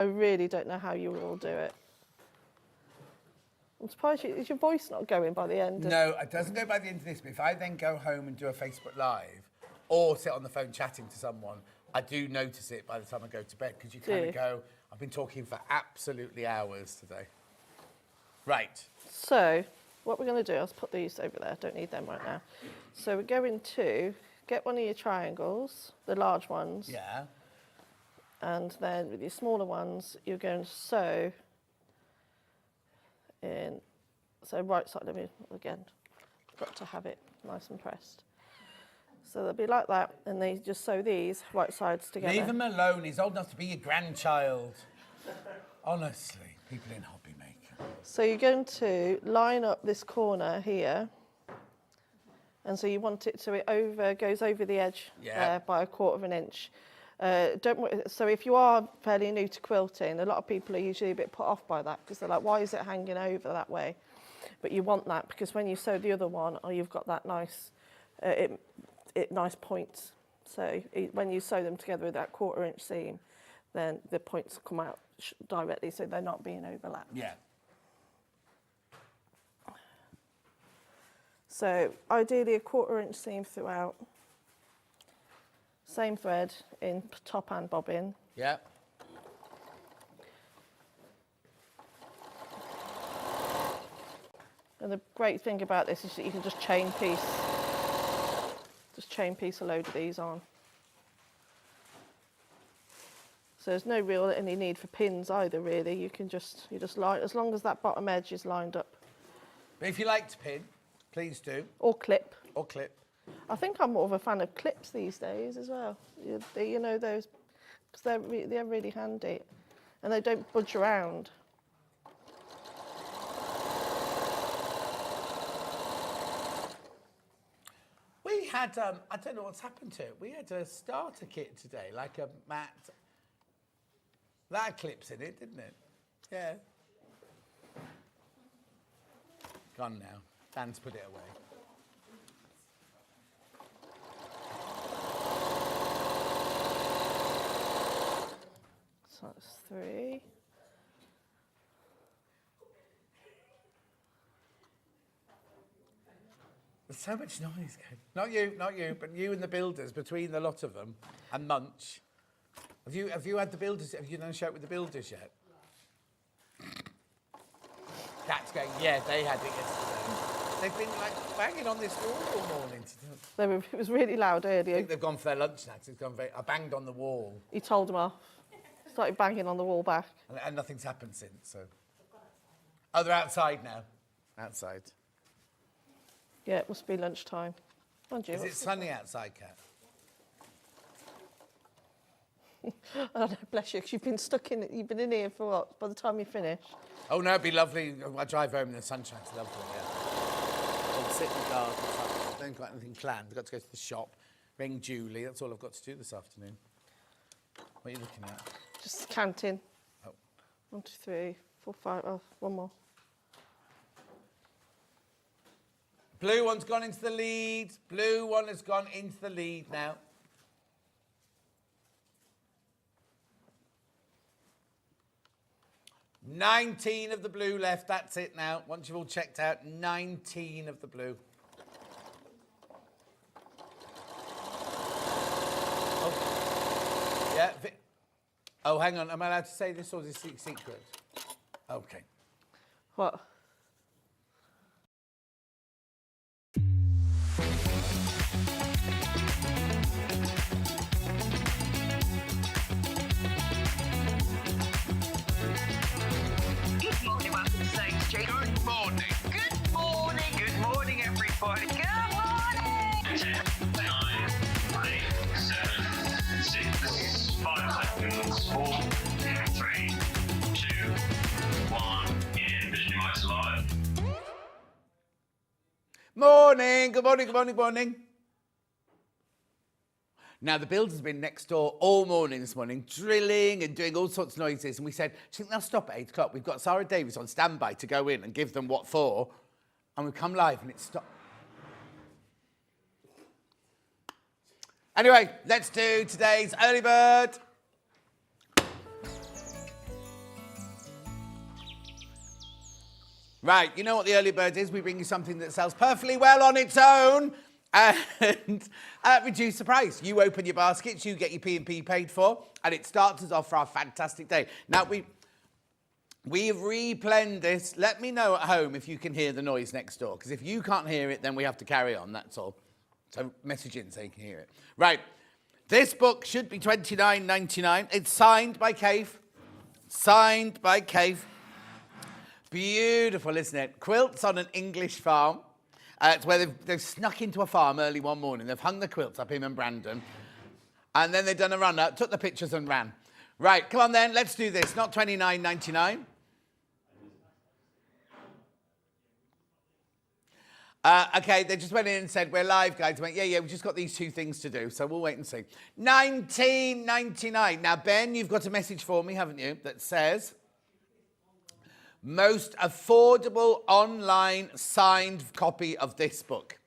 I really don't know how you will all do it. I'm surprised is your voice not going by the end? No, it doesn't go by the end of this, but if I then go home and do a Facebook Live or sit on the phone chatting to someone, I do notice it by the time I go to bed, because you kind of go, I've been talking for absolutely hours today. Right. So, what we're going to do, I'll put these over there, don't need them right now. So we're going to get one of your triangles, the large ones. Yeah. And then with your smaller ones, you're going to sew in, so right side, let me, again, got to have it nice and pressed. So they'll be like that, and they just sew these right sides together. Leave him alone, he's old enough to be your grandchild. Honestly, people in hobby making. So you're going to line up this corner here, and so you want it so it goes over the edge there by 1/4 inch. So if you are fairly new to quilting, a lot of people are usually a bit put off by that because they're like, why is it hanging over that way? But you want that because when you sew the other one, you've got that nice, nice points. So when you sew them together with that 1/4 inch seam, then the points come out directly, so they're not being overlapped. Yeah. So ideally a 1/4 inch seam throughout. Same thread in top and bobbin. Yeah. And the great thing about this is that you can just chain piece a load of these on. So there's no real any need for pins either, really. You just line, as long as that bottom edge is lined up. But if you like to pin, please do. Or clip. Or clip. I think I'm more of a fan of clips these days as well. You know those, because they're really handy, and they don't budge around. We had, I don't know what's happened to it. We had a starter kit today, like a mat. That had clips in it, didn't it? Yeah. Gone now. Dan's put it away. So that's 3. There's so much noise going. Not you, but you and the builders, between the lot of them, and Munch. Have you had the builders? Have you done a show with the builders yet? Cat's going, yeah, they had it yesterday. They've been like banging on this wall all morning. It was really loud earlier. I think they've gone for their lunch snacks. It's gone very, I banged on the wall. He told them off. Started banging on the wall back. And nothing's happened since, so. Oh, they're outside now. Outside. Yeah, it must be lunchtime. Is it sunny outside, Kat? Oh, no, bless you, because you've been in here for what, by the time you finish? Oh, no, it'd be lovely. I drive home in the sunshine. It's lovely, yeah. I'll sit in the garden. I don't got anything planned. I've got to go to the shop, ring Julie. That's all I've got to do this afternoon. What are you looking at? Just counting. Oh. 1, 2, 3, 4, 5. Oh, one more. Blue one's gone into the lead. Blue one has gone into the lead now. $19 of the blue left. That's it now. Once you've all checked out, 19 of the blue. Oh. Yeah. Oh, hang on. Am I allowed to say this, or is this secret? Okay. What? Good morning. Good morning. Good morning, everybody. Good morning. 10, 9, 8, 7, 6, 5 seconds. 4, 3, 2, 1. And visualize live. Morning. Good morning. Good morning. Good morning. Now, the builder's been next door all morning this morning, drilling and doing all sorts of noises. And we said, do you think they'll stop at 8 o'clock? We've got Sarah Davis on standby to go in and give them what for. And we've come live and it's stopped. Anyway, let's do today's early bird. Right, you know what the early bird is? We bring you something that sells perfectly well on its own and reduce the price. You open your baskets, you get your P&P paid for, and it starts us off for our fantastic day. Now, we've replanned this. Let me know at home if you can hear the noise next door, because if you can't hear it, then we have to carry on, that's all. So message in so you can hear it. Right, this book should be $29.99. It's signed by Cave. Signed by Cave. Beautiful, isn't it? Quilts on an English farm. It's where they've snuck into a farm early one morning. They've hung the quilts up, him and Brandon. And then they've done a run-up, took the pictures and ran. Right, come on then, let's do this. Not $29.99. Okay, they just went in and said, we're live, guys. I went, yeah, we've just got these two things to do, so we'll wait and see. $19.99. Now, Ben, you've got a message for me, haven't you, that says, most affordable online signed copy of this book.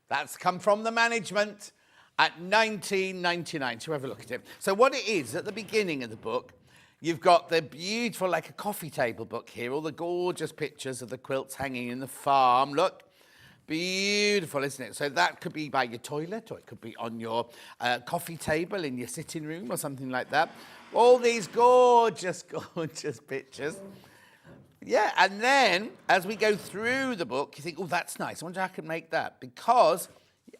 That's come from the management at $19.99. So have a look at it. So what it is, at the beginning of the book, you've got the beautiful, like a coffee table book here, all the gorgeous pictures of the quilts hanging in the farm. Look. Beautiful, isn't it? So that could be by your toilet, or it could be on your coffee table in your sitting room or something like that. All these gorgeous, gorgeous pictures. Yeah, and then as we go through the book, you think, oh, that's nice. I wonder how I can make that. Because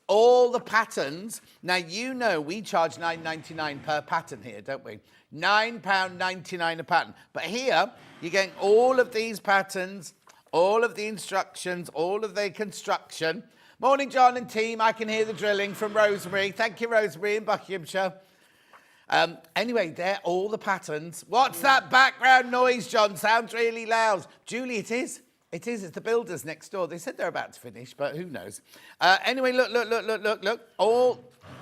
all the patterns, now you know we charge $9.99 per pattern here, don't we? £9.99 a pattern. But here, you're getting all of these patterns, all of the instructions, all of the construction. Morning, John and team. I can hear the drilling from Rosemary. Thank you, Rosemary in Buckinghamshire. Anyway, they're all the patterns. What's that background noise, John? Sounds really loud. Julie, it is. It is. It's the builders next door. They said they're about to finish, but who knows? Anyway, look.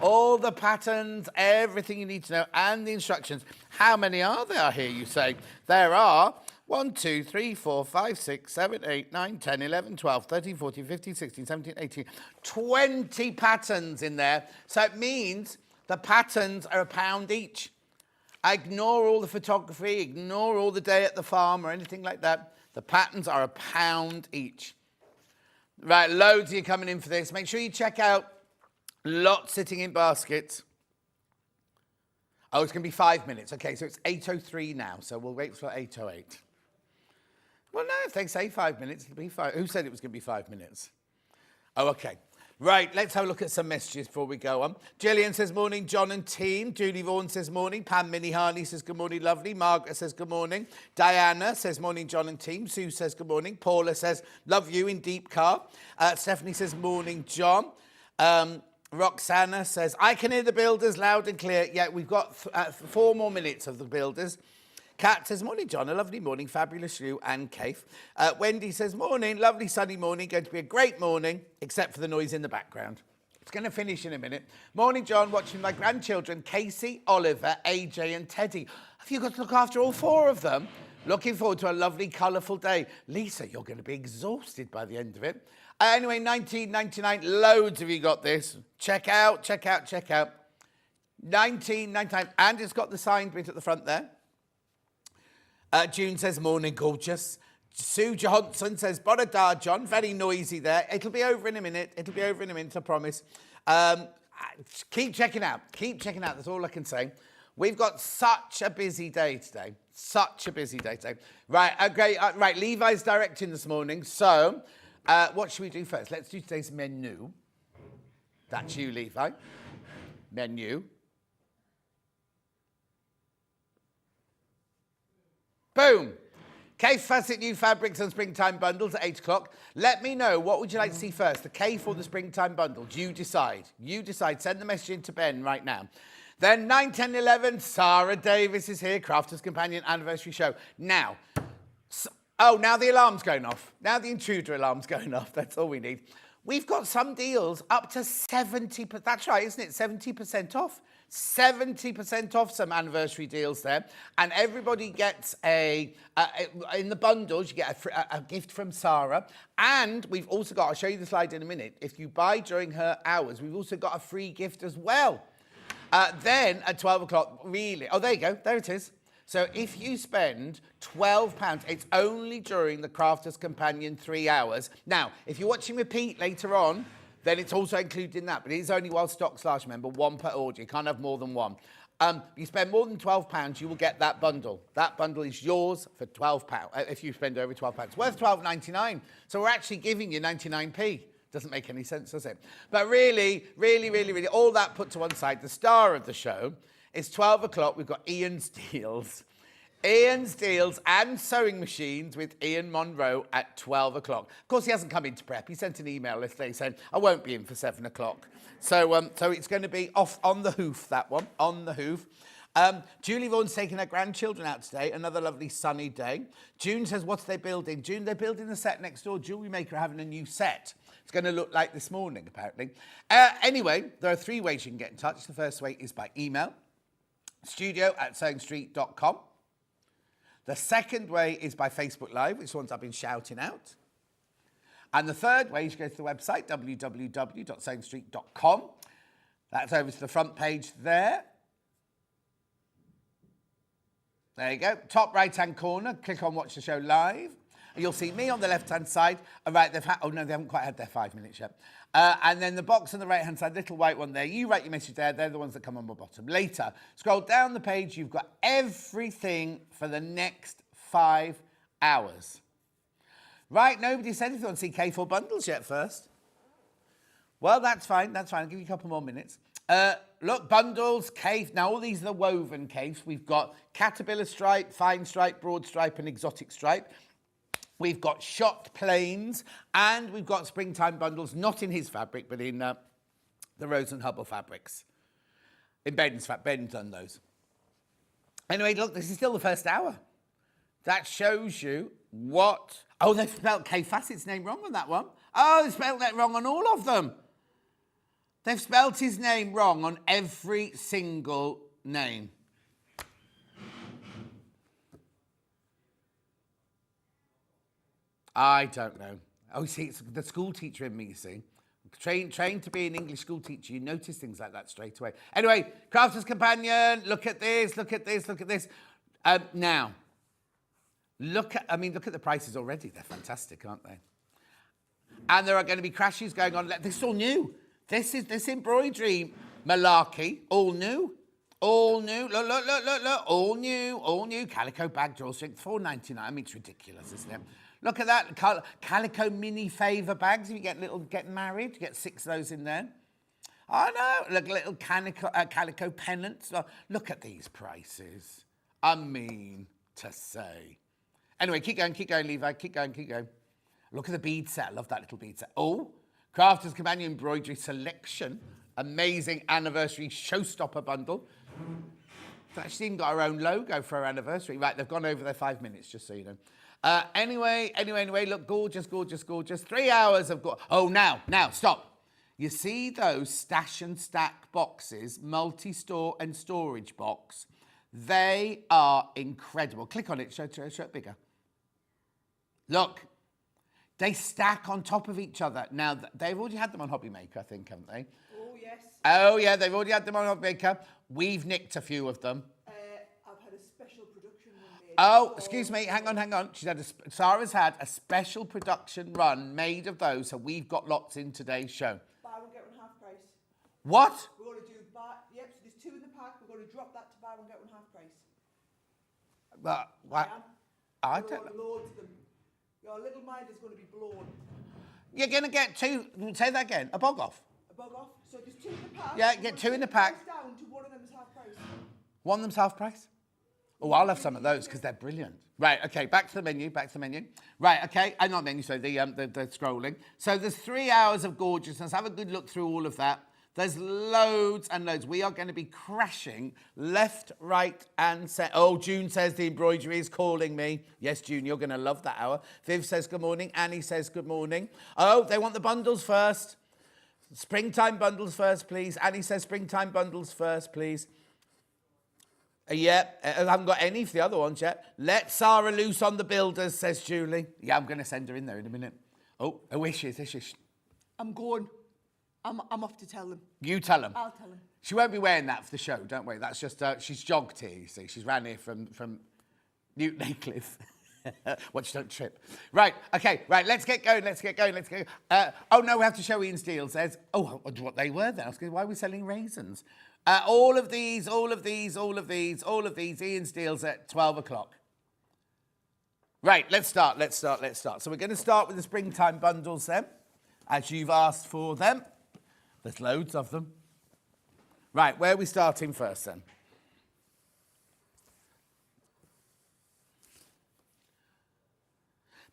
All the patterns, everything you need to know, and the instructions. How many are there here, you say? There are 1, 2, 3, 4, 5, 6, 7, 8, 9, 10, 11, 12, 13, 14, 15, 16, 17, 18, 20 patterns in there. So it means the patterns are £1 each. Ignore all the photography, ignore all the day at the farm or anything like that. The patterns are £1 each. Right, loads of you coming in for this. Make sure you check out lots sitting in baskets. Oh, it's going to be 5 minutes. Okay, so it's 8:03 now, so we'll wait for 8:08. Well, no, if they say 5 minutes, it'll be 5. Who said it was going to be 5 minutes? Oh, okay. Right, let's have a look at some messages before we go on. Gillian says, morning, John and team. Julie Vaughan says, morning. Pam Minnie Harney says, good morning, lovely. Margaret says, good morning. Diana says, morning, John and team. Sue says, good morning. Paula says, love you in deep car. Stephanie says, morning, John. Roxana says, I can hear the builders loud and clear. Yeah, we've got 4 more minutes of the builders. Kat says, morning, John. A lovely morning. Fabulous you and Kaif. Wendy says, morning. Lovely sunny morning. Going to be a great morning, except for the noise in the background. It's going to finish in a minute. Morning, John. Watching my grandchildren, Casey, Oliver, AJ and Teddy. Have you got to look after all 4 of them? Looking forward to a lovely, colourful day. Lisa, you're going to be exhausted by the end of it. Anyway, $19.99. Loads of you got this. Check out. $19.99. And it's got the signed bit at the front there. June says, morning, gorgeous. Sue Johnson says, Borodar, John. Very noisy there. It'll be over in a minute. I promise. Keep checking out. That's all I can say. We've got such a busy day today. Right, okay. Right, Levi's directing this morning. So, what should we do first? Let's do today's menu. That's you, Levi. Menu. Boom. Cave Facet New Fabrics and Springtime Bundles at 8 o'clock. Let me know, what would you like to see first, the Cave or the Springtime Bundles? You decide. Send the message in to Ben right now. Then 9, 10, 11, Sarah Davis is here, Crafters Companion Anniversary Show. Now, now the alarm's going off. Now the intruder alarm's going off. That's all we need. We've got some deals up to 70%. That's right, isn't it? 70% off. 70% off some anniversary deals there. And everybody gets in the bundles, you get a gift from Sarah. And we've also got, I'll show you the slide in a minute. If you buy during her hours, we've also got a free gift as well. Then at 12 o'clock, really, oh, there you go. There it is. So if you spend £12, it's only during the Crafter's Companion 3 hours. Now, if you're watching repeat later on, then it's also included in that, but it is only while stock's last, remember, 1 per order. You can't have more than 1. You spend more than £12, you will get that bundle. That bundle is yours for £12, if you spend over £12. It's worth £12.99, so we're actually giving you 99p. Doesn't make any sense, does it? But really, all that put to one side, the star of the show, it's 12 o'clock. We've got Ian's Deals. Ian's Deals and Sewing Machines with Ian Monroe at 12 o'clock. Of course, he hasn't come into prep. He sent an email yesterday saying, I won't be in for 7 o'clock. So it's going to be off on the hoof, that one, on the hoof. Julie Vaughan's taking her grandchildren out today. Another lovely sunny day. June says, what's they building? June, they're building the set next door. Jewellery Maker are having a new set. It's going to look like this morning, apparently. Anyway, there are 3 ways you can get in touch. The first way is by email, studio@sewingstreet.com. The second way is by Facebook Live, which ones I've been shouting out. And the third way is you go to the website, www.sewingstreet.com. That's over to the front page there. There you go. Top right-hand corner, click on Watch the Show Live. You'll see me on the left-hand side. All right, they haven't quite had their 5 minutes yet. And then the box on the right-hand side, little white one there. You write your message there. They're the ones that come on the bottom. Later, scroll down the page. You've got everything for the next 5 hours. Right, nobody said if you want to see K4 bundles yet first. Well, that's fine. That's fine. I'll give you a couple more minutes. Look, bundles, cave. Now, all these are the woven caves. We've got caterpillar stripe, fine stripe, broad stripe, and exotic stripe. We've got shot plains, and we've got springtime bundles, not in his fabric, but in the Rose and Hubble fabrics. In Ben's fabric. Ben's done those. Anyway, look, this is still the first hour. That shows you what... Oh, they've spelled Kay Fassett's name wrong on that one. Oh, they've spelled that wrong on all of them. They've spelled his name wrong on every single name. I don't know. Oh, see, it's the school teacher in me, you see. Trained to be an English school teacher, you notice things like that straight away. Anyway, Crafter's Companion, look at this, look at this, look at this. Now, look at the prices already. They're fantastic, aren't they? And there are going to be crashes going on. This is all new. This embroidery malarkey, all new. All new. Look. All new. Calico bag, drawstring, $4.99. I mean, it's ridiculous, isn't it? Look at that. Calico mini favour bags. If you get married, you get 6 of those in there. Oh, no. Look, little calico pennants. Look at these prices. I mean to say. Anyway, keep going, Levi. Keep going. Look at the bead set. I love that little bead set. Oh, Crafter's Companion Embroidery Selection. Amazing anniversary showstopper bundle. It's actually even got our own logo for our anniversary. Right, they've gone over their 5 minutes, just so you know. Anyway, look, gorgeous. 3 hours of... Oh, now, stop. You see those stash and stack boxes, multi-store and storage box? They are incredible. Click on it, show it bigger. Look, they stack on top of each other. Now, they've already had them on Hobby Maker, I think, haven't they? Oh, yes. Oh, yeah, they've already had them on Hobby Maker. We've nicked a few of them. I've had a special production run made. Oh, excuse me, hang on. Sarah's had a special production run made of those, so we've got lots in today's show. Buy one, get one half price. What? We're going to do yep, so there's 2 in the pack. We're going to drop that to buy one, get one half price. But what? I don't know. Loads of them. Your little mind is going to be blown. You're going to get 2, say that again, a bog off. A bug off. So there's 2 in the pack. Yeah, get 2 in the pack. Down to one of them is half price. One of them's half price? Oh, I'll have some of those because they're brilliant. Right, okay, back to the menu. Right, okay, not menu, so the scrolling. So there's 3 hours of gorgeousness. Have a good look through all of that. There's loads and loads. We are going to be crashing left, right, and centre. Oh, June says the embroidery is calling me. Yes, June, you're going to love that hour. Viv says good morning. Annie says good morning. Oh, they want the bundles first. Springtime bundles first, please. Annie says springtime bundles first, please. Yeah, I haven't got any for the other ones yet. Let Sarah loose on the builders, says Julie. Yeah, I'm going to send her in there in a minute. Oh, a wishes. I'm going. I'm off to tell them. You tell them. I'll tell them. She won't be wearing that for the show, don't worry. That's just, she's jogged here, you see. She's ran here from Newton Aycliffe. Watch, don't trip. Right, okay, right, let's get going. Oh, no, we have to show Ian's deals. There's, oh, I wonder what they were then. I was going, why are we selling raisins? All of these, Ian's deals at 12 o'clock. Right, let's start. So we're going to start with the springtime bundles then, as you've asked for them. There's loads of them. Right, where are we starting first then?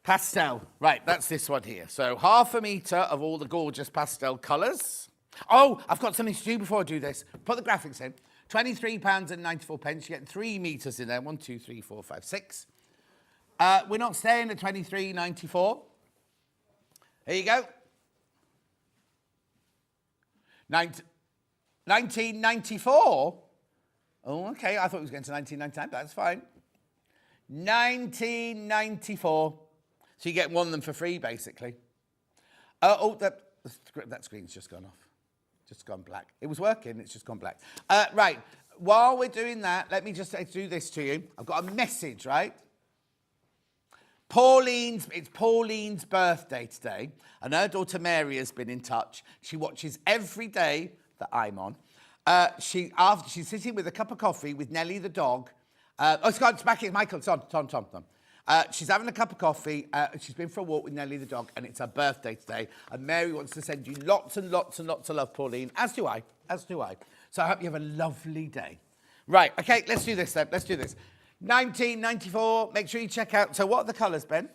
Pastel. Right, that's this one here. So 1/2 metre of all the gorgeous pastel colours. Oh, I've got something to do before I do this. Put the graphics in. £23.94. You're getting 3 metres in there. 1, 2, 3, 4, 5, 6. We're not staying at £23.94. Here you go. 1994. Oh, okay. I thought it was going to 1999, but that's fine. 1994. So you get one of them for free, basically. That screen's just gone off. Just gone black. It was working, it's just gone black. Right, while we're doing that, let me just do this to you. I've got a message, right? It's Pauline's birthday today, and her daughter Mary has been in touch. She watches every day that I'm on. She's sitting with a cup of coffee with Nellie the dog. It's back in Michael. It's on, Tom. She's having a cup of coffee. She's been for a walk with Nellie the dog, and it's her birthday today. And Mary wants to send you lots and lots and lots of love, Pauline, as do I. So I hope you have a lovely day. Right, okay, let's do this then. 1994, make sure you check out. So what are the colours, Ben?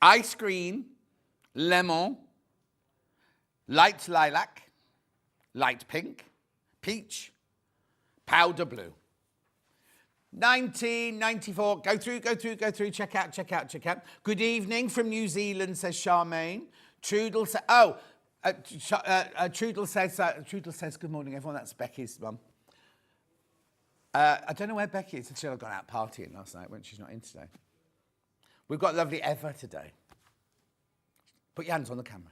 Ice green, lemon, light lilac, light pink, peach, powder blue. 1994, go through, check out. Good evening from New Zealand, says Charmaine. Trudel says, Trudel says, good morning, everyone. That's Becky's mum. I don't know where Becky is. She'll have gone out partying last night when she's not in today. We've got lovely Eva today. Put your hands on the camera.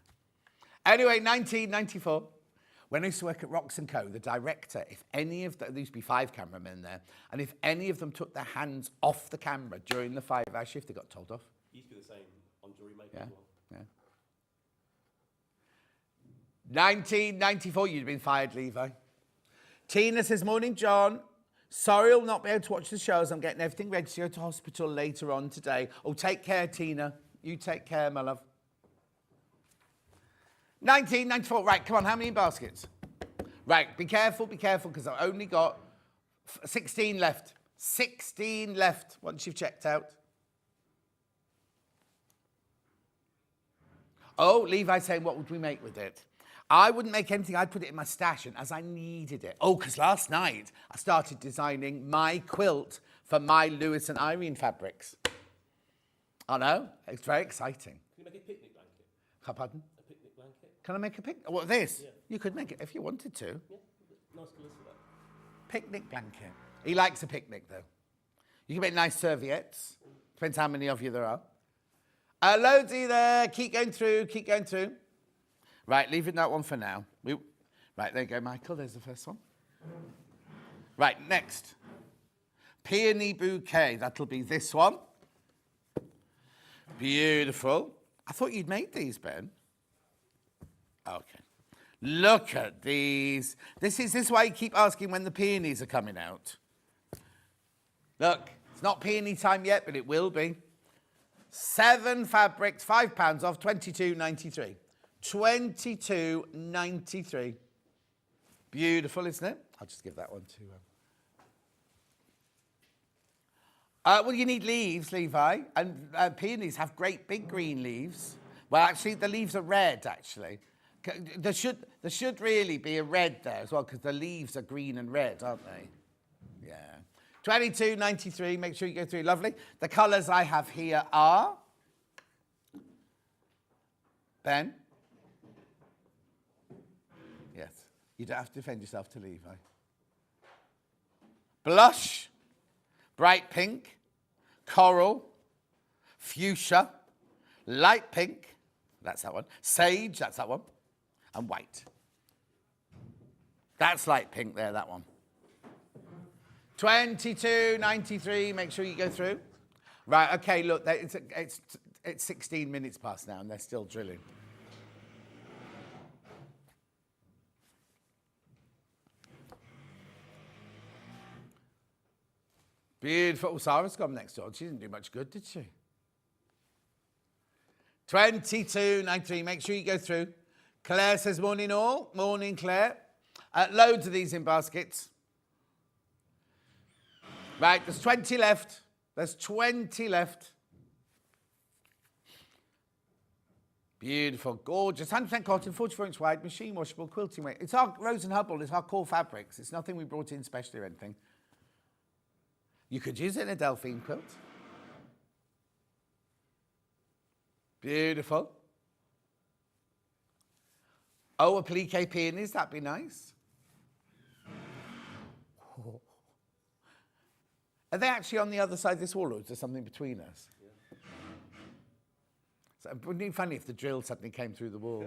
Anyway, 1994. When I used to work at Rocks & Co., the director, if any of there used to be 5 cameramen there, and if any of them took their hands off the camera during the 5-hour shift, they got told off. It used to be the same on jewellery making as well. Yeah. 1994, you'd been fired, Levi. Tina says, morning, John. Sorry I'll not be able to watch the shows. I'm getting everything ready to go to hospital later on today. Oh, take care, Tina. You take care, my love. 1994. Right, come on, how many baskets? Right, be careful, because I've only got 16 left. 16 left once you've checked out. Oh, Levi's saying, what would we make with it? I wouldn't make anything. I'd put it in my stash and as I needed it. Oh, because last night I started designing my quilt for my Lewis and Irene fabrics. I know, it's very exciting. Can you make a picnic blanket? Pardon? A picnic blanket? Can I make a picnic? What, this? Yeah. You could make it if you wanted to. Yeah, nice colours for that. Picnic blanket. He likes a picnic, though. You can make nice serviettes. Depends how many of you there are. Loads of you there. Keep going through. Right, leaving that one for now. Right, there you go, Michael. There's the first one. Right, next. Peony bouquet. That'll be this one. Beautiful. I thought you'd made these, Ben. Okay. Look at these. This is why you keep asking when the peonies are coming out. Look, it's not peony time yet, but it will be. 7 fabrics, £5 off, £22.93. £22.93. Beautiful, isn't it? I'll just give that one to well, you need leaves, Levi, and peonies have great big green leaves. Well, actually, the leaves are red, actually. There should really be a red there as well, because the leaves are green and red, aren't they? Yeah. £22.93, make sure you go through. Lovely. The colours I have here are... Ben? Yes. You don't have to defend yourself to Levi. Blush, bright pink, coral, fuchsia, light pink, that's that one, sage, that's that one, and white. That's light pink there, that one. 22.93, make sure you go through. Right, okay, look, it's 16 minutes past now and they're still drilling. Beautiful. Oh, Sarah's gone next door. She didn't do much good, did she? 22.93. Make sure you go through. Claire says, morning all. Morning, Claire. Loads of these in baskets. Right, there's 20 left. There's 20 left. Beautiful, gorgeous. 100% cotton, 44-inch wide, machine washable, quilting weight. It's our Rose and Hubble. It's our core fabrics. It's nothing we brought in specially or anything. You could use it in a Delphine quilt. Beautiful. Oh, applique peonies, that'd be nice. Oh. Are they actually on the other side of this wall, or is there something between us? Yeah. So it would be funny if the drill suddenly came through the wall.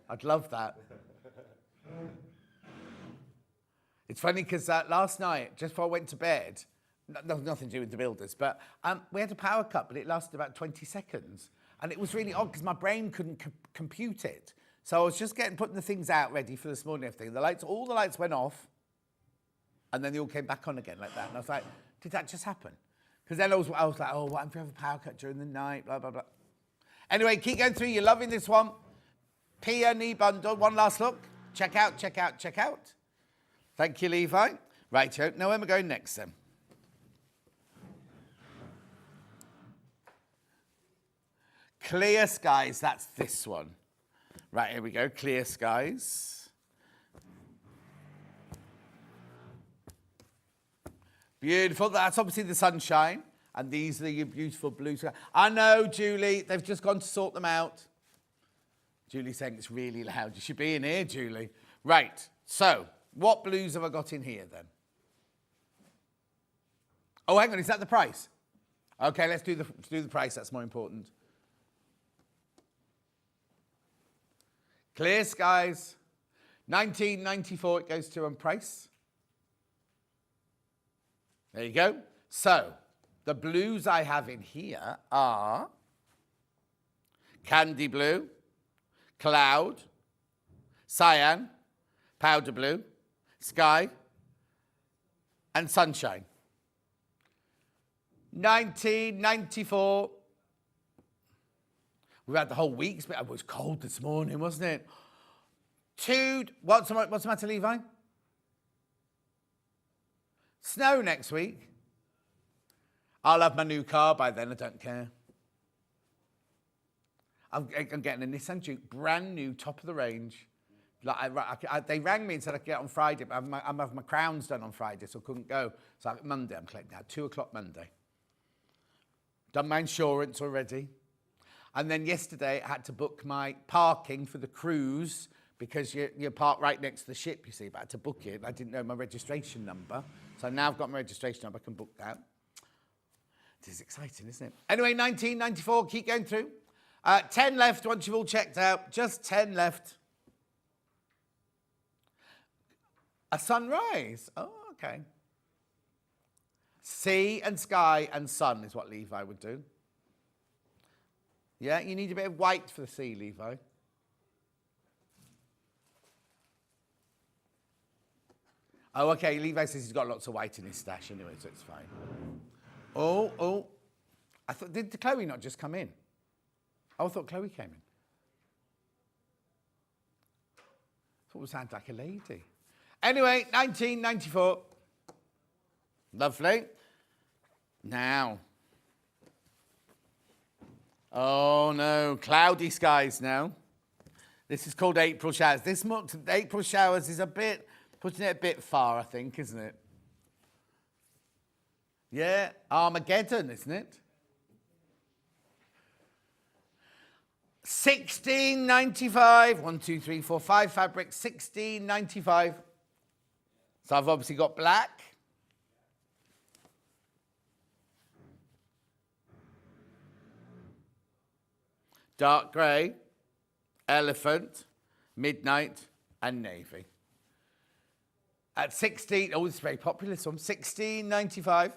I'd love that. It's funny because last night, just before I went to bed, nothing to do with the builders, but we had a power cut, but it lasted about 20 seconds. And it was really odd because my brain couldn't compute it. So I was just putting the things out ready for this morning, everything. All the lights went off, and then they all came back on again like that. And I was like, did that just happen? Because then I was like, oh, what if we have a power cut during the night, blah, blah, blah. Anyway, keep going through. You're loving this one. Peony bundle. One last look. Check out, check out, check out. Thank you, Levi. Right, now where am I going next then? Clear skies, that's this one. Right, here we go, clear skies. Beautiful, that's obviously the sunshine. And these are your beautiful blue skies. I know, Julie, they've just gone to sort them out. Julie's saying it's really loud. You should be in here, Julie. Right, so what blues have I got in here then? Oh, hang on, is that the price? Okay, let's do the price, that's more important. Clear skies, 19.94 it goes to on price. There you go. So, the blues I have in here are candy blue, cloud, cyan, powder blue, sky, and sunshine. 19.94. We've had the whole week. It was cold this morning, wasn't it? What's the matter, Levi? Snow next week. I'll have my new car by then, I don't care. I'm getting a Nissan Juke, brand new, top of the range. They rang me and said I could get on Friday, but I'm having my crowns done on Friday, so I couldn't go. So Monday, I'm collecting now, 2 o'clock Monday. Done my insurance already. And then yesterday, I had to book my parking for the cruise because you park right next to the ship, you see, but I had to book it. I didn't know my registration number. So now I've got my registration number, I can book that. It is exciting, isn't it? Anyway, 19.94, keep going through. 10 left once you've all checked out. Just 10 left. A sunrise. Oh, okay. Sea and sky and sun is what Levi would do. Yeah, you need a bit of white for the sea, Levi. Oh, okay, Levi says he's got lots of white in his stash anyway, so it's fine. Oh. I thought, did Chloe not just come in? Oh, I thought Chloe came in. I thought it sounded like a lady. Anyway, 19.94. Lovely. Now. Oh, no. Cloudy skies now. This is called April showers. This month, April showers is putting it a bit far, I think, isn't it? Yeah. Armageddon, isn't it? 16.95. 1, 2, 3, 4, 5 fabrics. 16.95. So I've obviously got black. dark grey, elephant, midnight, and navy. At 16, oh, this is very popular, this one, 16.95.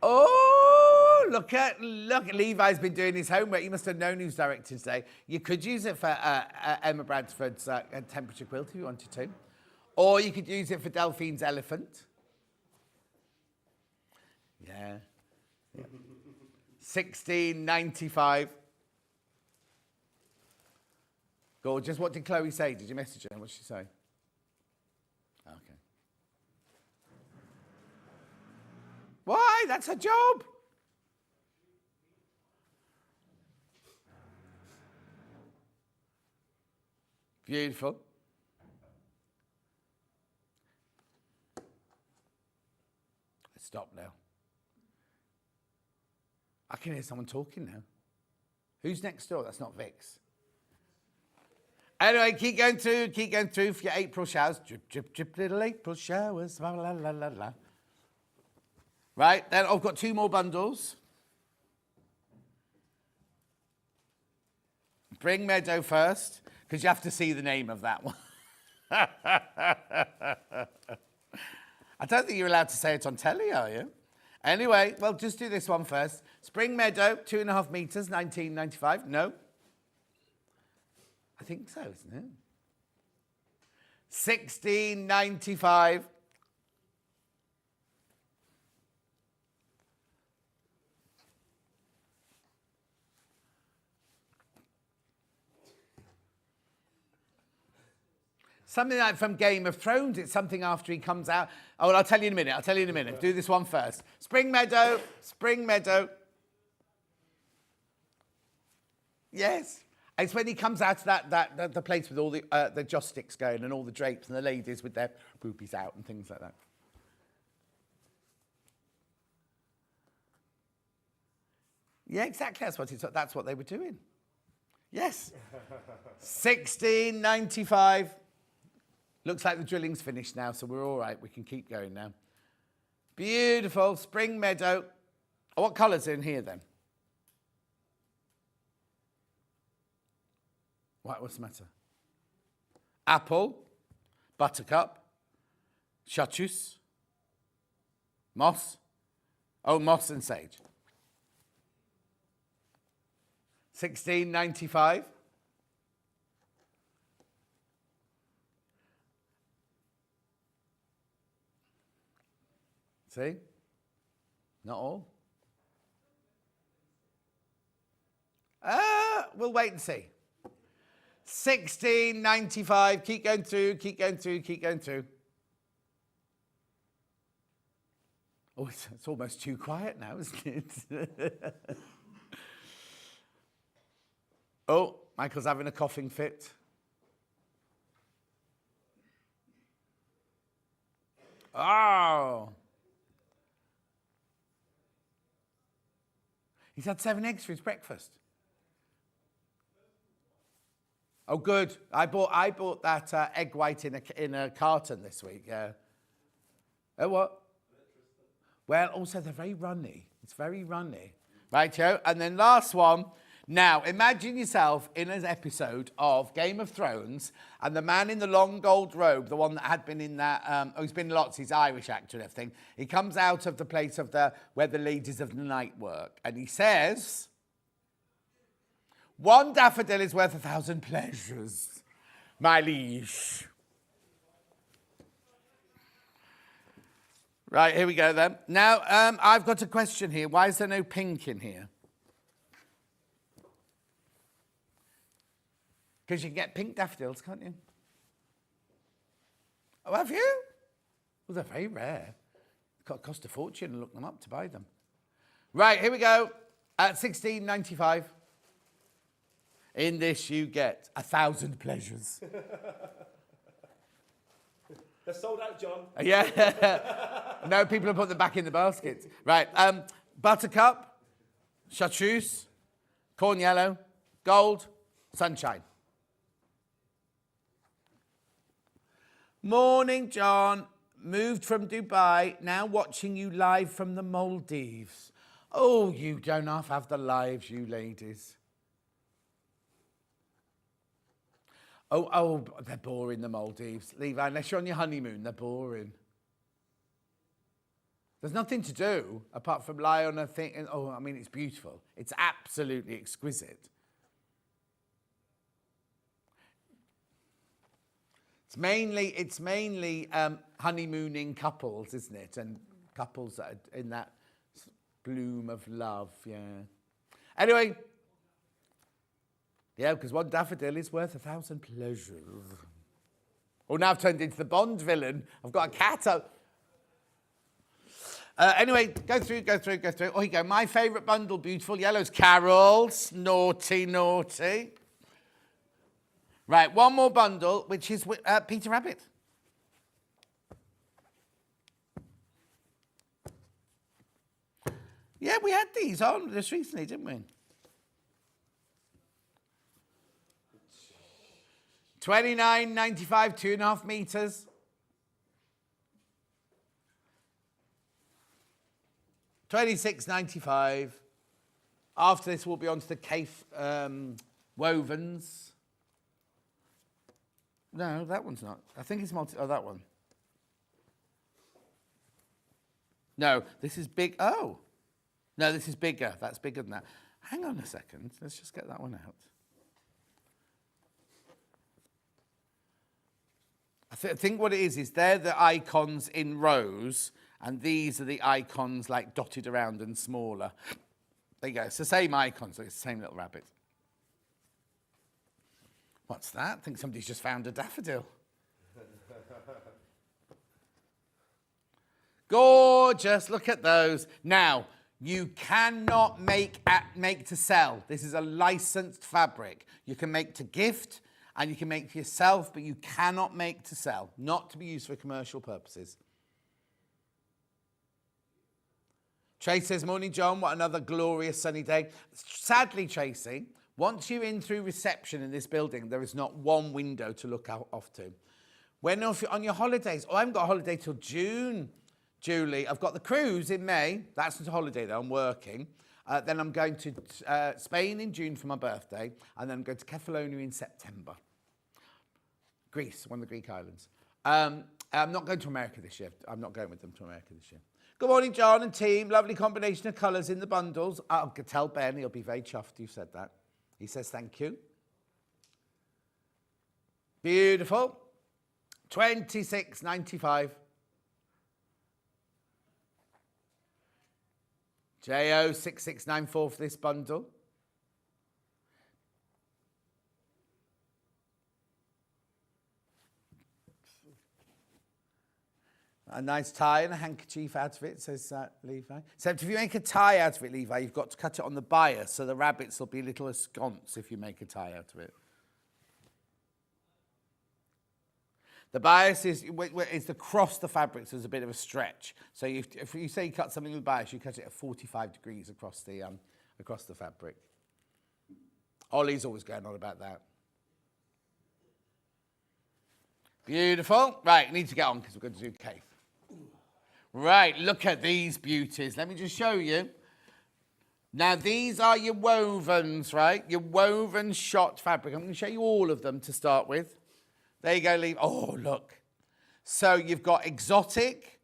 Oh, look at Levi's been doing his homework. He must have known who's directing today. You could use it for Emma Bradford's temperature quilt if you wanted to. Or you could use it for Delphine's elephant. Yeah. 16.95. Gorgeous. What did Chloe say? Did you message her? What did she say? Okay. Why? That's her job. Beautiful. Stop now. I can hear someone talking now. Who's next door? That's not Vix. Anyway, keep going through for your April showers. Drip, drip, drip, little April showers. La, la, la, la, la. Right, then I've got 2 more bundles. Bring Meadow first, because you have to see the name of that one. I don't think you're allowed to say it on telly, are you? Anyway, well, just do this one first. Spring Meadow, 2.5 meters, 19.95. No. I think so, isn't it? 16.95. Something like from Game of Thrones. It's something after he comes out. Oh, well, I'll tell you in a minute. Do this one first. Spring Meadow. Spring Meadow. Yes. It's when he comes out of the place with all the joss sticks going and all the drapes and the ladies with their boobies out and things like that. Yeah, exactly. That's what they were doing. Yes. 16.95. Looks like the drilling's finished now, so we're all right. We can keep going now. Beautiful. Spring Meadow. Oh, what colours are in here, then? What's the matter? Apple, buttercup, chartreuse, moss. Oh, moss and sage. 16.95. See? Not all. We'll wait and see. 16.95. Keep going through. Oh, it's almost too quiet now, isn't it? Oh, Michael's having a coughing fit. Oh. He's had 7 eggs for his breakfast. Oh, good. I bought that egg white in a carton this week. Yeah. Oh, what? Well, also they're very runny. It's very runny. Right, Joe. And then last one. Now, imagine yourself in an episode of Game of Thrones and the man in the long gold robe, the one that had been in that, he's been lots, he's Irish actor and everything. He comes out of the place of where the ladies of the night work and he says, 1 daffodil is worth 1,000 pleasures, my liege. Right, here we go then. Now, I've got a question here. Why is there no pink in here? Because you can get pink daffodils, can't you? Oh, have you? Well, they're very rare. It cost a fortune to look them up to buy them. Right, here we go. At 16.95. In this, you get 1,000 pleasures. They're sold out, John. Yeah. No, people have put them back in the basket. Right. Buttercup, chartreuse, corn yellow, gold, sunshine. Morning, John. moved from Dubai, now watching you live from the Maldives. Oh, you don't half have the lives, you ladies. Oh, they're boring, the Maldives. Levi, unless you're on your honeymoon, they're boring. There's nothing to do apart from lie on a thing. And, oh, I mean, it's beautiful. It's absolutely exquisite. It's mainly honeymooning couples, isn't it? And couples that are in that bloom of love, yeah. Anyway, yeah, because one daffodil is worth 1,000 pleasures. Oh, now I've turned into the Bond villain. I've got a cat up. Anyway, go through. Oh, here you go. My favourite bundle, beautiful yellows. Carol's, naughty. Right, one more bundle, which is Peter Rabbit. Yeah, we had these on just recently, didn't we? 29.95, 2.5 meters. £26.95. After this, we'll be on to the Cafe wovens. No, that one's not. I think it's multi. Oh, that one. No, this is big. Oh, no, this is bigger. That's bigger than that. Hang on a second. Let's just get that one out. I think what it is they're the icons in rows, and these are the icons like dotted around and smaller. There you go. It's the same icon, so it's the same little rabbit. What's that? I think somebody's just found a daffodil. Gorgeous. Look at those. Now, you cannot make to sell. This is a licensed fabric. You can make to gift and you can make for yourself, but you cannot make to sell, not to be used for commercial purposes. Tracy says, morning, John. What another glorious sunny day. Sadly, Tracy, once you're in through reception in this building, there is not one window to look out off to. When on your holidays, I haven't got a holiday till June, Julie. I've got the cruise in May. That's not a holiday, though. I'm working. Then I'm going to Spain in June for my birthday, and then I'm going to Kefalonia in September. Greece, one of the Greek islands. I'm not going to America this year. I'm not going with them to America this year. Good morning, John and team. Lovely combination of colours in the bundles. I'll tell Ben, he'll be very chuffed you said that. He says thank you. Beautiful. £26.95. JO6694 for this bundle. A nice tie and a handkerchief out of it, says Levi. Except if you make a tie out of it, Levi, you've got to cut it on the bias, so the rabbits will be little ensconce if you make a tie out of it. The bias is across the fabric, so there's a bit of a stretch. So if you say you cut something with bias, you cut it at 45 degrees across the fabric. Ollie's always going on about that. Beautiful. Right, need to get on because we're going to do cake. Right, look at these beauties. Let me just show you. Now, these are your wovens, right? Your woven shot fabric. I'm going to show you all of them to start with. There you go, Lee. Oh, look. So you've got exotic,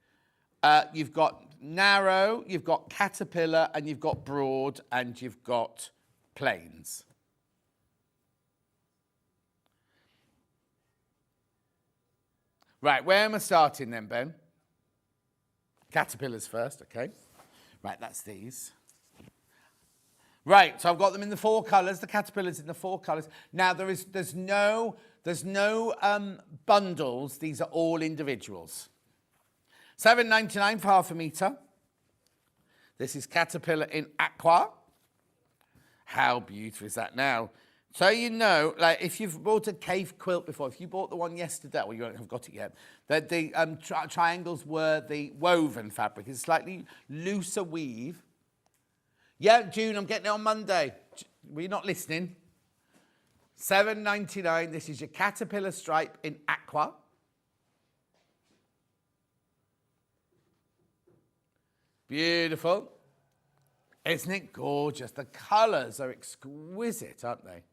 you've got narrow, you've got caterpillar, and you've got broad, and you've got plains. Right, where am I starting then, Ben? Caterpillars first, okay. Right, that's these. Right, so I've got them in the 4 colours, the caterpillars in the 4 colours. Now, there's no bundles. These are all individuals. £7.99 for half a metre. This is caterpillar in aqua. How beautiful is that now? So you know, like if you've bought a cave quilt before, if you bought the one yesterday, well, you haven't got it yet, that the triangles were the woven fabric. It's slightly looser weave. Yeah, June, I'm getting it on Monday. Were you not listening? £7.99. This is your caterpillar stripe in aqua. Beautiful. Isn't it gorgeous? The colours are exquisite, aren't they?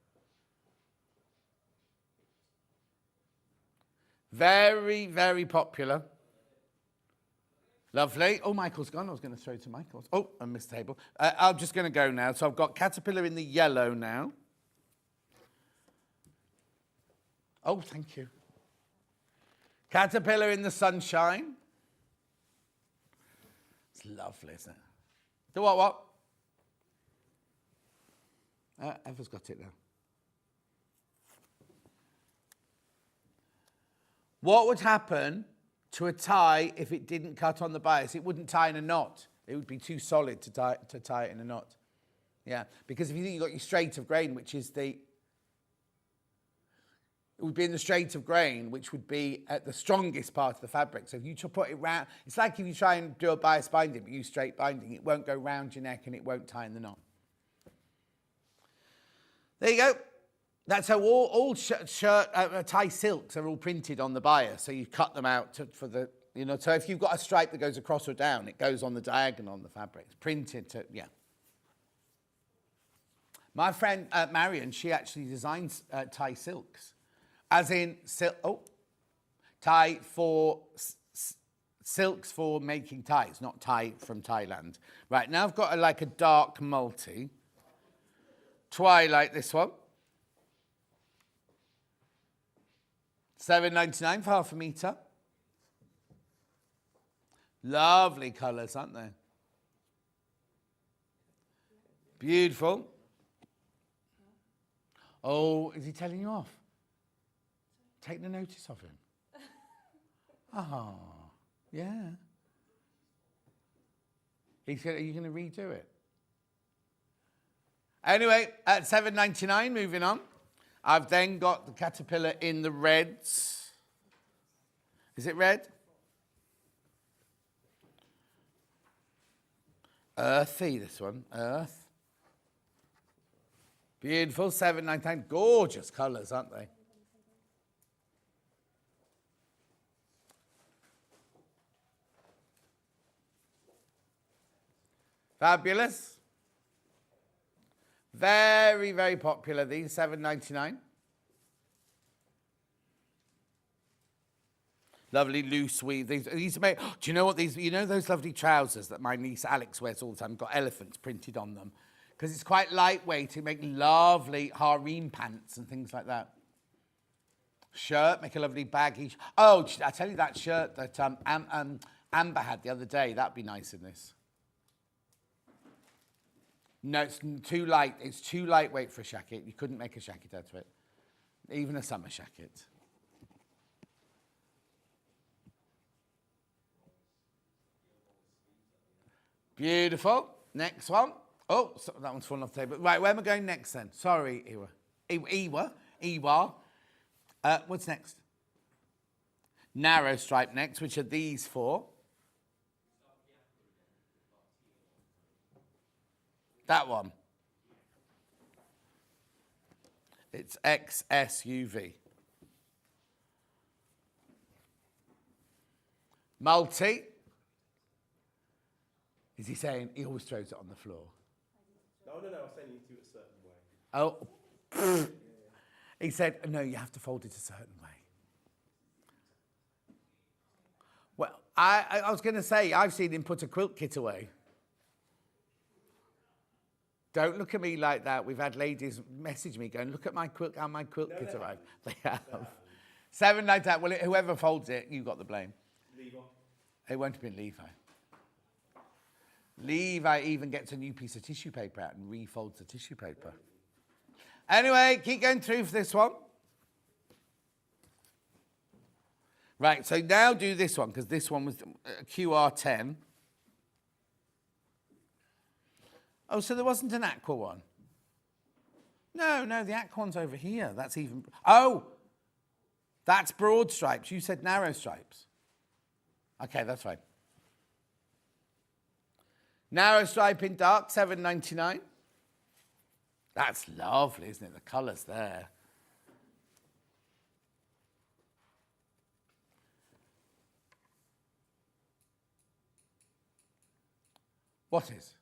Very, very popular. Lovely. Oh, Michael's gone. I was going to throw to Michael's. Oh, I missed the table. I'm just going to go now. So I've got caterpillar in the yellow now. Oh, thank you. Caterpillar in the sunshine. It's lovely, isn't it? The what? Eva's got it now. What would happen to a tie if it didn't cut on the bias? It wouldn't tie in a knot. It would be too solid to tie it in a knot. Yeah, because if you think you've got your straight of grain, which is it would be in the straight of grain, which would be at the strongest part of the fabric. So if you put it round, it's like if you try and do a bias binding, but use straight binding, it won't go round your neck and it won't tie in the knot. There you go. That's how all tie silks are all printed on the bias. So you cut them out for the, so if you've got a stripe that goes across or down, it goes on the diagonal on the fabric. It's printed to, yeah. My friend Marion, she actually designs tie silks. As in, tie for, silks for making ties, not tie from Thailand. Right, now I've got like a dark multi. Twilight, this one. $7.99 for half a metre. Lovely colours, aren't they? Beautiful. Oh, is he telling you off? Take no notice of him. Oh, yeah. Are you going to redo it? Anyway, at $7.99, moving on. I've then got the caterpillar in the reds. Is it red? Earthy, this one. Earth. Beautiful, $7.99. Gorgeous colours, aren't they? Fabulous. Very, very popular, these, $7.99. Lovely loose weave. These are made, do you know what these, those lovely trousers that my niece Alex wears all the time, got elephants printed on them? Because it's quite lightweight to make lovely harem pants and things like that. Shirt, make a lovely baggy. Oh, I tell you that shirt that Amber had the other day, that'd be nice in this. No, it's too light. It's too lightweight for a shacket. You couldn't make a shacket out of it. Even a summer shacket. Beautiful. Next one. Oh, so that one's fallen off the table. Right, where am I going next then? Sorry, Iwa. What's next? Narrow stripe next, which are these four. That one. It's XSUV. Multi. Is he saying he always throws it on the floor? No, I was saying you do it a certain way. Oh. He said, no, you have to fold it a certain way. Well, I was going to say, I've seen him put a quilt kit away. Don't look at me like that. We've had ladies message me going, look at my quilt, how my quilt kit arrived. They have. $7.99. Well, whoever folds it, you got the blame. Levi. It won't have been Levi. Levi even gets a new piece of tissue paper out and refolds the tissue paper. Anyway, keep going through for this one. Right, so now do this one, because this one was QR10. Oh, so there wasn't an aqua one? No, the aqua one's over here. That's even... Oh! That's broad stripes. You said narrow stripes. Okay, that's fine. Narrow stripe in dark, $7.99. That's lovely, isn't it? The colours there. What is?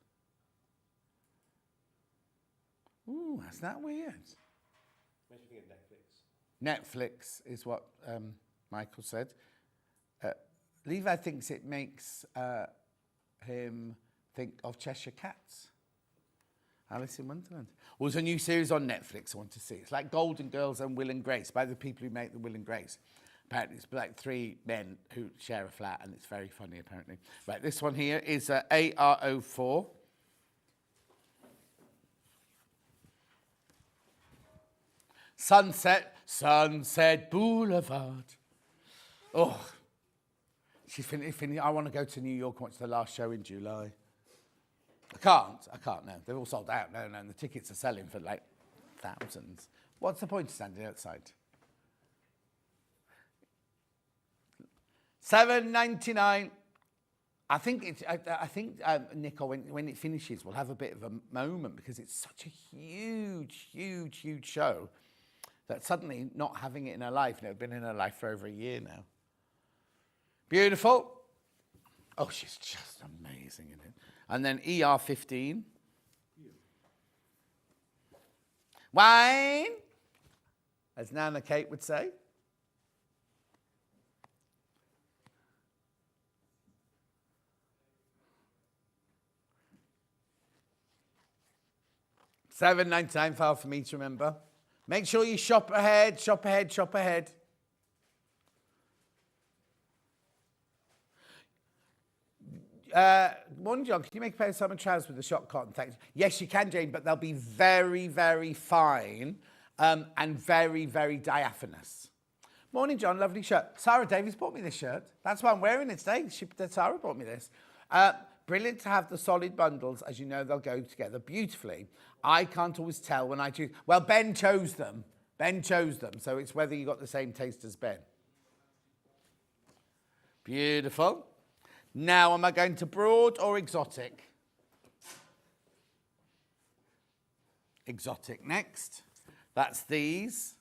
Ooh, that's that weird. Makes me think of Netflix. Netflix is what Michael said. Levi thinks it makes him think of Cheshire Cats. Alice in Wonderland. Well, there's a new series on Netflix I want to see. It's like Golden Girls and Will and Grace by the people who make the Will and Grace. Apparently, it's like 3 men who share a flat, and it's very funny, apparently. Right, this one here is AR04. Sunset Boulevard. Oh, she's finished. I want to go to New York and watch the last show in July. I can't, no. They're all sold out, no, and the tickets are selling for like thousands. What's the point of standing outside? $7.99. I think Nicole, when it finishes, we'll have a bit of a moment because it's such a huge show that suddenly not having it in her life, it's been in her life for over a year now. Beautiful. Oh, she's just amazing in it. And then ER15. Wine, as Nana Kate would say. $7.99 file for me to remember. Make sure you shop ahead. Morning, John. Can you make a pair of summer trousers with the shot cotton? Thanks. Yes, you can, Jane, but they'll be very fine and very diaphanous. Morning, John. Lovely shirt. Sarah Davies bought me this shirt. That's why I'm wearing it today. Sarah bought me this. Brilliant to have the solid bundles. As you know, they'll go together beautifully. I can't always tell when I choose. Well, Ben chose them. So it's whether you got the same taste as Ben. Beautiful. Now, am I going to broad or exotic? Exotic next. That's these.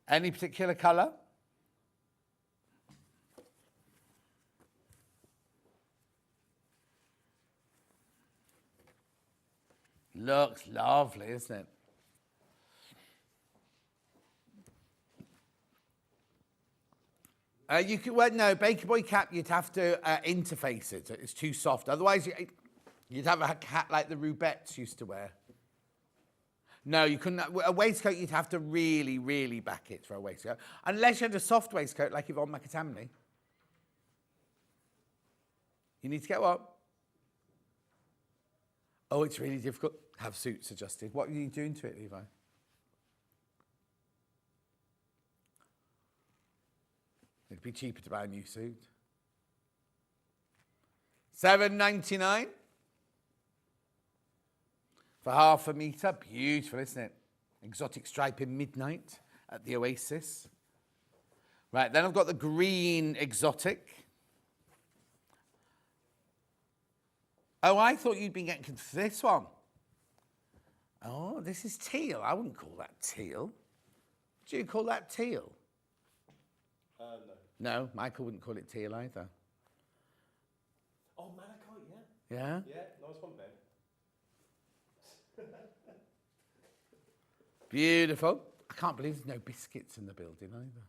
Any particular colour? Looks lovely, isn't it? You could, well, no, Baker Boy cap, you'd have to interface it. It's too soft. Otherwise, you'd have a hat like the Rubettes used to wear. No, you couldn't. A waistcoat, you'd have to really back it for a waistcoat. Unless you had a soft waistcoat like Yvonne McAtamney. You need to get what? Oh, it's really difficult. Have suits adjusted. What are you doing to it, Levi? It'd be cheaper to buy a new suit. $7.99 for half a metre. Beautiful, isn't it? Exotic stripe in midnight at the Oasis. Right, then I've got the green exotic. Oh, I thought you'd been getting this one. Oh, this is teal. I wouldn't call that teal. Do you call that teal? No. No, Michael wouldn't call it teal either. Oh, malachite, yeah. Yeah? Yeah, nice one, Ben. Beautiful. I can't believe there's no biscuits in the building either.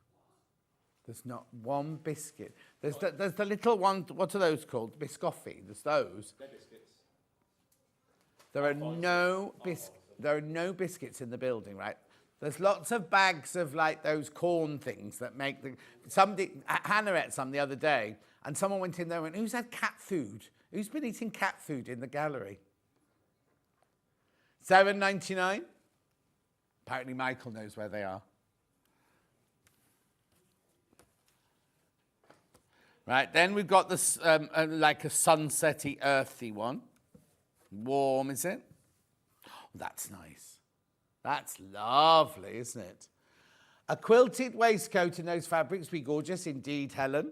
There's not one biscuit. There's the little one, what are those called? Biscotti. There's those. They're biscuits. There are no biscuits in the building, right? There's lots of bags of like those corn things that make the... Hannah ate some the other day, and someone went in there and went, who's had cat food? Who's been eating cat food in the gallery? $7.99. Apparently Michael knows where they are. Right, then we've got this, like a sunsetty, earthy one. Warm, is it? Oh, that's nice. That's lovely, isn't it? A quilted waistcoat in those fabrics would be gorgeous indeed, Helen.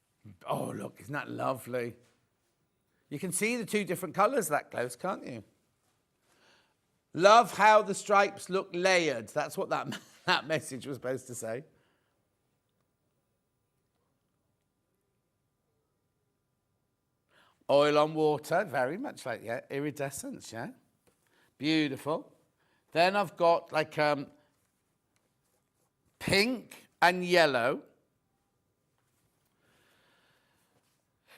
Oh, look, isn't that lovely? You can see the two different colours that close, can't you? Love how the stripes look layered. That's what that, that message was supposed to say. Oil on water, very much like, yeah, iridescence, yeah. Beautiful. Then I've got like pink and yellow.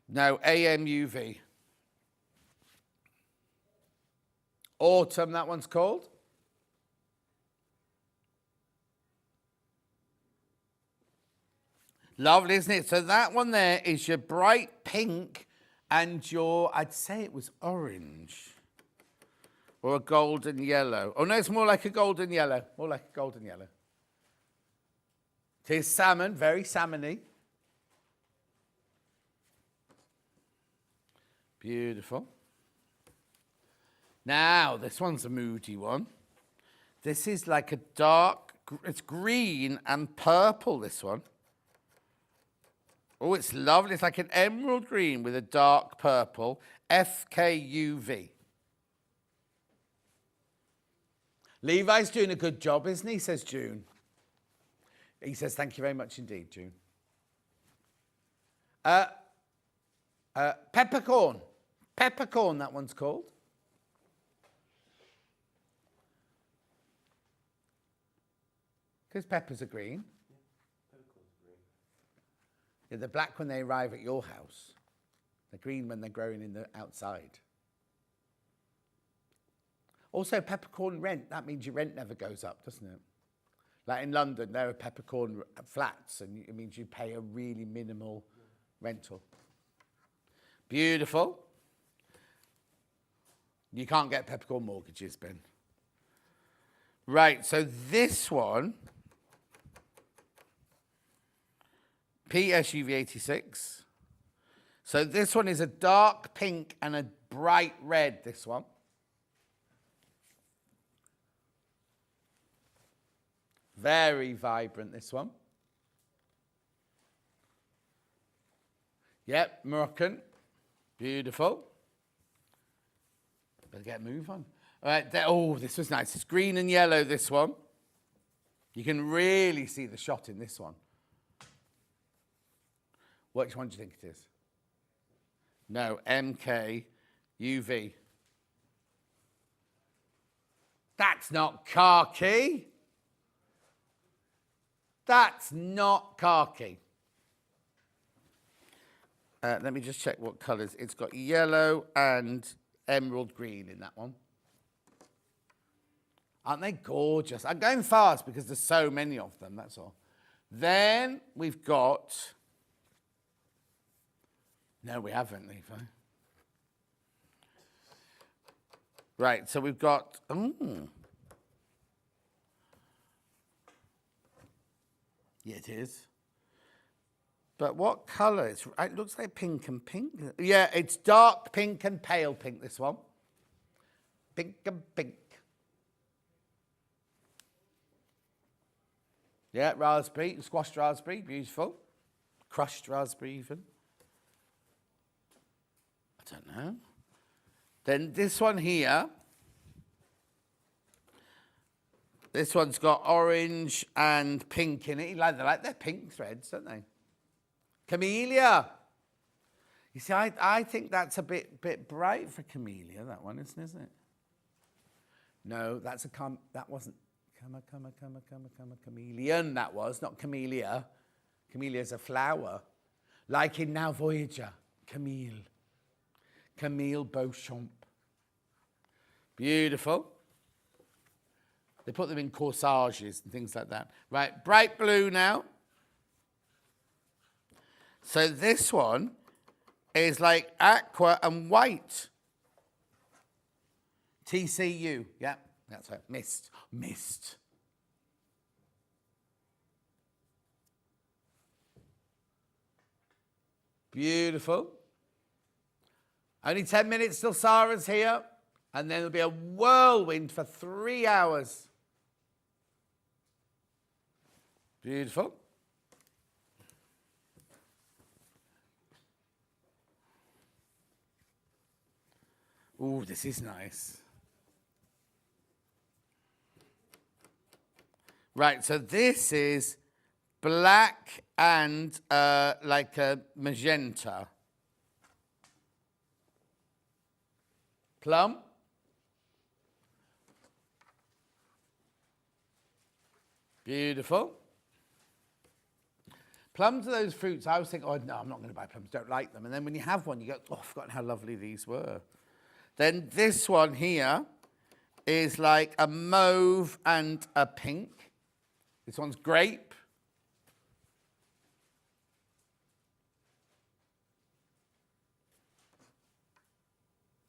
No, AMUV. Autumn, that one's called. Lovely, isn't it? So that one there is your bright pink and your, I'd say it was orange. Or a golden yellow. Oh, no, it's more like a golden yellow. More like a golden yellow. It is salmon, very salmony. Beautiful. Now, this one's a moody one. This is like a dark, it's green and purple, this one. Oh, it's lovely. It's like an emerald green with a dark purple. FKUV. Levi's doing a good job, isn't he, says June. He says, thank you very much indeed, June. Peppercorn. Peppercorn, that one's called. Because peppers are green. Yeah, peppercorn's green. Yeah, they're black when they arrive at your house. They're green when they're growing in the outside. Also, peppercorn rent, that means your rent never goes up, doesn't it? Like in London, there are peppercorn flats, and it means you pay a really minimal rental. Beautiful. You can't get peppercorn mortgages, Ben. Right, so this one, PSUV 86. So this one is a dark pink and a bright red, this one. Very vibrant, this one. Yep, Moroccan. Beautiful. Better get a move on. All right, oh, this was nice. It's green and yellow, this one. You can really see the shot in this one. Which one do you think it is? No, MK UV. That's not khaki. That's not khaki. Let me just check what colours. It's got yellow and emerald green in that one. Aren't they gorgeous? I'm going fast because there's so many of them, that's all. Then we've got... No, we haven't, Levi. Right, so we've got... Yeah, it is. But what colour? It looks like pink and pink. Yeah, it's dark pink and pale pink, this one. Pink and pink. Yeah, raspberry, squashed raspberry, beautiful. Crushed raspberry even. I don't know. Then this one here. This one's got orange and pink in it. They like their pink threads, don't they? Camellia. You see, I think that's a bit bright for camellia, that one, isn't it? No, that's that wasn't chameleon, that was, not camellia. Camellia's a flower. Like in Now Voyager, Camille. Camille Beauchamp. Beautiful. They put them in corsages and things like that. Right, bright blue now. So this one is like aqua and white. TCU, yeah, that's it. Mist, mist. Beautiful. Only 10 minutes till Sarah's here, and then there'll be a whirlwind for 3 hours. Beautiful. Ooh, this is nice. Right, so this is black and like a magenta. Plum. Beautiful. Plums are those fruits. I always think, oh, no, I'm not going to buy plums. Don't like them. And then when you have one, you go, oh, I've forgotten how lovely these were. Then this one here is like a mauve and a pink. This one's grape.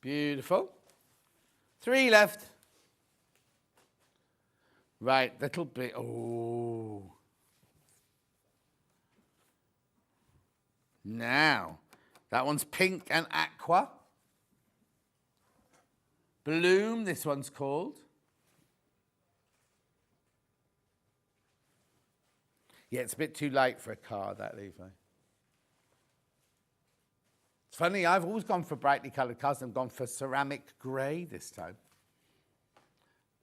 Beautiful. 3 left. Right, little bit. Oh. Now, that one's pink and aqua. Bloom, this one's called. Yeah, it's a bit too light for a car, that Levi. It's funny, I've always gone for brightly coloured cars and gone for ceramic grey this time.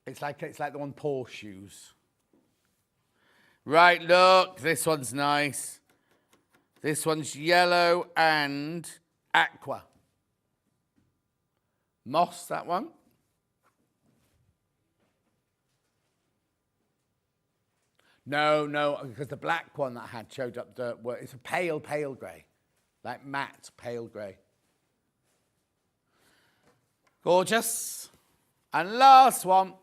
It's like the one Porsches. Right, look, this one's nice. This one's yellow and aqua. Moss, that one. No, because the black one that I had showed up it's a pale grey. Like matte pale grey. Gorgeous. And last one.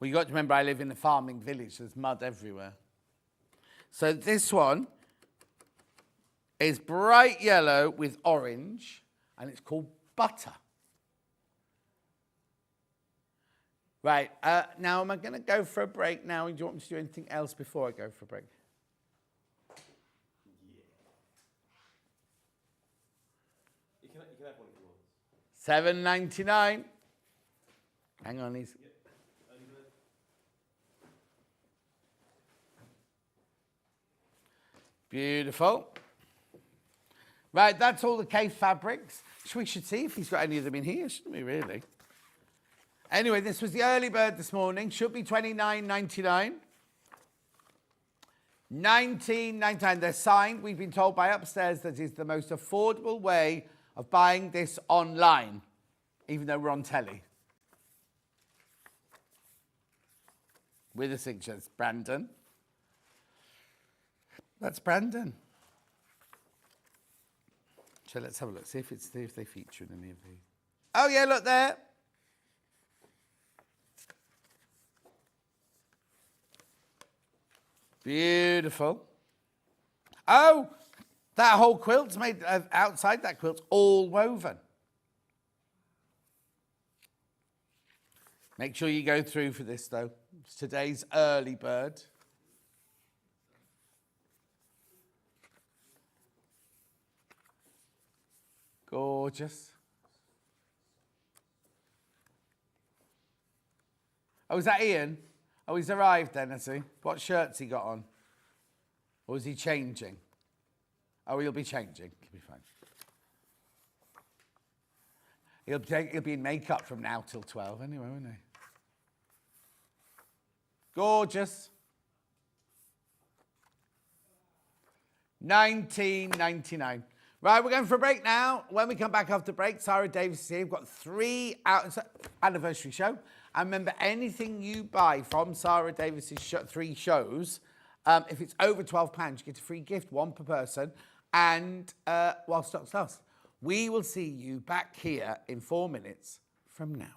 Well, you've got to remember I live in a farming village. There's mud everywhere. So this one is bright yellow with orange, and it's called Butter. Right, now am I going to go for a break now? Do you want me to do anything else before I go for a break? Yeah. You can have one if you want. $7.99. Hang on, he's... Yep. Beautiful. Right, that's all the case fabrics. We should see if he's got any of them in here, shouldn't we, really? Anyway, this was the early bird this morning. Should be $29.99. $19.99. They're signed. We've been told by upstairs that is the most affordable way of buying this online, even though we're on telly. With the signatures, Brandon. That's Brandon. So let's have a look. See if they feature in any of these. Oh yeah, look there. Beautiful. Oh, that whole quilt's made outside that quilt's all woven. Make sure you go through for this though. It's today's early bird. Gorgeous. Oh, is that Ian? Oh, he's arrived then, has he? What shirt's he got on? Or is he changing? Oh, he'll be changing. He'll be fine. He'll be in makeup from now till 12 anyway, won't he? Gorgeous. $19.99. Right, we're going for a break now. When we come back after break, Sarah Davis is here. We've got 3 anniversary show. And remember, anything you buy from Sarah Davis's 3 shows, if it's over £12, you get a free gift, 1 per person, and while stock lasts. We will see you back here in 4 minutes from now.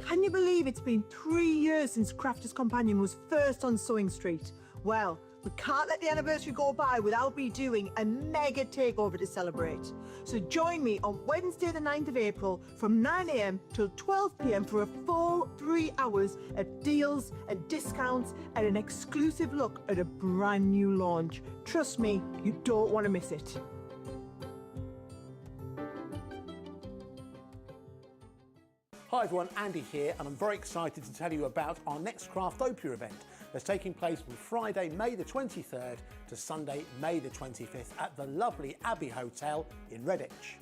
Can you believe it's been 3 years since Crafter's Companion was first on Sewing Street? Well, we can't let the anniversary go by without me doing a mega takeover to celebrate. So join me on Wednesday the 9th of April from 9 a.m. till 12 p.m. for a full 3 hours of deals and discounts and an exclusive look at a brand new launch. Trust me, you don't want to miss it. Hi everyone, Andy here, and I'm very excited to tell you about our next Craftopia event that's taking place from Friday, May the 23rd to Sunday, May the 25th at the lovely Abbey Hotel in Redditch.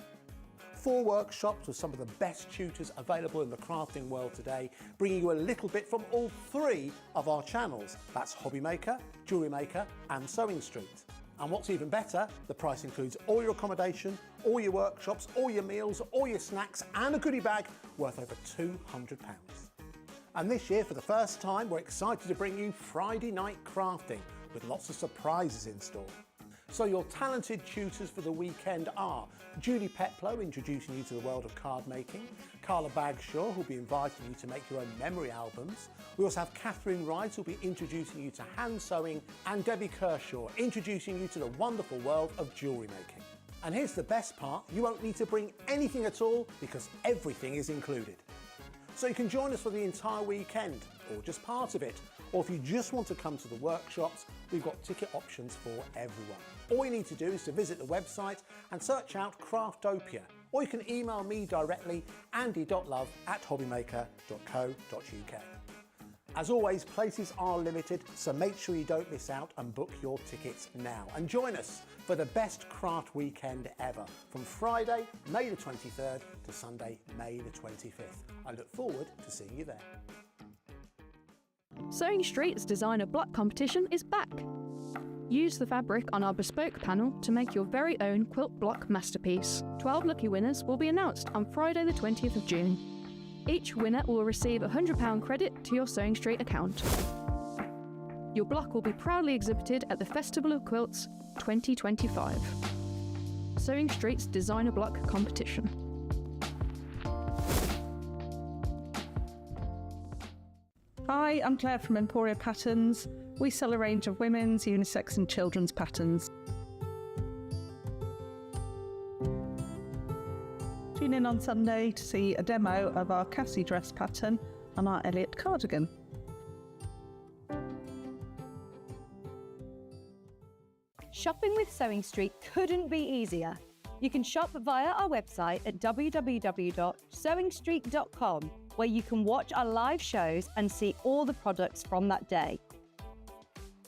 4 workshops with some of the best tutors available in the crafting world today, bringing you a little bit from all 3 of our channels. That's Hobby Maker, Jewellery Maker and Sewing Street. And what's even better, the price includes all your accommodation, all your workshops, all your meals, all your snacks and a goodie bag worth over £200. And this year, for the first time, we're excited to bring you Friday night crafting with lots of surprises in store. So your talented tutors for the weekend are Julie Peplow, introducing you to the world of card making, Carla Bagshaw, who'll be inviting you to make your own memory albums. We also have Catherine Wright, who'll be introducing you to hand sewing, and Debbie Kershaw, introducing you to the wonderful world of jewellery making. And here's the best part, you won't need to bring anything at all because everything is included. So you can join us for the entire weekend, or just part of it, or if you just want to come to the workshops, we've got ticket options for everyone. All you need to do is to visit the website and search out Craftopia, or you can email me directly, andy.love@hobbymaker.co.uk. As always, places are limited, so make sure you don't miss out and book your tickets now. And join us for the best craft weekend ever, from Friday, May the 23rd to Sunday, May the 25th. I look forward to seeing you there. Sewing Street's designer block competition is back. Use the fabric on our bespoke panel to make your very own quilt block masterpiece. 12 lucky winners will be announced on Friday the 20th of June. Each winner will receive a £100 credit to your Sewing Street account. Your block will be proudly exhibited at the Festival of Quilts 2025. Sewing Street's designer block competition. Hi, I'm Claire from Emporia Patterns. We sell a range of women's, unisex and children's patterns. Tune in on Sunday to see a demo of our Cassie dress pattern and our Elliot cardigan. Shopping with Sewing Street couldn't be easier. You can shop via our website at www.sewingstreet.com, where you can watch our live shows and see all the products from that day.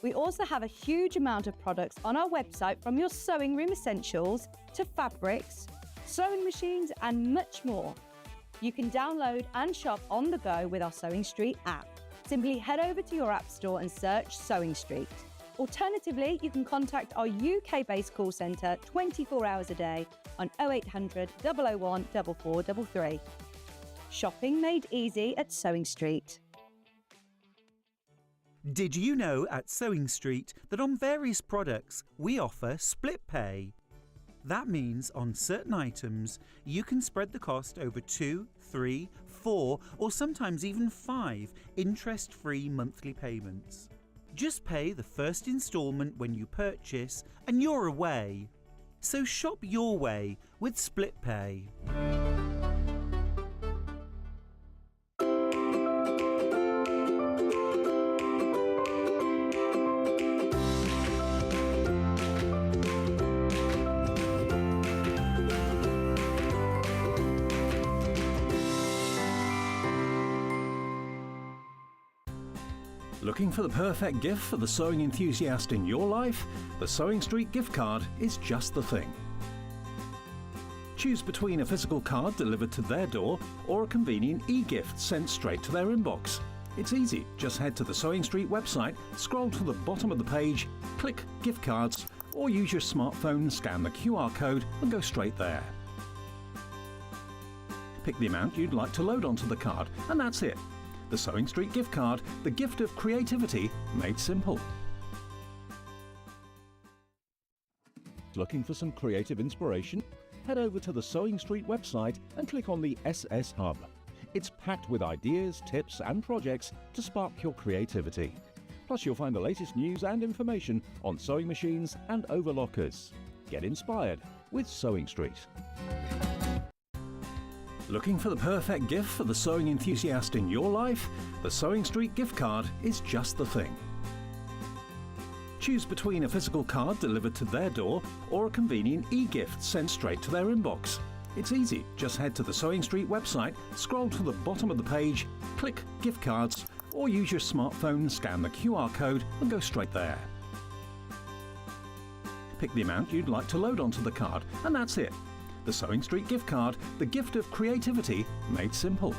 We also have a huge amount of products on our website, from your sewing room essentials to fabrics, sewing machines and much more. You can download and shop on the go with our Sewing Street app. Simply head over to your app store and search Sewing Street. Alternatively, you can contact our UK-based call centre 24 hours a day on 0800 001 4433. Shopping made easy at Sewing Street. Did you know at Sewing Street that on various products we offer split pay? That means on certain items you can spread the cost over 2, 3, 4 or sometimes even 5 interest-free monthly payments. Just pay the first instalment when you purchase and you're away. So shop your way with split pay. Looking for the perfect gift for the sewing enthusiast in your life? The Sewing Street gift card is just the thing. Choose between a physical card delivered to their door or a convenient e-gift sent straight to their inbox. It's easy. Just head to the Sewing Street website, scroll to the bottom of the page, click Gift Cards, or use your smartphone, scan the QR code and go straight there. Pick the amount you'd like to load onto the card, and that's it. The Sewing Street gift card, the gift of creativity made simple. Looking for some creative inspiration? Head over to the Sewing Street website and click on the SS Hub. It's packed with ideas, tips and projects to spark your creativity. Plus you'll find the latest news and information on sewing machines and overlockers. Get inspired with Sewing Street. Looking for the perfect gift for the sewing enthusiast in your life? The Sewing Street gift card is just the thing. Choose between a physical card delivered to their door or a convenient e-gift sent straight to their inbox. It's easy. Just head to the Sewing Street website, scroll to the bottom of the page, click Gift Cards, or use your smartphone, scan the QR code and go straight there. Pick the amount you'd like to load onto the card, and that's it. The Sewing Street gift card, the gift of creativity made simple.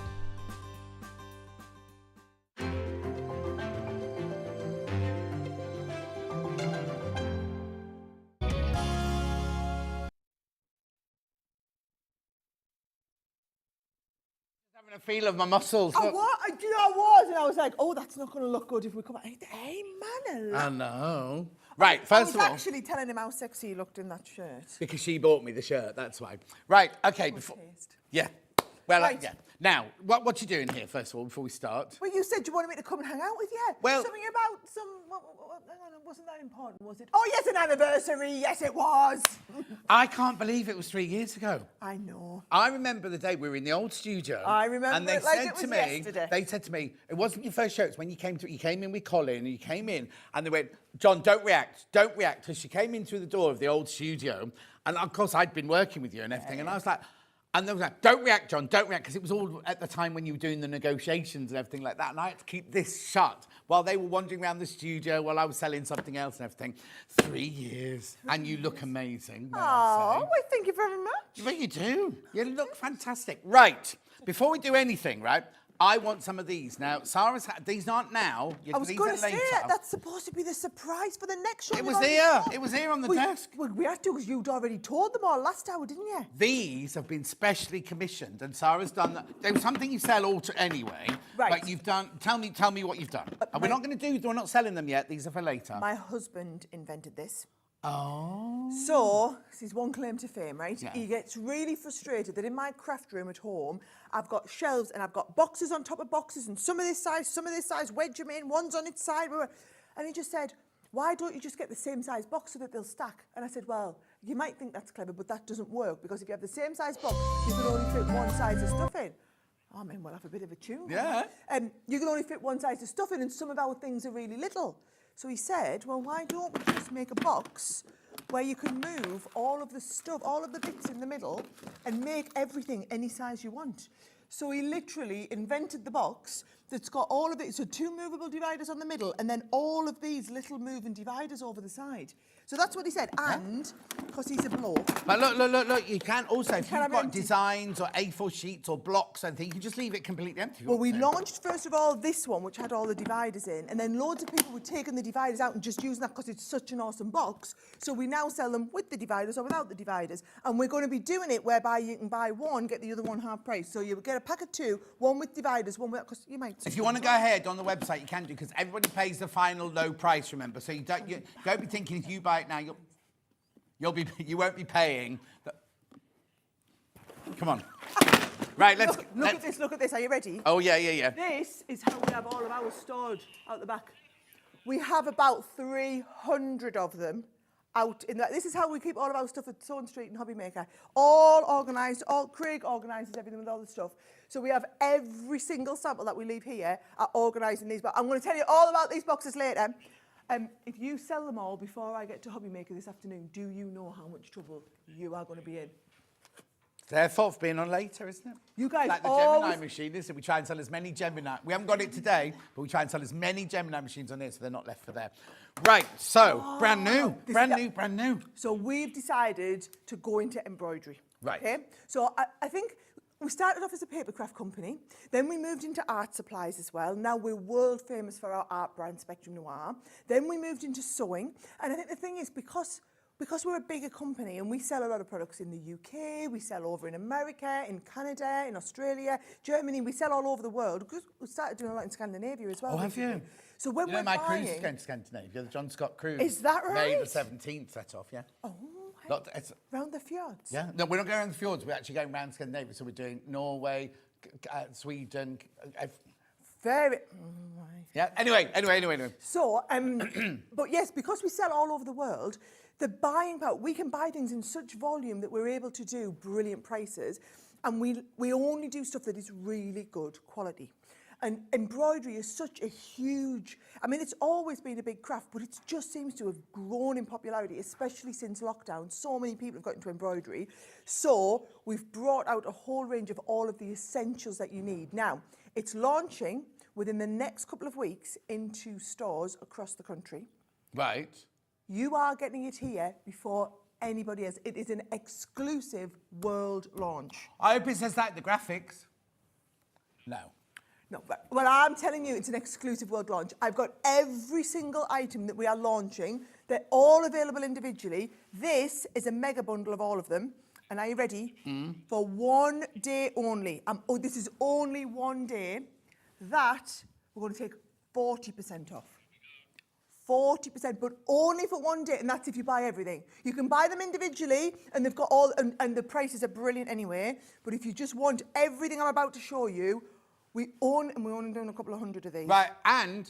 Having a feel of my muscles. I was, and I was like, oh, that's not going to look good if we come out. Hey, man, I know. Right, first of all... I was actually telling him how sexy he looked in that shirt. Because she bought me the shirt, that's why. Right, okay, before... Yeah. Well, Right. yeah. Now, what you doing here, first of all, before we start? Well, you said you wanted me to come and hang out with you. Well- Something about some... hang on, wasn't that important, was it? Oh, yes, an anniversary. Yes, it was. I can't believe it was 3 years ago. I know. I remember the day we were in the old studio. I remember and they it like said it was to me, yesterday. They said to me, it wasn't your first show, it's when you came in with Colin, and you came in, and they went, John, don't react, because she came in through the door of the old studio, and of course I'd been working with you and everything, and I was like, and they were like, don't react, John, don't react, because it was all at the time when you were doing the negotiations and everything like that, and I had to keep this shut while they were wandering around the studio while I was selling something else and everything. 3 years, and you look amazing. may I Oh, say. well, thank you very much. Well, you do. You look fantastic. Right, before we do anything, right, I want some of these. Now, Sarah's these aren't now. I was these going are to say, later. that's supposed to be the surprise for the next show. It was here. It was here on the desk. Well, we had to because you'd already told them all last hour, didn't you? These have been specially commissioned, and Sarah's done that. There was something you sell anyway. Right. But you've done. Tell me what you've done. And we're not going to do. We're not selling them yet. These are for later. My husband invented this. Oh. So, this is one claim to fame, right? Yeah. He gets really frustrated that in my craft room at home, I've got shelves and I've got boxes on top of boxes, and some of this size, wedge them in, one's on its side. And he just said, why don't you just get the same size box so that they'll stack? And I said, well, you might think that's clever, but that doesn't work, because if you have the same size box, you can only fit one size of stuff in. I mean, we'll have a bit of a tune. Yeah. You can only fit one size of stuff in, and some of our things are really little. So he said, well, why don't we just make a box where you can move all of the stuff, all of the bits in the middle, and make everything any size you want. So he literally invented the box that's got all of it, so 2 movable dividers on the middle, and then all of these little moving dividers over the side. So that's what he said, and because he's a bloke. But look, you can also, if Can you've I got designs or A4 sheets or blocks or anything, you can just leave it completely empty. Well, we launched, first of all, this one, which had all the dividers in, and then loads of people were taking the dividers out and just using that because it's such an awesome box. So we now sell them with the dividers or without the dividers. And we're going to be doing it whereby you can buy one, get the other one half price. So you get a pack of 2, one with dividers, one without, because you might... If you want to go ahead on the website, you can do, because everybody pays the final low price, remember. So you don't be thinking if you buy it now, you won't be paying. Come on. Right, let's... Look at this, are you ready? Oh, yeah. This is how we have all of ours stored out the back. We have about 300 of them out in that. This is how we keep all of our stuff at Sewing Street and Hobbymaker. All organised, Craig organises everything with all the stuff. So we have every single sample that we leave here are organised in these boxes. I'm going to tell you all about these boxes later. If you sell them all before I get to Hobbymaker this afternoon, do you know how much trouble you are going to be in? It's their fault for being on later, isn't it? You guys like the Gemini machine, isn't it? We try and sell as many Gemini. We haven't got it today, but we try and sell as many Gemini machines on here so they're not left for there. Right, so brand new. So we've decided to go into embroidery. Right. Okay. So I think we started off as a papercraft company, then we moved into art supplies as well. Now we're world famous for our art brand Spectrum Noir. Then we moved into sewing, and I think the thing is because we're a bigger company and we sell a lot of products in the UK, we sell over in America, in Canada, in Australia, Germany, we sell all over the world. Because we started doing a lot in Scandinavia as well. Oh, have you? So when we're my buying... cruise is going to Scandinavia, the John Scott cruise. Is that right? May the 17th set off, yeah. Oh, round the fjords? Yeah, no, we're not going around the fjords, we're actually going around Scandinavia, so we're doing Norway, Sweden... Very... Yeah, anyway. So, but yes, because we sell all over the world, the buying power, we can buy things in such volume that we're able to do brilliant prices, and we only do stuff that is really good quality. And embroidery is such a huge, I mean, it's always been a big craft, but it just seems to have grown in popularity, especially since lockdown. So many people have got into embroidery. So we've brought out a whole range of all of the essentials that you need. Now, it's launching within the next couple of weeks into stores across the country. Right. You are getting it here before anybody else. It is an exclusive world launch. I hope it says that in the graphics. No. No, well, I'm telling you, it's an exclusive world launch. I've got every single item that we are launching. They're all available individually. This is a mega bundle of all of them. And are you ready? For 1 day only. Oh, this is only 1 day. That, we're going to take 40% off. 40%, but only for 1 day, and that's if you buy everything. You can buy them individually, and they've got all, and the prices are brilliant anyway. But if you just want everything I'm about to show you, we're only doing a couple of hundred of these. Right, and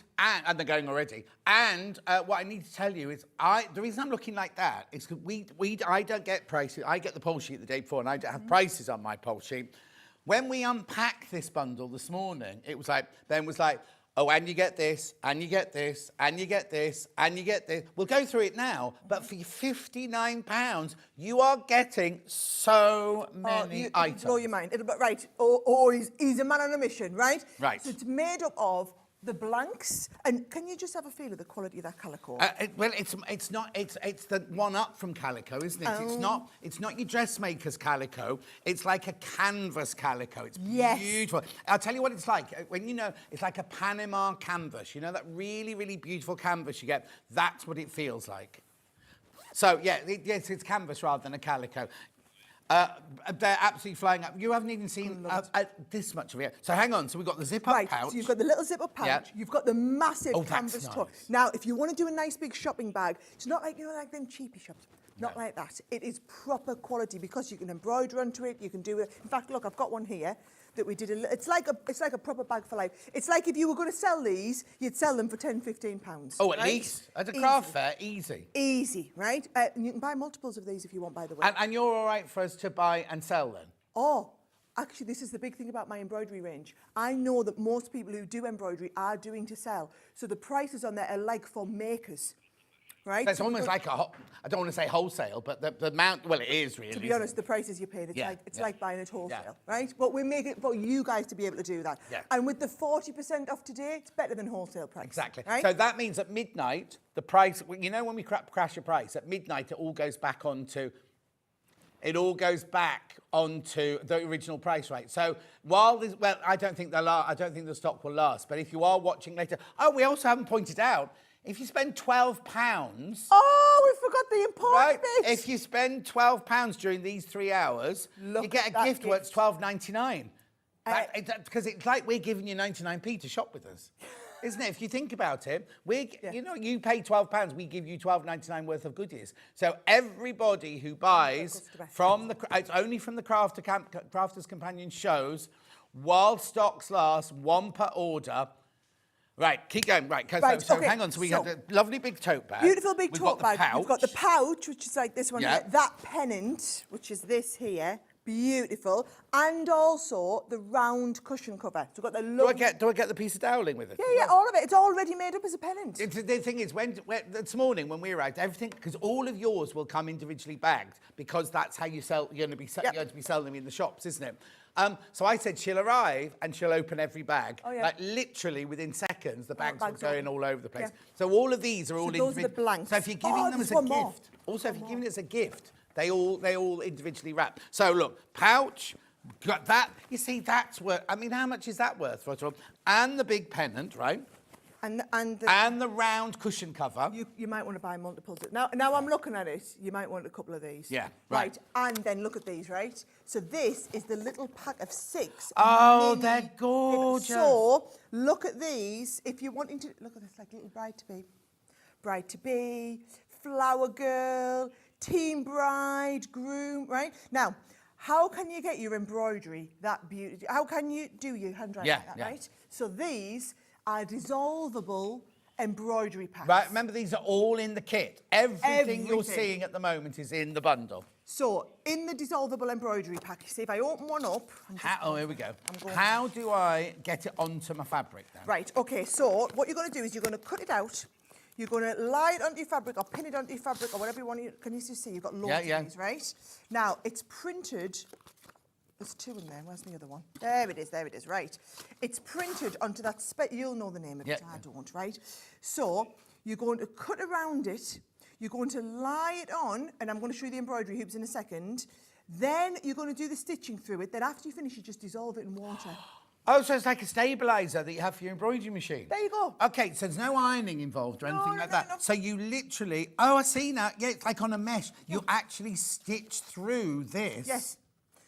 they're going already. And what I need to tell you is, the reason I'm looking like that is because I don't get prices. I get the poll sheet the day before, and I don't have prices on my poll sheet. When we unpacked this bundle this morning, it was like, Ben was like, oh, and you get this, and you get this, and you get this, and you get this. We'll go through it now, but for £59, you are getting so many items. It'll blow your mind. Right, he's a man on a mission, right? Right. So it's made up of the blanks, and can you just have a feel of the quality of that calico? Well, it's the one up from calico, isn't it? It's not your dressmaker's calico. It's like a canvas calico. It's beautiful. I'll tell you what it's like. When you know, it's like a Panama canvas. You know that really, really beautiful canvas you get? That's what it feels like. So, yeah, yes, it's canvas rather than a calico. They're absolutely flying up. You haven't even seen this much of it. So hang on. So we've got the zip-up pouch. So you've got the little zip-up pouch. Yeah. You've got the massive Oh, canvas that's toy. nice. Now, if you want to do a nice big shopping bag, it's not like, you know, like them cheapy shops. Not like that. It is proper quality because you can embroider onto it. You can do it. In fact, look, I've got one here that we did. It's like a proper bag for life. It's like if you were going to sell these, you'd sell them for £10-15. Oh, at least at a craft fair, easy. Easy, right? And you can buy multiples of these if you want, by the way. And you're all right for us to buy and sell then? Oh, actually, this is the big thing about my embroidery range. I know that most people who do embroidery are doing to sell. So the prices on there are like for makers, right? It's almost like I don't want to say wholesale, but the amount, well, it is really. To be honest, the prices you paid, it's like buying it wholesale, right? But we make it for you guys to be able to do that. Yeah. And with the 40% off today, it's better than wholesale price. Exactly. Right? So that means at midnight, the price, you know when we crash a price, at midnight it all goes back onto the original price rate. So while this, well, I don't think the stock will last, but if you are watching later, we also haven't pointed out, if you spend £12... Oh, we forgot the important bit. If you spend £12 during these 3 hours, you get a gift worth £12.99. Because it's like we're giving you 99p to shop with us. Isn't it? If you think about it, you know, you pay £12, we give you £12.99 worth of goodies. So everybody who buys from it's only from the Crafters Companion shows, while stocks last, one per order. Right, keep going. Right, so hang on. So we have a lovely big tote bag. Beautiful big tote bag. Pouch. We've got the pouch, which is like this one here. That pennant, which is this here. Beautiful. And also the round cushion cover. So we've got the lovely... Do I get the piece of doweling with it? Yeah, all of it. It's already made up as a pennant. The thing is, when this morning when we arrived, everything, because all of yours will come individually bagged, because that's how you sell. You're going to be selling them in the shops, isn't it? So I said she'll arrive and she'll open every bag. Oh, yeah. Like literally within seconds, the bags will go in all over the place. Yeah. So all of these are all individual. Those are the blanks. So if you're giving them as a gift, also if you're giving it as a gift, they all individually wrap. So look, pouch, got that. You see, that's worth. I mean, how much is that worth? And the big pennant, right? And the round cushion cover. You might want to buy multiples. Now I'm looking at it. You might want a couple of these. Yeah, right. And then look at these, right? So this is the little pack of 6. Oh, they're gorgeous. So look at these. If you're wanting to look at this, like little bride to be, flower girl, teen bride, groom, right? Now, how can you get your embroidery that beautiful? How can you do your handwriting like that, right? So these are dissolvable embroidery packs. Right, remember these are all in the kit. Everything you're seeing at the moment is in the bundle. So, in the dissolvable embroidery pack, you see, if I open one up... Oh, here we go. How do I get it onto my fabric then? Right, OK, so what you're going to do is you're going to cut it out, you're going to lie it onto your fabric or pin it onto your fabric or whatever you want. Can you see? You've got loads of these, right? Now, it's printed... There's two in there. Where's the other one? There it is, right. It's printed onto that... You'll know the name of it, I don't, right? So, you're going to cut around it. You're going to lie it on, and I'm going to show you the embroidery hoops in a second. Then you're going to do the stitching through it. Then after you finish, you just dissolve it in water. Oh, so it's like a stabiliser that you have for your embroidery machine? There you go. OK, so there's no ironing involved or anything like that. No. So you literally... Oh, I see now. Yeah, it's like on a mesh. You actually stitch through this. Yes.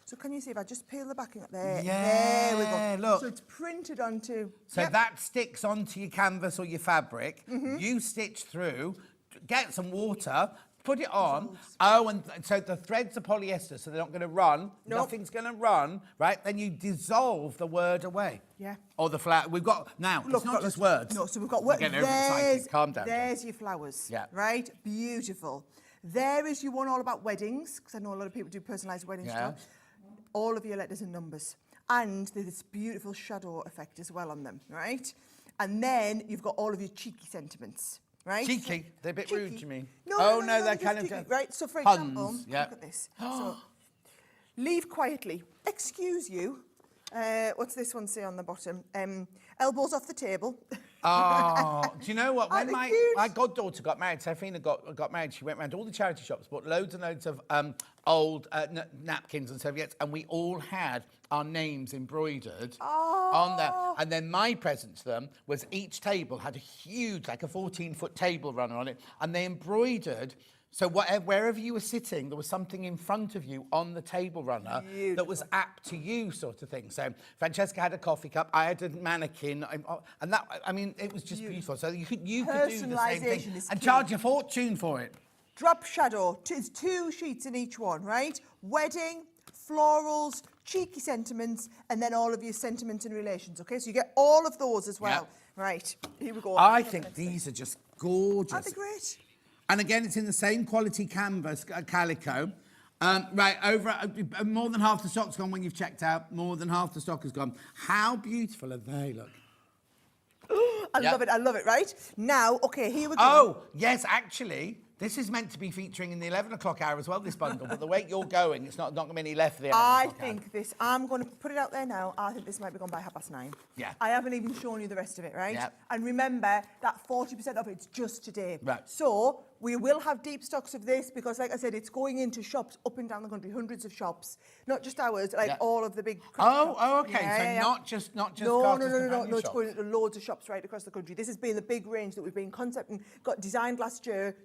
So can you see if I just peel the backing up there? Yeah, there we go. Look. So it's printed onto... So that sticks onto your canvas or your fabric. You stitch through, get some water, put it on. Oh, and so the threads are polyester, so they're not going to run. Nothing's going to run, right? Then you dissolve the word away. Yeah. Or the flower. We've got, now, it's not just words. No, so we've got words. Calm down. There's your flowers. Yeah. Right? Beautiful. There is your one all about weddings, because I know a lot of people do personalised wedding stuff. All of your letters and numbers. And there's this beautiful shadow effect as well on them, right? And then you've got all of your cheeky sentiments, right? Cheeky? They're a bit rude to me. No, they're kind cheeky, of... Right, so for puns, example, look at this. So, leave quietly. Excuse you. What's this one say on the bottom? Elbows off the table. Oh, do you know what? When my goddaughter got married, Safina got married, she went around all the charity shops, bought loads and loads of old napkins and serviettes, and we all had our names embroidered on there. And then my present to them was each table had a huge, like a 14-foot table runner on it, and they embroidered. So wherever you were sitting, there was something in front of you on the table runner that was apt to you, sort of thing. So Francesca had a coffee cup, I had a mannequin, and that, I mean, it was just beautiful. So you could do the same thing and charge a fortune for it. Drop shadow. It's 2 sheets in each one, right? Wedding, florals, cheeky sentiments, and then all of your sentiments and relations, okay? So you get all of those as well. Right, here we go. I think these are just gorgeous. Aren't they great? And again, it's in the same quality canvas, calico. Right, over more than half the stock's gone when you've checked out. More than half the stock has gone. How beautiful are they? Look. I love it, right? Now, OK, here we go. Oh, yes, actually, this is meant to be featuring in the 11 o'clock hour as well, this bundle. But the way you're going, it's not going to be any left for the 11 o'clock hour. This, I'm going to put it out there now. I think this might be gone by 9:30. Yeah. I haven't even shown you the rest of it, right? Yeah. And remember, that 40% of it's just today. Right. So we will have deep stocks of this because, like I said, it's going into shops up and down the country, hundreds of shops, not just ours, like all of the big. Oh, OK. So not just No, it's going into loads of shops right across the country. This has been the big range that we've been concepting, got designed last year.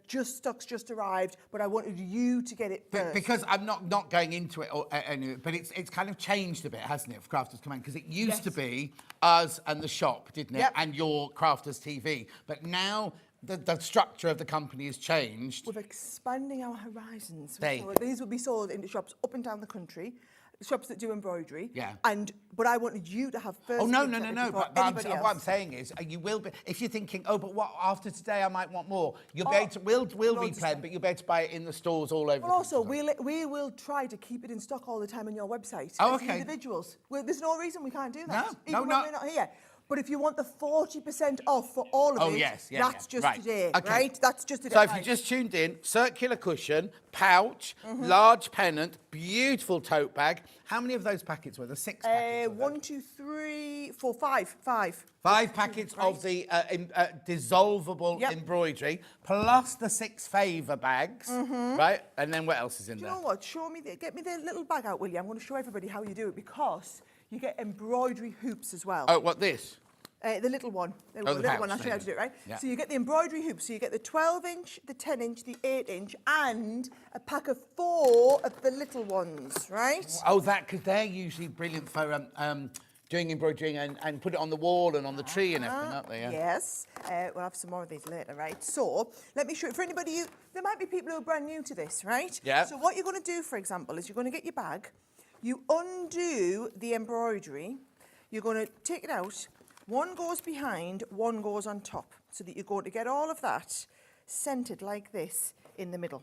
Stocks just arrived, but I wanted you to get it first. Because I'm not going into it, but it's kind of changed a bit, hasn't it, for Crafters Command? Because it used to be us and the shop, didn't it? And your Crafters TV. But now the structure of the company has changed. We're expanding our horizons. So these will be sold into shops up and down the country, shops that do embroidery. Yeah. But I wanted you to have first. Oh, no. But what I'm saying is, you will be, if you're thinking, oh, but what, after today I might want more, you'll be able to, we'll replenish, but you'll be able to buy it in the stores all over. But also, we will try to keep it in stock all the time on your website. Oh, as okay. Individuals. There's no reason we can't do that. No, even when we're not here. But if you want the 40% off for all of it, that's just today, right? That's just today. So if you just tuned in, circular cushion, pouch, large pennant, beautiful tote bag. How many of those packets were there? 6 packets? 1, 2, 3, 4, 5. 5 packets of the dissolvable embroidery, plus the 6 favour bags, right? And then what else is in there? Do you know what? Get me the little bag out, will you? I'm going to show everybody how you do it because you get embroidery hoops as well. Oh, what, this? The little one. The little one, I'll show you how to do it, right? Yeah. So you get the embroidery hoops. So you get the 12-inch, the 10-inch, the 8-inch, and a pack of 4 of the little ones, right? Oh, because they're usually brilliant for doing embroidery and put it on the wall and on the tree and everything, aren't they? Yeah. Yes. We'll have some more of these later, right? So let me show you. For anybody, there might be people who are brand new to this, right? Yeah. So what you're going to do, for example, is you're going to get your bag. You undo the embroidery. You're going to take it out. One goes behind, one goes on top, so that you're going to get all of that centred like this in the middle.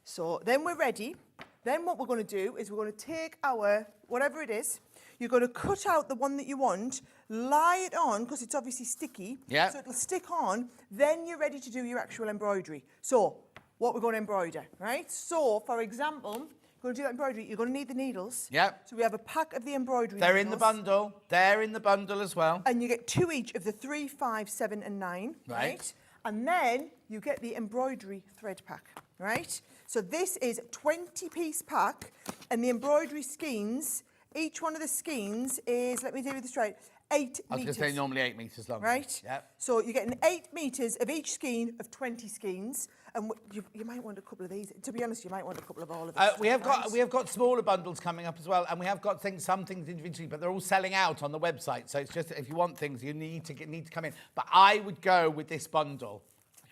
So then we're ready Then what we're going to do is we're going to take our, whatever it is, you're going to cut out the one that you want, lie it on, because it's obviously sticky, Yeah. so it'll stick on, then you're ready to do your actual embroidery. So, what we're going to embroider, right? So, for example, you're going to do that embroidery, you're going to need the needles. Yep. So we have a pack of the embroidery They're in the needles. bundle. They're in the bundle as well. And you get 2 each of the 3, 5, 7 and 9, right? And then you get the embroidery thread pack, right? So this is a 20-piece pack, and the embroidery skeins, each one of the skeins is, let me do this right, 8 metres. I was going to say normally 8 metres long. Right? Yep. So you're getting 8 metres of each skein of 20 skeins, and you might want a couple of these. To be honest, you might want a couple of all of these. We have got smaller bundles coming up as well, and we have got some things individually, but they're all selling out on the website. So it's just if you want things, you need to come in. But I would go with this bundle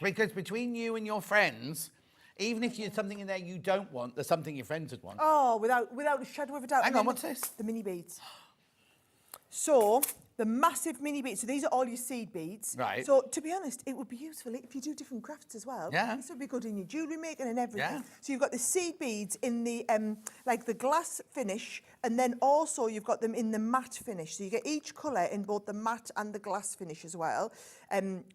because between you and your friends, even if you're something in there you don't want, there's something your friends would want. Oh, without a shadow of a doubt. Hang on, what's this? The mini beads. So, the massive mini beads. So these are all your seed beads. Right. So, to be honest, it would be useful if you do different crafts as well. Yeah. This would be good in your jewellery making and everything. Yeah. So you've got the seed beads in the, like the glass finish, and then also you've got them in the matte finish. So you get each colour in both the matte and the glass finish as well.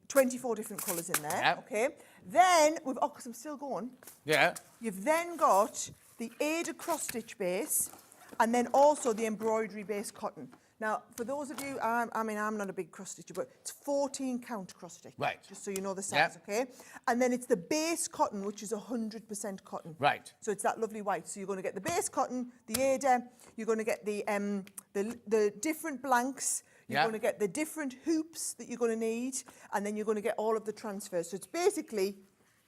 24 different colours in there. Yeah. Okay. Then, because I'm still going. Yeah. You've then got the Ada cross-stitch base, and then also the embroidery base cotton. Now, for those of you, I'm not a big cross-stitcher, but it's 14 count cross-stitch. Right. Just so you know the size, okay? And then it's the base cotton, which is 100% cotton. Right. So it's that lovely white. So you're going to get the base cotton, the Ada, you're going to get the different blanks, you're going to get the different hoops that you're going to need, and then you're going to get all of the transfers. So it's basically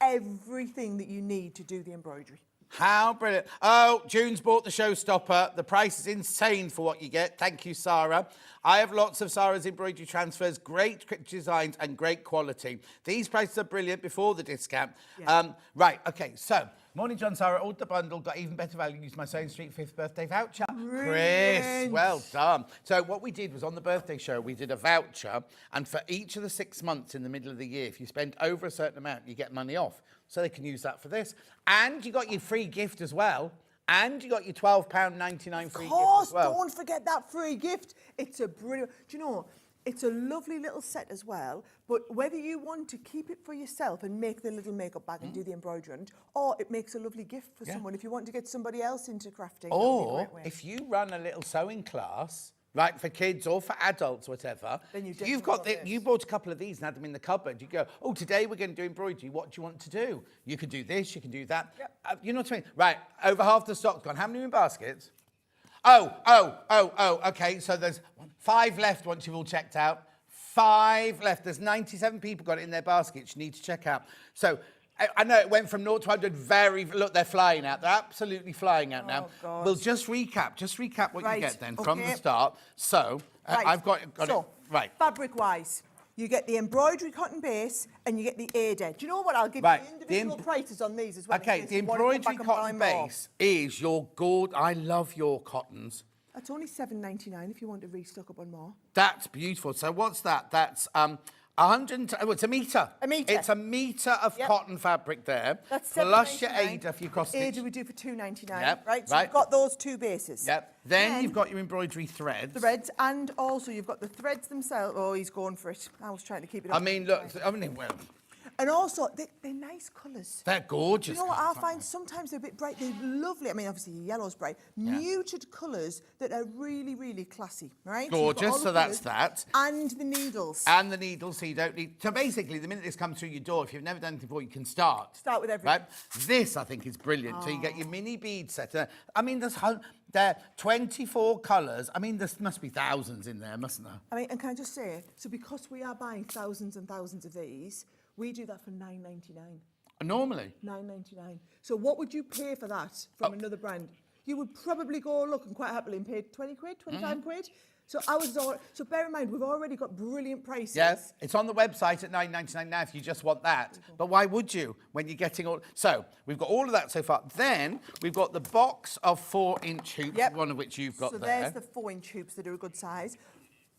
everything that you need to do the embroidery. How brilliant. Oh, June's bought the showstopper. The price is insane for what you get. Thank you, Sarah. I have lots of Sarah's embroidery transfers, great designs and great quality. These prices are brilliant before the discount. Yeah. Right, okay, so, morning, John, Sarah, ordered the bundle, got even better value, used my Sewing Street 5th birthday voucher. Chris, well done. So what we did was on the birthday show, we did a voucher, and for each of the 6 months in the middle of the year, if you spend over a certain amount, you get money off. So they can use that for this. And you got your free gift as well. And you got your £12.99 free gift as well. Don't forget that free gift. It's a brilliant... Do you know, it's a lovely little set as well, but whether you want to keep it for yourself and make the little makeup bag and do the embroidery on it, or it makes a lovely gift for someone if you want to get somebody else into crafting. Or if you run a little sewing class... Right, for kids or for adults, whatever. Then you bought a couple of these and had them in the cupboard. You go, oh, today we're going to do embroidery. What do you want to do? You can do this, you can do that. Yep. You know what I mean? Right, over half the stock's gone. How many are in baskets? Oh, okay, so there's 5 left once you've all checked out. 5 left. There's 97 people got it in their baskets you need to check out. So... I know it went from 0 to 100 look, they're flying out. They're absolutely flying out now. God. We'll just recap what you get then from the okay. start. So, I've got it. Right. Fabric-wise, you get the embroidery cotton base and you get the Ada. Do you know what? I'll give you the individual prices on these as well. Okay, the embroidery cotton base is your gold. I love your cottons. That's only $7.99 if you want to restock up on more. That's beautiful. So what's that? That's... it's a metre. A metre. It's a metre of cotton fabric there. That's plus your $7.99. Ada for your cross stitch. Ada we do for $2.99. Yep, Right, so you've got those 2 bases. Yep. Then you've got your embroidery threads. Threads, and also you've got the threads themselves. Oh, he's going for it. I was trying to keep it up. Well... And also, they're nice colours. They're gorgeous. You know what I find? Sometimes they're a bit bright. They're lovely. I mean, obviously, yellow's bright. Muted colours that are really, really classy, right? Gorgeous, so that's that. And the needles. And the needles, so you don't need... So basically, the minute this comes through your door, if you've never done it before, you can start. Start with everything. Right? This, I think, is brilliant. So you get your mini bead set. I mean, there 24 colours. I mean, there must be thousands in there, mustn't there? I mean, and can I just say, so because we are buying thousands and thousands of these, we do that for $9.99. Normally? $9.99. So what would you pay for that from another brand? You would probably go look and quite happily and pay 20 quid, 25 quid. So so bear in mind, we've already got brilliant prices. Yes, it's on the website at $9.99 now if you just want that. But why would you when you're getting all... So, we've got all of that so far. Then, we've got the box of 4-inch hoops, one of which you've got there. So there's the 4-inch hoops that are a good size.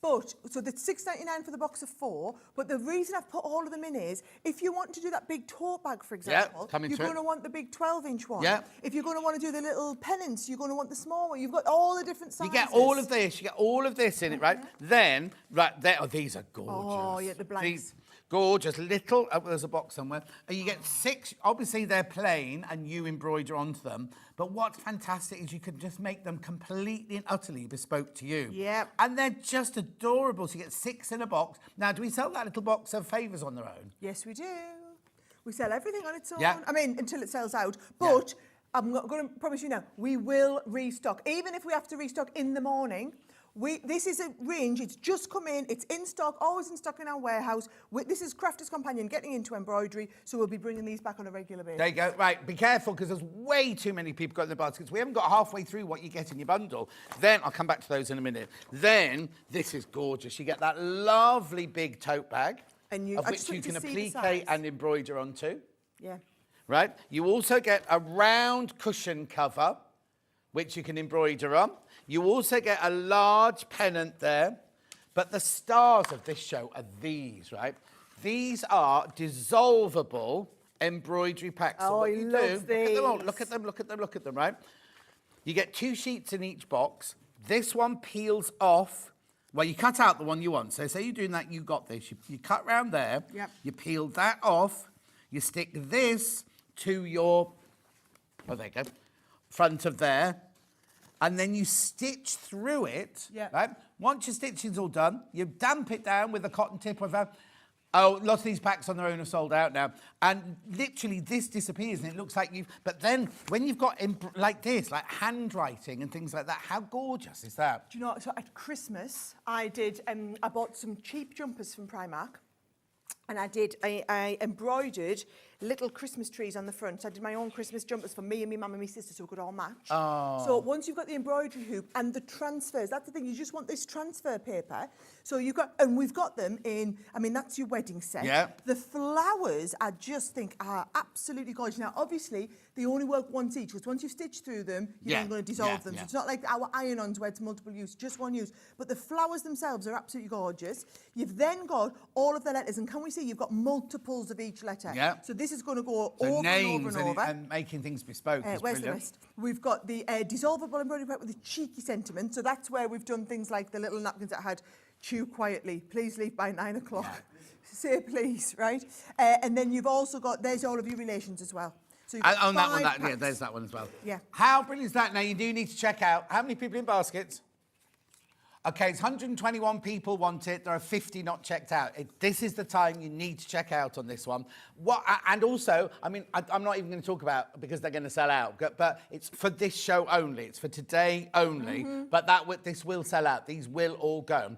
But, so the £6.99 for the box of 4, but the reason I've put all of them in is, if you want to do that big tote bag, for example, you're going to want the big 12-inch one. Yeah. If you're going to want to do the little pennants, you're going to want the small one. You've got all the different sizes. You get all of this, in it, right? Then, right there, these are gorgeous. Oh, yeah, the blanks. These, gorgeous little, oh, there's a box somewhere. And you get 6, obviously they're plain and you embroider onto them. But what's fantastic is you can just make them completely and utterly bespoke to you. Yep. And they're just adorable. So you get 6 in a box. Now, do we sell that little box of favours on their own? Yes, we do. We sell everything on its own. Yeah. I mean, until it sells out. But I'm going to promise you now, we will restock. Even if we have to restock in the morning, this is a range, it's just come in, it's in stock, always in stock in our warehouse. This is Crafters Companion getting into embroidery, so we'll be bringing these back on a regular basis. There you go. Right, be careful, because there's way too many people got in the baskets. We haven't got halfway through what you get in your bundle. Then, I'll come back to those in a minute. Then, this is gorgeous. You get that lovely big tote bag, of which you can applique and embroider onto. Yeah. Right? You also get a round cushion cover, which you can embroider on. You also get a large pennant there. But the stars of this show are these, right? These are dissolvable embroidery packs. Oh, so what I you love do, these. look at them, right? You get 2 sheets in each box. This one peels off. Well, you cut out the one you want. So say you're doing that, you got this. You cut round there. Yep. You peel that off. You stick this to your, oh, there you go, front of there. And then you stitch through it, right? Once your stitching's all done, you damp it down with a cotton tip or whatever. Oh, lots of these packs on their own are sold out now. And literally this disappears and it looks like you've... But then when you've got like this, like handwriting and things like that, how gorgeous is that? Do you know, so at Christmas, I bought some cheap jumpers from Primark. And I embroidered little Christmas trees on the front. So I did my own Christmas jumpers for me and my mum and my sister so we could all match. Oh. So once you've got the embroidery hoop and the transfers, that's the thing, you just want this transfer paper. So you've got, and we've got them in, I mean, that's your wedding set. Yeah. The flowers, I just think, are absolutely gorgeous. Now, obviously, they only work once each, because once you've stitched through them, you're then going to dissolve them. So it's not like our iron-ons where it's multiple use, just one use. But the flowers themselves are absolutely gorgeous. You've then got all of the letters, and can we see you've got multiples of each letter? Yeah. So this is going to go So over names and over. And making things bespoke is Where's brilliant. the rest? We've got the dissolvable embroidery paper with a cheeky sentiment. So that's where we've done things like the little napkins that had chew quietly, please leave by 9 o'clock. Yeah. Say please, right? And then you've also got, there's all of your relations as well. So you've got on that one, packs. there's that one as well. Yeah. How brilliant is that? Now, you do need to check out, how many people in baskets? Okay, it's 121 people want it. There are 50 not checked out. This is the time you need to check out on this one. And also, I mean, I'm not even going to talk about because they're going to sell out. But it's for this show only. It's for today only. Mm-hmm. But this will sell out. These will all go.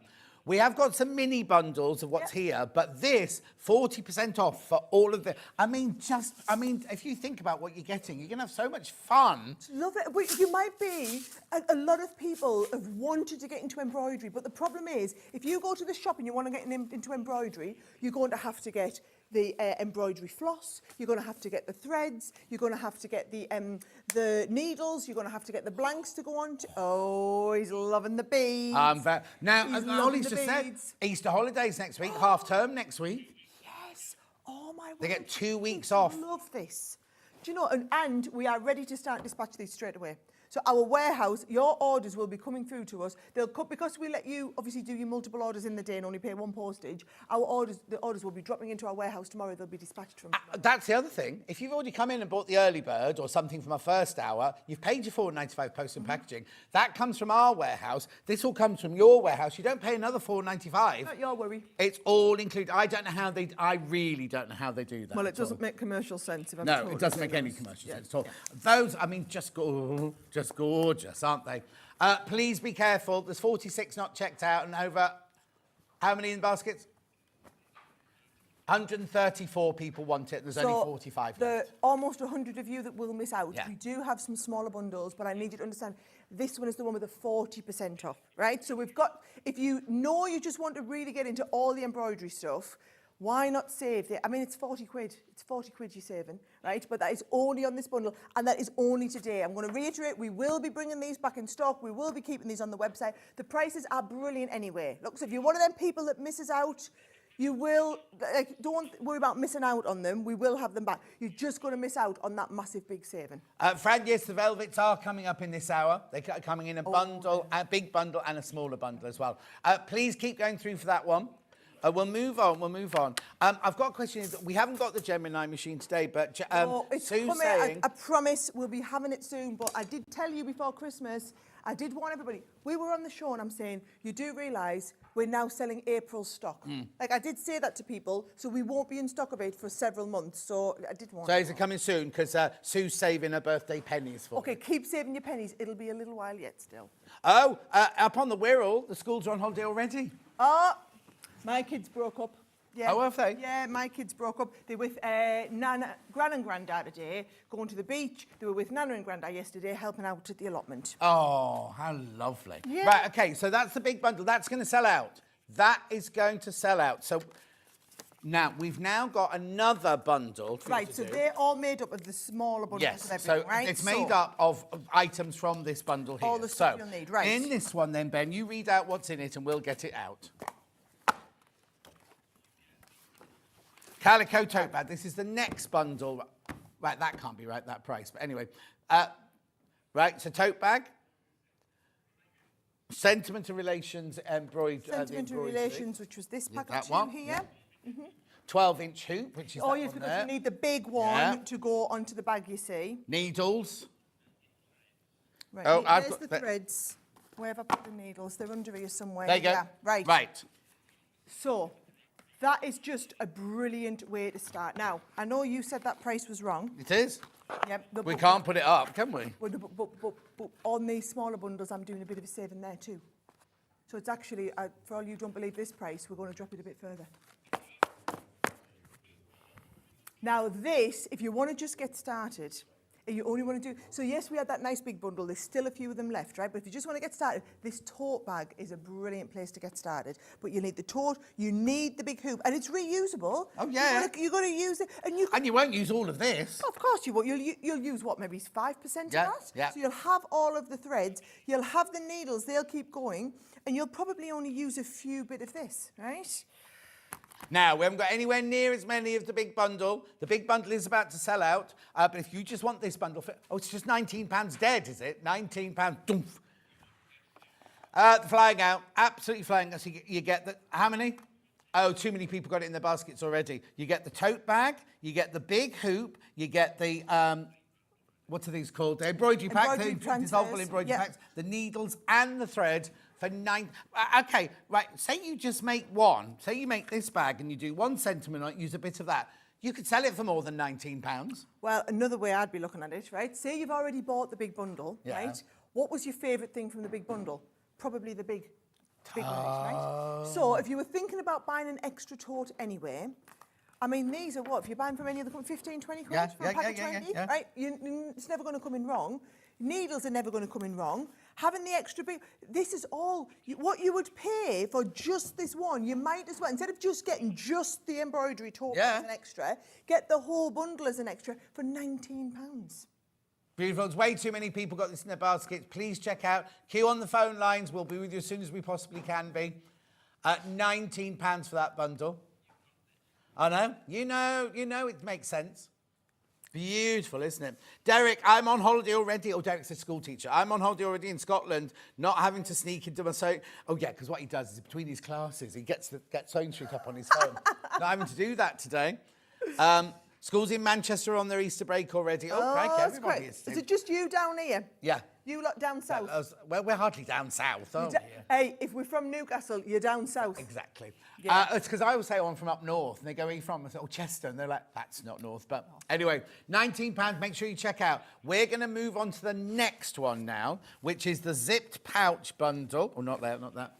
We have got some mini bundles of what's here, but this 40% off for all of the. I mean, if you think about what you're getting, you're going to have so much fun. Love it. You might be. A lot of people have wanted to get into embroidery, but the problem is, if you go to the shop and you want to get into embroidery, you're going to have to get the embroidery floss, you're going to have to get the threads, you're going to have to get the needles, you're going to have to get the blanks to go on to... Oh, he's loving the beads. Now, as Ollie's just said, Easter holidays next week, half term next week. Yes. Oh, my word. They get 2 weeks off. I love this. Do you know, and we are ready to start dispatch these straight away. So our warehouse, your orders will be coming through to us. They'll come, because we let you obviously do your multiple orders in the day and only pay 1 postage. The orders will be dropping into our warehouse tomorrow. They'll be dispatched from tomorrow. That's the other thing. If you've already come in and bought the early bird or something from our first hour, you've paid your £4.95 post and packaging. That comes from our warehouse. This all comes from your warehouse. You don't pay another £4.95. Not your worry. It's all included. I really don't know how they do that. Well, it doesn't make commercial sense. If I'm No, it doesn't make any commercial sense at all. Those, I mean, just gorgeous, aren't they? Please be careful. There's 46 not checked out and over... How many in baskets? 134 people want it. There's only 45 left. Almost 100 of you that will miss out. Yeah. We do have some smaller bundles, but I need you to understand this one is the one with the 40% off, right? So we've got, if you know you just want to really get into all the embroidery stuff, Why not save it? I mean, it's 40 quid. It's 40 quid you're saving, right? But that is only on this bundle, and that is only today. I'm going to reiterate, we will be bringing these back in stock. We will be keeping these on the website. The prices are brilliant anyway. Look, so if you're one of them people that misses out, you will, don't worry about missing out on them. We will have them back. You're just going to miss out on that massive big saving. Fran, yes, the velvets are coming up in this hour. They're coming in a bundle, a big bundle and a smaller bundle as well. Please keep going through for that one. We'll move on. I've got a question. We haven't got the Gemini machine today, but it's Sue's coming. saying... I promise we'll be having it soon, but I did tell you before Christmas, I did warn everybody. We were on the show and I'm saying, you do realise we're now selling April's stock. Like, I did say that to people, so we won't be in stock of it for several months, so I did warn So is it coming soon? Because Sue's saving her birthday pennies for Okay, it. keep saving your pennies. It'll be a little while yet still. Oh, up on the Wirral, the schools are on holiday already. Oh, my kids broke up. Yeah. Oh, have they? Yeah, my kids broke up. They were with Nana, Gran and Grandad today, going to the beach. They were with Nana and Grandad yesterday, helping out at the allotment. Oh, how lovely. Yeah. Right, okay, so that's the big bundle. That's going to sell out. That is going to sell out. So now, we've now got another bundle. Right, so they're all made up of the smaller bundles Yes, of everything, so right? it's made up of items from this bundle here. All the stuff you'll need, right. In this one then, Ben, you read out what's in it and we'll get it out. Calico tote bag. This is the next bundle. Right, that can't be right, that price. But anyway, right, so tote bag. Sentimental Relations embroidery. Sentimental Relations, which was this pack that of two one, here. yeah. 12-inch hoop, which is that Yes, one because there. you need the big one Yeah. to go onto the bag, you see. Needles. Right, Oh, I've there's got the threads. Where have I put the needles? They're under here somewhere. There you go. Yeah, right. Right. So, that is just a brilliant way to start. Now, I know you said that price was wrong. It is. Yep, We can't put it up, can we? But on these smaller bundles, I'm doing a bit of a saving there too. So it's actually, for all you who don't believe this price, we're going to drop it a bit further. Now this, if you want to just get started, and you only want to do... So yes, we had that nice big bundle. There's still a few of them left, right? But if you just want to get started, this tote bag is a brilliant place to get started. But you need the tote, you need the big hoop, and it's reusable. Oh, yeah. You've got to use it. And you won't use all of this. Of course you won't. You'll use, what, maybe 5% of Yeah, that? yeah. So you'll have all of the threads, you'll have the needles, they'll keep going, and you'll probably only use a few bit of this, right? Now, we haven't got anywhere near as many of the big bundle. The big bundle is about to sell out. But if you just want this bundle, it's just £19 dead, is it? £19. Doomph. Flying out, absolutely flying out. So you get the, how many? Oh, too many people got it in their baskets already. You get the tote bag, you get the big hoop, you get the, what are these called? The embroidery pack, the dissolvable embroidery packs, the needles and the thread. For okay, right, say you just make one. Say you make this bag and you do 1 centimetre, use a bit of that. You could sell it for more than £19. Well, another way I'd be looking at it, right? Say you've already bought the big bundle, right? What was your favourite thing from the big bundle? Probably the big one, right? So if you were thinking about buying an extra tote anyway, I mean, these are what? If you're buying from any other company, 15, 20 quid for a pack of 20, right? It's never going to come in wrong. Needles are never going to come in wrong. Having the extra big, this is all, what you would pay for just this one, you might as well, instead of just getting just the embroidery tote as an extra, get the whole bundle as an extra for £19. Beautiful. It's way too many people got this in their baskets. Please check out. Queue on the phone lines. We'll be with you as soon as we possibly can be. £19 for that bundle. I know. You know, it makes sense. Beautiful, isn't it? Derek, I'm on holiday already. Oh, Derek's a school teacher. I'm on holiday already in Scotland, not having to sneak into my sewing. Oh, yeah, because what he does is between his classes, he gets Sewing Street up on his phone. Not having to do that today. Schools in Manchester are on their Easter break already. Oh, crikey, everybody is. Is it just you down here? Yeah. You lot down south? Well, we're hardly down south, are we? Hey, if we're from Newcastle, you're down south. Exactly. Yeah. It's because I always say, oh, I'm from up north. And they go, where are you from? I say, oh, Chester. And they're like, that's not north. But anyway, £19. Make sure you check out. We're going to move on to the next one now, which is the zipped pouch bundle. Oh, not that, not that.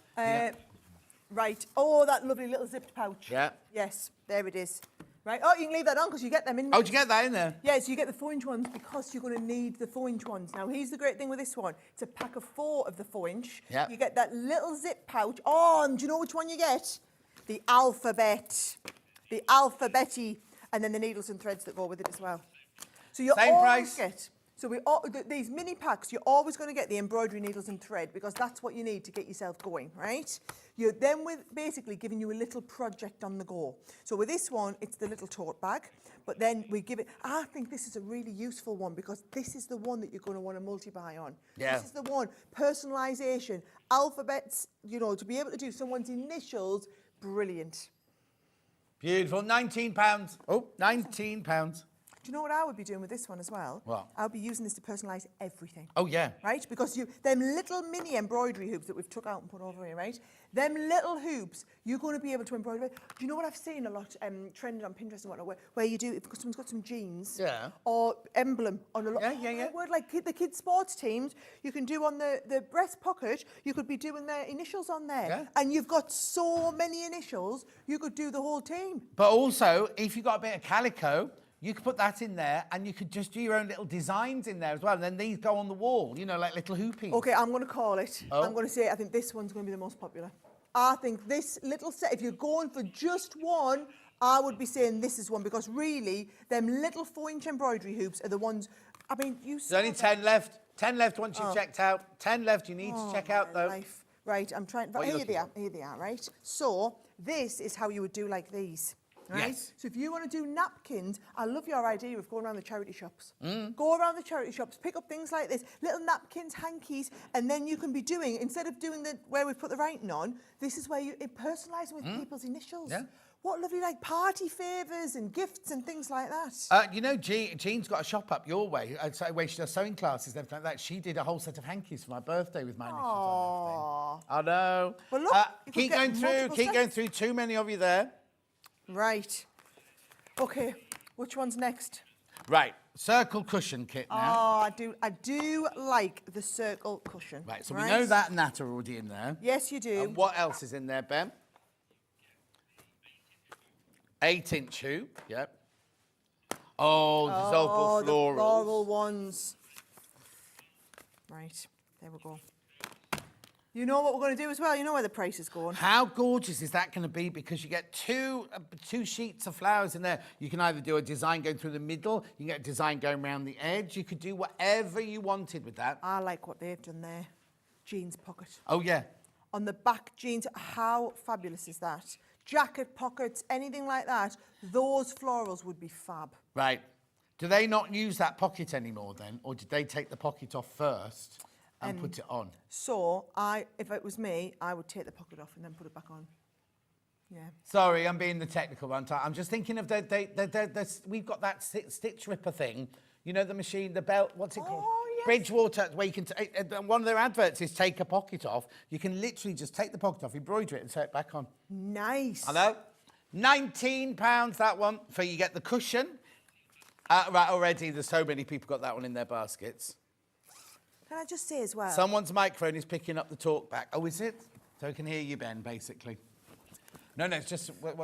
Right. Oh, that lovely little zipped pouch. Yeah. Yes, there it is. Right. Oh, you can leave that on because you get them in. Oh, do you get that in there? Yeah, so you get the 4-inch ones because you're going to need the 4-inch ones. Now, here's the great thing with this one. It's a pack of 4 of the 4-inch. Yeah. You get that little zip pouch. Oh, and do you know which one you get? The alphabet. the alphabet-y, and then the needles and threads that go with it as well. So you Same always price? get, so these mini packs, you're always going to get the embroidery needles and thread because that's what you need to get yourself going, right? You're then with basically giving you a little project on the go. So with this one, it's the little tote bag, but then we give it, I think this is a really useful one because this is the one that you're going to want to multi-buy on. Yeah. This is the one, personalisation, alphabets, you know, to be able to do someone's initials, brilliant. Beautiful, £19. Oh, £19. Do you know what I would be doing with this one as well? What? I would be using this to personalise everything. Oh, yeah. Right? Because them little mini embroidery hoops that we've took out and put over here, right? Them little hoops, you're going to be able to embroider. Do you know what I've seen a lot trending on Pinterest and whatnot, where you do, if someone's got some jeans or emblem on a lot. Yeah. Word like the kids' sports teams, you can do on the breast pocket, you could be doing their initials on there. Yeah. And you've got so many initials, you could do the whole team. But also, if you've got a bit of calico, you could put that in there and you could just do your own little designs in there as well. And then these go on the wall, you know, like little hoopies. Okay, I'm going to call it. Oh. I'm going to say I think this one's going to be the most popular. I think this little set, if you're going for just one, I would be saying this is one because really, them little 4-inch embroidery hoops are the ones, I mean, you There's only 10 left. 10 left once you've checked out. 10 left you need to check out, though. Life. Right, I'm trying, What are you here they are, looking here they are, right? So, this is how you would do like these. Right? Yes. So if you want to do napkins, I love your idea of going around the charity shops. Go around the charity shops, pick up things like this, little napkins, hankies, and then you can be doing, instead of doing the where we put the writing on, this is where you personalise with people's initials. Yeah. What lovely like party favours and gifts and things like that. You know, Jean's got a shop up your way, where she does sewing classes and everything like that. She did a whole set of hankies for my birthday with my initials on everything. I know. Well, look, you keep could going get through, multiple keep going sets. through. Too many of you there. Right. Okay, which one's next? Right, circle cushion kit now. Oh, I do like the circle cushion. Right, so we know that and that are already in there. Yes, you do. And what else is in there, Ben? 8-inch hoop, yep. Oh, dissolvable the florals. floral ones. Right, there we go. You know what we're going to do as well? You know where the price is going. How gorgeous is that going to be? Because you get two sheets of flowers in there. You can either do a design going through the middle, you can get a design going around the edge. You could do whatever you wanted with that. I like what they've done there. Jeans pocket. Oh, yeah. On the back jeans, how fabulous is that? Jacket pockets, anything like that, those florals would be fab. Right. Do they not use that pocket anymore then? Or did they take the pocket off first and put it on? So, if it was me, I would take the pocket off and then put it back on. Yeah. Sorry, I'm being the technical one. I'm just thinking of we've got that stitch ripper thing. You know, the machine, the belt, what's it called? Oh, yes. Bridgewater, where you can, one of their adverts is take a pocket off. You can literally just take the pocket off, embroider it and sew it back on. Nice. Hello? £19 that one, for you get the cushion. Right, already there's so many people got that one in their baskets. Can I just say as well? Someone's microphone is picking up the talk back. Oh, is it? So I can hear you, Ben, basically. No, it's just... What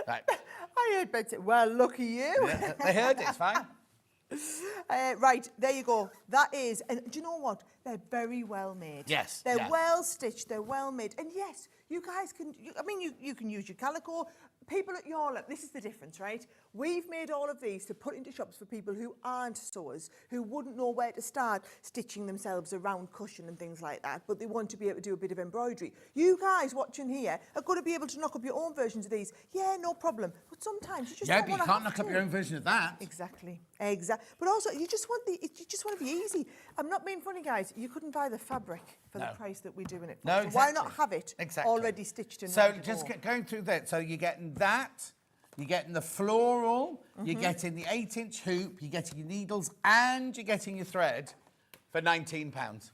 right. I heard Ben say, well, lucky you. Yeah, they heard it, it's fine. Right, there you go. That is, and do you know what? They're very well made. Yes. They're yeah. well stitched, they're well made. And yes, you guys can, you can use your calico. People at your level, this is the difference, right? We've made all of these to put into shops for people who aren't sewers, who wouldn't know where to start stitching themselves around cushion and things like that, but they want to be able to do a bit of embroidery. You guys watching here are going to be able to knock up your own versions of these. Yeah, no problem. But sometimes you just Yeah, don't but you wanna can't have knock up to. your own version of that. Exactly. But also, you just want to be easy. I'm not being funny, guys. You couldn't buy the fabric for the price that we're doing it for. No, So exactly. why not have it already stitched and So ready to just go? going through that. So you're getting that, you're getting the floral, you're getting the 8-inch hoop, you're getting your needles, and you're getting your thread for £19.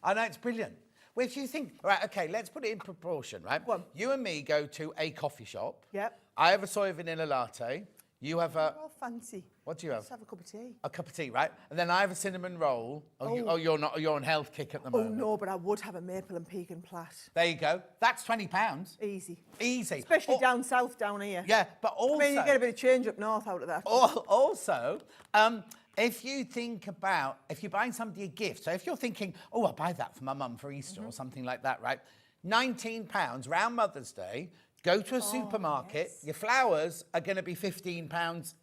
I know, it's brilliant. Well, if you think, right, okay, let's put it in proportion, right? Go on. You and me go to a coffee shop. Yep. I have a soy vanilla latte. You have a... Oh, fancy. What do you have? Just have a cup of tea. A cup of tea, right? And then I have a cinnamon roll. You're not. You're on health kick at the Oh, moment. no, but I would have a maple and pecan plat. There you go. That's £20. Easy. Easy. Especially down south, down here. Yeah, but also... I mean, you get a bit of change up north out of that. Also, if you think about, if you're buying somebody a gift, so if you're thinking, oh, I'll buy that for my mum for Easter or something like that, right? £19, round Mother's Day, Go to a supermarket. Your flowers are going to be £15.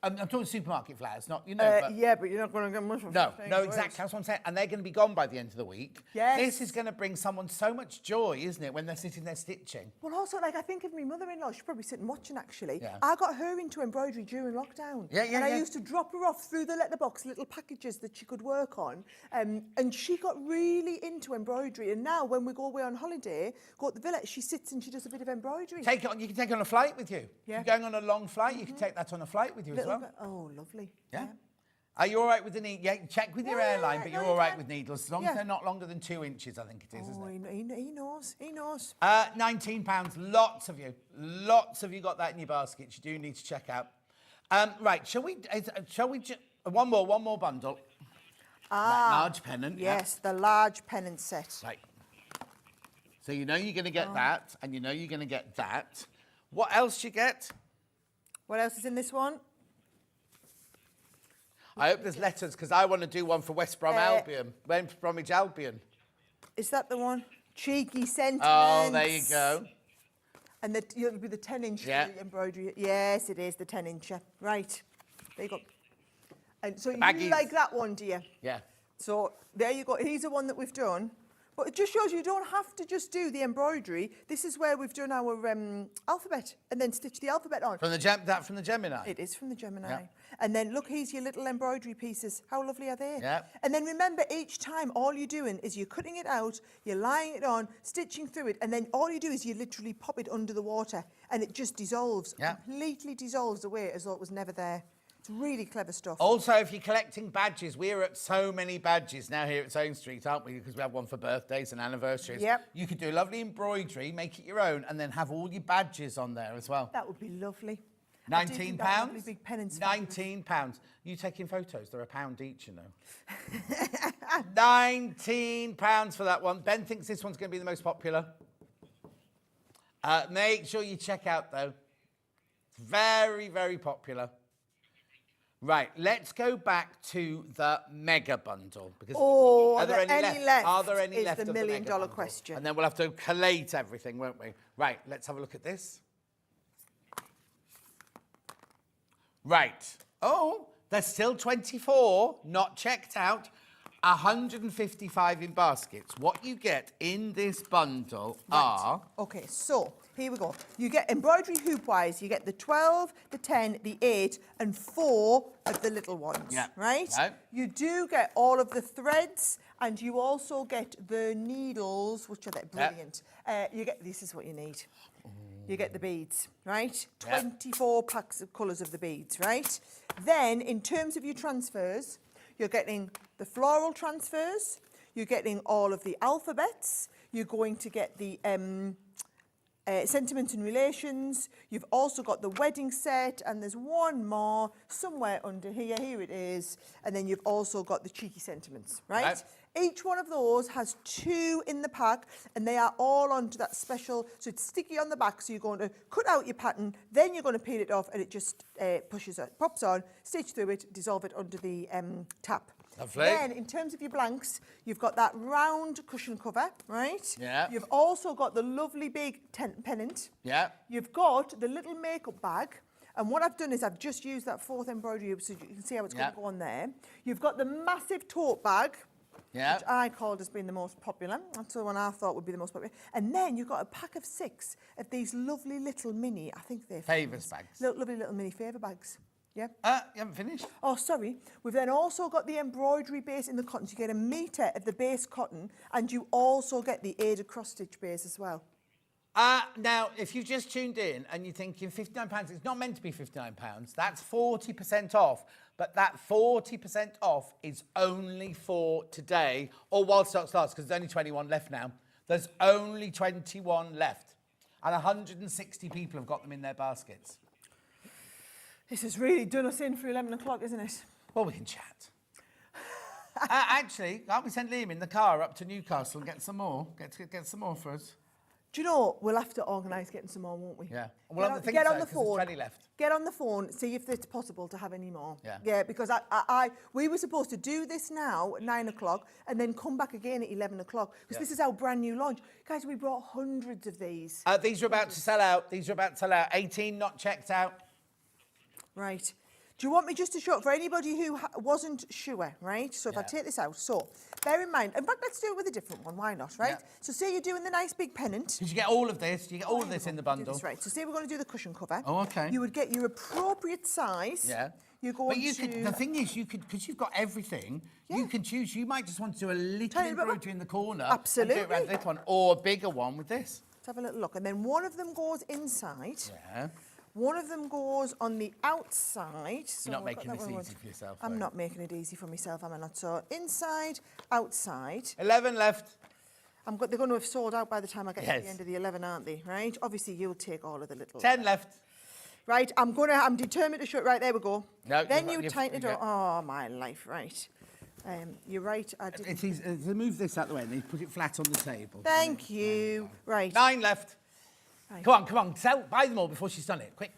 I'm talking supermarket flowers, not, you know. But yeah, but you're not going to get much of it. No, exactly. That's what I'm saying. And they're going to be gone by the end of the week. Yes. This is going to bring someone so much joy, isn't it, when they're sitting there stitching? Well, also, like, I think of my mother-in-law. She's probably sitting watching, actually. Yeah. I got her into embroidery during lockdown. Yeah, and I used to drop her off through the letterbox, little packages that she could work on. And she got really into embroidery. And now, when we go away on holiday, go to the villa, she sits and she does a bit of embroidery. Take it on. You can take it on a flight with you. Yeah. If you're going on a long flight, you can take that on a flight with you as well. Oh, lovely. Yeah. Are you all right with the needle? Yeah, check with your airline, but you're all right with needles, as long as they're not longer than 2 inches, I think it is, isn't it? He knows. He knows. £19. Lots of you got that in your baskets. You do need to check out. Right, shall we one more bundle. That large pennant. Yes, the large pennant set. Right. So you know you're going to get that, and you know you're going to get that. What else you get? What else is in this one? I hope there's letters, because I want to do one for West Bromwich Albion. Is that the one? Cheeky sentiments. Oh, there you go. And it'll be the 10-inch embroidery. Yes, it is the 10-incher. Right. There you go. And so you like that one, do you? Yeah. So there you go. Here's the one that we've done. But it just shows you don't have to just do the embroidery. This is where we've done our alphabet and then stitch the alphabet on. From the Gemini? It is from the Gemini. Yeah. And then look, here's your little embroidery pieces. How lovely are they? Yeah. And then remember, each time all you're doing is you're cutting it out, you're lying it on, stitching through it, and then all you do is you literally pop it under the water and it just dissolves, completely dissolves away as though it was never there. It's really clever stuff. Also, if you're collecting badges, we're at so many badges now here at Sewing Street, aren't we? Because we have one for birthdays and anniversaries. Yep. You could do lovely embroidery, make it your own, and then have all your badges on there as well. That would be lovely. £19? Big pennants. £19. You taking photos? They're £1 each, you know. £19 for that one. Ben thinks this one's going to be the most popular. Make sure you check out, though. Very, very popular. Right, let's go back to the mega bundle. Because are there any left? Are there any is left? The of million the dollar bundle? question. And then we'll have to collate everything, won't we? Right, let's have a look at this. Right. Oh, there's still 24 not checked out. 155 in baskets. What you get in this bundle are... Okay, so here we go. You get embroidery hoop-wise, you get the 12, the 10, the 8, and 4 of the little ones, right? You do get all of the threads, and you also get the needles, which are brilliant. You get, this is what you need. You get the beads, right? 24 packs of colours of the beads, right? Then, in terms of your transfers, you're getting the floral transfers, you're getting all of the alphabets, you're going to get the sentiments and relations, you've also got the wedding set, and there's one more somewhere under here, here it is, and then you've also got the cheeky sentiments, right? Each one of those has 2 in the pack, and they are all onto that special, so it's sticky on the back, so you're going to cut out your pattern, then you're going to peel it off, and it just pushes it, pops on, stitch through it, dissolve it under the tap. Lovely. Then, in terms of your blanks, you've got that round cushion cover, right? Yeah. You've also got the lovely big pennant. Yeah. You've got the little makeup bag. And what I've done is I've just used that 4th embroidery so you can see how it's going to go on there. You've got the massive tote bag. Yeah. Which I called as being the most popular. That's the one I thought would be the most popular. And then you've got a pack of 6 of these lovely little mini, I think they're Favours bags. Lovely little mini favour bags. Yeah. You haven't finished? Oh, sorry. We've then also got the embroidery base in the cotton. So you get a metre of the base cotton, and you also get the aided cross-stitch base as well. Now, if you've just tuned in and you're thinking £59, it's not meant to be £59. That's 40% off. But that 40% off is only for today, or while stocks last, because there's only 21 left now. There's only 21 left. And 160 people have got them in their baskets. This has really done us in for 11 o'clock, isn't it? Well, we can chat. Actually, can't we send Liam in the car up to Newcastle and get some more? Get some more for us? Do you know, we'll have to organise getting some more, won't we? Yeah. Well, I think get so, on the 'cause there's phone. 20 left. Get on the phone, see if it's possible to have any more. Yeah. Yeah, because we were supposed to do this now at 9 o'clock and then come back again at 11 o'clock because this is our brand new launch. Guys, we brought hundreds of these. These are about to sell out. 18 not checked out. Right. Do you want me just to show, for anybody who wasn't sure, right? So if I take this out, so bear in mind, in fact, let's do it with a different one, why not, right? Yeah. So say you're doing the nice big pennant. Did you get all of this? You get all of this in the bundle? Right, so say we're going to do the cushion cover. Oh, okay. You would get your appropriate size. Yeah. You're going But you could, the thing is, you could, because you've got everything, you can choose. You might just want to do a little embroidery in the corner. Absolutely. And do it around this one, or a bigger one with this. Let's have a little look. And then one of them goes inside. Yeah. One of them goes on the outside. So You're not we've making got this that one. easy for yourself. I'm though. not making it easy for myself, am I not? So inside, outside. 11 left. They're going to have sold out by the time I get to Yes. the end of the 11, aren't they? Right? Obviously, you'll take all of the little... 10 left. Right, I'm determined to show it. Right, there we go. No, then you've- you you've- tighten it you up. Oh, my life, right. You're right, I didn't... It's easy to move this out the way and then put it flat on the table. Thank you. Right. 9 left. Right. Come on. Buy them all before she's done it. Quick.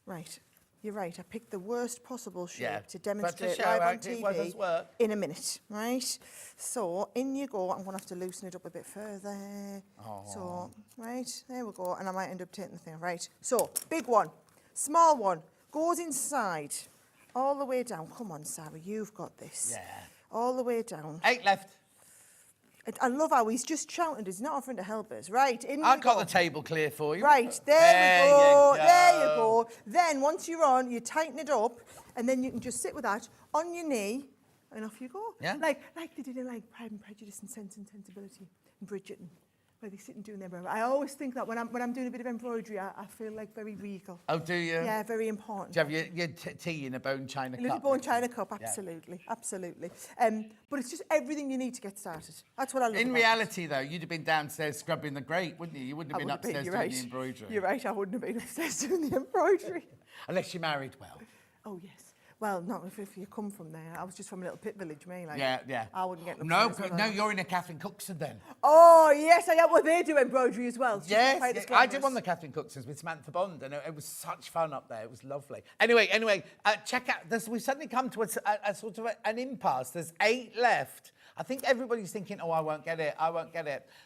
Right. You're right. I picked the worst possible shape Yeah, to but to demonstrate show live how on it TV does work. in a minute, right? So in you go. I'm going to have to loosen it up a bit further. So, right, there we go. And I might end up taking the thing. Right. So, big one, small one, goes inside, all the way down. Come on, Sarah, you've got this. Yeah. All the way down. 8 left. I love how he's just shouting. He's not offering to help us. Right, in I've we got go. the table clear for you. Right, there we go. you There you go. Then once you're on, you tighten it up, and then you can just sit with that on your knee, and off you go. Yeah. Like they did in Pride and Prejudice and Sense and Sensibility in Bridgerton, where they sit and do their embroidery. I always think that when I'm doing a bit of embroidery, I feel like very regal. Oh, do you? Yeah, very important. Do you have your tea in a bone china A little cup? bone china cup, absolutely, absolutely. But it's just everything you need to get started. That's what I love. In about reality, though, you'd have been downstairs scrubbing the grate, wouldn't you? You wouldn't have been upstairs you're doing right. the embroidery. You're right. I wouldn't have been upstairs doing the embroidery. Unless you're married well. Oh yes. Well, not if you come from there. I was just from a little pit village, me. Like, Yeah. I wouldn't get No, upstairs, would no, I? you're in a Catherine Cookson then. Oh yes, I am. Well, they do embroidery as well. It's just not quite as I did glamorous. one of the Catherine Cooksons with Samantha Bond, and it was such fun up there. It was lovely. Anyway, check out this. We've suddenly come to a sort of an impasse. There's 8 left. I think everybody's thinking, oh, I won't get it.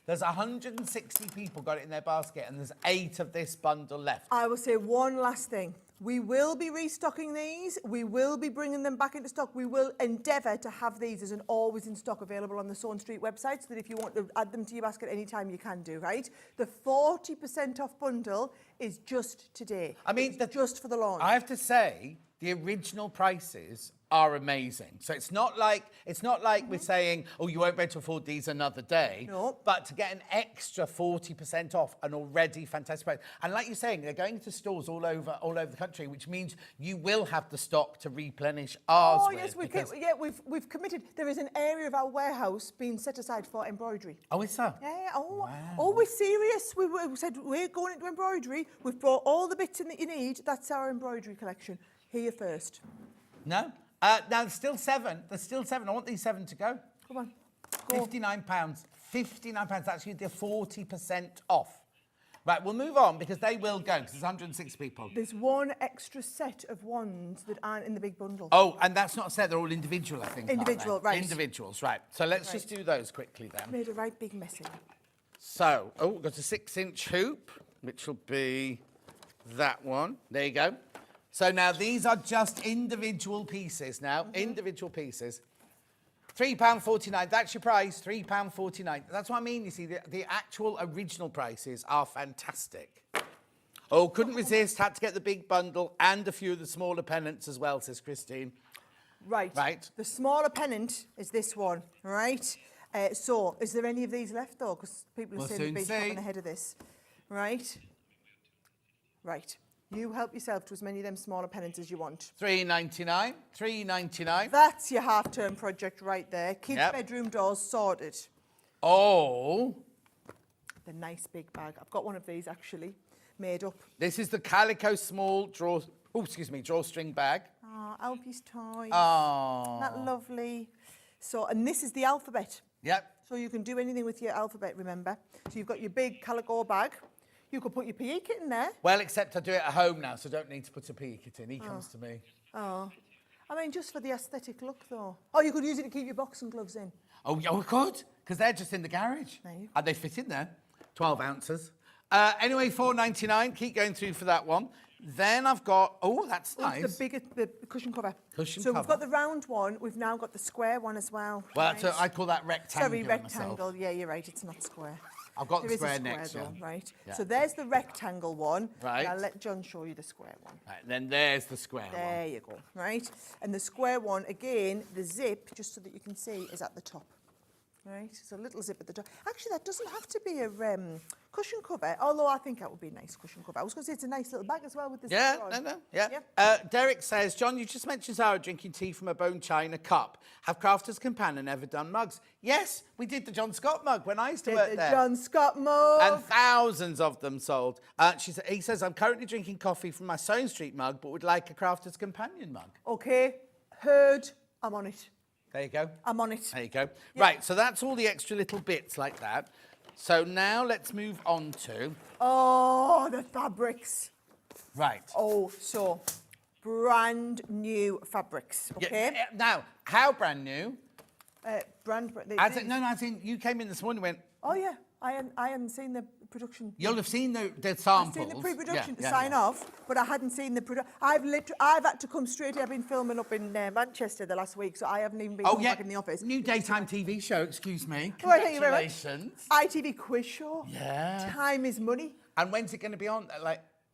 There's 160 people got it in their basket, and there's 8 of this bundle left. I will say one last thing. We will be restocking these. We will be bringing them back into stock. We will endeavour to have these as an always in stock available on the Sewn Street website, so that if you want to add them to your basket anytime, you can do, right? The 40% off bundle is just today. I mean, just for the launch. I have to say, the original prices are amazing. So it's not like we're saying, oh, you won't be able to afford these another day. No. But to get an extra 40% off an already fantastic price. And like you're saying, they're going to stores all over the country, which means you will have the stock to replenish ours. Oh yes, we've committed. There is an area of our warehouse being set aside for embroidery. Oh, is that? Yeah. Oh, we're serious. We said we're going into embroidery. We've brought all the bits in that you need. That's our embroidery collection. Here first. No? Now, there's still 7. I want these 7 to go. Come on. Go. £59. £59. That's you. They're 40% off. Right, we'll move on because they will go because there's 106 people. There's one extra set of ones that aren't in the big bundle. Oh, and that's not a set. They're all individual, I think. Individual, aren't they? right. Individuals, right. So let's just do those quickly then. Made a right big mess in. So, we've got a 6-inch hoop, which will be that one. There you go. So now these are just individual pieces now, individual pieces. £3.49, that's your price, £3.49. That's what I mean, you see, the actual original prices are fantastic. Oh, couldn't resist, had to get the big bundle and a few of the smaller pennants as well, says Christine. Right. The smaller pennant is this one, right? So, is there any of these left though? Because people are saying they've been shopping ahead of this. Right. You help yourself to as many of them smaller pennants as you want. £3.99, £3.99. That's your half-term project right there. Kids' bedroom doors sorted. Oh. The nice big bag. I've got one of these actually, made up. This is the Calico small drawstring bag. Oh, Alfie's toys. Oh. Isn't that lovely? So, and this is the alphabet. Yep. So you can do anything with your alphabet, remember. So you've got your big calico bag. You could put your PE kit in there. Well, except I do it at home now, so I don't need to put a PE kit in. He comes to me. Oh. I mean, just for the aesthetic look, though. Oh, you could use it to keep your boxing gloves in. Oh, yeah, we could, because they're just in the garage. There you go. And they fit in there. 12 ounces. Anyway, $4.99. Keep going through for that one. Then I've got, oh, that's nice. The cushion cover. Cushion so cover. we've got the round one. We've now got the square one as well. Well, right? I call that rectangle. Sorry, rectangle. Myself. Yeah, you're right. It's not square. I've got There the is a square square next though, one. right? Yeah. So there's the rectangle one. Right. I'll let John show you the square one. Right, then there's the square one. There you go. Right. And the square one, again, the zip, just so that you can see, is at the top. Right, so a little zip at the top. Actually, that doesn't have to be a cushion cover, although I think that would be a nice cushion cover. I was going to say it's a nice little bag as well with the Yeah, zipper on. yeah. Derek says, John, you just mentioned Zara drinking tea from a bone china cup. Have Crafters Companion ever done mugs? Yes, we did the John Scott mug when I used to work there. John Scott mug. And thousands of them sold. He says, I'm currently drinking coffee from my Sewing Street mug, but would like a Crafters Companion mug. Okay, heard. I'm on it. There you go. I'm on it. There you go. Yeah. Right, so that's all the extra little bits like that. So now let's move on to... Oh, the fabrics. Right. Oh, so brand new fabrics, okay? Yeah, now, how brand new? Brand. As in, you came in this morning and went... Oh, yeah. I hadn't seen the production. You'll have seen the samples. I've seen the pre-production to sign off, but I hadn't seen the production. I've had to come straight here. I've been filming up in Manchester the last week, so I haven't even been back in the office. New daytime TV show, excuse me. Well, thank you very much. Congratulations. ITV quiz show. Yeah. Time is money. And when's it going to be on?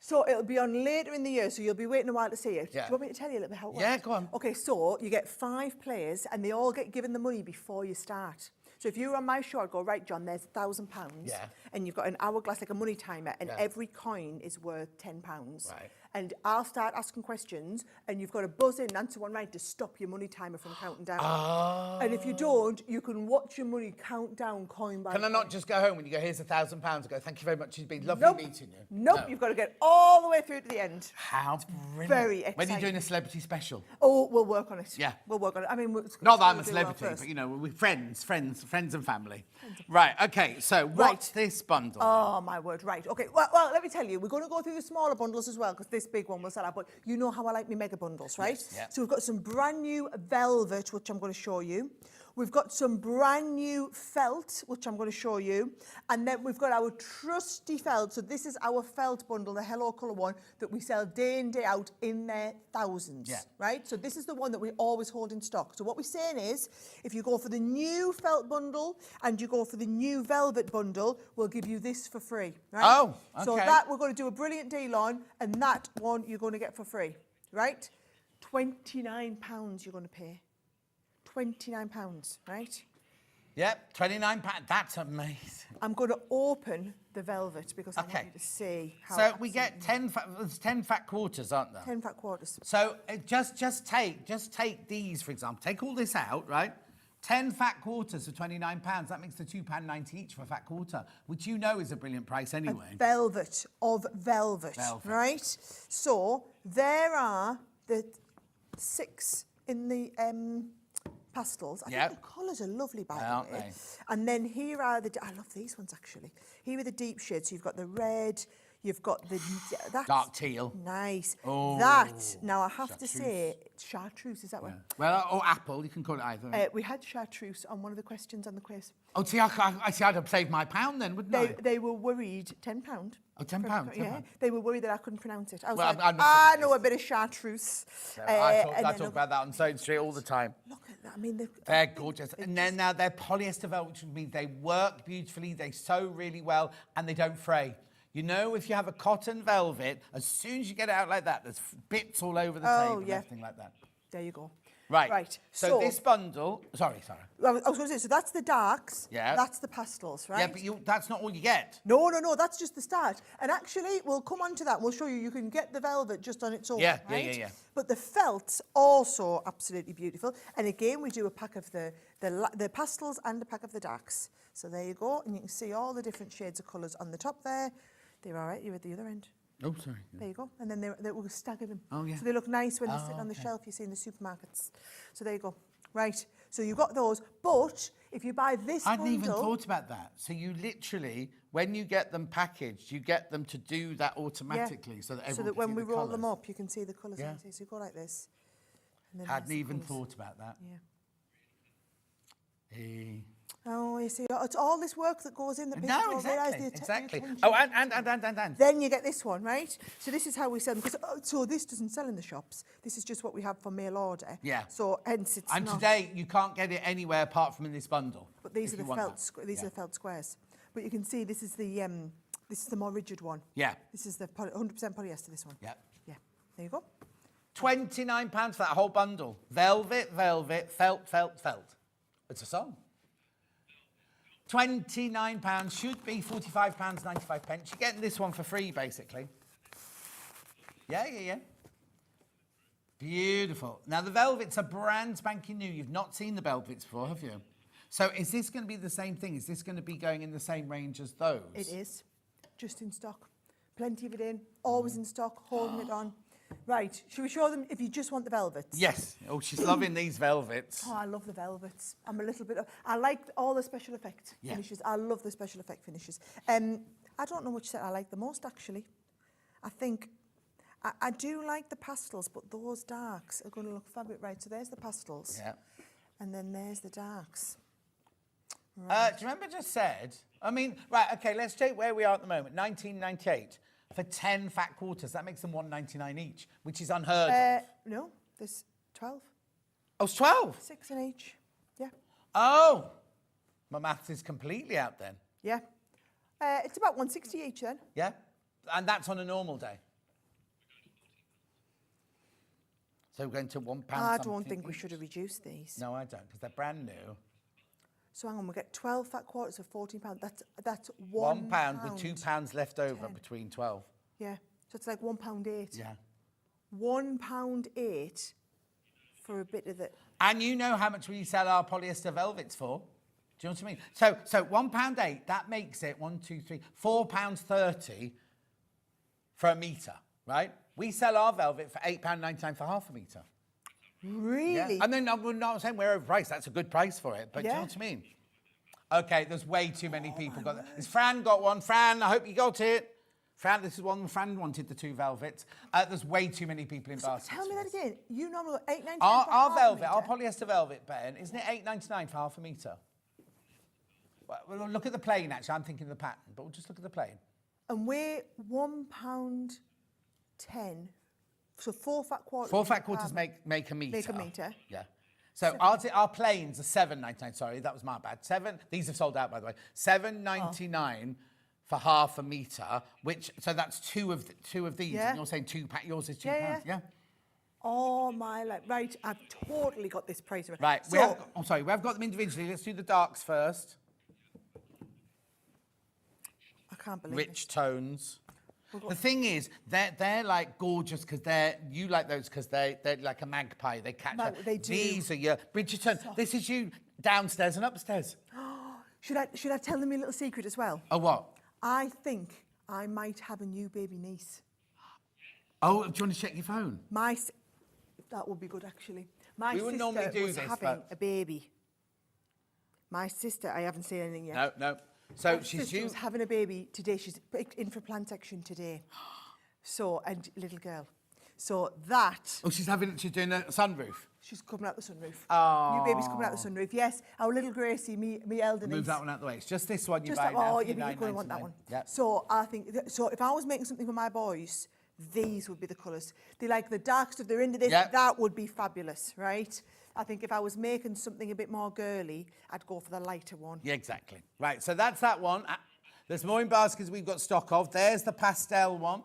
So it'll be on later in the year, so you'll be waiting a while to see it. Yeah. Do you want me to tell you a little bit how it works? Yeah, go on. Okay, so you get 5 players, and they all get given the money before you start. So if you were on my show, I'd go, right, John, there's £1,000. Yeah. And you've got an hourglass, like a money timer, and every coin is worth £10. Right. And I'll start asking questions, and you've got to buzz in and answer one right to stop your money timer from counting down. Oh. And if you don't, you can watch your money count down coin by coin. Can I not just go home when you go, here's £1,000, and go, thank you very much, it's been lovely meeting you? Nope, you've got to get all the way through to the end. How brilliant. Very exciting. When are you doing a celebrity special? Oh, we'll work on it. Yeah. We'll work on it. I mean, not that I'm a celebrity, but, you know, we're friends and family. Right, okay, so what's this bundle? Oh, my word, right. Okay, well, let me tell you, we're going to go through the smaller bundles as well, because this big one will sell out, but you know how I like my mega bundles, right? Yes, yeah. So we've got some brand new velvet, which I'm going to show you. We've got some brand new felt, which I'm going to show you. And then we've got our trusty felt. So this is our felt bundle, the Hello Colour one, that we sell day in, day out in their thousands, right? So this is the one that we always hold in stock. So what we're saying is, if you go for the new felt bundle and you go for the new velvet bundle, we'll give you this for free, right? Oh, okay. So that we're going to do a brilliant deal on, and that one you're going to get for free, right? £29 you're going to pay. £29, right? Yep, £29. That's amazing. I'm going to open the velvet because I want you to see how. So we get 10 fat quarters, aren't there? 10 fat quarters. So just take these, for example. Take all this out, right? 10 fat quarters for £29. That makes the £2.90 each for a fat quarter, which you know is a brilliant price anyway. A velvet of velvet, right? So there are the 6 in the pastels. I think the colours are lovely, by the way. And then here are the... I love these ones, actually. Here are the deep shades. So you've got the red, you've got the... That's dark teal. Nice. Oh, that, now I have to say, chartreuse, is that one? Well, or apple, you can call it either. We had chartreuse on one of the questions on the quiz. Oh, see, I'd have saved my £1 then, wouldn't I? They were worried, £10. Oh, £10? Yeah, they were worried that I couldn't pronounce it. I was well, like, I know a bit of chartreuse. I talk about that on Sewing Street all the time. Look at that. I mean, they're gorgeous. And then now they're polyester velvet, which means they work beautifully, they sew really well, and they don't fray. You know, if you have a cotton velvet, as soon as you get it out like that, there's bits all over the table and everything like that. There you go. Right. So this bundle... Sorry. I was going to say, so that's the darks. Yeah. That's the pastels, right? Yeah, but that's not all you get. No, that's just the start. And actually, we'll come on to that. We'll show you. You can get the velvet just on its own, right? Yeah. But the felt's also absolutely beautiful. And again, we do a pack of the pastels and a pack of the darks. So there you go. And you can see all the different shades of colours on the top there. They're all right. You're at the other end. Oh, sorry. There you go. And then we'll stagger them. Oh, yeah. So they look nice when they sit on the shelf you see in the supermarkets. So there you go. Right. So you've got those. But if you buy this I hadn't bundle, even thought about that. So you literally, when you get them packaged, you get them to do that automatically, so that everyone so that can when see we the roll colours. them up, you can see the colours. Yeah. So you go like this. And then Hadn't there's the even colours. thought about that. Yeah. Eh. Oh, you see, it's all this work that goes in that people No, don't realise exactly, the exactly. attention. Oh, and. Then you get this one, right? So this is how we sell them. Because, so this doesn't sell in the shops. This is just what we have for mail order. Yeah. So hence it's And not. today, you can't get it anywhere apart from in this bundle. But these if are you the want felt. that. These are the felt squares. But you can see this is the more rigid one. Yeah. This is the 100% polyester. This one. Yeah. Yeah. There you go. £29 for that whole bundle. Velvet, velvet, felt, felt, felt. It's a song. £29 should be £45.95. You're getting this one for free, basically. Yeah. Beautiful. Now, the velvets are brand spanking new. You've not seen the velvets before, have you? So is this going to be the same thing? Is this going to be going in the same range as those? It is. Just in stock. Plenty of it in. Always in stock. Holding it on. Right. Should we show them if you just want the velvets? Yes. Oh, she's loving these velvets. Oh, I love the velvets. I'm a little bit... I like all the special effect Yeah. finishes. I love the special effect finishes. I don't know which set I like the most, actually. I think... I do like the pastels, but those darks are going to look fabulous. Right, so there's the pastels. Yeah. And then there's the darks. Do you remember I just said... I mean, right, OK, let's take where we are at the moment. 1998. For 10 fat quarters, that makes them $1.99 each, which is unheard of. No, there's 12. Oh, it's 12? 6 in each. Yeah. Oh! My maths is completely out then. Yeah. It's about 160 each then. Yeah? And that's on a normal day. So we're going to £1 I don't something think we each. should have reduced these. No, I don't, because they're brand new. So hang on, we get 12 fat quarters for £14. That's £1 £1 with £2 left over 10. between 12. Yeah. So it's like £1.08. Yeah. £1.08 for a bit of the... And you know how much we sell our polyester velvets for? Do you know what I mean? So £1.08, that makes it £4.30 for a metre, right? We sell our velvet for £8.99 for half a metre. Really? Yeah. And then I'm not saying we're overpriced. That's a good price for it. But do you know what I mean? OK, there's way too many people got that. Has Fran got one? Fran, I hope you got it. Fran, this is one. Fran wanted the 2 velvets. There's way too many people in baskets. Tell me that again. You normally go £8.99 Our for velvet, half a our metre? polyester velvet, Ben, isn't it £8.99 for half a metre? Well, look at the plain, actually. I'm thinking of the pattern, but we'll just look at the plain. And we're £1.10. So 4 fat quarters. 4 fat quarters make a metre. Make a metre. Yeah. So our plains are £7.99. Sorry, that was my bad. These are sold out, by the way. £7.99 for half a metre, so that's two of these. Yeah. And you're saying yours is £2. Yeah. Yeah. Oh, my life. Right, I've totally got this price right. Right. So, We have got them individually. Let's do the darks first. I can't believe Rich tones. The thing is, they're like gorgeous because you like those because they're like a magpie. They catch. They do. These are your Bridgerton. This is you downstairs and upstairs. Should I tell them a little secret as well? Oh, what? I think I might have a new baby niece. Oh, do you want to check your phone? That would be good, actually. My We wouldn't normally sister do was this, having but- a baby. My sister, I haven't seen anything yet. No. So My she's sister due. was having a baby today. She's in for plantation today. So, and little girl. So that... Oh, she's doing a sunroof. She's coming out the sunroof. Oh. New baby's coming out the sunroof. Yes, our little Gracie, me elder niece. Move that one out of the way. It's just this one you Just buy that, now. oh, for you're going to want that $9.99. one. Yep. So I think, so if I was making something for my boys, these would be the colours. They like the dark stuff, they're into this, Yep. that would be fabulous, right? I think if I was making something a bit more girly, I'd go for the lighter one. Yeah, exactly. Right, so that's that one. There's more in baskets we've got stock of. There's the pastel one.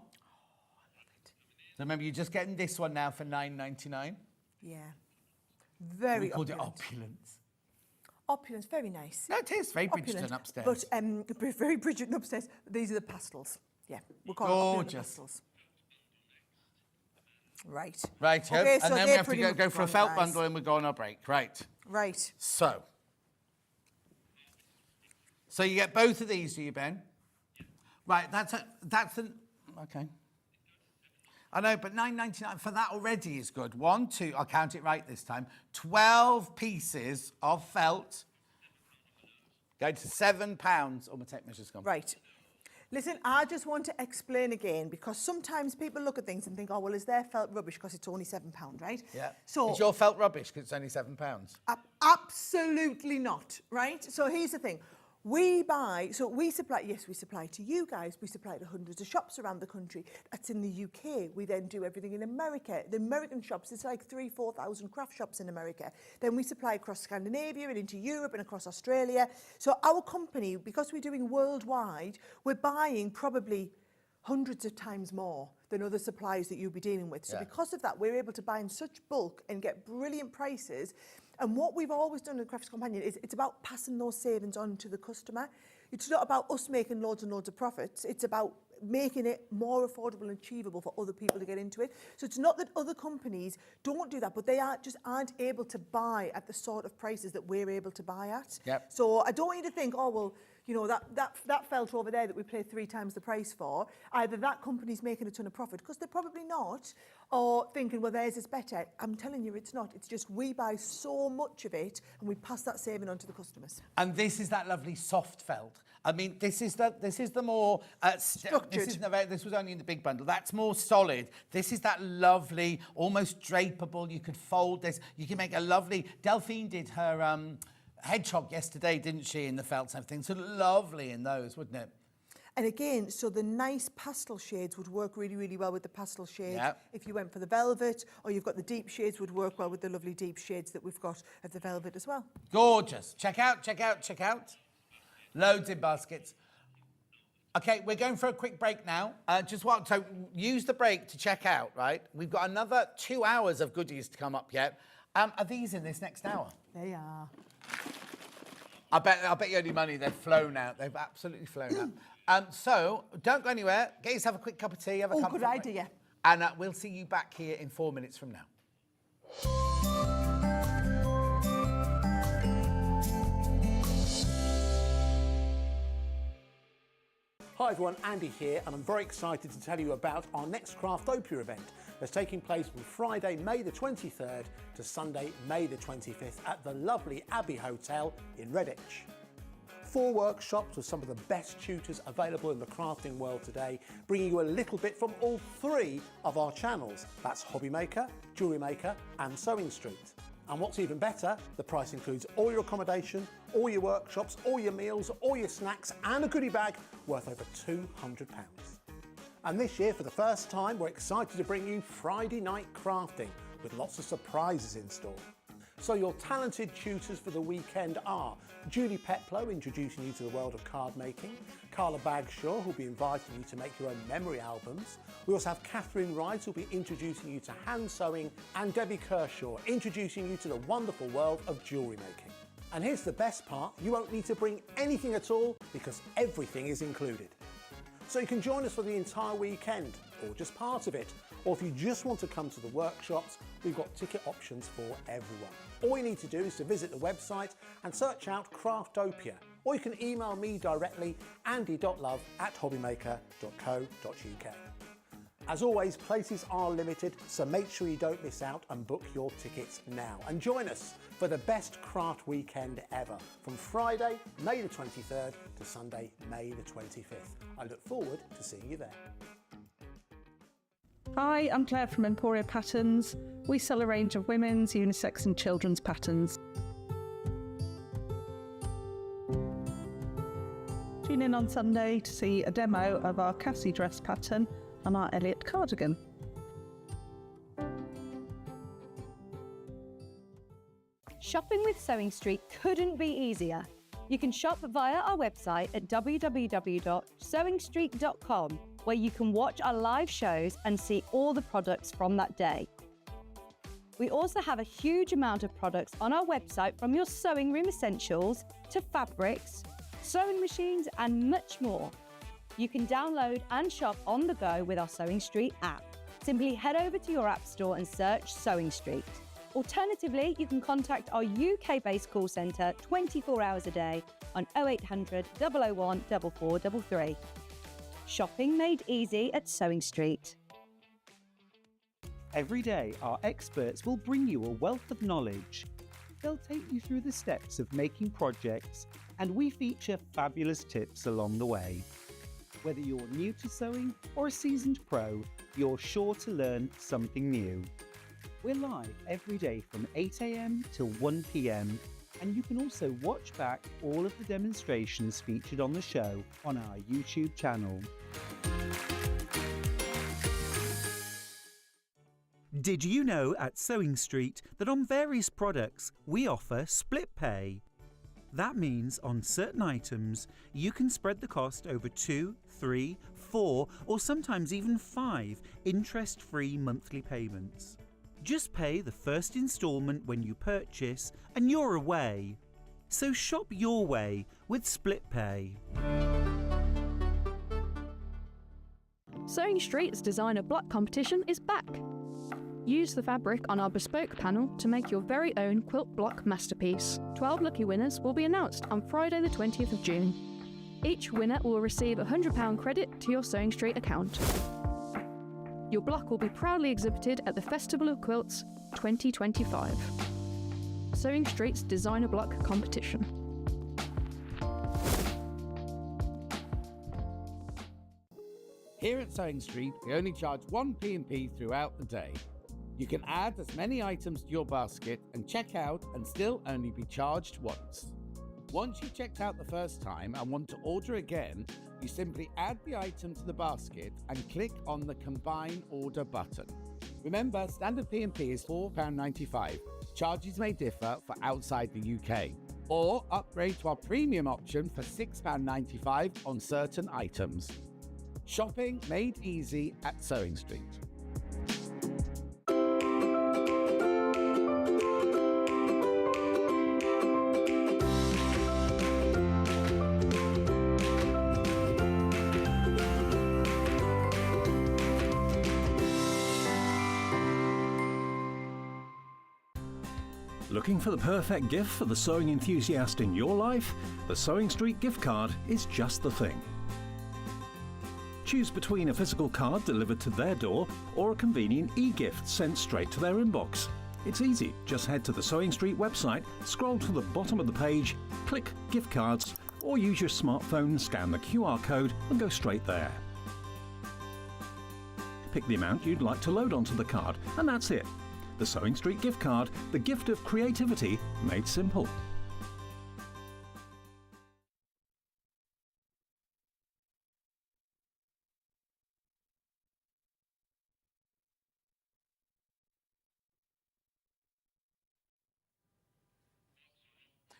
So remember, you're just getting this one now for $9.99. Yeah. Very We called it opulent. opulence. Opulence, very nice. No, it is very Opulent, Bridgerton upstairs. But very Bridgerton upstairs. These are the pastels. Yeah, we'll call it opulent Gorgeous. pastels. Right. Right, Okay, yep. so And then we they're have to pretty go much for a gone, felt guys. bundle and we'll go on our break. Right. Right. So you get both of these, do you, Ben? Right, that's an okay. I know, but $9.99 for that already is good. 1, 2, I'll count it right this time. 12 pieces of felt Going to £7. Oh, my tape measure's gone. Right. Listen, I just want to explain again, because sometimes people look at things and think, oh, well, is their felt rubbish because it's only £7, right? Yeah. So Is your felt rubbish because it's only £7? Absolutely not, right? So here's the thing. We supply to you guys, we supply to hundreds of shops around the country. That's in the UK. We then do everything in America. The American shops, it's like 4,000 craft shops in America. Then we supply across Scandinavia and into Europe and across Australia. So our company, because we're doing worldwide, we're buying probably hundreds of times more than other suppliers that you'll be dealing with. So because of that, we're able to buy in such bulk and get brilliant prices. And what we've always done in Crafts Companion is it's about passing those savings on to the customer. It's not about us making loads and loads of profits. It's about making it more affordable and achievable for other people to get into it. So it's not that other companies don't do that, but they aren't able to buy at the sort of prices that we're able to buy at. Yep. So I don't want you to think, oh, well, you know, that felt over there that we pay 3 times the price for, either that company's making a ton of profit, because they're probably not, or thinking, well, theirs is better. I'm telling you, it's not. It's just we buy so much of it and we pass that saving on to the customers. And this is that lovely soft felt. I mean, this is the more structured. This was only in the big bundle. That's more solid. This is that lovely, almost drapeable. You could fold this. You can make a lovely. Delphine did her hedgehog yesterday, didn't she? In the felts and everything. So lovely in those, wouldn't it? And again, so the nice pastel shades would work really, really well with the pastel shades. Yep. If you went for the velvet, or you've got the deep shades, would work well with the lovely deep shades that we've got of the velvet as well. Gorgeous. Check out. Loads in baskets. Okay, we're going for a quick break now. So use the break to check out, right? We've got another 2 hours of goodies to come up yet. Are these in this next hour? They are. I bet you any money they've flown out. They've absolutely flown out. So don't go anywhere. Get yourself a quick cup of tea. Have a Oh, good idea. And we'll see you back here in 4 minutes from now. Hi everyone, Andy here, and I'm very excited to tell you about our next Craftopia event that's taking place from Friday, May the 23rd to Sunday, May the 25th at the lovely Abbey Hotel in Redditch. 4 workshops with some of the best tutors available in the crafting world today, bringing you a little bit from all 3 of our channels. That's Hobby Maker, Jewellery Maker and Sewing Street. And what's even better, the price includes all your accommodation, all your workshops, all your meals, all your snacks and a goodie bag worth over £200. And this year, for the first time, we're excited to bring you Friday night crafting with lots of surprises in store. So your talented tutors for the weekend are Julie Peplow, introducing you to the world of card making, Carla Bagshaw, who'll be inviting you to make your own memory albums. We also have Catherine Wright, who'll be introducing you to hand sewing, and Debbie Kershaw, introducing you to the wonderful world of jewellery making. And here's the best part, you won't need to bring anything at all because everything is included. So you can join us for the entire weekend, or just part of it. Or if you just want to come to the workshops, we've got ticket options for everyone. All you need to do is to visit the website and search out Craftopia, or you can email me directly, andy.love@hobbymaker.co.uk. As always, places are limited, so make sure you don't miss out and book your tickets now. And join us for the best craft weekend ever, from Friday, May the 23rd to Sunday, May the 25th. I look forward to seeing you there. Hi, I'm Claire from Emporia Patterns. We sell a range of women's, unisex and children's patterns. Tune in on Sunday to see a demo of our Cassie dress pattern and our Elliot cardigan. Shopping with Sewing Street couldn't be easier. You can shop via our website at www.sewingstreet.com, where you can watch our live shows and see all the products from that day. We also have a huge amount of products on our website, from your sewing room essentials to fabrics, sewing machines and much more. You can download and shop on the go with our Sewing Street app. Simply head over to your app store and search Sewing Street. Alternatively, you can contact our UK-based call centre 24 hours a day on 0800 001 4433. Shopping made easy at Sewing Street. Every day, our experts will bring you a wealth of knowledge. They'll take you through the steps of making projects, and we feature fabulous tips along the way. Whether you're new to sewing or a seasoned pro, you're sure to learn something new. We're live every day from 8 AM till 1 PM, and you can also watch back all of the demonstrations featured on the show on our YouTube channel. Did you know at Sewing Street that on various products we offer split pay? That means on certain items you can spread the cost over 2, 3, 4 or sometimes even 5 interest-free monthly payments. Just pay the first instalment when you purchase and you're away. So shop your way with split pay. Sewing Street's designer block competition is back. Use the fabric on our bespoke panel to make your very own quilt block masterpiece. 12 lucky winners will be announced on Friday the 20th of June. Each winner will receive a £100 credit to your Sewing Street account. Your block will be proudly exhibited at the Festival of Quilts 2025. Sewing Street's designer block competition. Here at Sewing Street, we only charge one P&P throughout the day. You can add as many items to your basket and check out and still only be charged once. Once you've checked out the first time and want to order again, you simply add the item to the basket and click on the Combine Order button. Remember, standard P&P is £4.95. Charges may differ for outside the UK. Or upgrade to our premium option for £6.95 on certain items. Shopping made easy at Sewing Street. Looking for the perfect gift for the sewing enthusiast in your life? The Sewing Street gift card is just the thing. Choose between a physical card delivered to their door or a convenient e-gift sent straight to their inbox. It's easy. Just head to the Sewing Street website, scroll to the bottom of the page, click Gift Cards, or use your smartphone, scan the QR code and go straight there. Pick the amount you'd like to load onto the card, and that's it. The Sewing Street gift card, the gift of creativity made simple.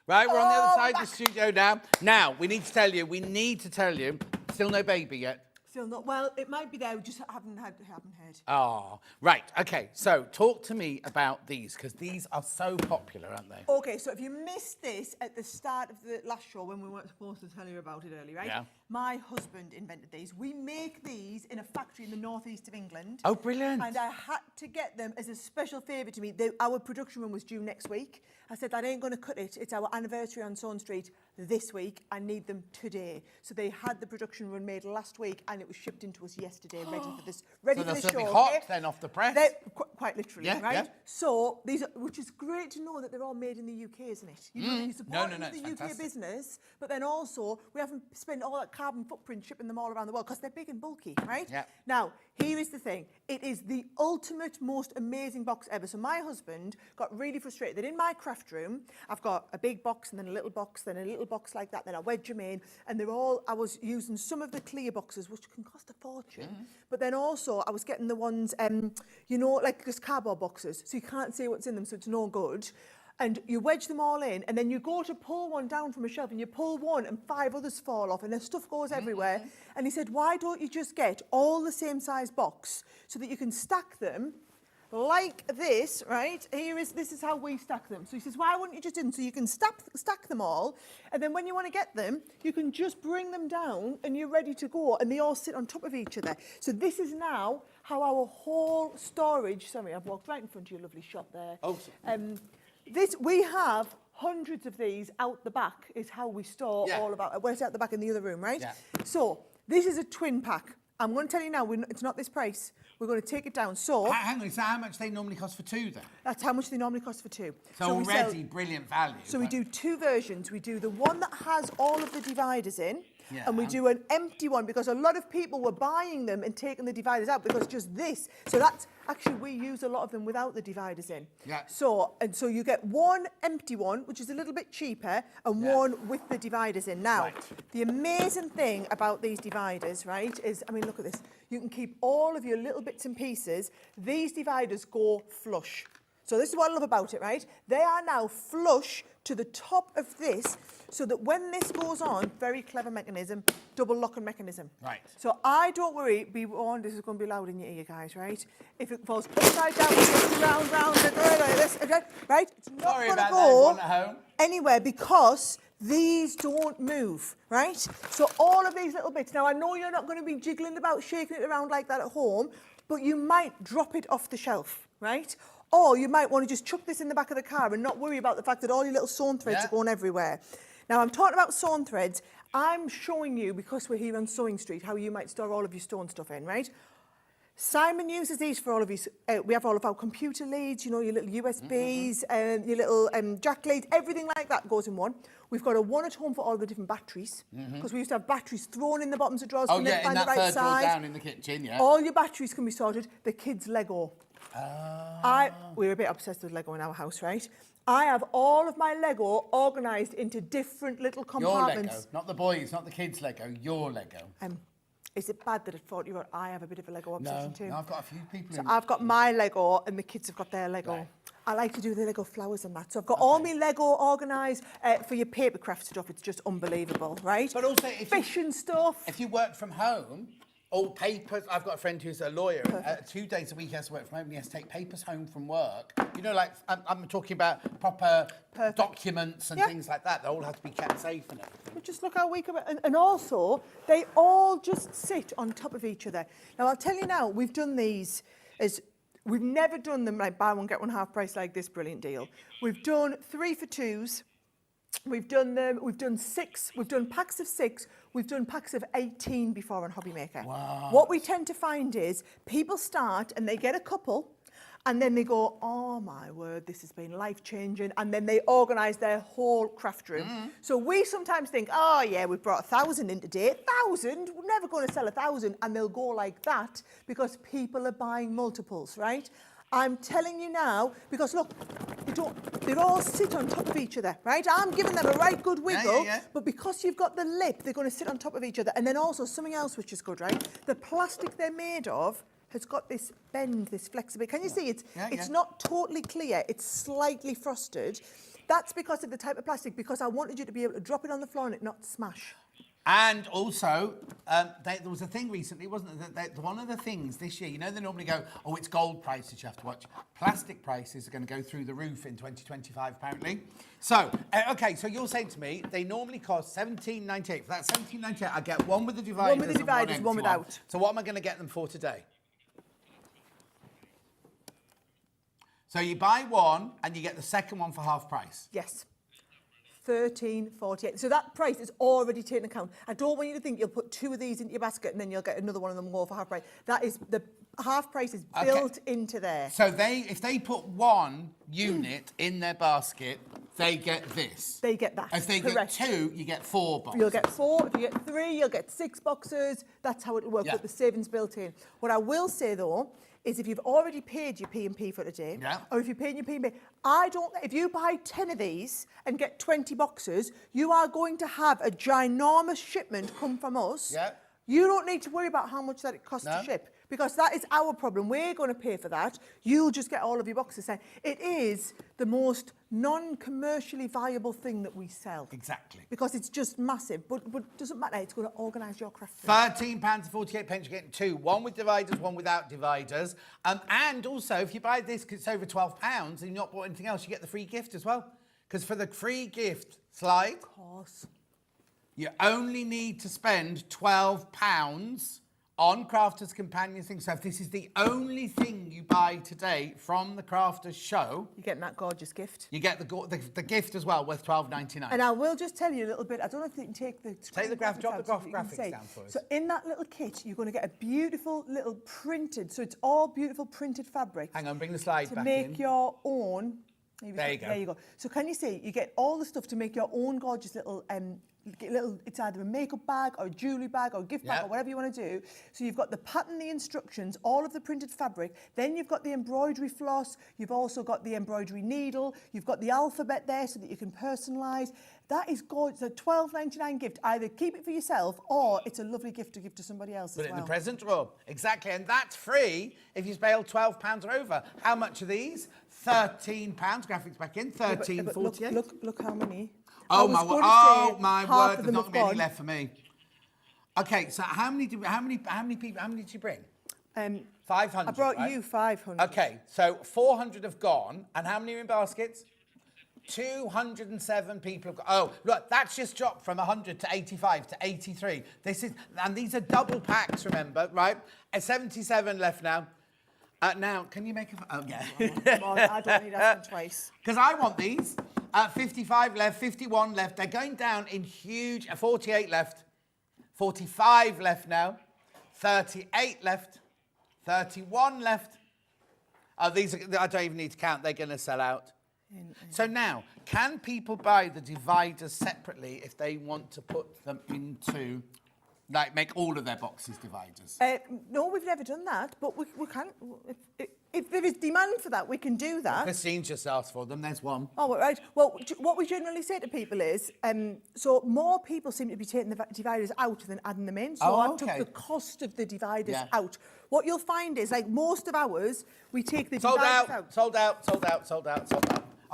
Right, we're on the other side of the studio now. Now, we need to tell you, still no baby yet. Still not. Well, it might be there. We just haven't heard. Oh, right. Okay. So talk to me about these, because these are so popular, aren't they? Okay, so if you missed this at the start of the last show when we weren't supposed to tell you about it early, right? Yeah. My husband invented these. We make these in a factory in the northeast of England. Oh, brilliant. And I had to get them as a special favour to me. Our production run was due next week. I said, I ain't going to cut it. It's our anniversary on Sewing Street this week. I need them today. So they had the production run made last week and it was shipped into us yesterday, ready for this, so for the show. So they'll be hot then off the press? They're quite literally, yeah, right? Yeah. So these are, which is great to know that they're all made in the UK, isn't it? You support the UK fantastic. business, but then also we haven't spent all that carbon footprint shipping them all around the world because they're big and bulky, right? Yeah. Now, here is the thing. It is the ultimate, most amazing box ever. So my husband got really frustrated that in my craft room, I've got a big box and then a little box, then a little box like that, then I wedge them in, and they're all, I was using some of the clear boxes, which can cost a fortune, but then also I was getting the ones, you know, like just cardboard boxes, so you can't see what's in them, so it's no good. And you wedge them all in, and then you go to pull one down from a shelf, and you pull one, and 5 others fall off, and the stuff goes everywhere. And he said, why don't you just get all the same size box so that you can stack them like this, right? This is how we stack them. So he says, why wouldn't you just do them so you can stack them all, and then when you want to get them, you can just bring them down, and you're ready to go, and they all sit on top of each other. So this is now how our whole storage. Sorry, I've walked right in front of your lovely shop there. Oh. We have hundreds of these out the back, is how we store all of our, where's out the back in the other room, right? Yeah. So this is a twin pack. I'm going to tell you now, it's not this price. We're going to take it down. So hang on, is that how much they normally cost for 2 then? that's how much they normally cost for 2. So already brilliant value. So we do 2 versions. We do the one that has all of the dividers in, Yeah. and we do an empty one because a lot of people were buying them and taking the dividers out because just this. So that's actually, we use a lot of them without the dividers in. Yeah. So you get one empty one, which is a little bit cheaper, and one with the dividers in. Now, the amazing thing about these dividers, right, is, I mean, look at this. You can keep all of your little bits and pieces. These dividers go flush. So this is what I love about it, right? They are now flush to the top of this, so that when this goes on, very clever mechanism, double locking mechanism. Right. So I don't worry, be warned, this is going to be loud in your ear, guys, right? If it falls upside down, round, like this, right? It's not going to go anywhere because these don't move, right? So all of these little bits. Now, I know you're not going to be jiggling about, shaking it around like that at home, but you might drop it off the shelf, right? Or you might want to just chuck this in the back of the car and not worry about the fact that all your little sewn threads are going everywhere. Now, I'm talking about sewn threads. I'm showing you, because we're here on Sewing Street, how you might store all of your sewn stuff in, right? Simon uses these for all of his, we have all of our computer leads, you know, your little USBs, your little jack leads, everything like that goes in one. We've got a one at home for all the different batteries, because we used to have batteries thrown in the bottoms of drawers. Oh, yeah, in that third drawer down in the kitchen, yeah. All your batteries can be sorted. The kids' Lego. We're a bit obsessed with Lego in our house, right? I have all of my Lego organised into different little compartments. Your Lego, not the boys, not the kids' Lego, your Lego. Is it bad that at 40 I have a bit of a Lego obsession too? No, I've got a few people. So I've got my Lego and the kids have got their Lego. Right. I like to do the Lego flowers and that. So I've got all my Lego organised for your paper craft stuff. It's just unbelievable, right? But also, fish and stuff. If you work from home, all papers. I've got a friend who's a lawyer. 2 days a week he has to work from home and he has to take papers home from work. You know, like I'm talking about proper documents and things like that. They all have to be kept safe and everything. But just look how we come and also they all just sit on top of each other. Now I'll tell you now, we've done these as we've never done them like buy one get one half price like this brilliant deal. We've done 3 for 2s. We've done them. We've done 6. We've done packs of 6. We've done packs of 18 before on Hobby Maker. Wow. What we tend to find is people start and they get a couple and then they go, oh my word, this has been life-changing. And then they organise their whole craft room. So we sometimes think, oh yeah, we've brought 1,000 in today. 1,000? We're never going to sell 1,000. And they'll go like that because people are buying multiples, right? I'm telling you now, because look, they all sit on top of each other, right? I'm giving them a right good wiggle, but because you've got the lip, they're going to sit on top of each other. And then also something else which is good, right? The plastic they're made of has got this bend, this flexibility. Can you see it's not totally clear, it's slightly frosted. That's because of the type of plastic, because I wanted you to be able to drop it on the floor and it not smash. And also, there was a thing recently, wasn't there? That one of the things this year, you know, they normally go, oh, it's gold prices you have to watch. Plastic prices are going to go through the roof in 2025, apparently. So, okay, so you're saying to me, they normally cost $17.98. For that $17.98, I get one with the dividers, one with the dividers, one without. So what am I going to get them for today? So you buy one and you get the second one for half price? Yes. $13.48. So that price is already taken account. I don't want you to think you'll put 2 of these into your basket and then you'll get another one of them more for half price. That is, the half price is built into there. So if they put 1 unit in their basket, they get this. They get that. If they get 2, you get 4 boxes. You'll get 4. If you get 3, you'll get 6 boxes. That's how it'll work, with the savings built in. What I will say though, is if you've already paid your P&P for today, or if you're paying your P&P, if you buy 10 of these and get 20 boxes, you are going to have a ginormous shipment come from us. You don't need to worry about how much that it costs to ship, because that is our problem. We're going to pay for that. You'll just get all of your boxes sent. It is the most non-commercially viable thing that we sell. Exactly. Because it's just massive, but it doesn't matter. It's going to organise your craft. £13.48, you're getting 2. 1 with dividers, 1 without dividers. And also, if you buy this, because it's over £12 and you've not bought anything else, you get the free gift as well. Because for the free gift slide, of course, you only need to spend £12 on Crafters Companion thing. So if this is the only thing you buy today from the Crafters show, You're getting that gorgeous gift. you get the gift as well, worth $12.99. And I will just tell you a little bit. I don't know if you can take the drop the graphics down for us. So in that little kit, you're going to get a beautiful little printed. So it's all beautiful printed fabric. Hang on, bring the slide to back make in. your own. There you go. There you go. So can you see? You get all the stuff to make your own gorgeous little it's either a makeup bag or a jewellery bag or a gift bag or whatever you want to do. So you've got the pattern, the instructions, all of the printed fabric. Then you've got the embroidery floss. You've also got the embroidery needle. You've got the alphabet there so that you can personalise. That is gorgeous. It's a $12.99 gift. Either keep it for yourself or it's a lovely gift to give to somebody else Put as it well. in the present drawer. Exactly. And that's free if you spend £12 or over. How much are these? £13. Graphics back in. $13.48. Look how many. Oh my word! There's not going to be any left for me. Okay, so how many people? How many did you bring? 500. I brought you 500. Okay, so 400 have gone, and how many are in baskets? 207 people have gone. Oh, look, that's just dropped from 100 to 85 to 83. And these are double packs, remember, right? 77 left now. Now, can you make a... Oh, yeah. Come on, I don't need that one twice. Because I want these. 55 left, 51 left. They're going down in huge... 48 left. 45 left now. 38 left. 31 left. These are... I don't even need to count. They're going to sell out. So now, can people buy the dividers separately if they want to put them into... Like, make all of their boxes dividers? No, we've never done that, but we can. If there is demand for that, we can do that. Christine just asked for them. There's one. Oh, right. Well, what we generally say to people is, so more people seem to be taking the dividers out than adding them in. So I took the cost of the dividers out. What you'll find is, like most of ours, we take the dividers out. Sold out.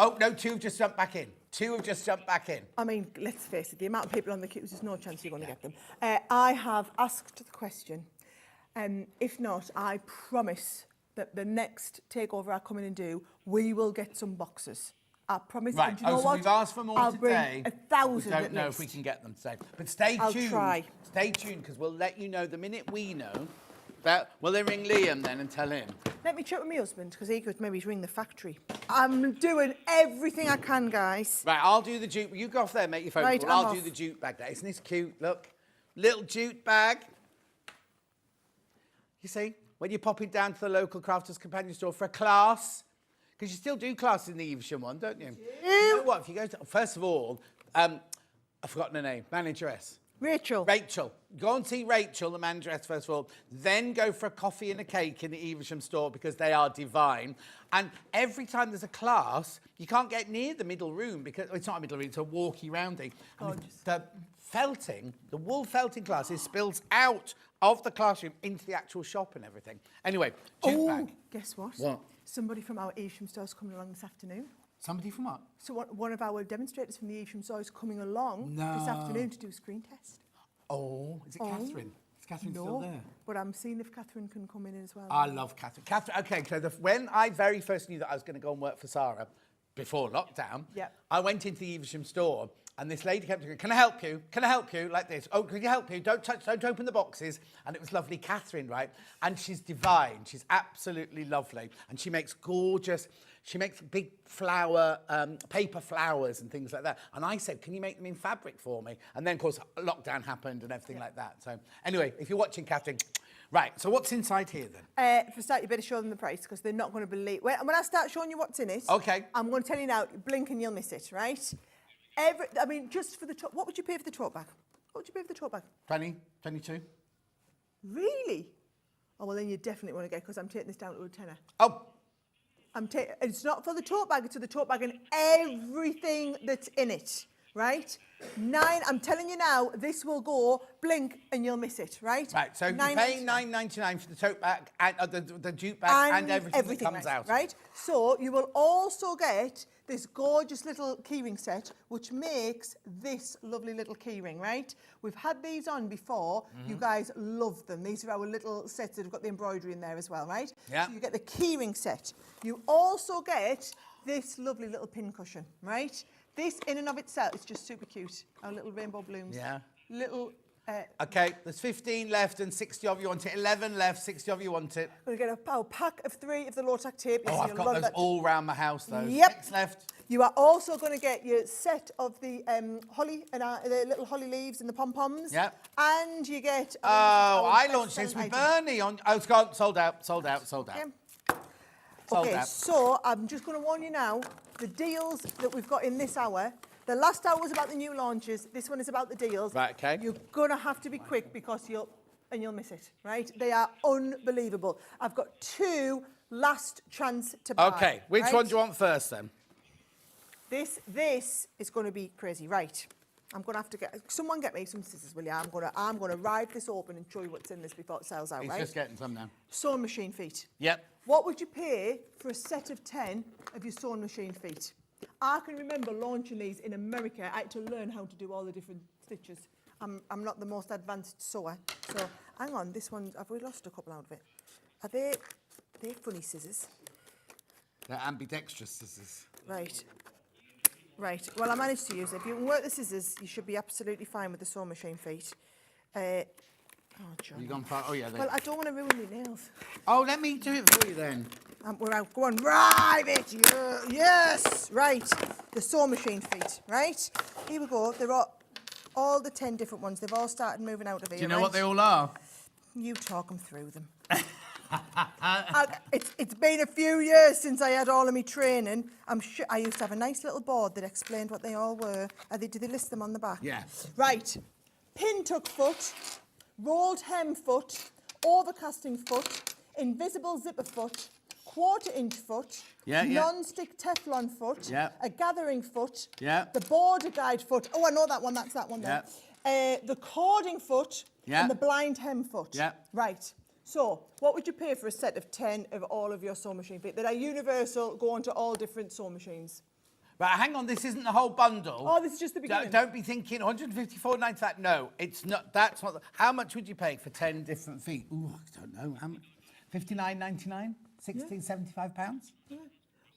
Oh, no, 2 have just jumped back in. 2 have just jumped back in. I mean, let's face it, the amount of people on the queues, there's no chance you're going to get them. I have asked the question. If not, I promise that the next takeover I come in and do, we will get some boxes. I promise. Right, and do you know so what? we've asked for more I'll today. Bring 1,000 We don't know if we can get them today. But stay tuned. I'll try. Stay tuned, because we'll let you know the minute we know. Will they ring Liam then and tell him? Let me check with my husband, because he could maybe ring the factory. I'm doing everything I can, guys. Right, I'll do the jute. You go off there, make your phone Right, call. I'm I'll do off. the jute bag there. Isn't this cute? Look. Little jute bag. You see, when you're popping down to the local Crafters Companion store for a class, because you still do classes in the Evesham one, don't you? You know what? If you go to, first of all, I've forgotten her name, manageress. Rachel. Go and see Rachel, the manageress, first of all. Then go for a coffee and a cake in the Evesham store because they are divine. And every time there's a class, you can't get near the middle room because it's not a middle room, it's a walkie rounding. The felting, the wool felting classes spills out of the classroom into the actual shop and everything. Anyway, jute bag. Guess what? What? Somebody from our Evesham store is coming along this afternoon. Somebody from what? So one of our demonstrators from the Evesham store is coming along this afternoon to do a screen test. Oh, is it Catherine? Is Catherine still there? But I'm seeing if Catherine can come in as well. I love Catherine. Okay, so when I very first knew that I was going to go and work for Sarah, before lockdown, I went into the Evesham store and this lady kept going, can I help you? Can I help you? Like this. Oh, can you help you? Don't open the boxes. And it was lovely Catherine, right? And she's divine. She's absolutely lovely. And she makes gorgeous... She makes big flower, paper flowers and things like that. And I said, can you make them in fabric for me? And then, of course, lockdown happened and everything like that. So anyway, if you're watching, Catherine, right, so what's inside here then? For a start, you better show them the price because they're not going to believe... When I start showing you what's in it, I'm going to tell you now, blink and you'll miss it, right? I mean, just for the top... What would you pay for the tote bag? What would you pay for the tote bag? 20, 22. Really? Oh, well, then you definitely want to get because I'm taking this down to a tenner. Oh. It's not for the tote bag, it's for the tote bag and everything that's in it, right? I'm telling you now, this will go, blink, and you'll miss it, right? Right, so you're paying $9.99 for the tote bag, and the jute bag, and everything that comes out. Right? So you will also get this gorgeous little keyring set, which makes this lovely little keyring, right? We've had these on before. You guys love them. These are our little sets that have got the embroidery in there as well, right? Yeah. So you get the keyring set. You also get this lovely little pin cushion, right? This in and of itself is just super cute. Our little rainbow blooms. Yeah. Little Okay, there's 15 left and 60 of you want it. 11 left, 60 of you want it. We're going to get a pack of 3 of the low-tack tape. Oh, Yes, I've you'll got love those that. all round my house, those. Yep. 6 left. You are also going to get your set of the holly and the little holly leaves and the pom-poms. Yep. And you get... Oh, I launched this with Bernie on... Oh, it's gone. Sold out, sold out, sold out. Okay. Sold Okay, out. so I'm just going to warn you now, the deals that we've got in this hour, the last hour was about the new launches, this one is about the deals. Right, okay. You're going to have to be quick because you'll miss it, right? They are unbelievable. I've got 2 last chance to buy. Okay, which right? one do you want first then? This is going to be crazy, right? I'm going to have to someone get me some scissors, will you? I'm going to ride this open and show you what's in this before it sells out, He's right? just getting some now. Sewing machine feet. Yep. What would you pay for a set of 10 of your sewing machine feet? I can remember launching these in America. I had to learn how to do all the different stitches. I'm not the most advanced sewer. So, hang on, this one, have we lost a couple out of it? Are they funny scissors? They're ambidextrous scissors. Right. Right, well, I managed to use it. If you can work the scissors, you should be absolutely fine with the sewing machine feet. Oh, John. You gone far? Oh, yeah. Well, I don't want to ruin my nails. Oh, let me do it for you then. We're out. Go on, right it. Yes, right. The sewing machine feet, right? Here we go. There are all the 10 different ones. They've all started moving out of here. Do you know right? what they all are? You talk them through them. It's been a few years since I had all of my training. I'm sure I used to have a nice little board that explained what they all were. Do they list them on the back? Yeah. Right. Pin tuck foot, rolled hem foot, overcasting foot, invisible zipper foot, quarter-inch foot, non-stick Teflon foot, a gathering foot, the border guide foot. Oh, I know that one. That's that one there. The cording foot and the blind hem foot. Right. So, what would you pay for a set of 10 of all of your sewing machine feet that are universal, go onto all different sewing machines? Right, hang on, this isn't the whole bundle. Oh, this is just the beginning. Don't be thinking 154.95. No, it's not. That's not. How much would you pay for 10 different feet? Ooh, I don't know. How much? 59.99? 75 pounds? Yeah.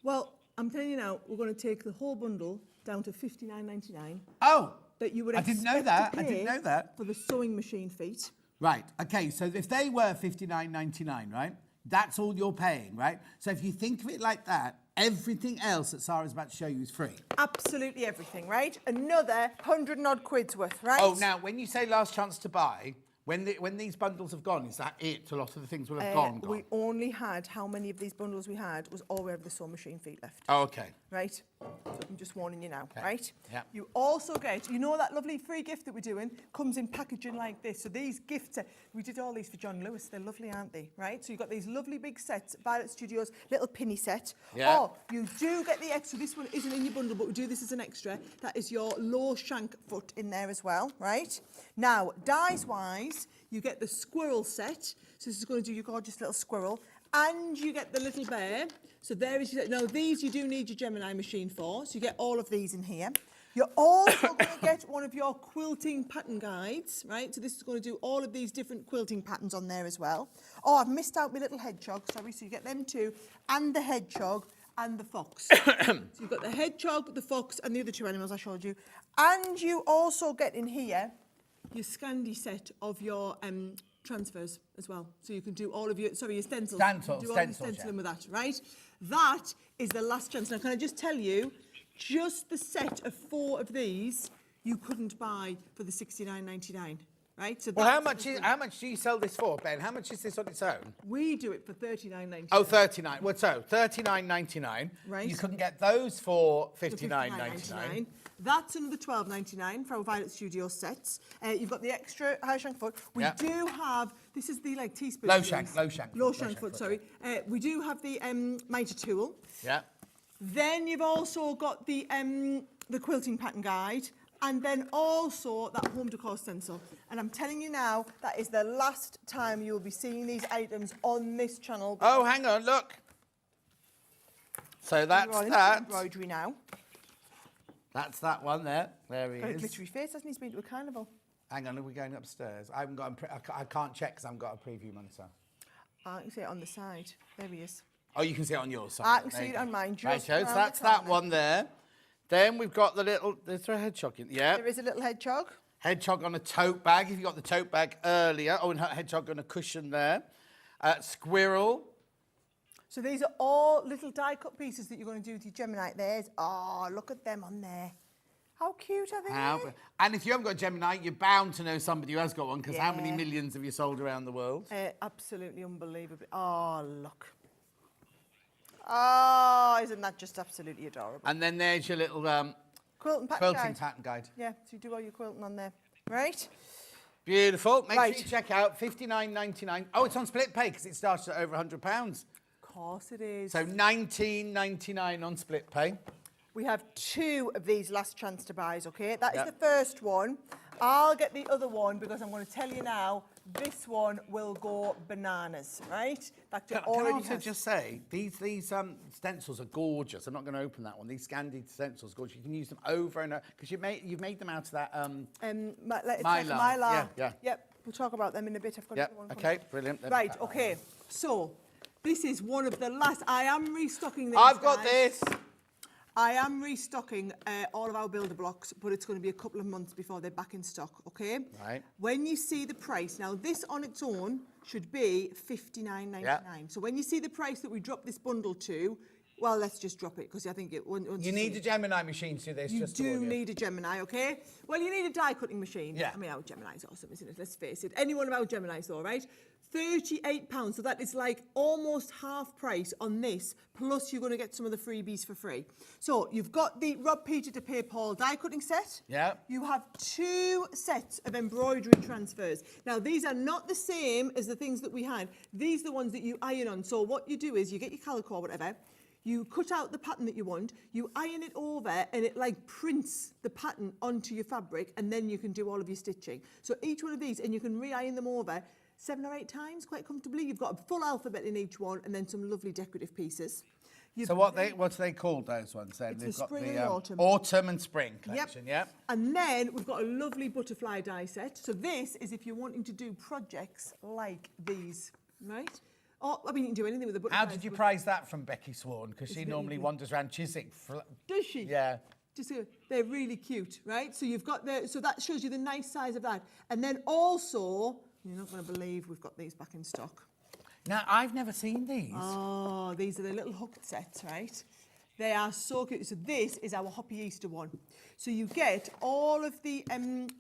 Well, I'm telling you now, we're going to take the whole bundle down to 59.99. Oh, that you would I didn't know that. I didn't know that. For the sewing machine feet. Right, okay, so if they were 59.99, right, that's all you're paying, right? So if you think of it like that, everything else that Sarah's about to show you is free. Absolutely everything, right? Another 100 and odd quid's worth, right? Oh, now, when you say last chance to buy, when these bundles have gone, is that it? A lot of the things will have gone? We only had, how many of these bundles we had was all we have the sewing machine feet left. Oh, okay. Right? So I'm just warning you now, right? Yeah. You also get, you know that lovely free gift that we're doing comes in packaging like this. So these gifts, we did all these for John Lewis. They're lovely, aren't they? Right? So you've got these lovely big sets, Violet Studios, little penny set. Yeah. Or you do get the extra, this one isn't in your bundle, but we do this as an extra. That is your low shank foot in there as well, right? Now, dies-wise, you get the squirrel set. So this is going to do your gorgeous little squirrel. And you get the little bear. So there is your... Now, these you do need your Gemini machine for. So you get all of these in here. You're also going to get one of your quilting pattern guides, right? So this is going to do all of these different quilting patterns on there as well. Oh, I've missed out my little hedgehog. Sorry, so you get them too. And the hedgehog and the fox. So you've got the hedgehog, the fox, and the other 2 animals I showed you. And you also get in here your Scandi set of your transfers as well. So you can do all of your, your stencils. Stencils, do all your stenciling with that, right? That is the last chance. Now, can I just tell you, just the set of 4 of these, you couldn't buy for the $69.99, right? So well, how much do you sell this for, Ben? How much is this on its own? We do it for $39.99. Oh, 39. Well, so $39.99. Right. You couldn't get those for $59.99. That's another $12.99 for our Violet Studio sets. You've got the extra high shank foot. We do have, this is the teaspoon. Low shank foot, sorry. We do have the mitre tool. Yeah. Then you've also got the quilting pattern guide, and then also that home decor stencil. And I'm telling you now, that is the last time you will be seeing these items on this channel. Oh, hang on, look. So that's that. Embroidery now. That's that one there. There he Got a is. glittery face, hasn't he? He's been to a carnival. Hang on, are we going upstairs? I haven't got. I can't check because I haven't got a preview monitor. I can see it on the side. There he is. Oh, you can see it on your side. I can see it on mine. Right, Just so that's that one there. Then we've got the little. Is there a hedgehog in? Yeah. There is a little hedgehog. Hedgehog on a tote bag, if you got the tote bag earlier. Oh, and hedgehog on a cushion there. Squirrel. So these are all little die cut pieces that you're going to do with your Gemini. There's, oh, look at them on there. How cute are they? And if you haven't got a Gemini, you're bound to know somebody who has got one, because how many millions have you sold around the world? Absolutely unbelievable. Oh, look. Oh, isn't that just absolutely adorable? And then there's your little quilting pattern guide. Yeah, so you do all your quilting on there. Right? Beautiful. Make sure you check out $59.99. Oh, it's on split pay because it starts at over £100. Of course it is. So $19.99 on split pay. We have 2 of these last chance to buys, okay? That is the first one. I'll get the other one because I'm going to tell you now, this one will go bananas, right? Can I also just say, these stencils are gorgeous. I'm not going to open that one. These Scandi stencils are gorgeous. You can use them over and over, because you've made them out of that... Mylar. Yeah. Yep, we'll talk about them in a bit. I've got another one coming. Okay, brilliant. Right, okay. So, this is one of the last... I am restocking this, I've got this. I am restocking all of our builder blocks, but it's going to be a couple of months before they're back in stock, okay? Right. When you see the price, now this on its own should be $59.99. Yeah. So when you see the price that we dropped this bundle to, well, let's just drop it, because I think it... You need a Gemini machine to do this. You do need a Gemini, okay? Well, you need a die-cutting machine. Yeah. I mean, our Gemini's awesome, isn't it? Let's face it. Any one of our Geminis, all right? £38, so that is like almost half price on this, plus you're going to get some of the freebies for free. So you've got the Rob Peter to Pay Paul die cutting set. Yeah. You have 2 sets of embroidery transfers. Now these are not the same as the things that we had. These are the ones that you iron on. So what you do is you get your calico or whatever, you cut out the pattern that you want, you iron it over, and it like prints the pattern onto your fabric, and then you can do all of your stitching. So each one of these, and you can re-iron them over 7 or 8 times quite comfortably. You've got a full alphabet in each one, and then some lovely decorative pieces. So what's they called, those ones then? It's the spring and autumn. Autumn and spring collection, yep. And then we've got a lovely butterfly die set. So this is if you're wanting to do projects like these, right? Or, I mean, you can do anything with the butterflies. How did you prize that from Becky Swan? Because she normally wanders around Chiswick. Does she? Yeah. They're really cute, right? So you've got so that shows you the nice size of that. And then also, you're not going to believe we've got these back in stock. Now, I've never seen these. Oh, these are the little hooked sets, right? They are so cute. So this is our Hoppy Easter one. So you get all of the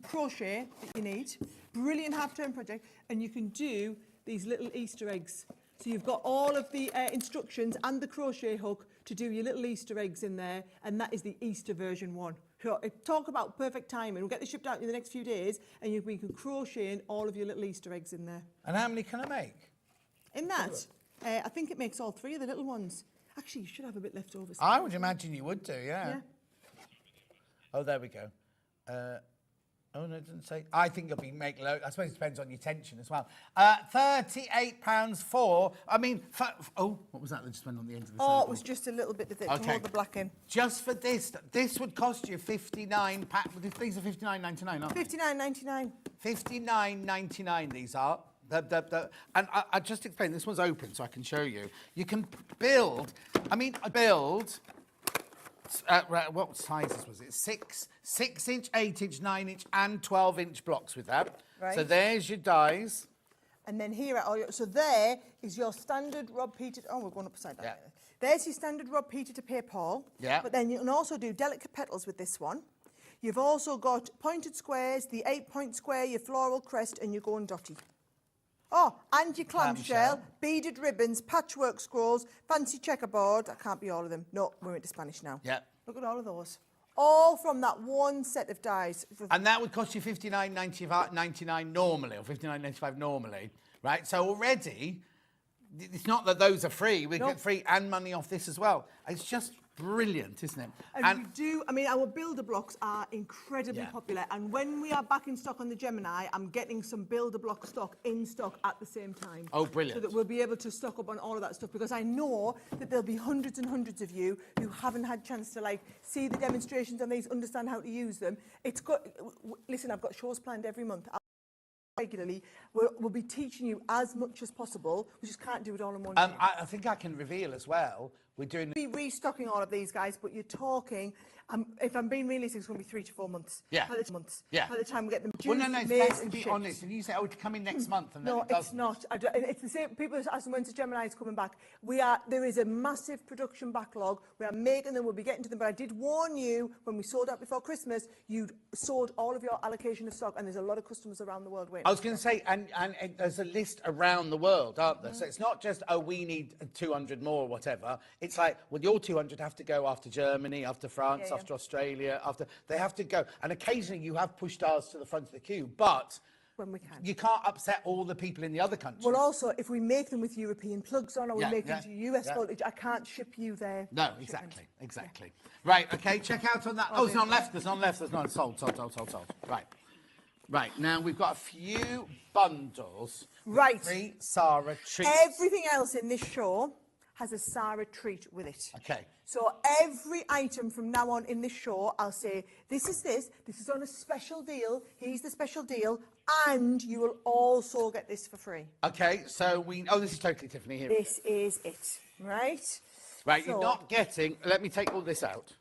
crochet that you need. Brilliant half-term project. And you can do these little Easter eggs. So you've got all of the instructions and the crochet hook to do your little Easter eggs in there. And that is the Easter version one. So talk about perfect timing. We'll get this shipped out in the next few days, and we can crochet in all of your little Easter eggs in there. And how many can I make? In that, I think it makes all 3 of the little ones. Actually, you should have a bit left over. I would imagine you would do, yeah. Oh, there we go. Oh, no, it doesn't say. I think you'll be making loads. I suppose it depends on your tension as well. £38 for, oh, what was that that just went on the end of the circle? It was just a little bit of it to hold the black in. Just for this would cost you £59. These are £59.99, aren't they? £59.99. £59.99 these are. And I just explained, this one's open so I can show you. You can build, what sizes was it? 6-inch, 8-inch, 9-inch and 12-inch blocks with that. Right. So there's your dies. And then here, so there is your standard Rob Peter, we're going upside down. Yeah. There's your standard Rob Peter to Pay Paul. Yeah. But then you can also do delicate petals with this one. You've also got pointed squares, the 8-point square, your floral crest and your golden dotty. Oh, and your clamshell, beaded ribbons, patchwork scrolls, fancy checkerboard. That can't be all of them. No, we're into Spanish now. Yeah. Look at all of those. All from that one set of dies. And that would cost you $59.99 normally, or $59.95 normally, right? So already, it's not that those are free. We get free and money off this as well. It's just brilliant, isn't it? And our builder blocks are incredibly popular. And when we are back in stock on the Gemini, I'm getting some builder block stock in stock at the same time. Oh, brilliant. So that we'll be able to stock up on all of that stuff, because I know that there'll be hundreds and hundreds of you who haven't had a chance to see the demonstrations on these, understand how to use them. Listen, I've got shows planned every month. Regularly, we'll be teaching you as much as possible. We just can't do it all in one day. I think I can reveal as well, We're doing... Be restocking all of these, guys, but you're talking, if I'm being realistic, it's going to be 3 to 4 months. Yeah. By the months. Yeah. By the time we get them Well, juiced, no, it's made best to and be shipped. honest. And you say, oh, it's coming next month, and then No, it doesn't. it's not. It's the same. People ask when Gemini is coming back. There is a massive production backlog. We are making them. We'll be getting to them. But I did warn you when we sold out before Christmas. You'd sold all of your allocation of stock, and there's a lot of customers around the world waiting. I was going to say, and there's a list around the world, aren't there? So it's not just, oh, we need 200 more or whatever. It's like, well, your 200 have to go after Germany, after France, after Australia, they have to go. And occasionally you have pushed ours to the front of the queue, but when we can. You can't upset all the people in the other countries. Well, also, if we make them with European plugs on, or we make them to US yeah. voltage, I can't ship you there. No, exactly. Right, okay, check out on that. Oh, there's none left, there's none. Sold. Right, now we've got a few bundles. Right. 3 Sarah treats. Everything else in this show has a Sarah treat with it. Okay. So every item from now on in this show, I'll say, this is on a special deal, here's the special deal, and you will also get this for free. Okay, so this is totally Tiffany here. This is it, right? Right, so, you're not getting, let me take all this out.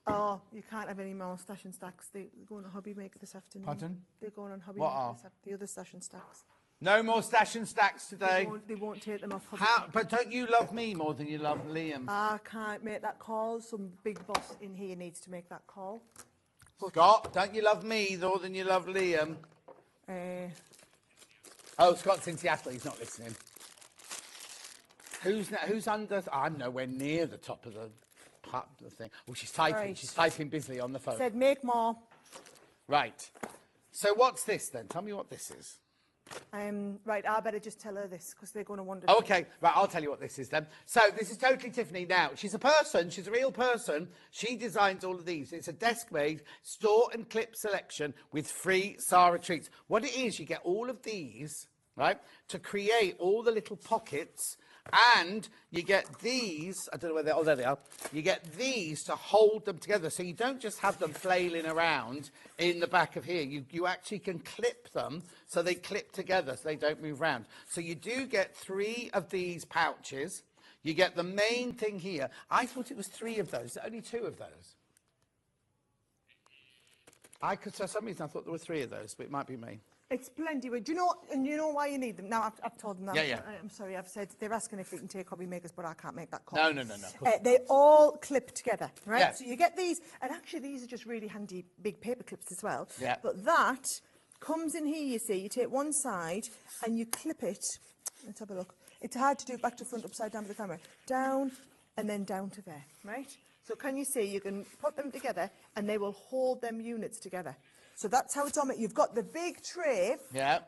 Oh, you can't have any more stash and stacks. They're going to Hobby Maker this afternoon. Pardon? They're going on Hobby Maker this afternoon. The other stash and stacks. No more stash and stacks today. They won't take them off. But don't you love me more than you love Liam? I can't make that call. Some big boss in here needs to make that call. Scott, don't you love me more than you love Liam? Oh, Scott's in Seattle. He's not listening. Who's under? I'm nowhere near the top of the thing. Oh, she's typing. Right. She's typing busily on the phone. Said make more. Right. So what's this then? Tell me what this is. Right, I better just tell her this because they're going to wonder. Oh, okay, right, I'll tell you what this is then. So this is totally Tiffany now. She's a person, she's a real person. She designs all of these. It's a desk-made store and clip selection with free Sarah treats. What it is, you get all of these, right, to create all the little pockets, and you get these, I don't know where they are, oh, there they are. You get these to hold them together, so you don't just have them flailing around in the back of here. You actually can clip them so they clip together, so they don't move around. So you do get 3 of these pouches. You get the main thing here. I thought it was 3 of those, only 2 of those. For some reason I thought there were 3 of those, but it might be me. It's plenty. Do you know? And you know why you need them? Now I've told them that. Yeah. I'm sorry. I've said they're asking if we can take Hobby Makers, but I can't make that call. No. They all clip together, right? Yeah. So you get these, and actually these are just really handy big paper clips as well. Yeah. But that comes in here. You see, you take one side and you clip it. Let's have a look. It's hard to do back to front, upside down to the camera. Down and then down to there, right? So can you see? You can put them together, and they will hold them units together. So that's how it's on it. You've got the big tray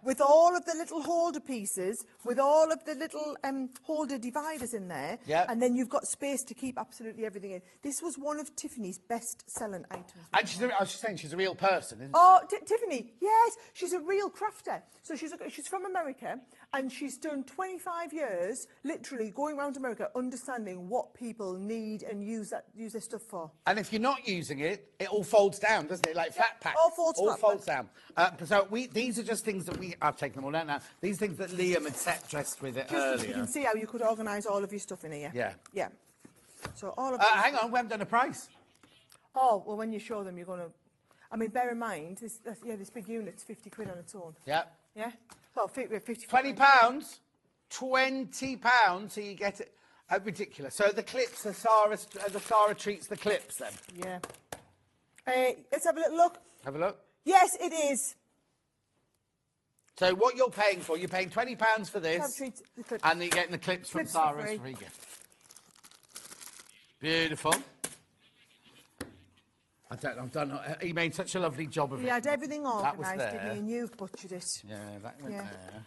with all of the little holder pieces, with all of the little holder dividers in there, and then you've got space to keep absolutely everything in. This was one of Tiffany's best-selling items. And I was just saying, she's a real person, isn't she? Oh, Tiffany, yes, she's a real crafter. So she's from America, and she's done 25 years, literally going around America, understanding what people need and use their stuff for. And if you're not using it, it all folds down, doesn't it? Like flat pack. All folds down. So these are just things that I've taken them all out now. These things that Liam had set dressed with it earlier. You can see how you could organise all of your stuff in here. Yeah. So all of hang on, we haven't done a price. Oh, well, when you show them, you're going to... I mean, bear in mind, this big unit's 50 quid on its own. Yeah. Yeah? Well, 50 £20. £20, so you get it. Ridiculous. So the clips, the Sarah treats the clips then? Yeah. Let's have a little look. Have a look. Yes, it is. So what you're paying for, you're paying £20 for this, and you're getting the clips from Sarah's free gift. Beautiful. I've done. He made such a lovely job of it. He had everything organised, there. didn't he? And you've butchered it. Yeah, that went there.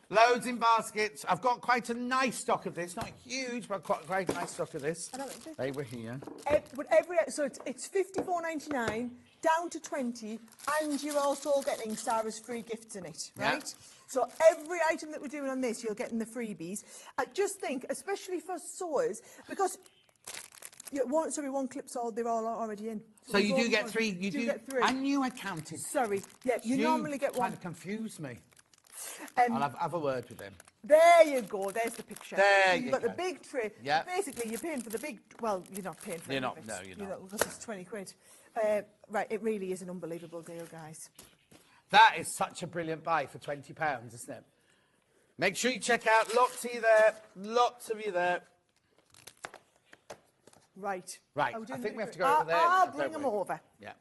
Loads in baskets. I've got quite a nice stock of this. Not huge, but quite a nice stock of this. They were here. So it's £54.99 down to 20, and you're also getting Sarah's free gifts in it, right? Yeah. So every item that we're doing on this, you're getting the freebies. I just think, especially for sewers, because one clip's they're all already in. So you do get 3. You do get 3. I knew I counted. Sorry. Yeah, you normally get 1. Trying to confuse me. I'll have a word with them. There you go. There's the picture. There so you you've got go. the big tray. Yeah. Basically, you're paying for the big. Well, you're not paying for You're any not, of it. no, you're not. Because it's 20 quid. Right, it really is an unbelievable deal, guys. That is such a brilliant buy for £20, isn't it? Make sure you check out. Lots of you there. Lots of you there. Right. Right. Are we I doing think the we have to big- go over there. I'll Don't bring them we? over. Yeah.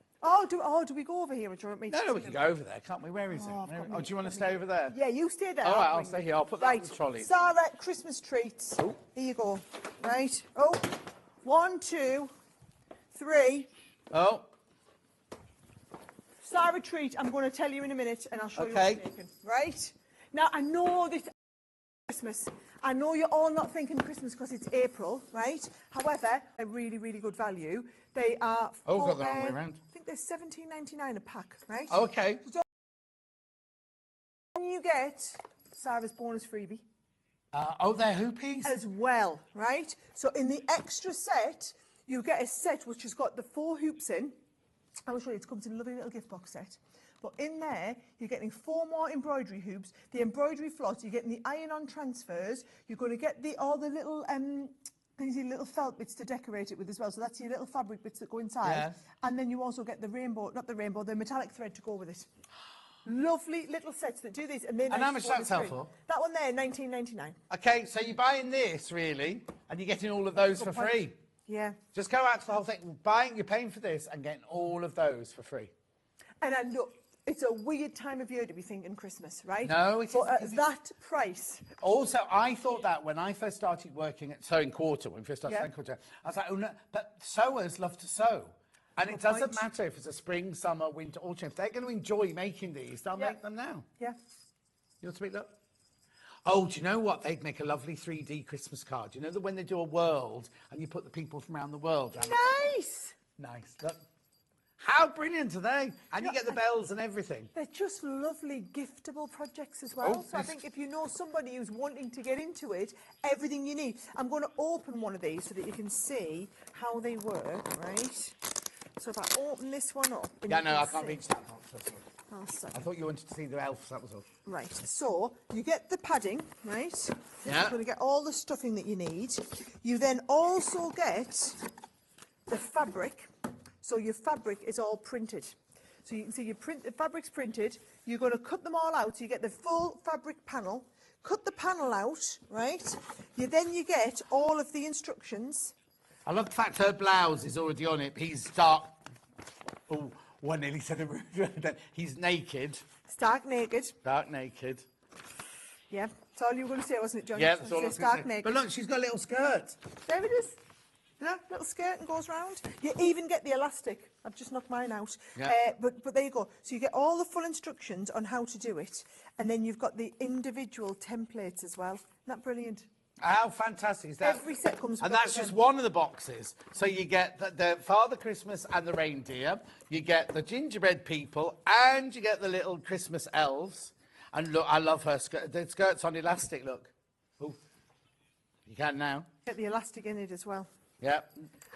Do we go over here? Or do you want me to No, we sit can in? go over there, can't we? Where is it? I've got Oh, do you want to stay over there? Yeah, you stay there. All right, I'll bring stay them. here. I'll put that on the trolley. Sarah, Christmas treats. Oh. Here you go. Right. Oh, 1, 2, 3. Oh, Sarah treat, I'm going to tell you in a minute and I'll show you Okay. what's making. Right? Now, I know this Christmas. I know you're all not thinking Christmas because it's April, right? However, a really, really good value. They are... Oh, got the wrong way around. I think they're £17.99 a pack, right? okay. And you get Sarah's bonus freebie Oh, they're hoopies? as well, right? So in the extra set, you get a set which has got the 4 hoops in. I will show you, it comes in a lovely little gift box set. But in there, you're getting 4 more embroidery hoops, the embroidery floss, you're getting the iron-on transfers, you're going to get all the little these little felt bits to decorate it with as well. So that's your little fabric bits that go inside. Yeah. And then you also get the rainbow, not the rainbow, the metallic thread to go with it. Lovely little sets that do these. And how much that sell for? That one there, £19.99. Okay, so you're buying this, really, and you're getting all of those for point. free. Yeah. Just go out to the whole thing. You're paying for this and getting all of those for free. And look, it's a weird time of year to be thinking Christmas, right? No, it But isn't, at 'cause that price, Also, I thought that when I first started working at Sewing Quarter, when we first started Yeah. Sewing Quarter, I was like, oh no, but sewers love to sew. And it doesn't point. matter if it's a spring, summer, winter, autumn. If they're going to enjoy making these, they'll Yeah. make them now. yeah. You want to speak, look? Oh, do you know what? They'd make a lovely 3D Christmas card. You know that when they do a world and you put the people from around the world around Nice! Nice. Look. How brilliant are they? And you get the bells and everything. They're just lovely giftable projects as well. Oh, So I yes. think if you know somebody who's wanting to get into it, everything you need. I'm going to open one of these so that you can see how they work, right? So if I open this one up... and Yeah, you no, can I can't see- reach that box. That's all. I'll say. I thought you wanted to see the elves, that was all. Right, so you get the padding, right? Yeah. You're going to get all the stuffing that you need. You then also get the fabric. So your fabric is all printed. So you can see the fabric's printed. You're going to cut them all out. So you get the full fabric panel. Cut the panel out, right? Then you get all of the instructions. I love the fact her blouse is already on it. He's dark. Oh, one nearly said it. He's naked. Stark naked. Dark naked. Yeah, that's all you were going to say, wasn't it, John? Yeah, You that's were all I gonna was say going stark to say. naked. But look, she's got a little skirt. There it is. Yeah, little skirt and goes round. You even get the elastic. I've just knocked mine out. Yeah. But there you go. So you get all the full instructions on how to do it. And then you've got the individual templates as well. Isn't that brilliant? How fantastic is that? Every set comes And with that's them. just one of the boxes. So you get the Father Christmas and the reindeer, you get the gingerbread people, and you get the little Christmas elves. And look, I love her skirt. The skirt's on elastic, look. Oh, you can now. Get the elastic in it as well. Yeah.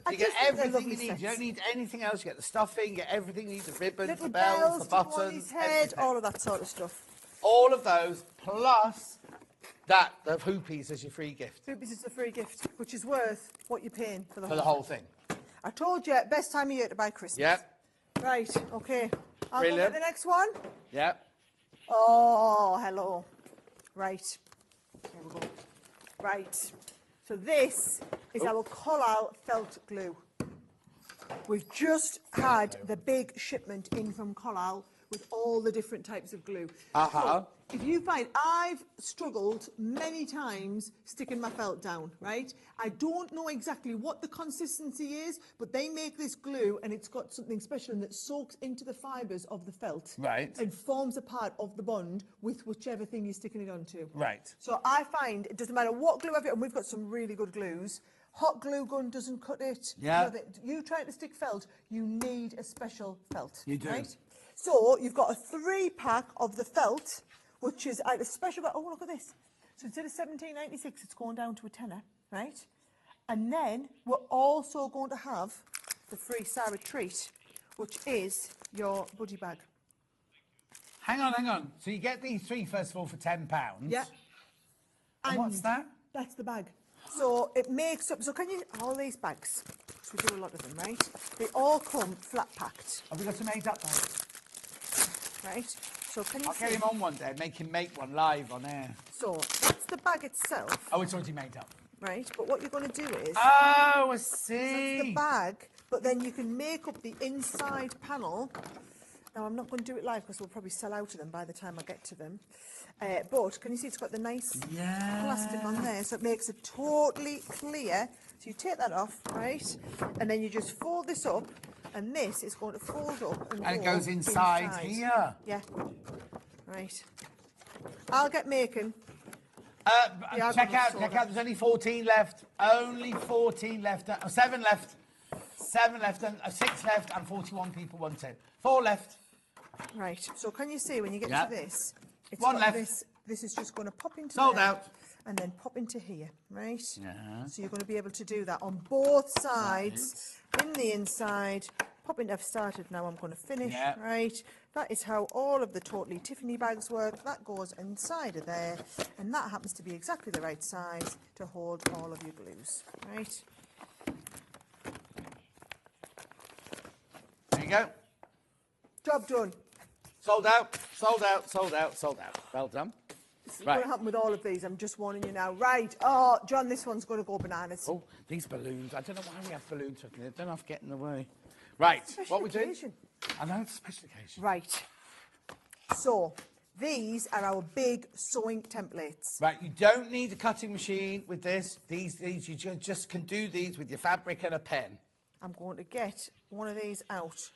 I You get just think they're everything you lovely need. You don't sets. need anything else. You get the stuffing, you get everything you need, the ribbons, Little the bells, the to go on buttons, his head, everything. all of that sort of stuff. All of those, plus that, the hoopies as your free gift This is a free gift, which is worth what you're paying for the for the whole. whole thing. I told you, best time of year to buy Christmas. Yeah, Right, okay. I'll go Brilliant. get the next one. yeah. Oh, hello. Right. Here we go. Right. So this is our Collal felt glue. We've just had the big shipment in from Collal with all the different types of glue. So if you find, I've struggled many times sticking my felt down, right? I don't know exactly what the consistency is, but they make this glue and it's got something special that soaks into the fibres of the felt. Right. And forms a part of the bond with whichever thing you're sticking it onto. Right. So I find it doesn't matter what glue I've got, and we've got some really good glues. Hot glue gun doesn't cut it. Yeah. You trying to stick felt, you need a special felt. You do. Right? So you've got a 3-pack of the felt, which is a special. Oh, look at this. So instead of £17.96, it's going down to a tenner, right? And then we're also going to have the free Sarah treat, which is your budgie bag. Hang on, hang on. So you get these three, first of all, for £10. Yeah. And what's that? That's the bag. So it makes up, so can you, all these bags, because we do a lot of them, right? They all come flat packed. Have we got some made up bags? Right? So can you I'll get him on one day, make him make one live on air. So that's the bag itself. Oh, it's already made up. Right, but what you're going to do is... Oh, I So see. that's the bag, but then you can make up the inside panel. Now, I'm not going to do it live because we'll probably sell out of them by the time I get to them. But can you see it's got the nice plastic on there, so it makes it totally clear. So you take that off, right, and then you just fold this up, and this is going to fold up and And it go goes inside here. Yeah. Right. I'll get making. Check out, there's only 14 left. Only 14 left. 7 left. 7 left, and 6 left, and 41 people want it. 4 left. Right, so can you see when you get to this, it's 1 got left. This is just going to pop into Sold there, out. and then pop into here, right? Yeah. So you're going to be able to do that on both sides, in the inside. Pop into, I've started now, I'm going to finish, right? That is how all of the Totally Tiffany bags work. That goes inside of there, and that happens to be exactly the right size to hold all of your glues, right? There you go. Job done. Sold out, sold out, sold out, sold out. Well done. This is going to happen with all of these, I'm just warning you now. Right, oh, John, this one's going to go bananas. Oh, these balloons. I don't know why we have balloons hooking. They don't have to get in the way. Right, what we do? I know, it's a special occasion. Right. So, these are our big sewing templates. Right, you don't need a cutting machine with this. These you just can do these with your fabric and a pen. I'm going to get one of these out.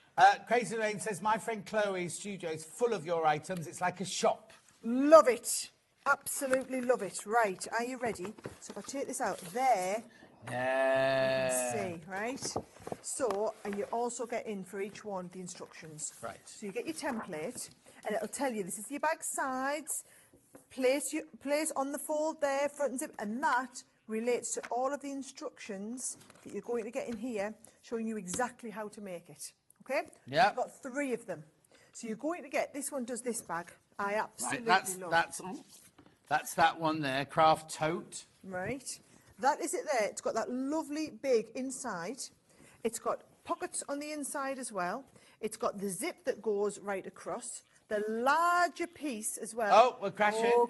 Crazy Lane says, my friend Chloe's studio is full of your items. It's like a shop. Love it. Absolutely love it. Right, are you ready? So if I take this out there, you can see, right? So, and you also get in for each one the instructions. Right. So you get your template, and it'll tell you this is your bag sides, place on the fold there, front and zip, and that relates to all of the instructions that you're going to get in here, showing you exactly how to make it. Okay? Yeah. You've got 3 of them. So you're going to get, this one does this bag. I absolutely love. That's that one there, craft tote. Right. That is it there. It's got that lovely big inside. It's got pockets on the inside as well. It's got the zip that goes right across. The larger piece as well. Oh, we're crashing.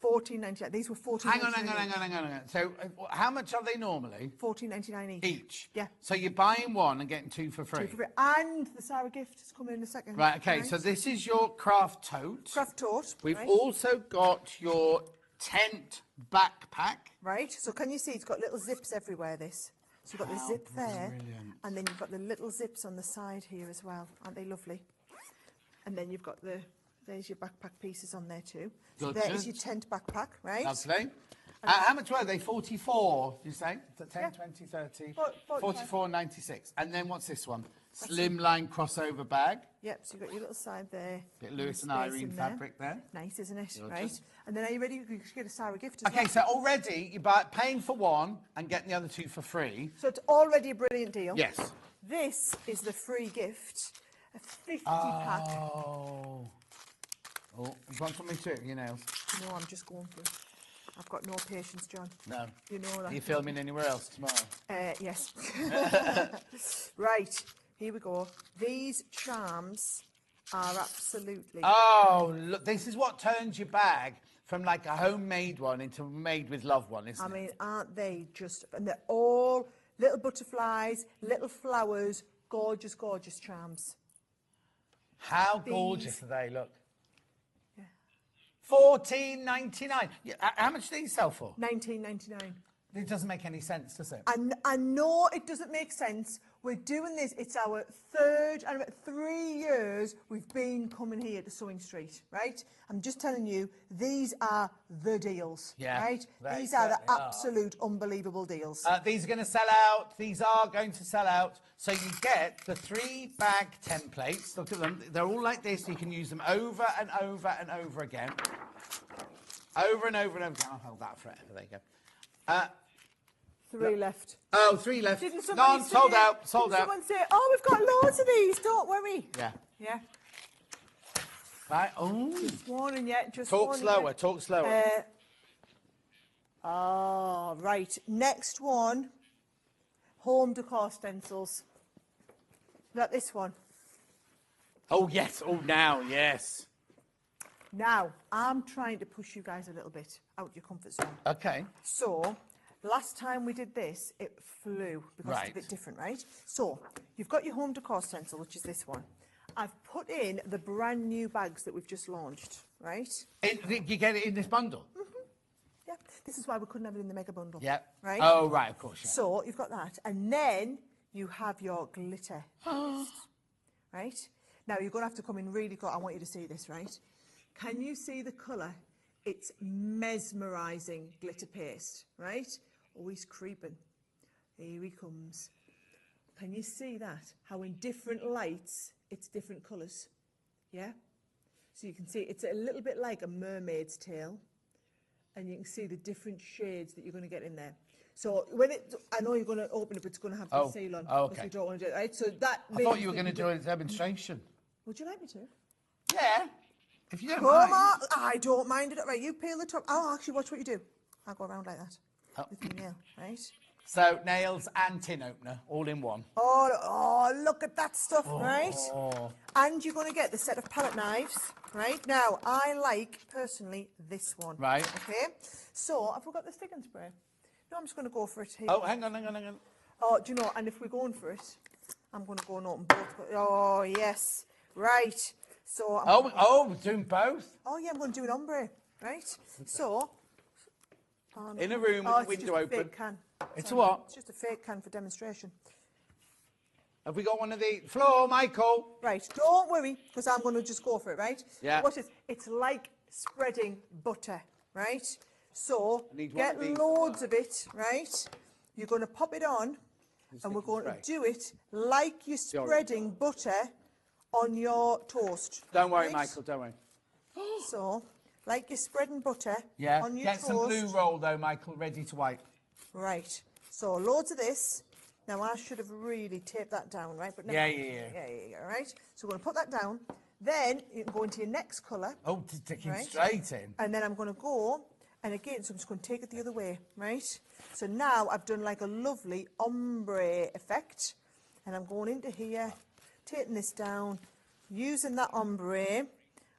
$14.99. These were $14.99. Hang on. So, how much are they normally? $14.99 Each? Yeah. So you're buying one and getting 2 for free? 2 for free. And the Sarah gift is coming in a second. Right, okay, so this is your craft tote. Craft tote. We've also got your tent backpack. Right, so can you see it's got little zips everywhere, this. So you've got the zip there, and then you've got the little zips on the side here as well. Aren't they lovely? And then you've got there's your backpack pieces on there too. So there is your tent backpack, right? Lovely. How much were they? 44, you say? 10, 20, 30? 44.96. And then what's this one? Slimline crossover bag. Yep, so you've got your little side there. Bit Lewis and Irene fabric there. Nice, isn't it? Right. And then are you ready? You should get a Sarah gift as well. Okay, so already you're paying for one and getting the other 2 for free. So it's already a brilliant deal. Yes. This is the free gift. A 50-pack. Oh, you want something too, your nails? No, I'm just going through. I've got no patience, John. No. You know that. Are you filming anywhere else tomorrow? Yes. Right, here we go. These charms are absolutely... Oh, look, this is what turns your bag from like a homemade one into a made with love one, isn't it? I mean, aren't they just... And they're all little butterflies, little flowers, gorgeous, gorgeous charms. How gorgeous are they, look. $14.99. How much do these sell for? $19.99. It doesn't make any sense, does it? I know it doesn't make sense. We're doing this. It's our 3rd and about 3 years we've been coming here to Sewing Street, right? I'm just telling you, these are the deals, right? These are the absolute unbelievable deals. These are going to sell out. These are going to sell out. So you get the 3 bag templates. Look at them. They're all like this. You can use them over and over and over again. Over and over and over again. I'll hold that forever. There you go. 3 left. Oh, 3 left. Gone, sold out. Someone say, oh, we've got loads of these, don't worry. Yeah. Yeah. Right. Oh. Just warning you. Talk slower. Oh, right. Next one, home decor stencils. Is that this one? Oh, yes. Oh, now, yes. Now, I'm trying to push you guys a little bit out your comfort zone. Okay. So, last time we did this, it flew because it's a bit different, right? So, you've got your home decor stencil, which is this one. I've put in the brand new bags that we've just launched, right? You get it in this bundle? Yeah, this is why we couldn't have it in the mega bundle. Yeah. Right? Oh, right, of course, yeah. So, you've got that. And then you have your glitter paste, right? Now, you're going to have to come in really close. I want you to see this, right? Can you see the colour? It's mesmerising glitter paste, right? Oh, he's creeping. Here he comes. Can you see that? How in different lights, it's different colours. Yeah? So you can see it's a little bit like a mermaid's tail. And you can see the different shades that you're going to get in there. So when I know you're going to open it, but it's going to have the seal on. Oh, okay. You don't want to do it, right? So that I thought you were going to do a demonstration. Would you like me to? Yeah. If you don't Come mind. on. I don't mind it. Right, you peel the top. I'll actually watch what you do. I'll go around like that. Oh. With my nail, right? So, nails and tin opener, all in one. Oh, look at that stuff, right? And you're going to get the set of palette knives, right? Now, I like, personally, this one. Right. Okay? So, have we got the stick and spray? No, I'm just going to go for it here. Oh, hang on. Oh, do you know, and if we're going for it, I'm going to go and open both. Oh, yes. Right. So, we're doing both? Oh, yeah, I'm going to do an ombre, right? So... in a room with the window open. Fake can. It's a what? It's just a fake can for demonstration. Have we got one of the floor, Michael? Right, don't worry, because I'm going to just go for it, right? Yeah. Watch this. It's like spreading butter, right? So, I need one get of these. loads of it, right? You're going to pop it on, and we're going to do it like you're spreading butter on your toast. Don't worry, right? Michael, don't worry. So, like you're spreading butter Yeah, on your get toast. some blue roll, though, Michael, ready to wipe. Right, so loads of this. Now, I should have really taped that down, right? But Yeah, right? So we're going to put that down. Then you can go into your next colour. Oh, taking right? straight in. And then I'm going to go, and again, so I'm just going to take it the other way, right? So now I've done like a lovely ombre effect. And I'm going into here, taking this down, using that ombre.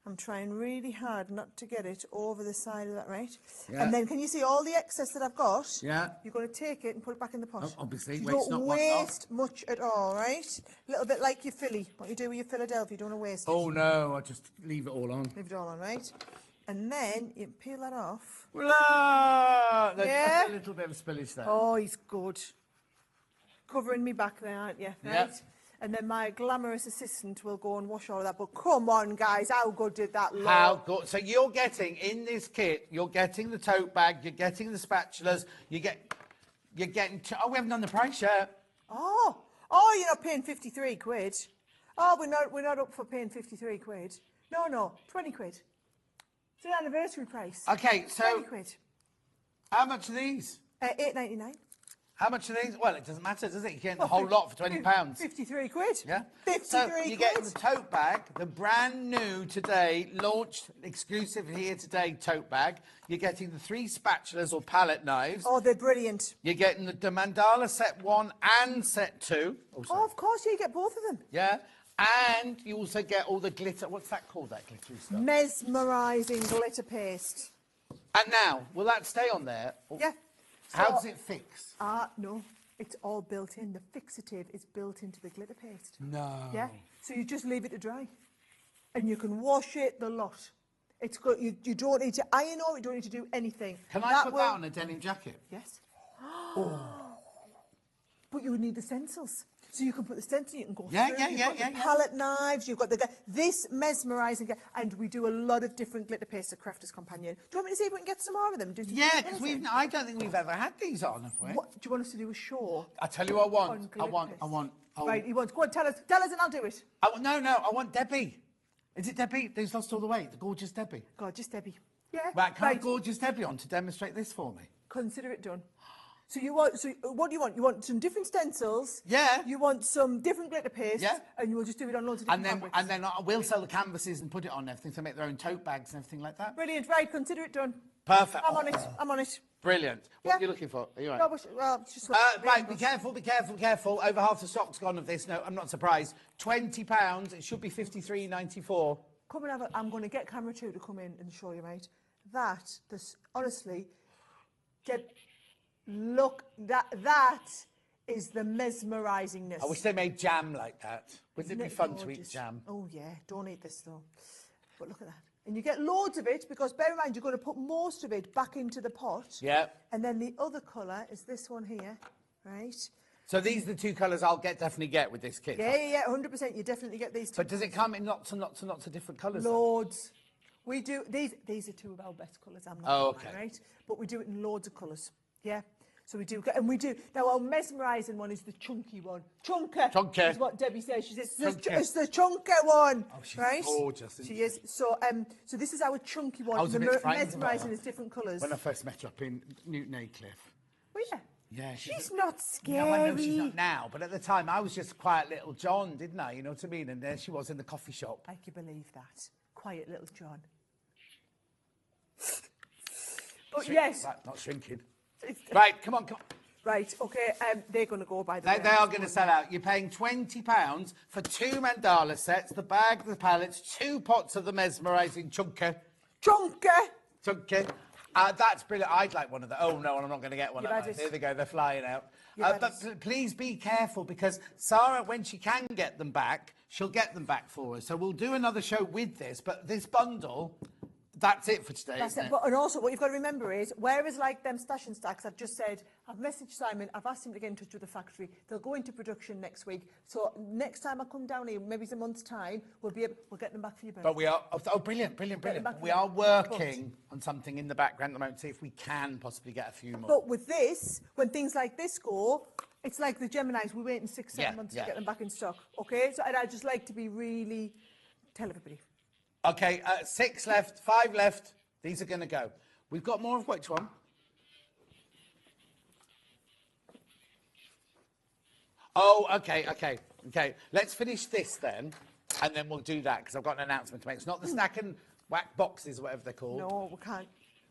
I'm trying really hard not to get it over the side of that, right? Yeah. And then can you see all the excess that I've got? Yeah. You're going to take it and put it back in the pot. Oh, obviously, You waste don't not, waste much at all, right? A little bit like your Philly. What you do with your Philadelphia, you don't want to waste it. Oh, no, I just leave it all on. Leave it all on, right? And then you peel that off. Voila! There's Yeah. a little bit of spillage there. Oh, he's good. Covering me back there, aren't you? Right? Yep. And then my glamorous assistant will go and wash all of that. But come on, guys, how good did that look? How good. So you're getting, in this kit, you're getting the tote bag, you're getting the spatulas, you're getting... Oh, we haven't done the price yet. Oh, you're not paying 53 quid. Oh, we're not up for paying 53 quid. No, 20 quid. It's an anniversary price. Okay, so... 20 quid. How much are these? £8.99. How much are these? Well, it doesn't matter, does it? You get the whole lot for £20. 53 quid. Yeah. 53 so quid. you get the tote bag, the brand new today, launched exclusive here today tote bag. You're getting the 3 spatulas or palette knives. Oh, they're brilliant. You're getting the mandala set 1 and set 2. Oh, of course, you get both of them. Yeah. And you also get all the glitter. What's that called, that glittery stuff? Mesmerising glitter paste. And now, will that stay on there? Or Yeah. How does it fix? No, it's all built in. The fixative is built into the glitter paste. No. Yeah, so you just leave it to dry. And you can wash it the lot. It's good. You don't need to iron or you don't need to do anything. Can I put that on a denim jacket? Yes. But you would need the stencils. So you can put the stencil, you can go Yeah, through, yeah, you've yeah, got yeah, the yeah. palette knives, you've got this mesmerising, and we do a lot of different glitter paste at Crafters Companion. Do you want me to see if we can get some more of them? Yeah, because I don't think we've ever had these on, have we? What, do you want us to do a show? I tell you what I want. On glitter paste? Right, he wants. Go on, tell us and I'll do it. No, I want Debbie. Is it Debbie? Who's lost all the weight? The gorgeous Debbie. Gorgeous Debbie. Yeah. Right, can I have gorgeous Debbie on to demonstrate this for me? Consider it done. So what do you want? You want some different stencils. Yeah. You want some different glitter paste. Yeah. And you will just do it on loads of different fabrics. And then I will sell the canvases and put it on everything to make their own tote bags and everything like that. Brilliant. Right, consider it done. Perfect. I'm on it. I'm on it. Brilliant. What Yeah. are you looking for? Are you right? No, but, well, it's just Right, be careful, be careful, careful. Over half the stock's gone of this. No, I'm not surprised. £20. It should be 53.94. Come and have a, I'm going to get camera 2 to come in and show you, mate. That, this, honestly, look, that is the mesmerisingness. I wish they made jam like that. Wouldn't it be fun to eat gorgeous? jam? Oh, yeah. Don't eat this, though. But look at that. And you get loads of it, because bear in mind, you're going to put most of it back into the pot. Yeah. And then the other colour is this one here, right? So these are the two colours I'll definitely get with this kit. Yeah, 100%. You definitely get these two. But does it come in lots and lots and lots of different colours? Loads. We do, these are two of our best colours, I'm not Oh, gonna lie, okay. right? But we do it in loads of colours, yeah? So we do, and we do, now our mesmerising one is the chunky one. Chunker is what Debbie says. She says, it's the chunker one, Oh, she's right? gorgeous, isn't She is. So, so this is our chunky one. I was a bit frightened about mesmerising her is different colours. when I first met her up in Newton Aycliffe. Well, yeah. Yeah, She's not scary. No, I know she's not now, but at the time I was just quiet little John, didn't I? You know what I mean? And there she was in the coffee shop. I can believe that. Quiet little John. But yes. Right, not shrinking. Right, come on. Right, okay, they're going to go by the way. They are going to sell out. You're paying £20 for 2 mandala sets, the bag, the pallets, 2 pots of the mesmerising chunker. Chunker. That's brilliant. I'd like one of them. Oh, no, I'm not going to get one. Here they go. They're flying out. But please be careful, because Sarah, when she can get them back, she'll get them back for us. So we'll do another show with this. But this bundle, that's it for today. That's it. But, and also, what you've got to remember is, whereas like them stash and stacks, I've just said, I've messaged Simon, I've asked him to get in touch with the factory. They'll go into production next week. So next time I come down here, maybe it's a month's time, we'll get them back for you. But we are, brilliant. We are working on something in the background at the moment, see if we can possibly get a few more. But with this, when things like this go, it's like the Geminis, we're waiting 6-7 months to get them back in stock. Okay, so and I'd just like to be really, tell everybody. Okay, 6 left, 5 left. These are going to go. We've got more of which one? Oh, okay. Let's finish this then, and then we'll do that, because I've got an announcement to make. It's not the stack and whack boxes, or whatever they're called. No, we can't.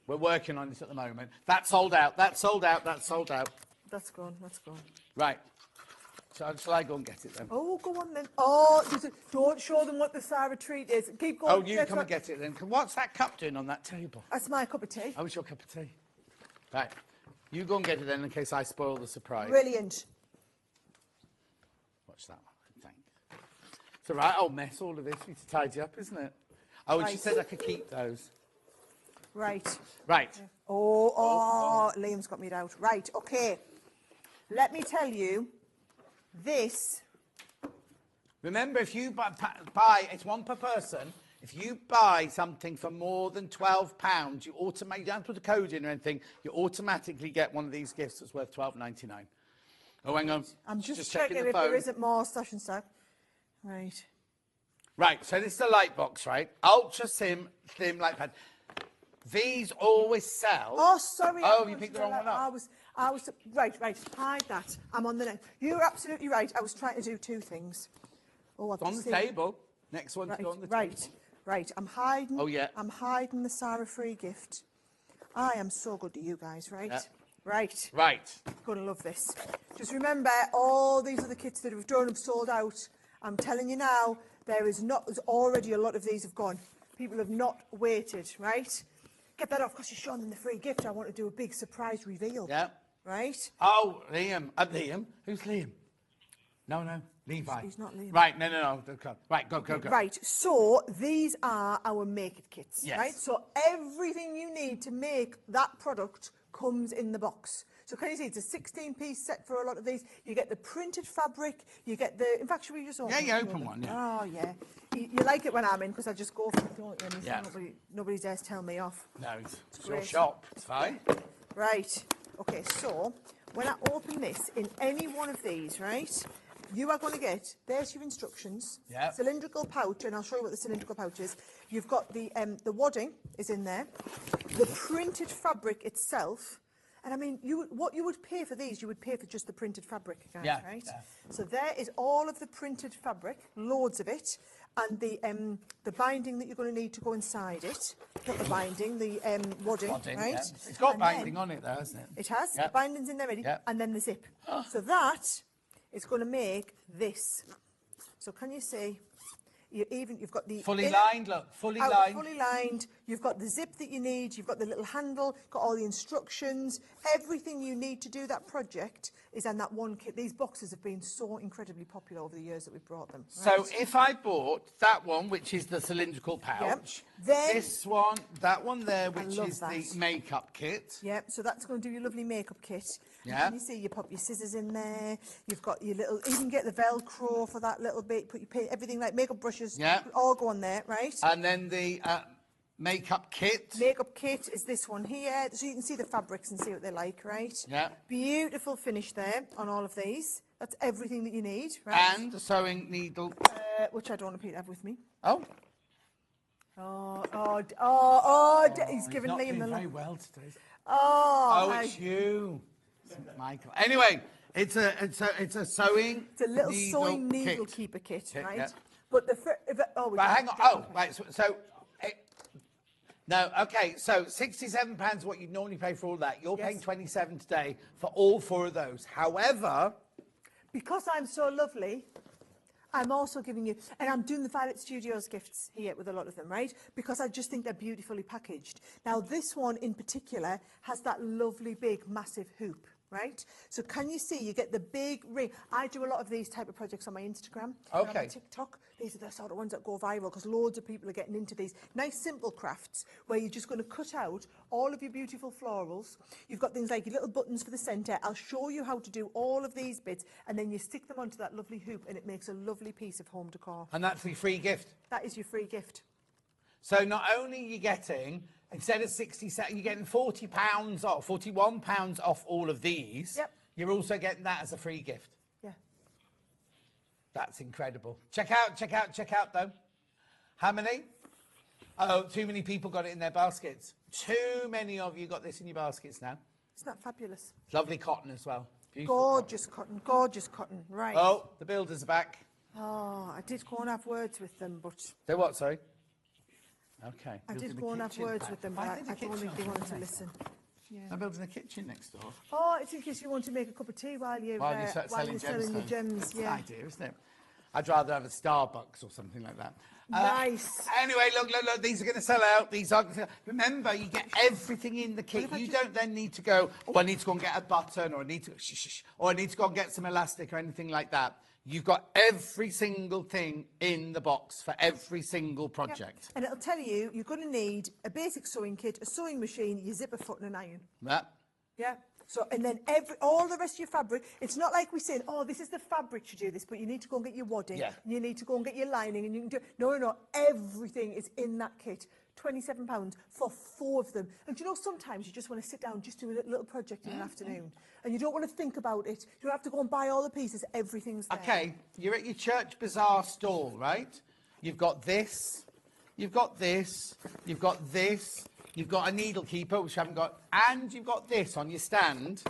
We're working on this at the moment. That's sold out. That's sold out. That's gone. Right. Shall I go and get it then? Oh, go on then. Oh, don't show them what the Sarah treat is. Keep going. Oh, you come and get it then. What's that cup doing on that table? That's my cup of tea. Oh, it's your cup of tea. Right. You go and get it then, in case I spoil the surprise. Brilliant. Watch that one, thank you. It's all right, old mess, all of this. We need to tidy up, isn't it? Oh, and she said I could keep those. Right. Right. Oh, Liam's got me out. Right, okay. Let me tell you, this... Remember, if you buy, it's one per person. If you buy something for more than £12, you don't have to put a code in or anything, you automatically get one of these gifts that's worth £12.99. Oh, hang on. I'm just checking checking the if phone. there isn't more stash and stack. Right. Right, so this is the light box, right? Ultra slim light pad. These always sell. Oh, sorry. Oh, you picked the wrong one up. I was, right, hide that. I'm on the next. You're absolutely right. I was trying to do 2 things. Oh, I've It's on just the seen- table. Next one's on the table. Right. I'm hiding. Oh, yeah. I'm hiding the Sarah free gift. I am so good to you guys, right? Yeah. Right. Gonna love this. Just remember, all these other kits that have done have sold out. I'm telling you now, there's already a lot of these have gone. People have not waited, right? Get that off, because you're showing them the free gift. I want to do a big surprise reveal. Yeah. Right? Oh, Liam. Liam? Who's Liam? No. Levi. He's not Liam. Right, no. Right, go. Right, so these are our Make It kits, Yes. right? So everything you need to make that product comes in the box. So can you see, it's a 16-piece set for a lot of these. You get the printed fabric, you get the... In fact, should we just open Yeah, you open one, yeah. Oh, yeah. You like it when I'm in, because I just go for it, don't you? Yeah. Nobody dares tell me off. No, it's your great. shop. It's fine. Right. Okay, so when I open this in any one of these, right, you are going to get, there's your instructions, Yeah. cylindrical pouch, and I'll show you what the cylindrical pouch is. You've got the wadding is in there, the printed fabric itself, And I mean, what you would pay for these, you would pay for just the printed fabric, guys, Yeah, right? yeah. So there is all of the printed fabric, loads of it, and the binding that you're going to need to go inside it. Not the binding, the wadding, right? Yeah. It's got And binding then- on it though, hasn't it? It has. Yeah. The binding's in there ready, Yeah. and then the zip. So that is going to make this. So can you see? You've got the Fully inner- lined, look, fully out, lined. fully lined. You've got the zip that you need. You've got the little handle. Got all the instructions. Everything you need to do that project is in that one kit. These boxes have been so incredibly popular over the years that we've brought them. So right? if I bought that one, which is the cylindrical pouch, Then- this one, that one there, which love is that. the makeup kit. Yeah, so that's going to do your lovely makeup kit. Yeah. And you see, you pop your scissors in there. You've got your little, even get the Velcro for that little bit. Put your paint, everything like makeup brushes. Yeah. All go on there, right? And then the makeup kit. Makeup kit is this one here, so you can see the fabrics and see what they're like, right? Yeah. Beautiful finish there on all of these. That's everything that you need, right? And the sewing needle. Which I don't want to have with me. Oh. He's giving not Liam doing the very look. well today. Oh, It's you, Michael. Anyway, it's a sewing. It's a little needle sewing needle kit. keeper kit, Yeah, right? yeah. But the Right, hang on. Oh, right. So no. Okay. So £67 what you'd normally pay for all that. You're paying 27 today for all 4 of those. However, because I'm so lovely, I'm also giving you, and I'm doing the Violet Studios gifts here with a lot of them, right? Because I just think they're beautifully packaged. Now, this one in particular has that lovely, big, massive hoop, right? So can you see, you get the big ring. I do a lot of these type of projects on my Instagram. And on my TikTok. These are the sort of ones that go viral because loads of people are getting into these nice simple crafts where you're just going to cut out all of your beautiful florals. You've got things like your little buttons for the centre. I'll show you how to do all of these bits and then you stick them onto that lovely hoop and it makes a lovely piece of home decor. and that's the free gift. That is your free gift. So not only are you getting, instead of 67, you're getting £40 off, £41 off all of these. Yep. You're also getting that as a free gift. Yeah. That's incredible. Check out though. How many? Oh, too many people got it in their baskets. Too many of you got this in your baskets now. Isn't that fabulous? Lovely cotton as well. Beautiful Gorgeous cotton, right. Oh, the builders are back. Oh, I did go and have words with them, but... They what, sorry? Okay. I did go and have words with them, but I don't think they wanted to listen. Yeah. They're building a kitchen next door. Oh, it's in case you want to make a cup of tea while you're selling your gems. Yeah. It's an idea, isn't it? I'd rather have a Starbucks or something like that. Nice. Anyway, look, these are going to sell out. These are going to... Remember, you get everything in the kit. You don't then need to go, oh, I need to go and get a button, or I need to, or I need to go and get some elastic or anything like that. You've got every single thing in the box for every single project. Yep. And it'll tell you, you're going to need a basic sewing kit, a sewing machine, your zipper foot and an iron. Yeah. Yeah. So, and then all the rest of your fabric, it's not like we're saying, oh, this is the fabric to do this, but you need to go and get your wadding, and you need to go and get your lining, and you can do... No, everything is in that kit. £27 for 4 of them. And do you know, sometimes you just want to sit down, just do a little project in an afternoon, and you don't want to think about it. You don't have to go and buy all the pieces. Everything's there. Okay, you're at your church bazaar stall, right? You've got this, you've got this, you've got this, you've got a needle keeper, which you haven't got, and you've got this on your stand.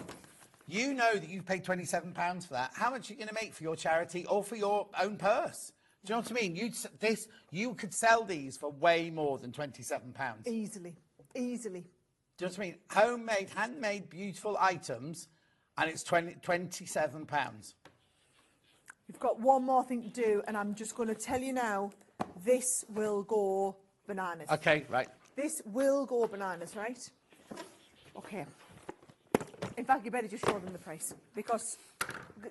You know that you've paid £27 for that. How much are you going to make for your charity or for your own purse? Do you know what I mean? You could sell these for way more than £27. Easily. Do you know what I mean? Homemade, handmade, beautiful items, and it's £27. You've got one more thing to do, and I'm just going to tell you now, this will go bananas. Okay, right. This will go bananas, right? Okay. In fact, you better just show them the price, because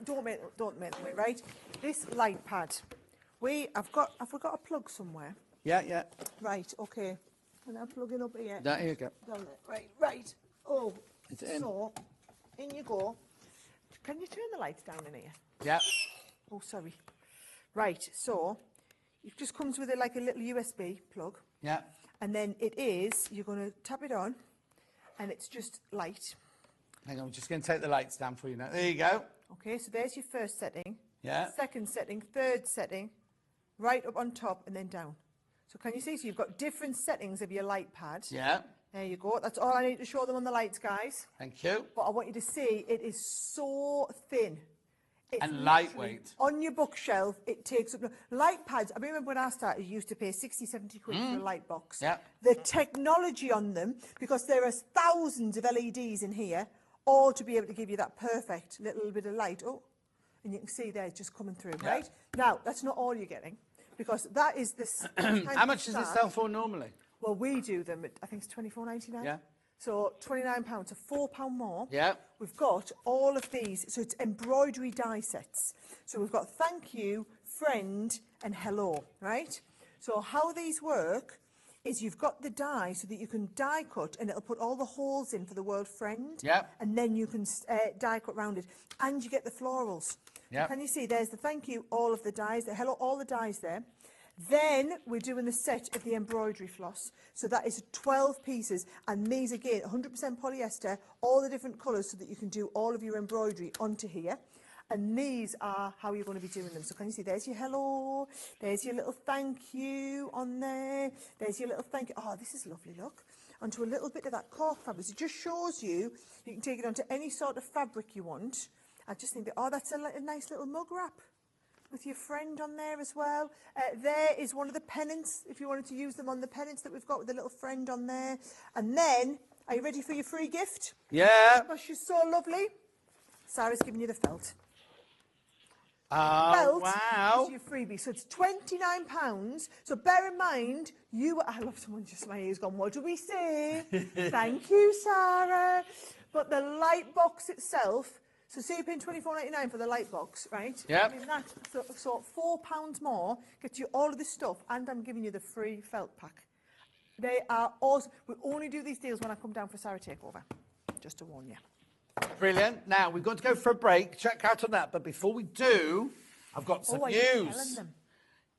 don't make them wait, right? This light pad. Have we got a plug somewhere? Yeah. Right, okay. Can I plug it up here? No, here you go. Down there. Right. Oh, It's in. So, in you go. Can you turn the lights down in here? Yeah. Oh, sorry. Right, so, it just comes with like a little USB plug. Yeah. And then you're going to tap it on, and it's just light. Hang on, I'm just going to take the lights down for you now. There you go. Okay, so there's your first setting. Yeah. Second setting, third setting, right up on top and then down. So can you see? So you've got different settings of your light pad. Yeah. There you go. That's all I need to show them on the lights, guys. Thank you. But I want you to see it is so thin. It's And lightweight. On your bookshelf, it takes up... Light pads, I remember when I started, you used to pay 60, 70 quid for a light box. Yeah. The technology on them, because there are thousands of LEDs in here, all to be able to give you that perfect little bit of light. Oh, and you can see there it's just coming through, right? Now, that's not all you're getting, because that is this... How much does it sell for normally? Well, we do them at, I think it's £24.99. Yeah. So £29, so £4 more. Yeah. We've got all of these. So it's embroidery die sets. So we've got thank you, friend, and hello, right? So how these work is you've got the die so that you can die cut and it'll put all the holes in for the word friend. Yeah. And then you can die cut round it. And you get the florals. Yeah. So can you see there's the thank you, all of the dies, the hello, all the dies there. Then we're doing the set of the embroidery floss. So that is 12 pieces. And these, again, 100% polyester, all the different colours so that you can do all of your embroidery onto here. And these are how you're going to be doing them. So can you see, there's your hello, there's your little thank you on there, there's your little thank you. Oh, this is lovely, look. Onto a little bit of that cork fabric. It just shows you, you can take it onto any sort of fabric you want. I just think that, oh, that's a nice little mug wrap. With your friend on there as well. There is one of the pennants, if you wanted to use them on the pennants that we've got with the little friend on there. And then, are you ready for your free gift? Yeah. Because she's so lovely. Sarah's giving you the felt. Oh, Felt wow. is your freebie. So it's £29. So bear in mind, I love someone just my ears gone, what do we say? Thank you, Sarah. But the light box itself, so say you're paying £24.99 for the light box, right? Yeah. I mean, so £4 more gets you all of this stuff, and I'm giving you the free felt pack. They are awesome. We only do these deals when I come down for Sarah Takeover, just to warn you. Brilliant. Now, we've got to go for a break. Check out on that. But before we do, I've got some Are you telling news. them?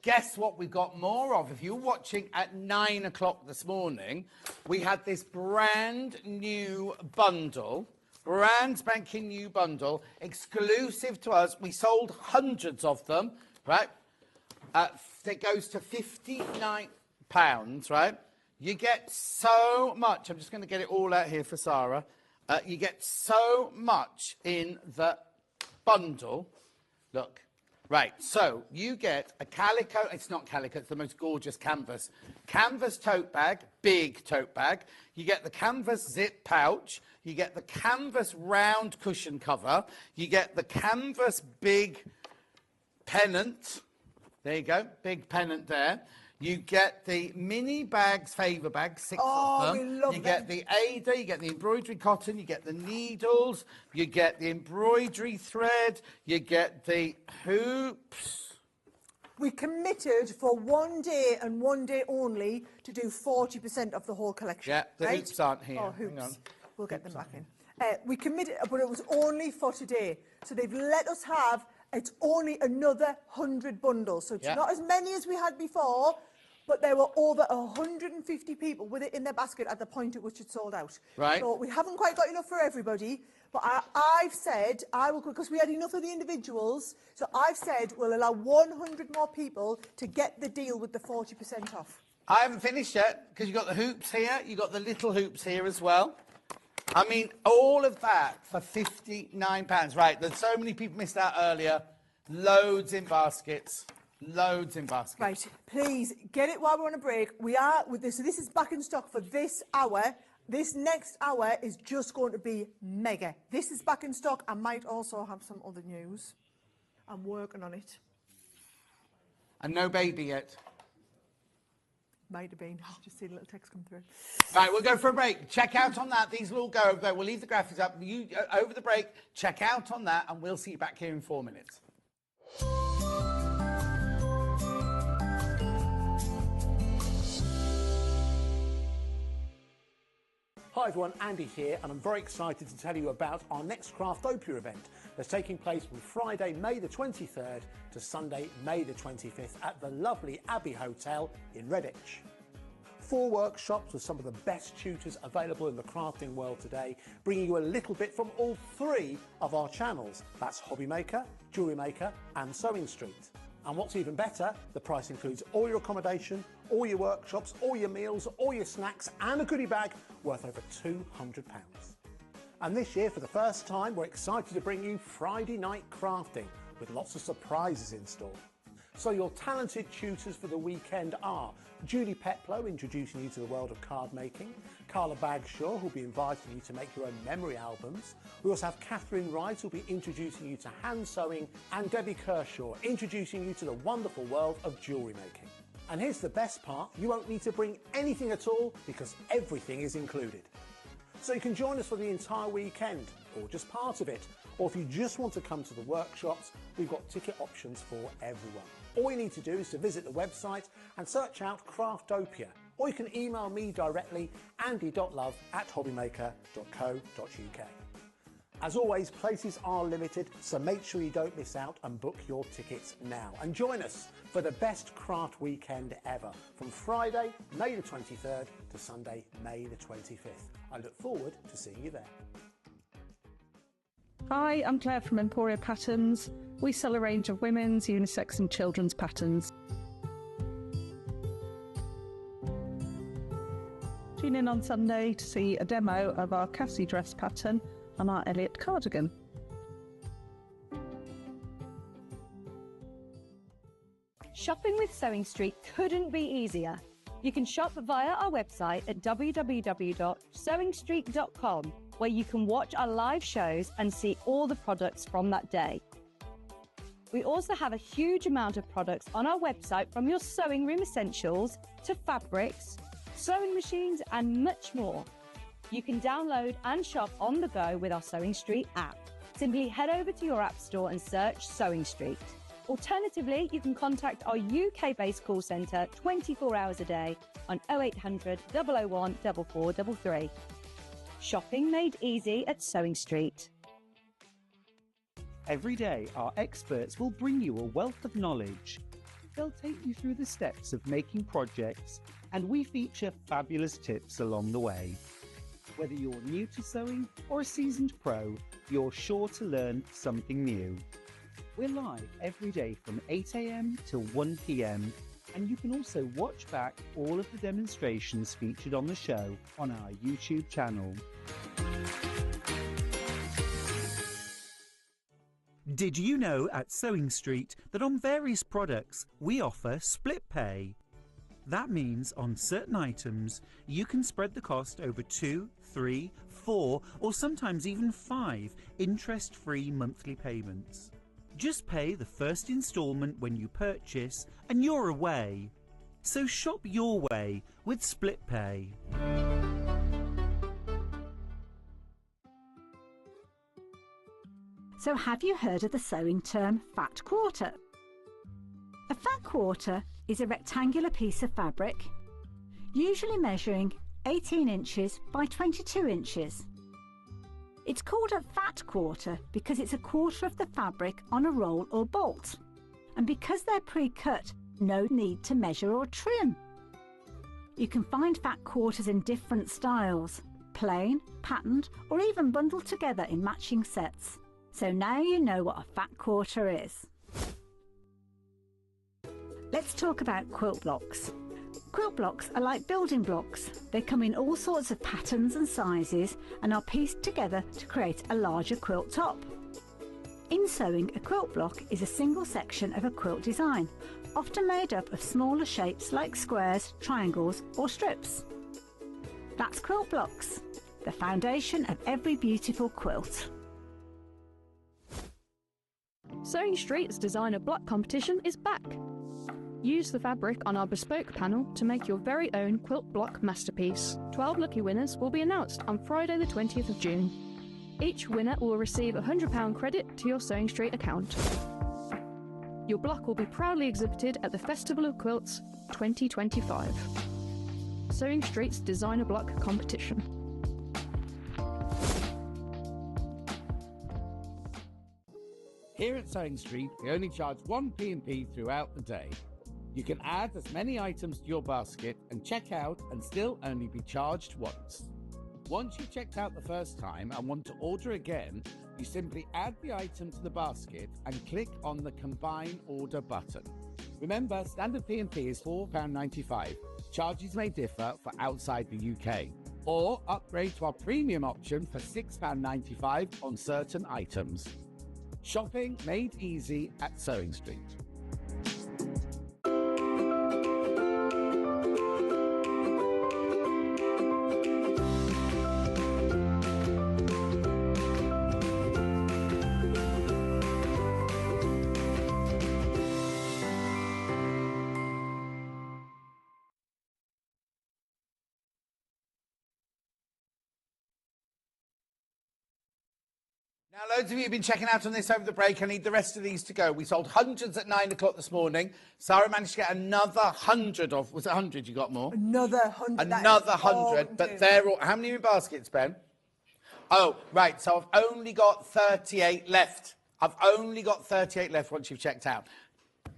Guess what we've got more of? If you were watching at 9 o'clock this morning, we had this brand new bundle. Brand spanking new bundle, exclusive to us. We sold hundreds of them, right? It goes to £59, right? You get so much. I'm just going to get it all out here for Sarah. You get so much in the bundle. Look. Right, so you get a calico, it's not calico, it's the most gorgeous canvas. Canvas tote bag, big tote bag. You get the canvas zip pouch. You get the canvas round cushion cover. You get the canvas big pennant. There you go, big pennant there. You get the mini bags, favour bags, 6 of them. We love you get the Ada, you get the embroidery cotton, you get the needles, you get the embroidery thread, you get the hoops. We committed for 1 day and 1 day only to do 40% of the whole collection. Yeah, the right? hoops aren't here. Oh, Hang hoops. on. We'll get them back in. We committed, but it was only for today. So they've let us have, it's only another 100 bundles. So it's not as many as we had before, but there were over 150 people with it in their basket at the point at which it sold out. Right. So we haven't quite got enough for everybody, but I've said, because we had enough of the individuals, so I've said we'll allow 100 more people to get the deal with the 40% off. I haven't finished yet, because you've got the hoops here, you've got the little hoops here as well. I mean, all of that for £59. Right, there's so many people missed out earlier. Loads in baskets. Loads in baskets. Right, please, get it while we're on a break. We are with this, so this is back in stock for this hour. This next hour is just going to be mega. This is back in stock. I might also have some other news. I'm working on it. And no baby yet. Might have been. Just seen a little text come through. Right, we'll go for a break. Check out on that. These will all go over there. We'll leave the graphics up. You over the break, check out on that, and we'll see you back here in 4 minutes. Hi everyone, Andy here, and I'm very excited to tell you about our next Craftopia event that's taking place from Friday, May the 23rd to Sunday, May the 25th at the lovely Abbey Hotel in Redditch. 4 workshops with some of the best tutors available in the crafting world today, bringing you a little bit from all 3 of our channels. That's Hobby Maker, Jewellery Maker and Sewing Street. And what's even better, the price includes all your accommodation, all your workshops, all your meals, all your snacks, and a goodie bag worth over £200. And this year, for the first time, we're excited to bring you Friday night crafting with lots of surprises in store. So your talented tutors for the weekend are Julie Peplow, introducing you to the world of card making, Carla Bagshaw, who'll be inviting you to make your own memory albums. We also have Catherine Wright, who'll be introducing you to hand sewing, and Debbie Kershaw, introducing you to the wonderful world of jewellery making. And here's the best part, you won't need to bring anything at all because everything is included. So you can join us for the entire weekend, or just part of it, or if you just want to come to the workshops, we've got ticket options for everyone. All you need to do is to visit the website and search out Craftopia, or you can email me directly, andy.love@hobbymaker.co.uk. As always, places are limited, so make sure you don't miss out and book your tickets now. And join us for the best craft weekend ever, from Friday, May the 23rd to Sunday, May the 25th. I look forward to seeing you there. Hi, I'm Claire from Emporia Patterns. We sell a range of women's, unisex and children's patterns. Tune in on Sunday to see a demo of our Cassie dress pattern and our Elliot cardigan. Shopping with Sewing Street couldn't be easier. You can shop via our website at www.sewingstreet.com, where you can watch our live shows and see all the products from that day. We also have a huge amount of products on our website, from your sewing room essentials to fabrics, sewing machines and much more. You can download and shop on the go with our Sewing Street app. Simply head over to your app store and search Sewing Street. Alternatively, you can contact our UK-based call centre 24 hours a day on 0800 001 4433. Shopping made easy at Sewing Street. Every day, our experts will bring you a wealth of knowledge. They'll take you through the steps of making projects, and we feature fabulous tips along the way. Whether you're new to sewing or a seasoned pro, you're sure to learn something new. We're live every day from 8 AM till 1 PM, and you can also watch back all of the demonstrations featured on the show on our YouTube channel. Did you know at Sewing Street that on various products we offer split pay? That means on certain items you can spread the cost over 2, 3, 4 or sometimes even 5 interest-free monthly payments. Just pay the first instalment when you purchase and you're away. So shop your way with split pay. So have you heard of the sewing term fat quarter? A fat quarter is a rectangular piece of fabric, usually measuring 18 inches by 22 inches. It's called a fat quarter because it's a quarter of the fabric on a roll or bolt, and because they're pre-cut, no need to measure or trim. You can find fat quarters in different styles, plain, patterned, or even bundled together in matching sets. So now you know what a fat quarter is. Let's talk about quilt blocks. Quilt blocks are like building blocks. They come in all sorts of patterns and sizes and are pieced together to create a larger quilt top. In sewing, a quilt block is a single section of a quilt design, often made up of smaller shapes like squares, triangles or strips. That's quilt blocks, the foundation of every beautiful quilt. Sewing Street's designer block competition is back. Use the fabric on our bespoke panel to make your very own quilt block masterpiece. 12 lucky winners will be announced on Friday the 20th of June. Each winner will receive a £100 credit to your Sewing Street account. Your block will be proudly exhibited at the Festival of Quilts 2025. Sewing Street's designer block competition. Here at Sewing Street, we only charge one P&P throughout the day. You can add as many items to your basket and check out and still only be charged once. Once you've checked out the first time and want to order again, you simply add the item to the basket and click on the Combine Order button. Remember, standard P&P is £4.95. Charges may differ for outside the UK. Or upgrade to our premium option for £6.95 on certain items. Shopping made easy at Sewing Street. Now, loads of you have been checking out on this over the break. I need the rest of these to go. We sold hundreds at 9 o'clock this morning. Sarah managed to get another 100 of... Was it 100 you got more? Another 100. Another 100. But they're all... How many are in baskets, Ben? Oh, right. So I've only got 38 left. I've only got 38 left once you've checked out.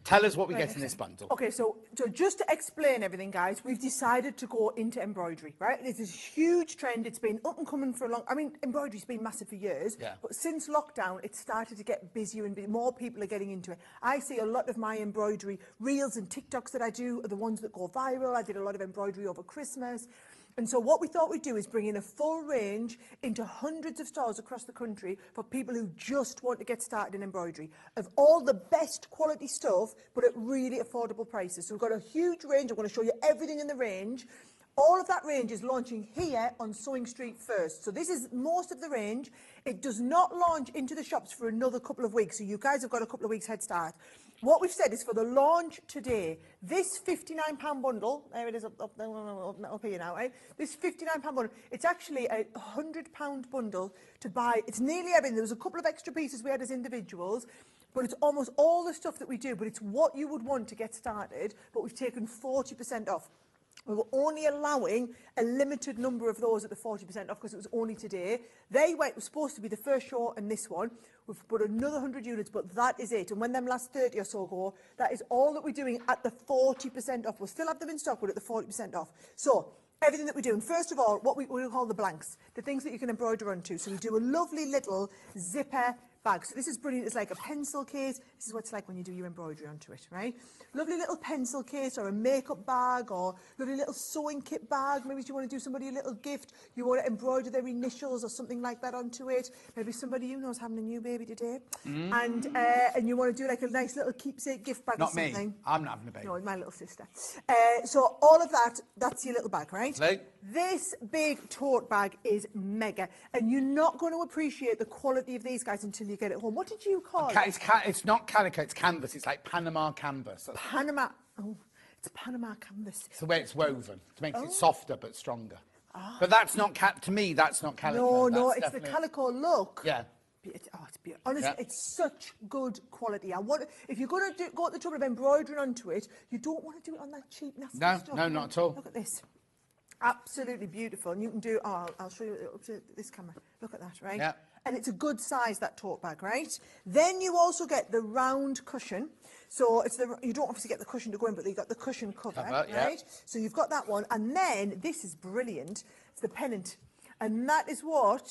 Tell us what we get in this bundle. Okay, so just to explain everything, guys, we've decided to go into embroidery, right? It's this huge trend. It's been up and coming for a long... I mean, embroidery's been massive for years, but since lockdown, it's started to get busier and more people are getting into it. I see a lot of my embroidery reels and TikToks that I do are the ones that go viral. I did a lot of embroidery over Christmas. And so what we thought we'd do is bring in a full range into hundreds of stores across the country for people who just want to get started in embroidery of all the best quality stuff, but at really affordable prices. So we've got a huge range. I'm going to show you everything in the range. All of that range is launching here on Sewing Street first. So this is most of the range. It does not launch into the shops for another couple of weeks. So you guys have got a couple of weeks head start. What we've said is for the launch today, this £59 bundle, there it is up here now, right? This £59 bundle, it's actually a £100 bundle to buy. It's nearly everything. There was a couple of extra pieces we had as individuals, but it's almost all the stuff that we do, but it's what you would want to get started, but we've taken 40% off. We were only allowing a limited number of those at the 40% off because it was only today. It was supposed to be the first show and this one. We've put another 100 units, but that is it. And when them last 30 or so go, that is all that we're doing at the 40% off. We'll still have them in stock, but at the 40% off. So everything that we do, and first of all, what we call the blanks, the things that you can embroider onto. So we do a lovely little zipper bag. So this is brilliant. It's like a pencil case. This is what it's like when you do your embroidery onto it, right? Lovely little pencil case or a makeup bag or lovely little sewing kit bag. Maybe you want to do somebody a little gift. You want to embroider their initials or something like that onto it. Maybe somebody you know is having a new baby today. And you want to do like a nice little keepsake gift bag or something. Not me. I'm not having a baby. No, my little sister. So all of that, that's your little bag, right? Right. This big tote bag is mega. And you're not going to appreciate the quality of these guys until you get it home. What did you call it? It's not calico, it's canvas. It's like Panama canvas. Panama. Oh, it's Panama canvas. It's the way it's woven to make it softer but stronger. But that's not to me. That's not calico. No, it's the calico look. Yeah. It's beautiful. Honestly, it's such good quality. If you're going to go to the trouble of embroidering onto it, you don't want to do it on that cheap, nasty stuff. No, not at all. Look at this. Absolutely beautiful. And you can do, I'll show you up to this camera. Look at that, right? Yeah. And it's a good size, that tote bag, right? Then you also get the round cushion. So you don't obviously get the cushion to go in, but you've got the cushion cover, right? Yeah. So you've got that one. And then, this is brilliant, it's the pennant. And that is what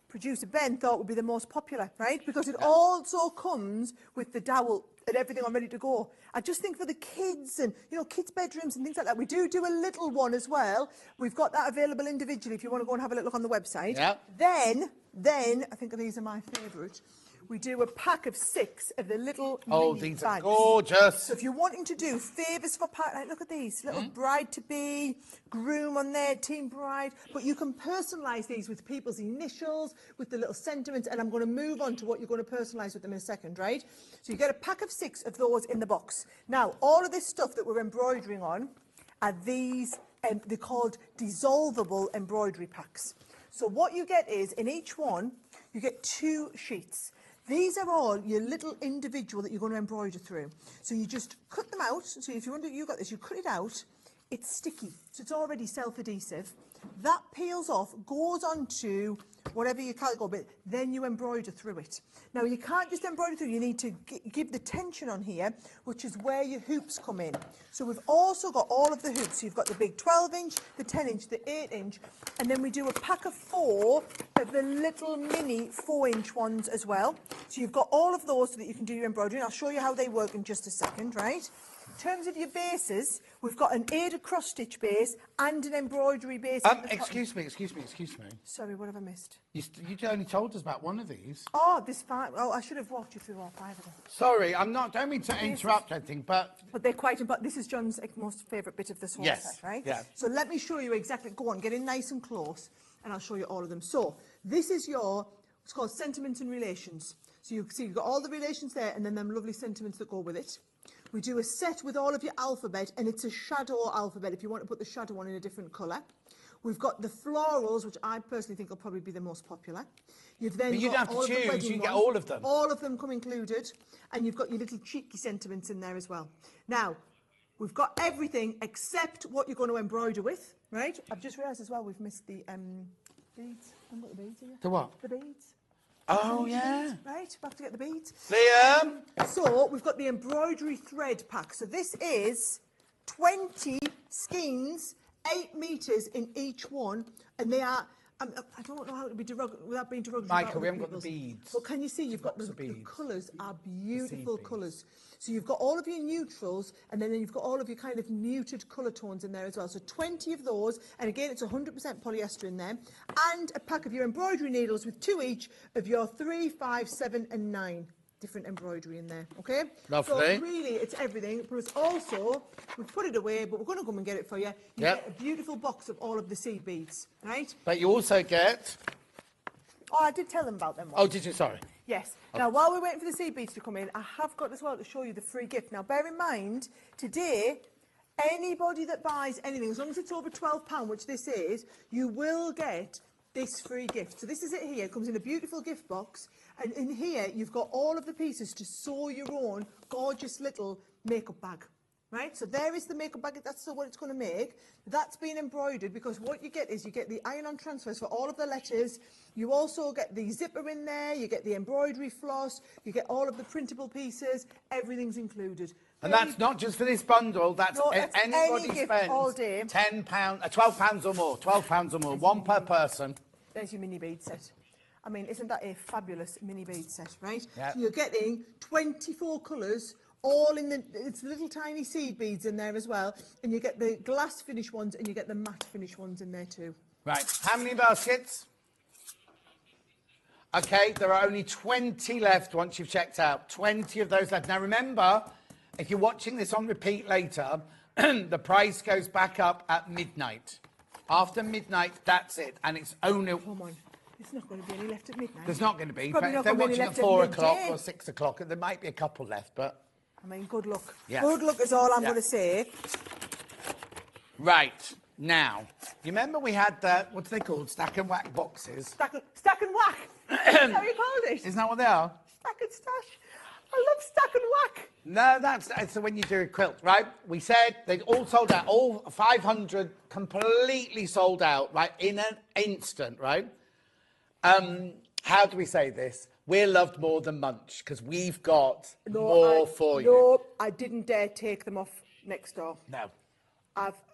producer Ben thought would be the most popular, right? Because it also comes with the dowel and everything on ready to go. I just think for the kids and, kids' bedrooms and things like that, we do a little one as well. We've got that available individually if you want to go and have a little look on the website. Yeah. Then, I think these are my favourite. We do a pack of 6 of the little mini these bags. are gorgeous. So if you're wanting to do favours for look at these, little bride-to-be, groom on there, team bride, but you can personalise these with people's initials, with the little sentiments, and I'm going to move on to what you're going to personalise with them in a second, right? So you get a pack of 6 of those in the box. Now, all of this stuff that we're embroidering on are these, they're called dissolvable embroidery packs. So what you get is, in each one, you get 2 sheets. These are all your little individual that you're going to embroider through. So you just cut them out. So if you want to, you got this, you cut it out. It's sticky, so it's already self-adhesive. That peels off, goes onto whatever you calico bit, then you embroider through it. Now, you can't just embroider through, you need to give the tension on here, which is where your hoops come in. So we've also got all of the hoops. So you've got the big 12-inch, the 10-inch, the 8-inch, and then we do a pack of 4 of the little mini 4-inch ones as well. So you've got all of those so that you can do your embroidery. And I'll show you how they work in just a second, right? In terms of your bases, we've got an aided cross-stitch base and an embroidery base. Excuse me. Sorry, what have I missed? You only told us about one of these. Oh, this 5. Oh, I should have walked you through all 5 of them. Sorry, don't mean to interrupt anything, but... But they're quite important. This is John's most favourite bit of this whole set, right? Yeah. So let me show you exactly. Go on, get in nice and close, and I'll show you all of them. So this is what's called sentiments and relations. So you see you've got all the relations there, and then them lovely sentiments that go with it. We do a set with all of your alphabet, and it's a shadow alphabet if you want to put the shadow on in a different colour. We've got the florals, which I personally think will probably be the most popular. You've then But you got don't have all to of the choose, wedding you can get ones. all of them. All of them come included, and you've got your little cheeky sentiments in there as well. Now, we've got everything except what you're going to embroider with, right? I've just realised as well we've missed the beads. I've got the beads here. The what? The beads. Oh, yeah. Right, we have to get the beads. Liam! So, we've got the embroidery thread pack. So this is 20 skeins, 8 metres in each one, and they are... I don't know how to be without being derogatory. Michael, we haven't got the beads. But can you see you've got the colours are beautiful colours. So you've got all of your neutrals, and then you've got all of your kind of muted colour tones in there as well. So 20 of those, and again it's 100% polyester in there, and a pack of your embroidery needles with 2 each of your 3, 5, 7 and 9. Different embroidery in there, okay? Lovely. So really, it's everything. Plus also, we've put it away, but we're going to come and get it for you. You get a beautiful box of all of the seed beads, right? But you also get... Oh, I did tell them about them. Oh, did you? Sorry. Yes. Now, while we're waiting for the seed beads to come in, I have got as well to show you the free gift. Now, bear in mind, today, anybody that buys anything, as long as it's over £12, which this is, you will get this free gift. So this is it here. It comes in a beautiful gift box. And in here, you've got all of the pieces to sew your own gorgeous little makeup bag. Right? So there is the makeup bag. That's what it's going to make. That's been embroidered because what you get is you get the iron-on transfers for all of the letters. You also get the zipper in there. You get the embroidery floss. You get all of the printable pieces. Everything's included. And that's not just for this bundle. That's anybody any gift spends all day. £10, £12 or more. £12 or more. One per person. There's your mini bead set. I mean, isn't that a fabulous mini bead set, right? Yeah. So you're getting 24 colours, all in it's little tiny seed beads in there as well, and you get the glass finish ones and you get the matte finish ones in there too. Right, how many baskets? Okay, there are only 20 left once you've checked out. 20 of those left. Now remember, if you're watching this on repeat later, the price goes back up at midnight. After midnight, that's it, and it's only... Come on. There's not going to be any left at midnight. There's not going to be, Probably but if not they're going to be watching any at left 4 o'clock midday. or 6 o'clock, there might be a couple left, but... I mean, good luck. Yeah. Good luck is all I'm going to say. Right, now, you remember we had the, what's they called, stack and whack boxes? Stack and whack. That's how you called it. Isn't that what they are? Stack and stash. I love stack and whack. No, that's when you do a quilt, right? We said they'd all sold out, all 500 completely sold out, right, in an instant, right? How do we say this? We're loved more than Munch, because we've got more for you. No, I didn't dare take them off next door. No.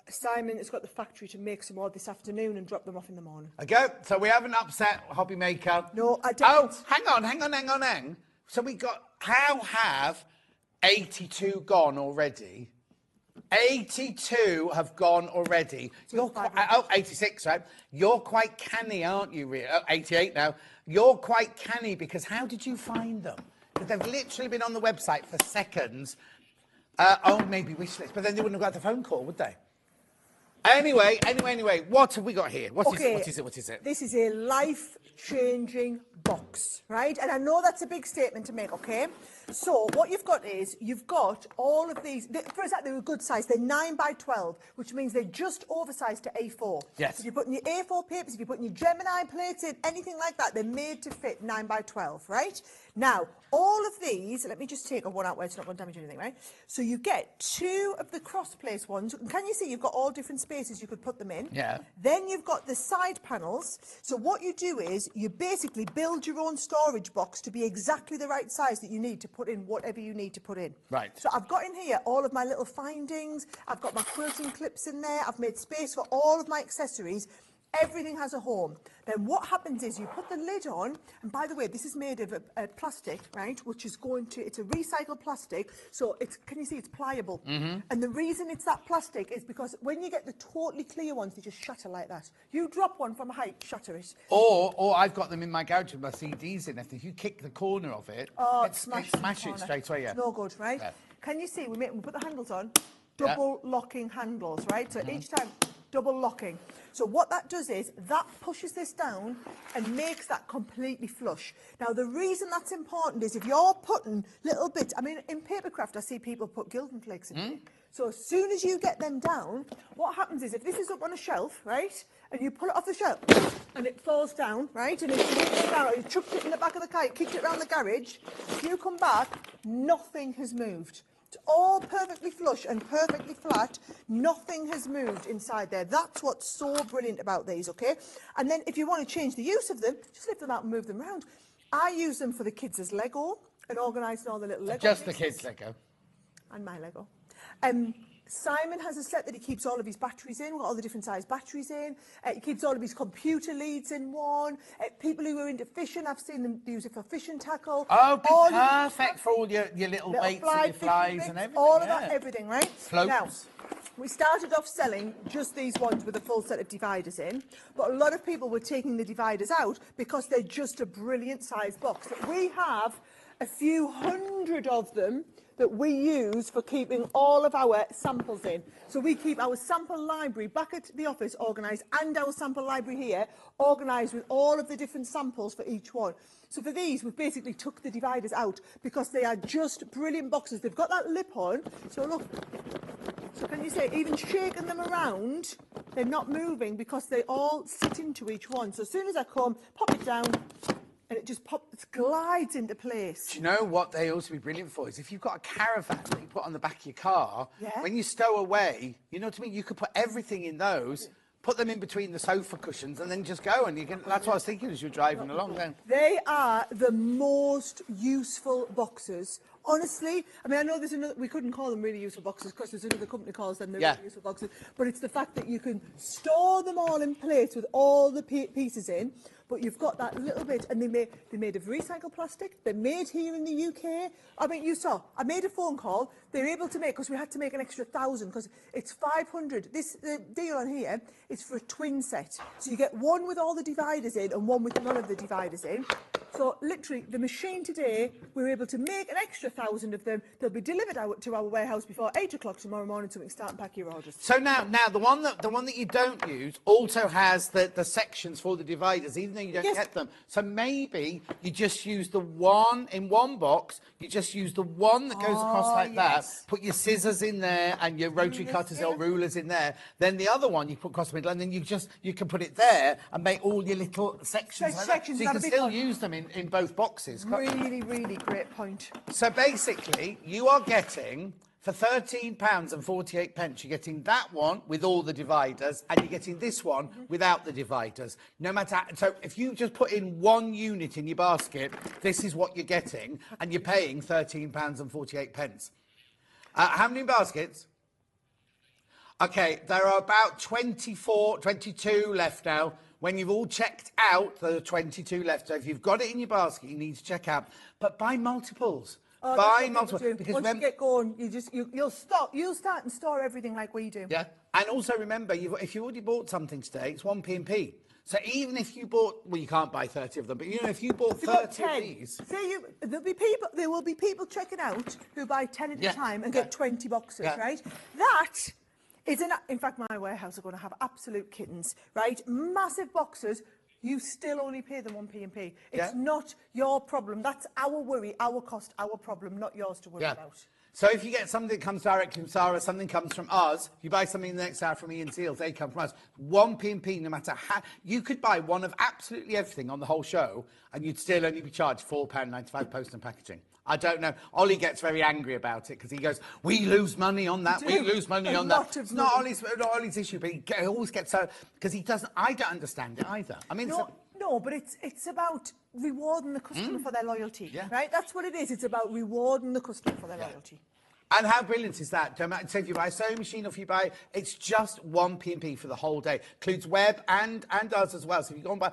Simon has got the factory to make some more this afternoon and drop them off in the morning. Okay, so we haven't upset Hobby Maker. No, I didn't. Oh, hang on. So we got, how have 82 gone already? 82 have gone already. You're quite, 86, right? You're quite canny, aren't you, really? Oh, 88 now. You're quite canny because how did you find them? Because they've literally been on the website for seconds. Maybe wish list, but then they wouldn't have got the phone call, would they? Anyway, what have we got here? What is it? This is a life-changing box, right? And I know that's a big statement to make, okay? So what you've got is, you've got all of these, for example, they're a good size, they're 9 by 12, which means they're just oversized to A4. Yes. If you're putting your A4 papers, if you're putting your Gemini plates in, anything like that, they're made to fit 9 by 12, right? Now, all of these, let me just take one out where it's not going to damage anything, right? So you get 2 of the cross-place ones. Can you see you've got all different spaces you could put them in? Yeah. Then you've got the side panels. So what you do is you basically build your own storage box to be exactly the right size that you need to put in whatever you need to put in. Right. So I've got in here all of my little findings. I've got my quilting clips in there. I've made space for all of my accessories. Everything has a home. Then what happens is you put the lid on, and by the way, this is made of a plastic, right, which is it's a recycled plastic, so can you see it's pliable? And the reason it's that plastic is because when you get the totally clear ones, they just shatter like that. You drop one from a height, shatter it. Or I've got them in my garage with my CDs in. If you kick the corner of it, it smash it straight away. Yeah. It's no good, right? Yeah. Can you see, we put the handles on, double locking handles, right? So each time, double locking. So what that does is that pushes this down and makes that completely flush. Now, the reason that's important is if you're putting little bits, I mean, in papercraft, I see people put gilding flakes in there. So as soon as you get them down, what happens is if this is up on a shelf, right, and you pull it off the shelf and it falls down, right, and it's down, or you chucked it in the back of the car, kicked it around the garage, if you come back, nothing has moved. It's all perfectly flush and perfectly flat. Nothing has moved inside there. That's what's so brilliant about these, okay? And then if you want to change the use of them, just lift them out and move them around. I use them for the kids as Lego and organising all the little Lego Just pieces. the kids' Lego. And my Lego. Simon has a set that he keeps all of his batteries in, all the different size batteries in. He keeps all of his computer leads in one. People who are into fishing, I've seen them use it for fishing tackle. Oh, perfect for all your little weights and your flies and everything. All of that, everything, right? Floats. Now, we started off selling just these ones with a full set of dividers in, but a lot of people were taking the dividers out because they're just a brilliant size box. We have a few hundred of them that we use for keeping all of our samples in. So we keep our sample library back at the office organised and our sample library here organised with all of the different samples for each one. So for these, we've basically took the dividers out because they are just brilliant boxes. They've got that lip on, so look. So can you say, even shaking them around, they're not moving because they all sit into each one. So as soon as I come, pop it down, and it just glides into place. Do you know what they also be brilliant for is if you've got a caravan that you put on the back of your car, when you stow away, you know what I mean? You could put everything in those, put them in between the sofa cushions and then just go. And you can. That's what I was thinking as you're driving along then. They are the most useful boxes. Honestly, I mean, I know there's another, we couldn't call them really useful boxes because there's another company calls them the really useful boxes, but it's the fact that you can store them all in place with all the pieces in, but you've got that little bit, and they're made of recycled plastic. They're made here in the UK. I mean, you saw, I made a phone call. They're able to make, because we had to make an extra 1,000, because it's 500. This deal on here is for a twin set. So you get one with all the dividers in and one with none of the dividers in. So literally, the machine today, we're able to make an extra 1,000 of them. They'll be delivered out to our warehouse before 8 o'clock tomorrow morning, so we can start and pack your orders. So now the one that you don't use also has the sections for the dividers, even though you don't get them. So maybe you just use the one in one box. You just use the one that goes across like that. Put your scissors in there and your rotary cutters or rulers in there. Then the other one you put across the middle, and then you can put it there and make all your little sections like that. So you can still use them in both boxes. Really, really great point. So basically, you are getting, for £13.48, you're getting that one with all the dividers, and you're getting this one without the dividers. No matter, so if you just put in one unit in your basket, this is what you're getting, and you're paying £13.48. How many baskets? Okay, there are about 22 left now. When you've all checked out, there are 22 left. So if you've got it in your basket, you need to check out. But buy multiples. Buy multiples. Because once you get going, you'll start and store everything like we do. Yeah. And also remember, if you already bought something today, it's 1p&p. So even if you bought, well, you can't buy 30 of them, but you know, if you bought 30 of these, there will be people checking out who buy 10 at a time and get 20 boxes, right? That is in fact, my warehouse are going to have absolute kittens, right? Massive boxes you still only pay the 1 P&P. It's Yeah. not your problem. That's our worry, our cost, our problem, not yours to worry Yeah. about. So if you get something that comes directly from Sarah, something comes from us, you buy something in the next hour from Ian Seals, they come from us. 1 P&P, no matter how... You could buy one of absolutely everything on the whole show, and you'd still only be charged £4.95 post and packaging. I don't know. Ollie gets very angry about it because he goes, we lose money on that, we lose money on that. It's not Ollie's issue, but he always gets so... Because he doesn't... I don't understand it either. I mean... No, but it's about rewarding the customer for their loyalty, right? That's what it is. It's about rewarding the customer for their loyalty. And how brilliant is that? Don't matter, so if you buy a sewing machine or if you buy, it's just 1 P&P for the whole day. Includes web and us as well. So if you go and buy,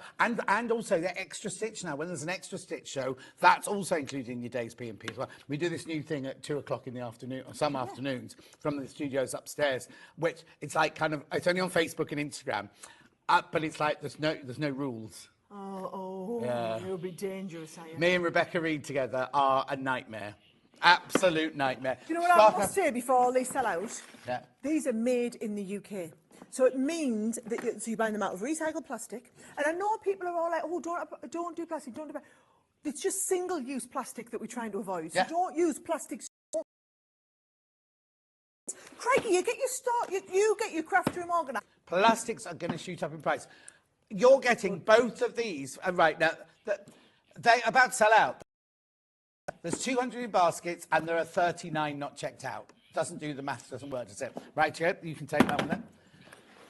and also the extra stitch now. When there's an extra stitch show, that's also included in your day's P&P as well. We do this new thing at 2 o'clock in the afternoon, or some afternoons, from the studios upstairs, which it's like kind of, it's only on Facebook and Instagram, but it's like there's no rules. Yeah. It would be dangerous, I am. Me and Rebecca Reed together are a nightmare. Absolute nightmare. Do you know what I must say before they sell out? Yeah. These are made in the UK. So it means that so you're buying them out of recycled plastic. And I know people are all like, oh, don't do plastic, don't do plastic. It's just single-use plastic that we're trying to avoid. So don't use plastic. Craigie, you get your start, you get your craft room organised. Plastics are going to shoot up in price. You're getting both of these right now. They're about to sell out. There's 200 in baskets and there are 39 not checked out. Doesn't do the maths, doesn't work, does it? Right, you can take that one then.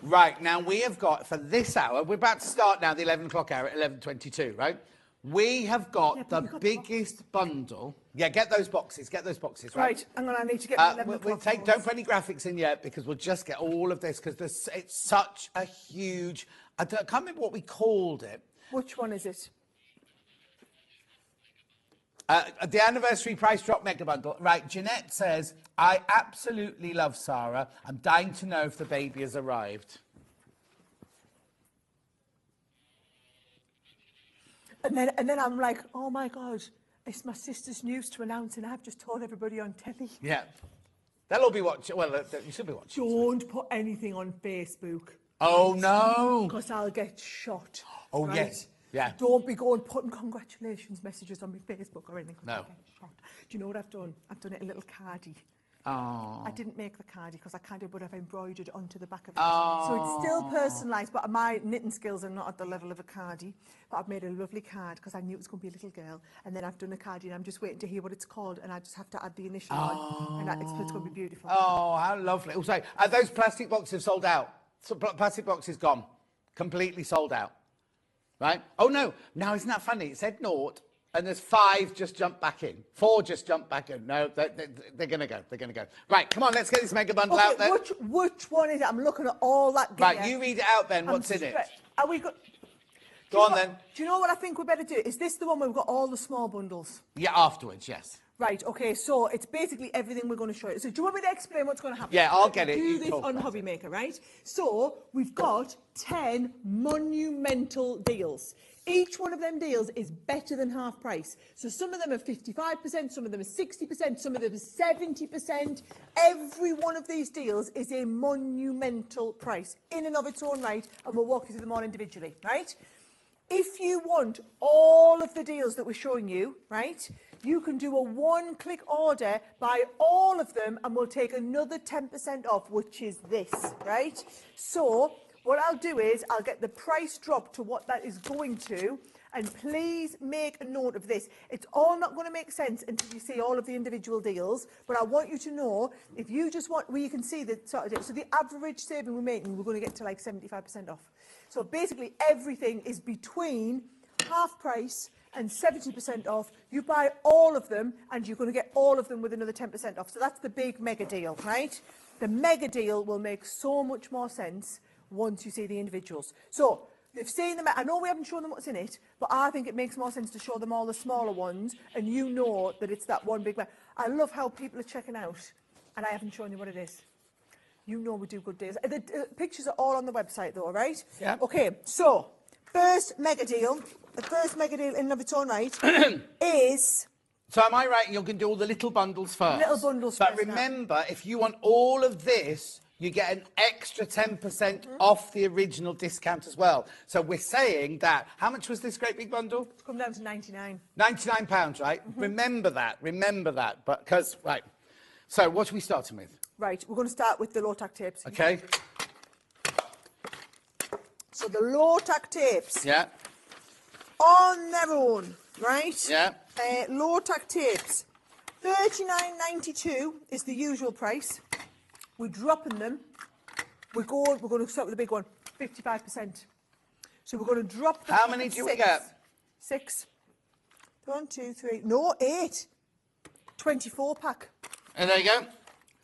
Right, now we have got, for this hour, we're about to start now the 11 o'clock hour at 11:22, right? We have got the biggest bundle. Yeah, get those boxes, right? Right, hang on, I need to get my 11 o'clock. Don't put any graphics in yet because we'll just get all of this because it's such a huge... I can't remember what we called it. Which one is it? The anniversary price drop mega bundle. Right, Jeanette says, I absolutely love Sarah. I'm dying to know if the baby has arrived. And then I'm like, oh my God, it's my sister's news to announce and I've just told everybody on telly. Yeah. They'll all be watching. Well, you should be watching. Don't put anything on Facebook. Oh, no. Because I'll get shot. Oh, right? yes. Yeah. Don't be going putting congratulations messages on my Facebook or anything. No. Do you know what I've done? I've done it a little cardie. Oh. I didn't make the cardie because I kind of would have embroidered onto the back of it. So it's still personalised, but my knitting skills are not at the level of a cardie. But I've made a lovely card because I knew it was going to be a little girl. And then I've done a cardie and I'm just waiting to hear what it's called and I just have to add the initial on. And it's going to be beautiful. Oh, how lovely. Also, those plastic boxes sold out. So plastic boxes gone. Completely sold out. Right? Oh, no. Now, isn't that funny? It said 0, and there's 5 just jumped back in. 4 just jumped back in. No, they're going to go. They're going to go. Right, come on, let's get this mega bundle out there. Which one is it? I'm looking at all that gear. Right, you read it out then. What's in it? Are we good? Go on then. Do you know what I think we better do? Is this the one where we've got all the small bundles? Yeah, afterwards, yes. Right, okay, so it's basically everything we're going to show you. So do you want me to explain what's going to happen? Yeah, I'll get it. Do this on Hobby Maker, right? So we've got 10 monumental deals. Each one of them deals is better than half price. So some of them are 55%, some of them are 60%, some of them are 70%. Every one of these deals is a monumental price in and of its own right, and we'll walk you through them all individually, right? If you want all of the deals that we're showing you, right, you can do a one-click order, buy all of them, and we'll take another 10% off, which is this, right? So what I'll do is I'll get the price drop to what that is going to, and please make a note of this. It's all not going to make sense until you see all of the individual deals, but I want you to know, if you just want, well, you can see the sort of deal. So the average saving we're making, we're going to get to like 75% off. So basically everything is between half price and 70% off. You buy all of them and you're going to get all of them with another 10% off. So that's the big mega deal, right? The mega deal will make so much more sense once you see the individuals. So they've seen them. I know we haven't shown them what's in it, but I think it makes more sense to show them all the smaller ones and you know that it's that one big mega. I love how people are checking out and I haven't shown you what it is. You know we do good deals. The pictures are all on the website though, right? Yeah. Okay, so first mega deal, the first mega deal in and of its own right is... So am I right? You're going to do all the little bundles first? Little bundles but first. But remember, if you want all of this, you get an extra 10% off the original discount as well. So we're saying that, how much was this great big bundle? It's come down to 99. £99, right? Remember that, but, because, right. So what are we starting with? Right, we're going to start with the low-tack tapes. Okay. So the low-tack tapes. Yeah. On their own, right? Yeah. Low-tack tapes. $39.92 is the usual price. We're dropping them. We're going to start with the big one, 55%. So we're going to drop them. How many do we get? 6. 1, 2, 3. No, 8. 24 pack. And there you go.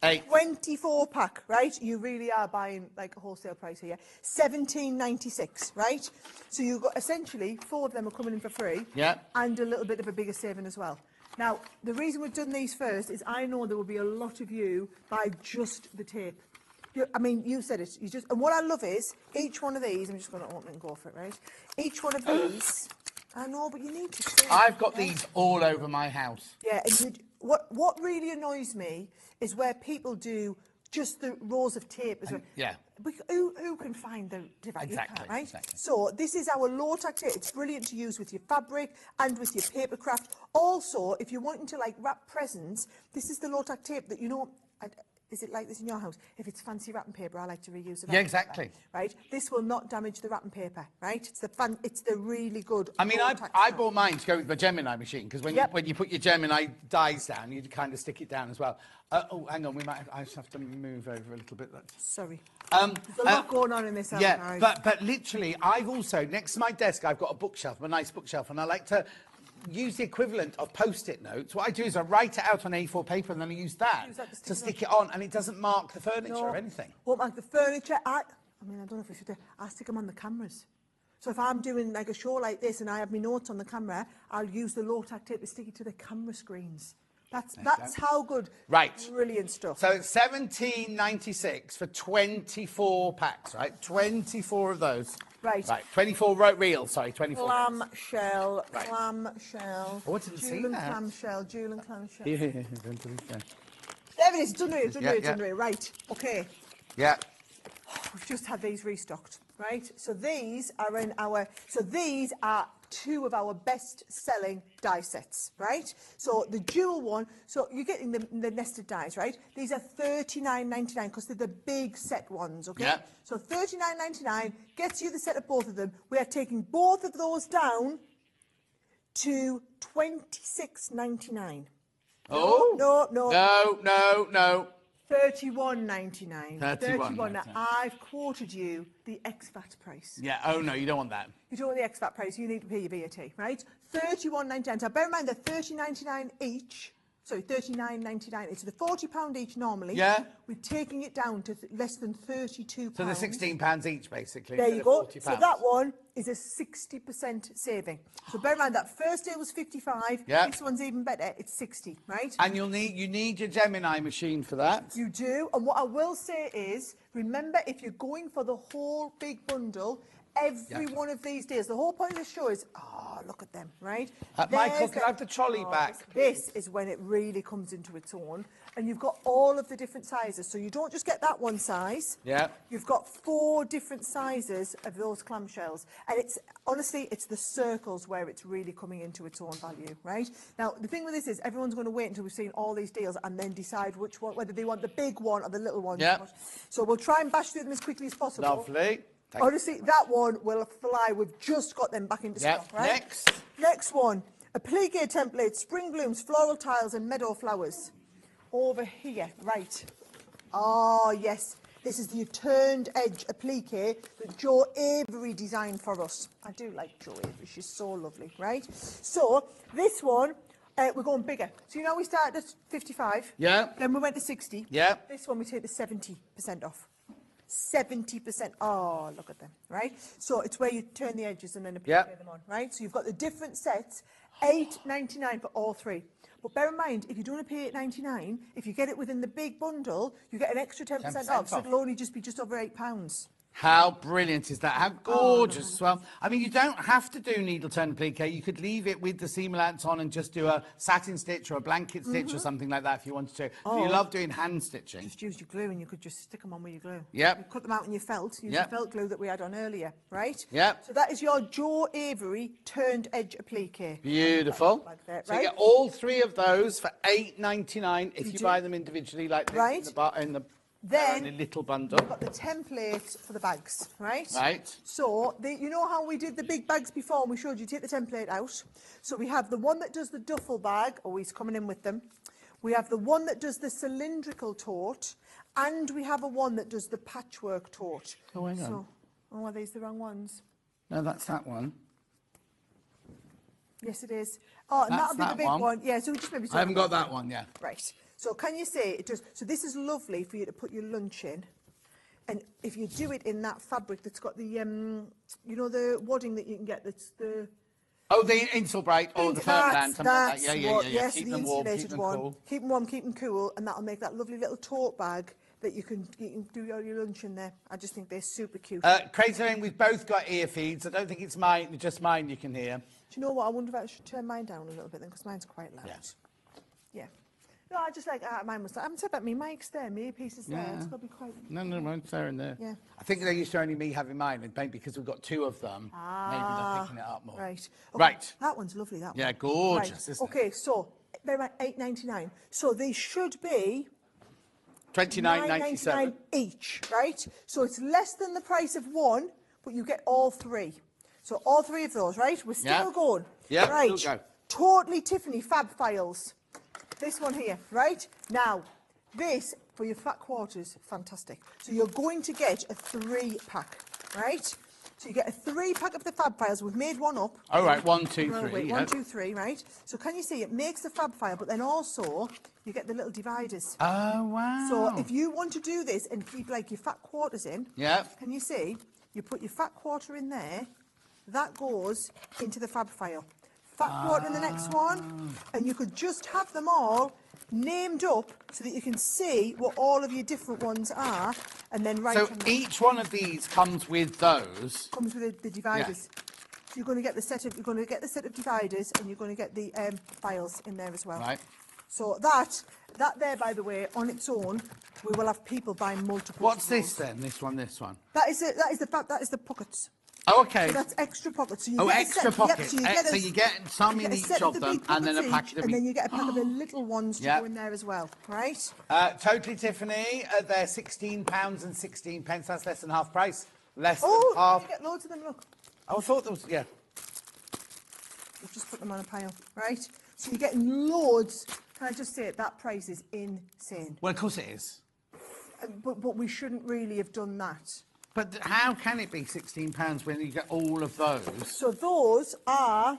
8. 24 pack, right? You really are buying like a wholesale price here. $17.96, right? So you've got essentially 4 of them are coming in for free. Yeah. And a little bit of a bigger saving as well. Now, the reason we've done these first is I know there will be a lot of you buy just the tape. I mean, you said it. And what I love is each one of these. I'm just going to open it and go for it, right? Each one of these. I know, but you need to see. I've got these all over my house. Yeah, and what really annoys me is where people do just the rows of tape as well. Yeah. Who can find the different? Exactly, You can't, right? exactly. So this is our low-tack tape. It's brilliant to use with your fabric and with your paper craft. Also, if you're wanting to like wrap presents, this is the low-tack tape that is it like this in your house? If it's fancy wrapping paper, I like to reuse the wrapping exactly. paper, right? This will not damage the wrapping paper, right? It's the really good. I mean, I bought mine to go with the Gemini machine because when you put your Gemini dies down, you kind of stick it down as well. Oh, hang on, I just have to move over a little bit. Sorry. There's a lot going on in this house. Yeah, but literally, I've also, next to my desk, I've got a bookshelf, a nice bookshelf, and I like to use the equivalent of Post-it notes. What I do is I write it out on A4 paper and then I use that to stick it on, and it doesn't mark the furniture or anything. Won't mark the furniture. I mean, I don't know if we should do. I stick them on the cameras. So if I'm doing like a show like this and I have my notes on the camera, I'll use the low-tack tape to stick it to the camera screens. That's how good. Right. Brilliant stuff. So it's $17.96 for 24 packs, right? 24 of those. Right. Right. 24 reels, sorry, 24. Clamshell, Right. clamshell. Oh, I didn't see that. Clamshell, jewel and clamshell. Yeah. There it is, it's under it, right. Okay. Yeah. We've just had these restocked, right? So these are these are 2 of our best-selling die sets, right? So the dual one, so you're getting the nested dies, right? These are $39.99 because they're the big set ones, okay? Yeah. So $39.99 gets you the set of both of them. We are taking both of those down to $26.99. Oh. No. $31.99. $31.99. Now, I've quoted you the ex-VAT price. Yeah, oh no, you don't want that. You don't want the ex-VAT price, you need to pay your VAT, right? $31.99. Now, bear in mind they're $30.99 each. Sorry, $39.99. It's the £40 each normally. Yeah. We're taking it down to less than £32. So they're £16 each, basically. There you go. £40. So that one is a 60% saving. So bear in mind that first deal was 55. Yeah. This one's even better. It's 60, right? And you need your Gemini machine for that. You do. And what I will say is, remember, if you're going for the whole big bundle, every one of these deals, the whole point of the show is, look at them, right? Michael, can I have the trolley back? This is when it really comes into its own. And you've got all of the different sizes. So you don't just get that one size. Yeah. You've got 4 different sizes of those clamshells. And it's, honestly, it's the circles where it's really coming into its own value, right? Now, the thing with this is everyone's going to wait until we've seen all these deals and then decide which one, whether they want the big one or the little one. Yeah. So we'll try and bash through them as quickly as possible. Lovely. Honestly, that one will fly. We've just got them back into stock, right? Next one, applique template, spring blooms, floral tiles and meadow flowers. Over here, right. Oh, yes. This is the turned edge applique that Jo Avery designed for us. I do like Jo Avery. She's so lovely, right? So this one, we're going bigger. So you know we started at 55. Yeah. Then we went to 60. Yeah. This one we take the 70% off. 70%. Oh, look at them, right? So it's where you turn the edges and then applique them on, right? So you've got the different sets, $8.99 for all 3. But bear in mind, if you don't pay $8.99, if you get it within the big bundle, you get an extra 10% off. So it'll only just be just over £8. How brilliant is that? How gorgeous as well. I mean, you don't have to do needle turn applique. You could leave it with the seam allowance on and just do a satin stitch or a blanket stitch or something like that if you wanted to. You love doing hand stitching. Just use your glue and you could just stick them on with your glue. Yep. You cut them out in your felt. Use Yep. the felt glue that we had on earlier, right? Yep. So that is your Jo Avery turned edge applique. Beautiful. Like that, So right? you get all 3 of those for £8.99 if you buy them individually like this Right. in the Then little bundle. we've got the template for the bags, right? Right. So, you know how we did the big bags before and we showed you take the template out? So we have the one that does the duffel bag, always coming in with them. We have the one that does the cylindrical tote, and we have a one that does the patchwork tote. Oh, hang on. So, are these the wrong ones? No, that's that one. Yes, it is. Oh, and That's that'll be the that big one. one. Yeah, so just maybe. I haven't got that one, yeah. Right. So can you say it does? So this is lovely for you to put your lunch in, and if you do it in that fabric that's got the you know, the wadding that you can get that's the. Oh, the Insulbright or the Firmland, something like that. Yeah, yeah, yeah. Yes, Keep the them warm, keep insulated them one. cool. Keep them warm, keep them cool, and that'll make that lovely little tote bag that you can do all your lunch in there. I just think they're super cute. Craig's saying we've both got ear feeds. I don't think it's just mine you can hear. Do you know what? I wonder if I should turn mine down a little bit then, because mine's quite loud. Yeah. No, I just like mine was. I haven't said about me. Mike's there, me pieces there. It's got to be quite. No, mine's there and there. Yeah. I think they're used to only me having mine, and maybe because we've got 2 of them, maybe they're picking it up more. Right. Right. That one's lovely. That one. Yeah, gorgeous, Right. isn't it? Okay, so they're at £8.99. So they should be $29.97 each, right? So it's less than the price of one, but you get all 3. So all 3 of those, right? We're still going. Yeah, right. still go. Totally Tiffany Fab Files. This one here, right? Now, this, for your fat quarters, fantastic. So you're going to get a 3-pack, right? So you get a 3-pack of the Fab Files. We've made one up. Oh, right, 1, 2, 3. Wait, yeah. 1, 2, 3, right? So can you see it makes the Fab File, but then also you get the little dividers. Oh, wow. So if you want to do this and keep like your fat quarters in, can you see? You put your fat quarter in there, that goes into the Fab File. Fat quarter in the next one, and you could just have them all named up so that you can see what all of your different ones are, and then write So them. each one of these comes with those. Comes with the dividers. So you're going to get the set of dividers, and you're going to get the files in there as well. Right. So that there, by the way, on its own, we will have people buying multiple. What's this then? This one. That is the pockets. Oh, okay. So that's extra pockets. So you get a extra set, pockets. Yep, So you get some in each of them, and then a pack of them. and then you get a pack of the little ones to go in there as well, right? Totally Tiffany, they're £16.16. That's less than half price. Less than Oh, half. you get loads of them. Look, I thought there was, yeah. we've just put them on a pile, right? So you're getting loads. Can I just say it? That price is insane. Well, of course it is. But we shouldn't really have done that. But how can it be £16 when you get all of those? So those are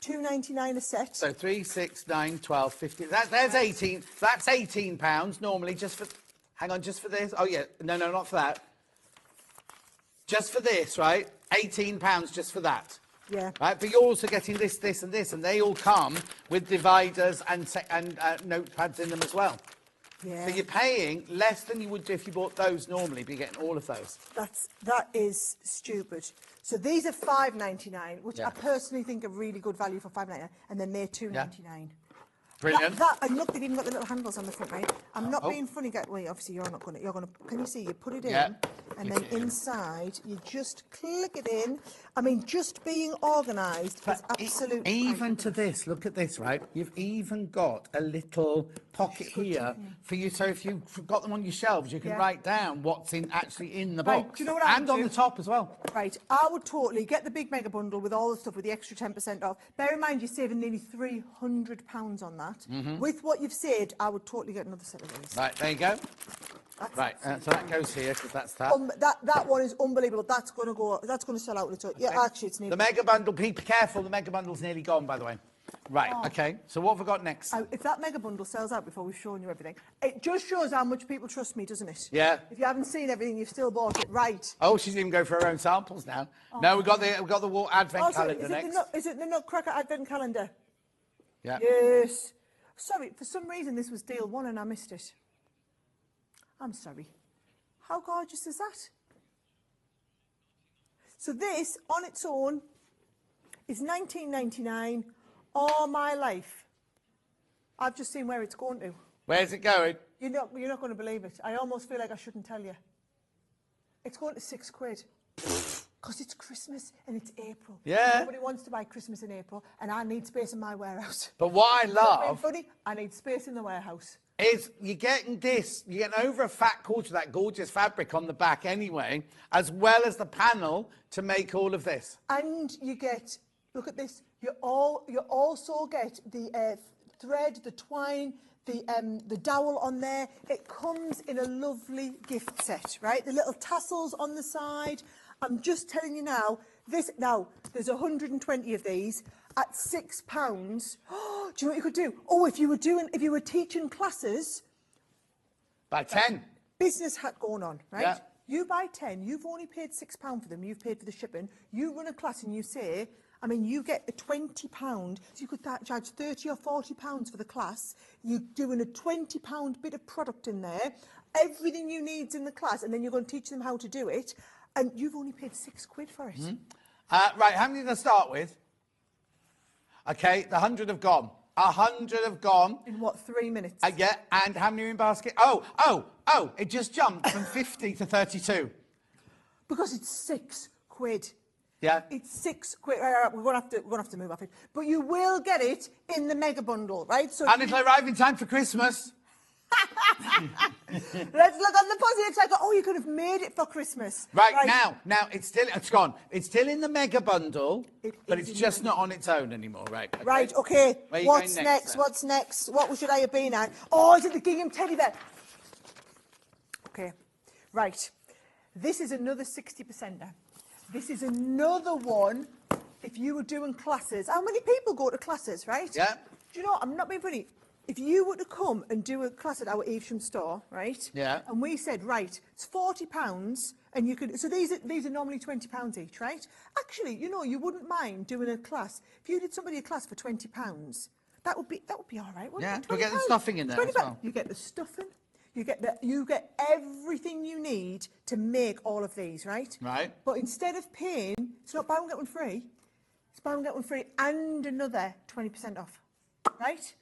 £2.99 a set. So 3, 6, 9, 12, 15. There's 18. That's £18 normally just for. Hang on, just for this. Oh yeah, no, not for that. Just for this, right? £18 just for that. Yeah. Right, but you're also getting this, this, and this, and they all come with dividers and notepads in them as well. Yeah. So you're paying less than you would do if you bought those normally, but you're getting all of those. That is stupid. So these are £5.99, which I personally think are really good value for £5.99, and then they're £2.99. Brilliant. And look, they've even got the little handles on the front, right? I'm not being funny. Well, obviously you're not going to. You're going to. Can you see? You put it in, and then inside you just click it in. I mean, just being organised is absolutely. Even to this, look at this, right? You've even got a little pocket here for you. So if you've got them on your shelves, you can write down what's actually in the box. Do you know what I and would on do? the top as well. Right, I would totally get the big mega bundle with all the stuff with the extra 10% off. Bear in mind, you're saving nearly £300 on that. With what you've saved, I would totally get another set of these. Right, there you go. Right, so that goes here because that's that. That one is unbelievable. That's going to go. That's going to sell out. Yeah, actually, it's nearly. The mega bundle. Be careful. The mega bundle's nearly gone, by the way. Right. Okay. So what have we got next? If that mega bundle sells out before we've shown you everything, it just shows how much people trust me, doesn't it? Yeah. If you haven't seen everything, you've still bought it, right? Oh, she's even going for her own samples now. No, we've got the Advent calendar next. Is it the Nutcracker Advent calendar? Yeah. Yes. Sorry, for some reason this was deal 1 and I missed it. I'm sorry. How gorgeous is that? So this, on its own, is £19.99 all my life. I've just seen where it's going to. Where's it going? You're not going to believe it. I almost feel like I shouldn't tell you. It's going to £6. Because it's Christmas and it's April. Yeah. Nobody wants to buy Christmas in April, and I need space in my warehouse. But what I love Funny, I need space in the warehouse. is you're getting over a fat quarter of that gorgeous fabric on the back anyway, as well as the panel to make all of this. And you get, look at this, you also get the thread, the twine, the dowel on there. It comes in a lovely gift set, right? The little tassels on the side. I'm just telling you now, there's 120 of these at £6. Oh, do you know what you could do? Oh, if you were teaching classes. By 10. Business hack going on, right? Yeah. You buy 10, you've only paid £6 for them, you've paid for the shipping. You run a class and you say, I mean, you get a £20, so you could charge £30 or £40 for the class. You're doing a £20 bit of product in there, everything you need's in the class, and then you're going to teach them how to do it, and you've only paid £6 for it. Right, how many did I start with? Okay, the 100 have gone. 100 have gone. In what, 3 minutes? Yeah, and how many are in basket? Oh, it just jumped from 50 to 32. Because it's £6. Yeah. It's £6. Right, we're gonna have to move off it. But you will get it in the mega bundle, right? So and it'll arrive in time for Christmas. Let's look on the positive side. Oh, you could have made it for Christmas. Right. Now it's gone. It's still in the mega bundle, but it's just not on its own anymore, right? Okay. Right, okay. Where are you What's going next? then? What's next? What should I have been at? Oh, is it the gingham teddy bear? Okay, right. This is another 60%er. This is another one. If you were doing classes, how many people go to classes, right? Yeah. Do you know, I'm not being funny. If you were to come and do a class at our Evesham store, right? Yeah. And we said, right, it's £40, and you could. So these are normally £20 each, right? Actually, you know, you wouldn't mind doing a class if you did somebody a class for £20. That would be all right, wouldn't it? Yeah, we'll get the stuffing in there as well. You get the stuffing. You get everything you need to make all of these, right? Right. But instead of paying, it's not buy one get one free. It's buy one get one free and another 20% off, right?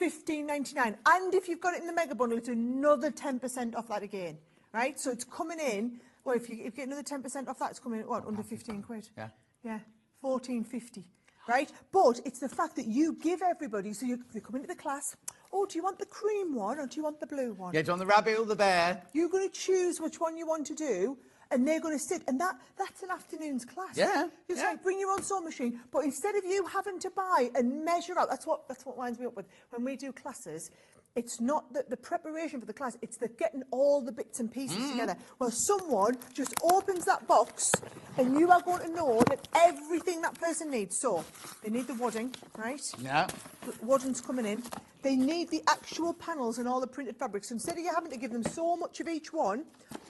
£15.99, and if you've got it in the mega bundle, it's another 10% off that again, right? So it's coming in. Well, if you get another 10% off that, it's coming in what, under £15? Yeah. Yeah, £14.50, right? But it's the fact that you give everybody. So they come into the class. Oh, do you want the cream one or do you want the blue one? Yeah, do you want the rabbit or the bear? You're going to choose which one you want to do, and they're going to sit, and that's an afternoon's class. Yeah. You say, bring your own sewing machine, but instead of you having to buy and measure out, that's what winds me up with when we do classes. It's not the preparation for the class, it's the getting all the bits and pieces together. Well, someone just opens that box and you are going to know that everything that person needs. So, they need the wadding, right? Yeah. The wadding's coming in. They need the actual panels and all the printed fabrics. So instead of you having to give them so much of each one,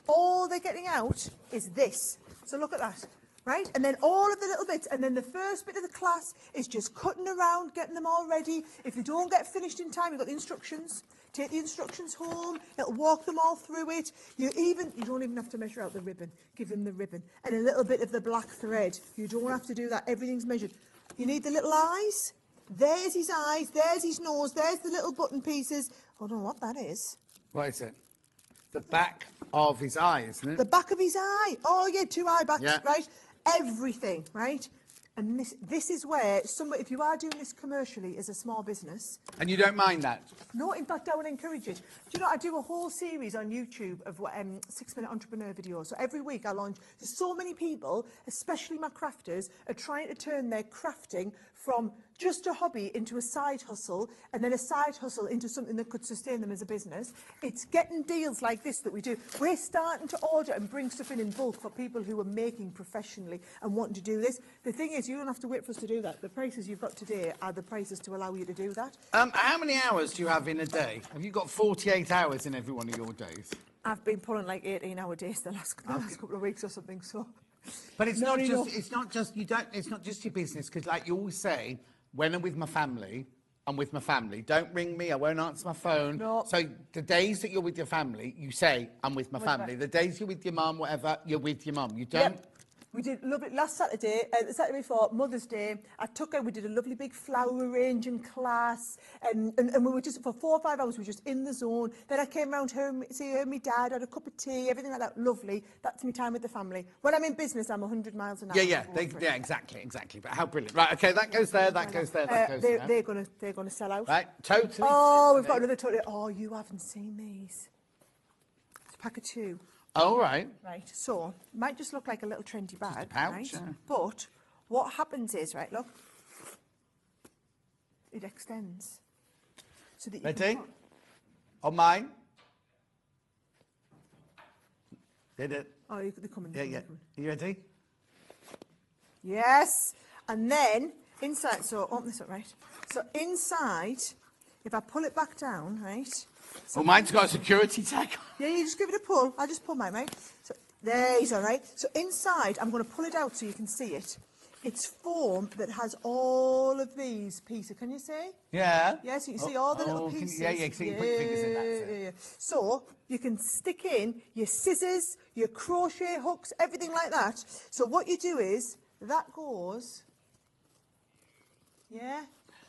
all they're getting out is this. So look at that. Right? And then all of the little bits. And then the first bit of the class is just cutting around, getting them all ready. If they don't get finished in time, you've got the instructions. Take the instructions home. It'll walk them all through it. You don't even have to measure out the ribbon. Give them the ribbon. And a little bit of the black thread. You don't have to do that. Everything's measured. You need the little eyes. There's his eyes. There's his nose. There's the little button pieces. I don't know what that is. What is it? The back of his eye, isn't it? The back of his eye. Oh, yeah, 2 eye backs, Yeah. right? Everything, right? And this is where if you are doing this commercially as a small business. And you don't mind that? No, in fact, I would encourage it. Do you know, I do a whole series on YouTube of 6-minute entrepreneur videos. So every week I launch. So many people, especially my crafters, are trying to turn their crafting from just a hobby into a side hustle, and then a side hustle into something that could sustain them as a business. It's getting deals like this that we do. We're starting to order and bring stuff in bulk for people who are making professionally and wanting to do this. The thing is, you don't have to wait for us to do that. The prices you've got today are the prices to allow you to do that. How many hours do you have in a day? Have you got 48 hours in every one of your days? I've been pulling like 18-hour days the last couple of weeks or something, so... But it's not just your business, because like you always say, when I'm with my family, I'm with my family. Don't ring me, I won't answer my phone. No. So the days that you're with your family, you say, I'm with my family. The days you're with your mum, whatever, you're with your mum. You don't We did lovely last Saturday, the Saturday before Mother's Day. I took her. We did a lovely big flower arranging class, and we were just for 4 or 5 hours. We were just in the zone. Then I came round home, see her, my dad, had a cup of tea, everything like that. Lovely. That's my time with the family. When I'm in business, I'm 100 miles an hour. Yeah, exactly. But how brilliant! Right, okay, that goes there. That goes there. That goes there. They're gonna sell out. Right, totally. Oh, we've got another totally. Oh, you haven't seen these. It's a pack of 2. Oh, right. Right, so it might just look like a little trendy bag, pouch, right? yeah. But what happens is, right, look, it extends. So that you Ready? can On mine. Did it? Oh, they're coming. Yeah. You ready? Yes, and then inside. So open this up, right? So inside, if I pull it back down, right? So Well, mine's got a security tag. Yeah, you just give it a pull. I'll just pull mine, right? So there he's all right. So inside, I'm going to pull it out so you can see it. It's foam that has all of these pieces. Can you see? Yeah. Yeah, so you can see all the little pieces. Yeah, so you can put your fingers in that. Yeah. So you can stick in your scissors, your crochet hooks, everything like that. So what you do is, that goes, yeah?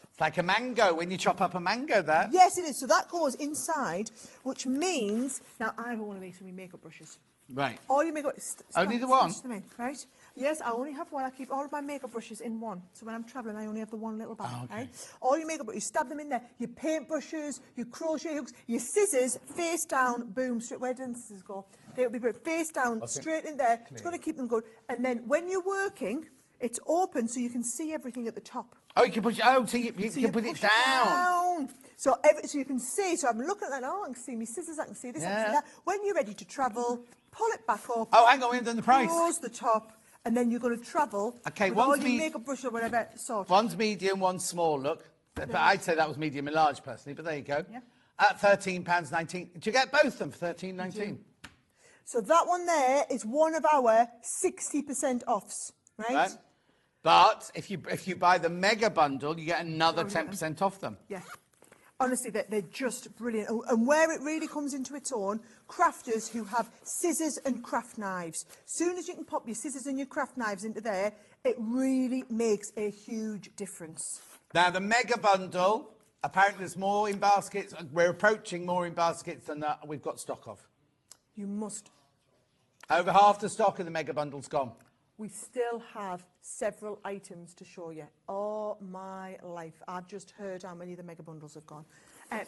It's like a mango when you chop up a mango, that. Yes, it is. So that goes inside, which means, now I have one of these for my makeup brushes. Right. All your makeup... Only the one? Right? Yes, I only have one. I keep all of my makeup brushes in one. So when I'm travelling, I only have the one little bag, right? All your makeup brushes, you stab them in there. Your paint brushes, your crochet hooks, your scissors, face down, boom, straight. Where did the scissors go? They'll be face down, straight in there. It's going to keep them good. And then when you're working, it's open so you can see everything at the top. Oh, you can push it. Oh, so you can put it down. So you can see. So I'm looking at that. Oh, I can see my scissors. I can see this. I can see that. When you're ready to travel, pull it back up. Oh, hang on, we haven't done the price. Close the top, and then you're going to travel. Okay, with all your makeup brush or whatever sort. One's medium, one's small. Look, but I'd say that was medium and large personally. But there you go. Yeah. At £13.19. Do you get both of them for £13.19? So that one there is one of our 60% offs, right? But if you buy the mega bundle, you get another 10% off them. Yeah. Honestly, they're just brilliant. And where it really comes into its own, crafters who have scissors and craft knives. Soon as you can pop your scissors and your craft knives into there, it really makes a huge difference. Now, the mega bundle, apparently there's more in baskets. We're approaching more in baskets than we've got stock of. You must. Over half the stock of the mega bundle's gone. We still have several items to show you. Oh my life! I've just heard how many of the mega bundles have gone.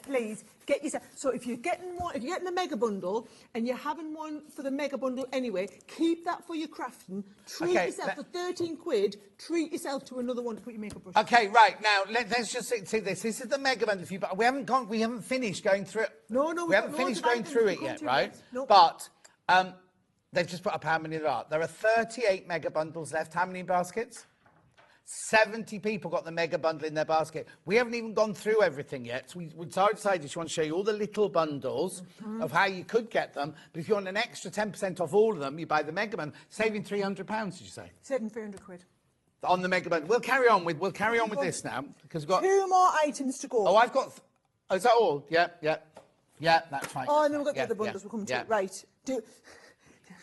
Please get yourself. So if you're getting one, if you're getting the mega bundle and you're having one for the mega bundle anyway, keep that for your crafting. Treat yourself for 13 quid. Treat yourself to another one to put your makeup brush. Okay, right now let's just see this. This is the mega bundle. We haven't finished going through it. No, we haven't finished going through it yet, right? No. But they've just put up how many there are. There are 38 mega bundles left. How many baskets? 70 people got the mega bundle in their basket. We haven't even gone through everything yet. So we decided to want to show you all the little bundles of how you could get them. But if you want an extra 10% off all of them, you buy the mega bundle, saving £300, did you say? Saving 300 quid. On the mega bundle. We'll carry on with this now because we've got 2 more items to go. Oh, I've got. Is that all? Yeah, that's fine. Oh, and then we've got the other bundles. We'll come to it. Right.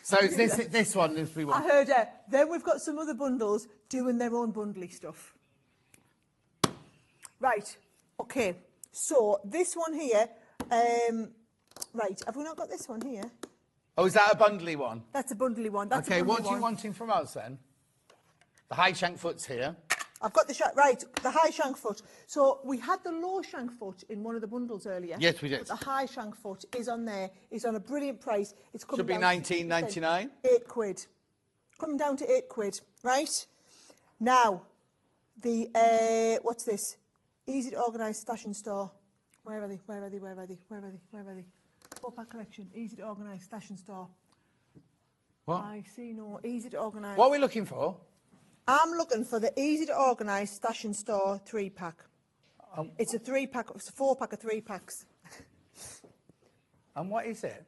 So it's this one is we want. I heard it. Then we've got some other bundles doing their own bundly stuff. Right. Okay. So this one here. Right. Have we not got this one here? Oh, is that a bundly one? That's a bundly one. That's okay. A bundly What are you one. wanting from us then? The high shank foot's here. I've got the the high shank foot. So we had the low shank foot in one of the bundles earlier. Yes, we did. But the high shank foot is on there. It's on a brilliant price. It's coming Should be down £19.99. £8. Coming down to £8. Right. Now, the what's this? Easy to organise stash and store. Where are they? 4-pack collection. Easy to organise stash and store. What? I see no easy to organise. What are we looking for? I'm looking for the easy to organise stash and store 3-pack. It's a 3-pack. It's a 4-pack of 3-packs. And what is it?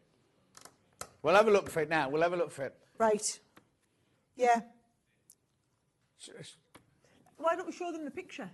We'll have a look for it now. Right. Yeah. Why don't we show them the picture?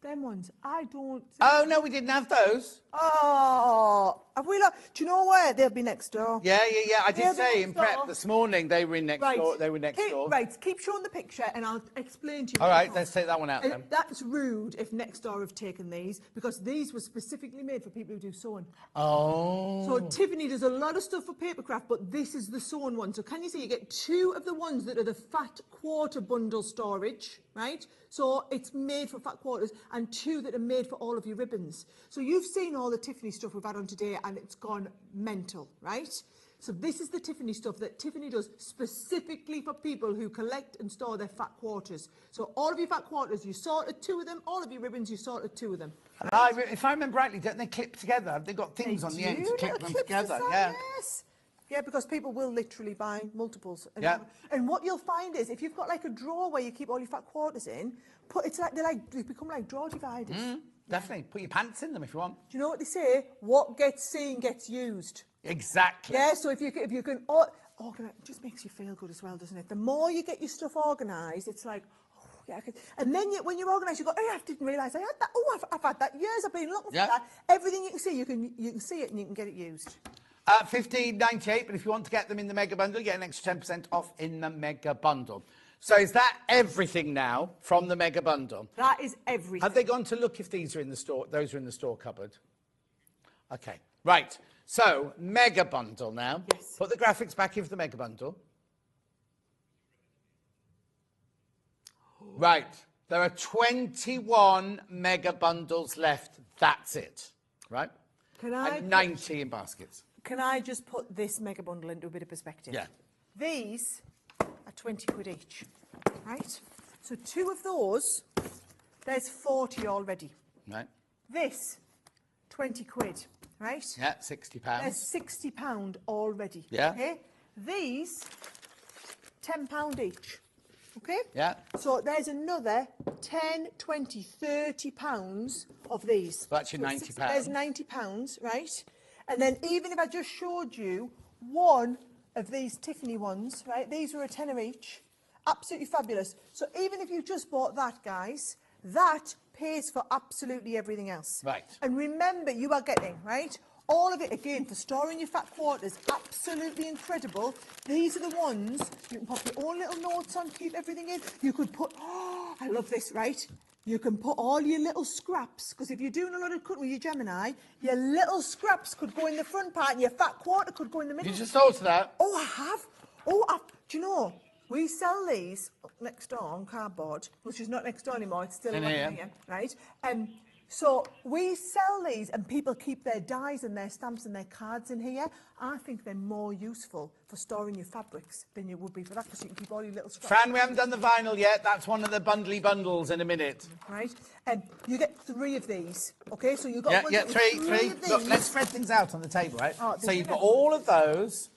Them ones. I don't. Oh no, we didn't have those. Oh, have we we look? Do you know where? They'll be next door. Yeah. I did They'll be say in next prep door. this morning they were in next door. They were next door. Right, keep showing the picture and I'll explain to you. All what right, they are. let's take that one out And then. that's rude if next door have taken these, because these were specifically made for people who do sewing. Oh. So Tiffany does a lot of stuff for papercraft, but this is the sewn one. So can you see you get 2 of the ones that are the fat quarter bundle storage, right? So it's made for fat quarters, and 2 that are made for all of your ribbons. So you've seen all the Tiffany stuff we've had on today and it's gone mental, right? So this is the Tiffany stuff that Tiffany does specifically for people who collect and store their fat quarters. So all of your fat quarters, you sorted 2 of them. All of your ribbons, you sorted 2 of them. If I remember rightly, don't they clip together? They've got things on the end to clip them together. Yeah. Yes. Yeah, because people will literally buy multiples. And, Yeah. and what you'll find is if you've got like a drawer where you keep all your fat quarters in, they become like drawer dividers. Definitely. Put your pants in them if you want. Do you know what they say? What gets seen gets used. Exactly. Yeah, so if you can organise, it just makes you feel good as well, doesn't it? The more you get your stuff organised, it's like, oh, yeah, and then when you're organised, you go, oh, I didn't realise I had that. Oh, I've had that years. I've been looking for that. Everything you can see, you can see it and you can get it used. $15.98, but if you want to get them in the mega bundle, you get an extra 10% off in the mega bundle. So is that everything now from the mega bundle? That is everything. Have they gone to look if these are in the store? Those are in the store cupboard. Okay, right. So mega bundle now. Yes. Put the graphics back in for the mega bundle. Right. There are 21 mega bundles left. That's it. Right? And 90 in baskets. Can I just put this mega bundle into a bit of perspective? Yeah. These are 20 quid each, right? So 2 of those, there's 40 already. Right. This, 20 quid, right? Yeah, £60. There's £60 already. Yeah. Okay? These, £10 each. Okay? Yeah. So there's another 10, 20, 30 pounds of these. So that's your £90. There's £90, right? And then even if I just showed you one of these Tiffany ones, right? These were a tenner each. Absolutely fabulous. So even if you just bought that, guys, that pays for absolutely everything else. Right. And remember, you are getting, right? All of it, again, for storing your fat quarters, absolutely incredible. These are the ones you can pop your own little notes on, keep everything in. You could put, oh, I love this, right? You can put all your little scraps, because if you're doing a lot of cutting with your Gemini, your little scraps could go in the front part and your fat quarter could go in the middle. You just thought that? Oh, I have. Oh, do you know, we sell these up next door on cardboard, which is not next door anymore, it's still In here. right? So we sell these and people keep their dies and their stamps and their cards in here. I think they're more useful for storing your fabrics than you would be for that, because you can keep all your little scraps. Fran, we haven't done the vinyl yet. That's one of the bundly bundles in a minute. Right, and you get 3 of these, okay? So you've got three. of these. Look, let's spread things out on the table, right? Oh, So you've got all of those.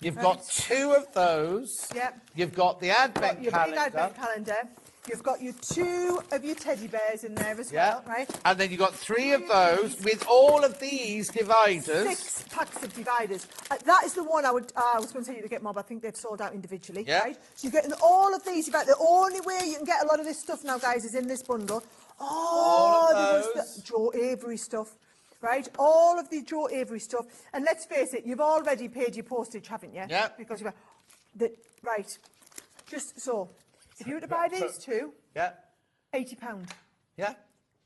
You've got 2 of those. Yep. You've got the advent Your calendar. big advent calendar. You've got your 2 of your teddy bears in there as well, right? And then you've got 3 of those with all of these dividers. 6 packs of dividers. That is the one I was going to tell you to get more, but I think they've sold out individually, right? So you're getting all of these. In fact, the only way you can get a lot of this stuff now, guys, is in this bundle. All of those. Joe Avery stuff. Right, all of the Joe Avery stuff. And let's face it, you've already paid your postage, haven't you? Yeah. Because you've right. Just so, if you were to buy these 2, Yeah. £80. Yeah.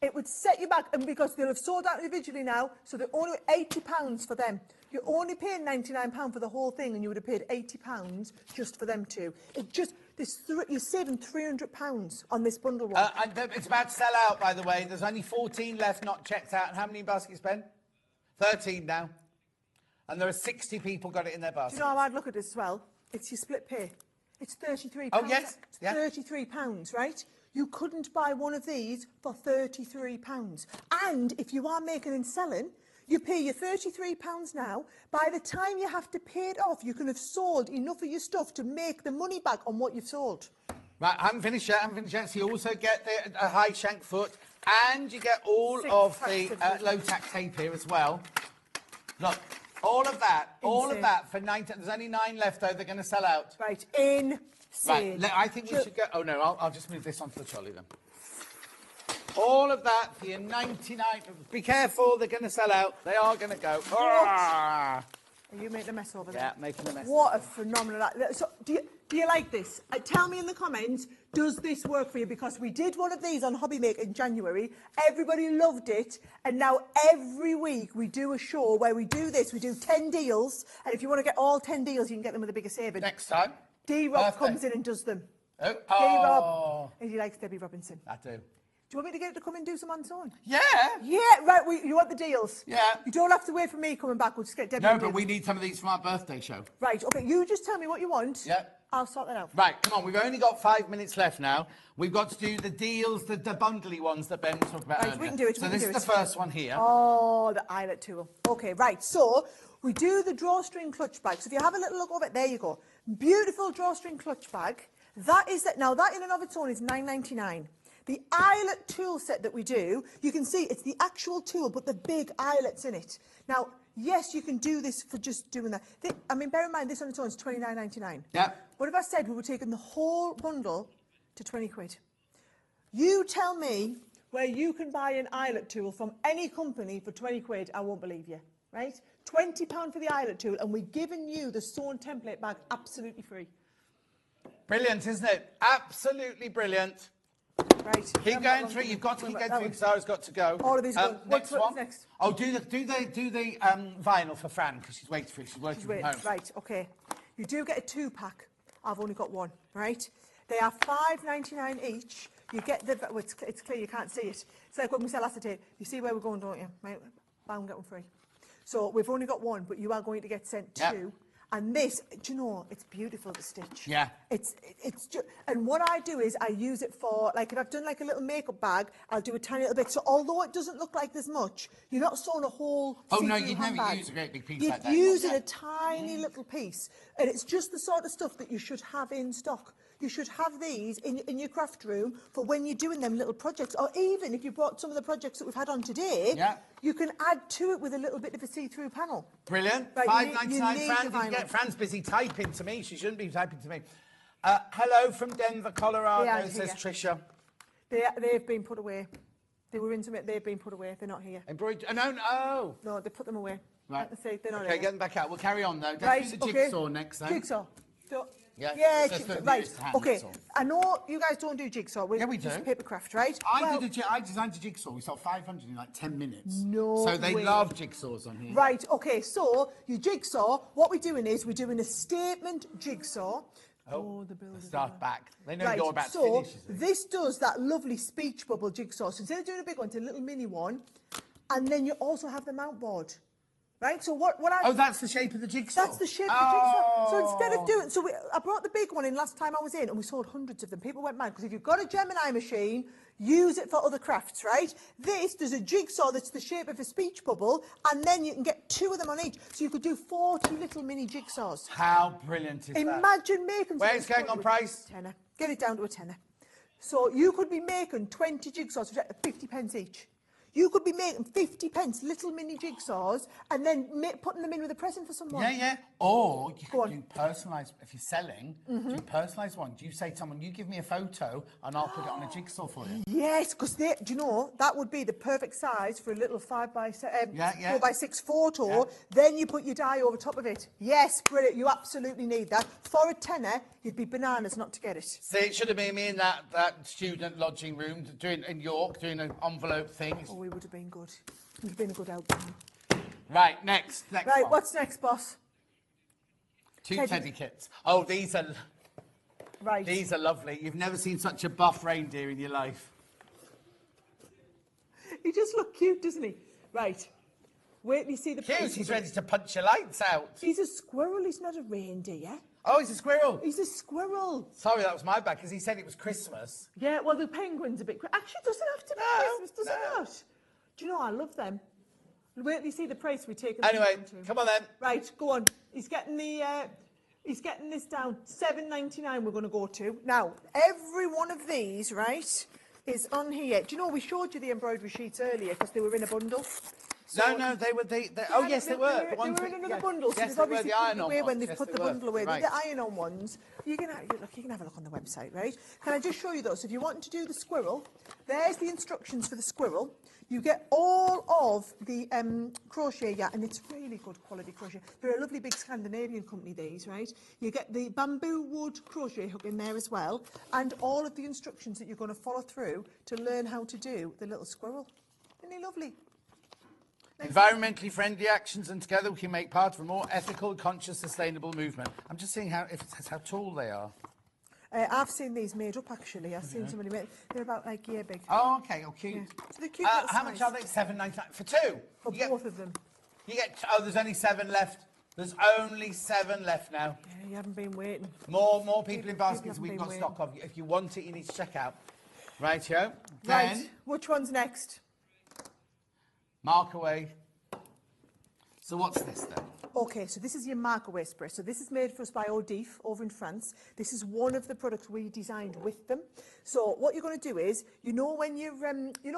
It would set you back, and because they'll have sold out individually now, so they're only £80 for them. You're only paying £99 for the whole thing, and you would have paid £80 just for them 2. It just, you're saving £300 on this bundle one. And it's about to sell out, by the way. There's only 14 left not checked out. And how many baskets, Ben? 13 now. And there are 60 people got it in their basket. Do you know how I'd look at this as well? It's your split pay. It's £33. Oh, yes. It's £33, right? You couldn't buy one of these for £33. And if you are making and selling, you pay your £33 now. By the time you have to pay it off, you can have sold enough of your stuff to make the money back on what you've sold. Right, I haven't finished yet. So you also get a high shank foot, and you get all 6 of packs the of low tack tape here as well. Look, all of that for 90. There's only 9 left, though. They're going to sell out. Right, insane. Right, I think we should go. Oh no, I'll just move this onto the trolley then. All of that for your 99. Be careful, they're going to sell out. They are going to go. Ah. Are you making a mess over there? Yeah, making a mess. What a phenomenal... So, do you like this? Tell me in the comments, does this work for you? Because we did one of these on Hobby Maker in January. Everybody loved it. And now every week we do a show where we do this. We do 10 deals. And if you want to get all 10 deals, you can get them with a bigger saving. Next time. D-Rob comes in and does them. Oh. D-Rob. And he likes Debbie Robinson. I do. Do you want me to get her to come and do some on sewing? Yeah. Yeah, right. You want the deals? Yeah. You don't have to wait for me coming back. We'll just get Debbie. No, but we need some of these for our birthday show. Right, okay. You just tell me what you want. Yeah. I'll sort that out. Right, come on. We've only got 5 minutes left now. We've got to do the deals, the bundly ones that Ben talked about earlier. We can do it. So this is the first one here. Oh, the eyelet tool. Okay, right. So we do the drawstring clutch bag. So if you have a little look over it, there you go. Beautiful drawstring clutch bag. That is that. Now that in and of its own is £9.99. The eyelet tool set that we do, you can see it's the actual tool, but the big eyelets in it. Now, yes, you can do this for just doing that. I mean, bear in mind, this on its own is £29.99. Yeah. What if I said we were taking the whole bundle to 20 quid? You tell me where you can buy an eyelet tool from any company for 20 quid, I won't believe you, right? £20 for the eyelet tool, and we're giving you the sewn template bag absolutely free. Brilliant, isn't it? Absolutely brilliant. Right. Keep going through. You've got to keep going through because Sarah's got to go. All of these. Next one. Next? Oh, do the vinyl for Fran because she's waiting for it. She's working from home. Right. Okay. You do get a 2-pack. I've only got one. Right. They are £5.99 each. You get the. Well, it's clear you can't see it. It's like when we sell acetate. You see where we're going, don't you? Right. Buy one get one free. So we've only got one, but you are going to get sent two. And this, do you know, it's beautiful to stitch. Yeah. And what I do is I use it for, like if I've done like a little makeup bag, I'll do a tiny little bit. So although it doesn't look like there's much, you're not sewing a whole no, you'd never use a great big piece like that. You're using a tiny little piece. And it's just the sort of stuff that you should have in stock. You should have these in your craft room for when you're doing them little projects. Or even if you brought some of the projects that we've had on today, you can add to it with a little bit of a see-through panel. Brilliant. Right, £5.99. Fran's busy typing to me. She shouldn't be typing to me. Hello from Denver, Colorado, says Tricia. They've been put away. They were into it. They've been put away. They're not here. Embroidery. No. No, they put them away. Right. They're not okay, here. get them back out. We'll carry on though. Right, do the jigsaw next then. Jigsaw. Yeah, jigsaw. Right. Okay. I know you guys don't do jigsaw. Yeah, we do. Just papercraft, right? I designed a jigsaw. We sold 500 in like 10 minutes. No So they way. love jigsaws on here. Right. Okay. So your jigsaw. What we're doing is we're doing a statement jigsaw. Oh, the builders. Start back. They know Right, you're about to so finish. this does that lovely speech bubble jigsaw. So instead of doing a big one, it's a little mini one, and then you also have the mount board. Right, so what I... Oh, that's the shape of the jigsaw? That's the shape of the jigsaw. So instead of doing... So I brought the big one in last time I was in, and we sold hundreds of them. People went mad, because if you've got a Gemini machine, use it for other crafts, right? There's a jigsaw that's the shape of a speech bubble, and then you can get 2 of them on each. So you could do 40 little mini jigsaws. How brilliant is that? Imagine making... Where's going on price? Tenner. Get it down to a tenner. So you could be making 20 jigsaws for 50 pence each. You could be making 50 pence little mini jigsaws and then putting them in with a present for someone. Yeah. Or you could do personalised, if you're selling, do personalised one. Do you say to someone, you give me a photo and I'll put it on a jigsaw for you? Yes, because do you know, that would be the perfect size for a little 4x6 photo. Yeah. Then you put your die over top of it. Yes, brilliant. You absolutely need that. For a tenner, you'd be bananas not to get it. See, it should have been me in that student lodging room in York doing an envelope thing. Oh, we would have been good. We'd have been a good outcome. Right, next Right, one. what's next, boss? 2 teddy kits. Oh, these are lovely. You've never seen such a buff reindeer in your life. He just looked cute, doesn't he? Right. Wait till you see the Cute, he's ready to punch your lights out. He's a squirrel, he's not a reindeer. Oh, he's a squirrel. He's a squirrel. Sorry, that was my bad, because he said it was Christmas. Yeah, well, the penguin's a bit... Actually, it doesn't have to be Christmas, does it not? Do you know, I love them. Wait till you see the price we take. Anyway, come on then. Right, go on. He's getting this down. $7.99 we're going to go to. Now, every one of these, right, is on here. Do you know, we showed you the embroidery sheets earlier because they were in a bundle. No, they were. Oh, yes, they were. They were in another bundle. So Yes, they've they were obviously the put it iron-on away when ones. they've Yes, put they the were. bundle away. Right. The iron-on ones, you can have a look on the website, right? Can I just show you those? So if you want to do the squirrel, there's the instructions for the squirrel. You get all of the crochet, and it's really good quality crochet. They're a lovely big Scandinavian company, these, right? You get the bamboo wood crochet hook in there as well, and all of the instructions that you're going to follow through to learn how to do the little squirrel. Isn't he lovely? Environmentally friendly actions, and together we can make part of a more ethical, conscious, sustainable movement. I'm just seeing how tall they are. I've seen these made up, actually. I've seen somebody made. They're about like year big. Oh, okay, cute. Yeah. So they're cute little how much size. are they? $7.99 for two. For both of them. You get. Oh, there's only 7 left. There's only 7 left now. Yeah, you haven't been waiting. More people in baskets. haven't We've been got waiting. stock of. If you want it, you need to check out. Right, yo. Right. Then Which one's next? mark away. So what's this then? Okay, so this is your mark away spray. So this is made for us by Odif over in France. This is one of the products we designed with them. So what you're going to do is, you know when you're,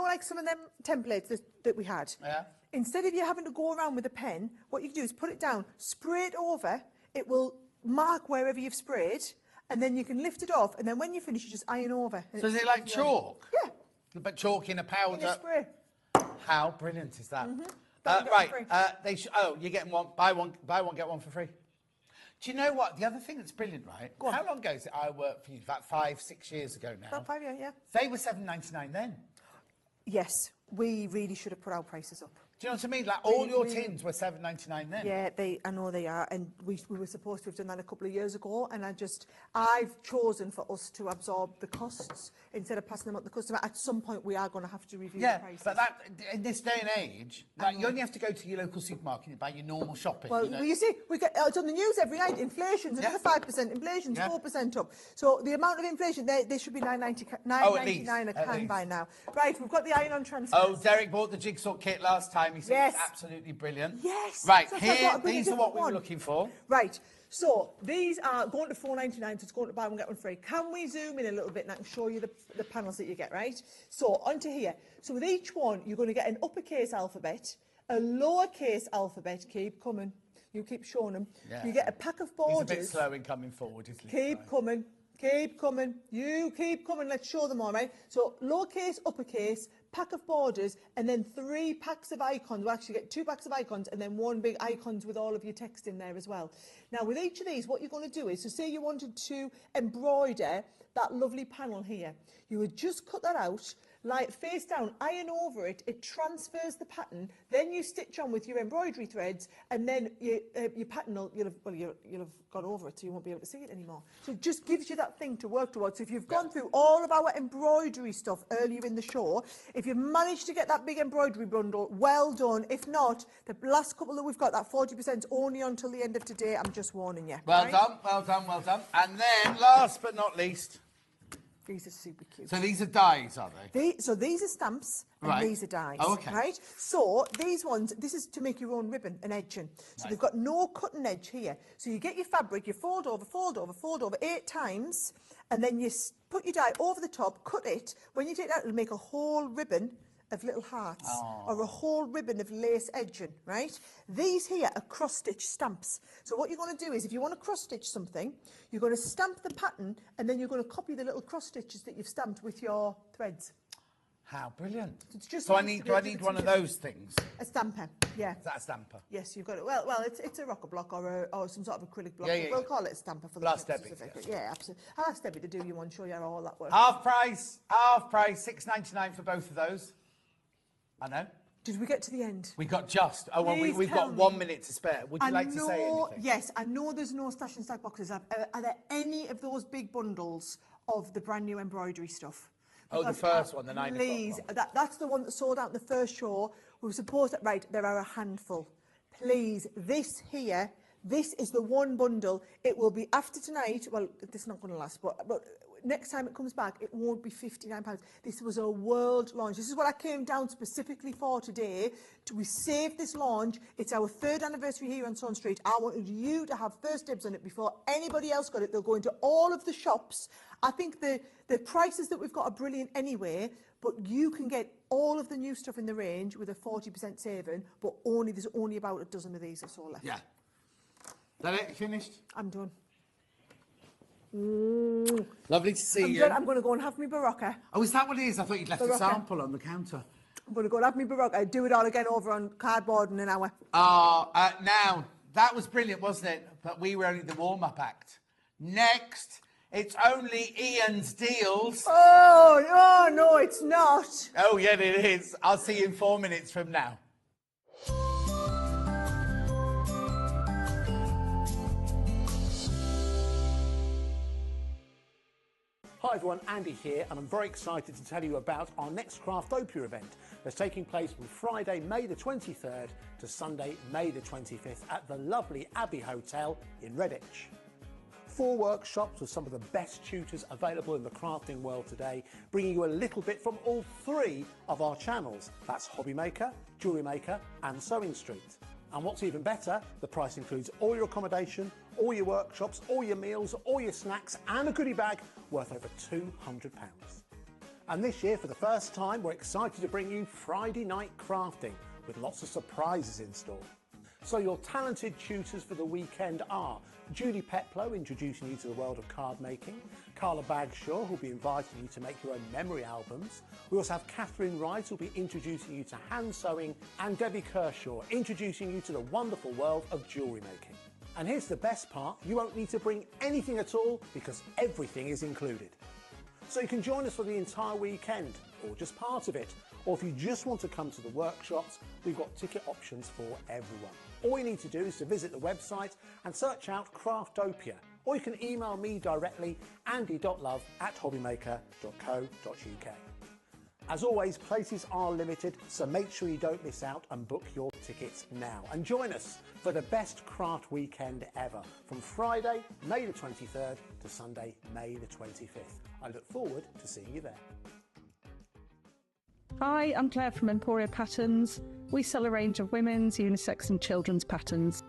like some of them templates that we had? Yeah. Instead of you having to go around with a pen, what you can do is put it down, spray it over, it will mark wherever you've sprayed, and then you can lift it off, and then when you finish, you just iron over. So is it like chalk? Yeah. But chalk in a powder? In a spray. How brilliant is that? Right. You're getting one, buy one, get one for free. Do you know what? The other thing that's brilliant, right? Go on. How long ago is it I worked for you? About 5-6 years ago now. About 5 years, yeah. They were $7.99 then. Yes, we really should have put our prices up. Do you know what I mean? Like all your tins were $7.99 then. Yeah, I know they are, and we were supposed to have done that a couple of years ago, and I've chosen for us to absorb the costs instead of passing them on to the customer. At some point, we are going to have to review the prices. But that in this day and age, like, you only have to go to your local supermarket and buy your normal shopping. Well, you see, we get it's on the news every night. Inflation's another 5%. Inflation's 4% up. So the amount of inflation, they should be $9.99 a can by now. Right, we've got the iron-on transfer. Oh, Derek bought the jigsaw kit last time. He said it's absolutely brilliant. Yes. Right, So here, these are what we were looking for. Right. So these are going to $4.99, so it's going to buy one, get one free. Can we zoom in a little bit and I can show you the panels that you get, right? So onto here. So with each one, you're going to get an uppercase alphabet, a lowercase alphabet. Keep coming. You keep showing them. Yeah. You get a pack of borders. He's a bit slow in coming forward, isn't he? Keep coming. Keep coming. You keep coming. Let's show them all, right? So lowercase, uppercase, pack of borders, and then 3 packs of icons. We'll actually get 2 packs of icons and then 1 big icons with all of your text in there as well. Now, with each of these, what you're going to do is, so say you wanted to embroider that lovely panel here, you would just cut that out, lie it face down, iron over it, it transfers the pattern, then you stitch on with your embroidery threads, and then your pattern you'll have gone over it, so you won't be able to see it anymore. So it just gives you that thing to work towards. So if you've gone through all of our embroidery stuff earlier in the show, if you've managed to get that big embroidery bundle, well done. If not, the last couple that we've got, that 40% only until the end of today. I'm just warning you. Well right? done, well done, well done. And then, last but not least, these are super cute. so these are dies, are they? So these are stamps and Right. these are dies. Oh, okay. Right? So these ones, this is to make your own ribbon and edging. So they've got no cutting edge here. So you get your fabric, you fold over, fold over, fold over 8 times, and then you put your die over the top, cut it. When you take it out, it'll make a whole ribbon of little hearts or a whole ribbon of lace edging, right? These here are cross-stitch stamps. So what you're going to do is, if you want to cross-stitch something, you're going to stamp the pattern and then you're going to copy the little cross-stitches that you've stamped with your threads. How brilliant. It's just So I nice need, to do be I able to need do one of something. those things? A stamper, yeah. Is that a stamper? Yes, you've got it. Well, it's a rocker block or some sort of acrylic block. Yeah, yeah, We'll yeah. call it a stamper for the Last purposes Debbie, of it. Yeah, absolutely. I'll ask Debbie to do you one, show you how all that works. Half price, $6.99 for both of those. I know. Did we get to the end? We got just. Oh, well, Please we've tell got me. 1 minute to spare. Would you like to say anything? Yes, I know there's no stash and stack boxes. Are there any of those big bundles of the brand new embroidery stuff? Oh, the Because, first one, the 9 o'clock Please, one. that's the one that sold out in the first show. We were supposed to, right, there are a handful. Please, this here, this is the one bundle. It will be after tonight. Well, this is not going to last, but next time it comes back, it won't be £59. This was a world launch. This is what I came down specifically for today. We saved this launch. It's our 3rd anniversary here on Swan Street. I wanted you to have first dibs on it before anybody else got it. They'll go into all of the shops. I think the prices that we've got are brilliant anyway, but you can get all of the new stuff in the range with a 40% saving, but there's only about a dozen of these or so left. Yeah. That it? Finished? I'm done. Lovely to see you. I'm going to go and have my Barocca. Oh, is that what it is? I thought you'd left a Barocca. sample on the counter. I'm going to go and have my Barocca. Do it all again over on cardboard in an hour. Now, that was brilliant, wasn't it? But we were only the warm-up act. Next, it's only Ian's deals. Oh, no, it's not. Oh, yeah, it is. I'll see you in 4 minutes from now. Hi everyone, Andy here, and I'm very excited to tell you about our next Craftopia event that's taking place from Friday, May the 23rd to Sunday, May the 25th at the lovely Abbey Hotel in Redditch. 4 workshops with some of the best tutors available in the crafting world today, bringing you a little bit from all 3 of our channels. That's Hobby Maker, Jewellery Maker and Sewing Street. And what's even better, the price includes all your accommodation, all your workshops, all your meals, all your snacks and a goodie bag worth over £200. And this year, for the first time, we're excited to bring you Friday night crafting with lots of surprises in store. So your talented tutors for the weekend are Judy Peplow, introducing you to the world of card making, Carla Bagshaw, who'll be inviting you to make your own memory albums. We also have Catherine Wright, who'll be introducing you to hand sewing, and Debbie Kershaw, introducing you to the wonderful world of jewellery making. And here's the best part, you won't need to bring anything at all because everything is included. So you can join us for the entire weekend, or just part of it, or if you just want to come to the workshops, we've got ticket options for everyone. All you need to do is to visit the website and search out Craftopia, or you can email me directly, andy.love@hobbymaker.co.uk. As always, places are limited, so make sure you don't miss out and book your tickets now. And join us for the best craft weekend ever, from Friday, May the 23rd to Sunday, May the 25th. I look forward to seeing you there. Hi, I'm Claire from Emporia Patterns. We sell a range of women's, unisex and children's patterns.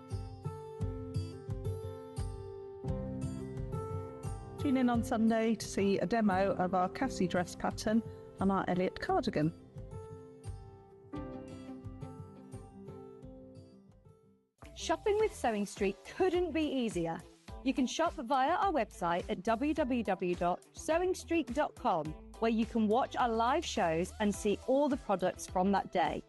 Tune in on Sunday to see a demo of our Cassie dress pattern and our Elliot cardigan. Shopping with Sewing Street couldn't be easier. You can shop via our website at www.sewingstreet.com, where you can watch our live shows and see all the products from that day.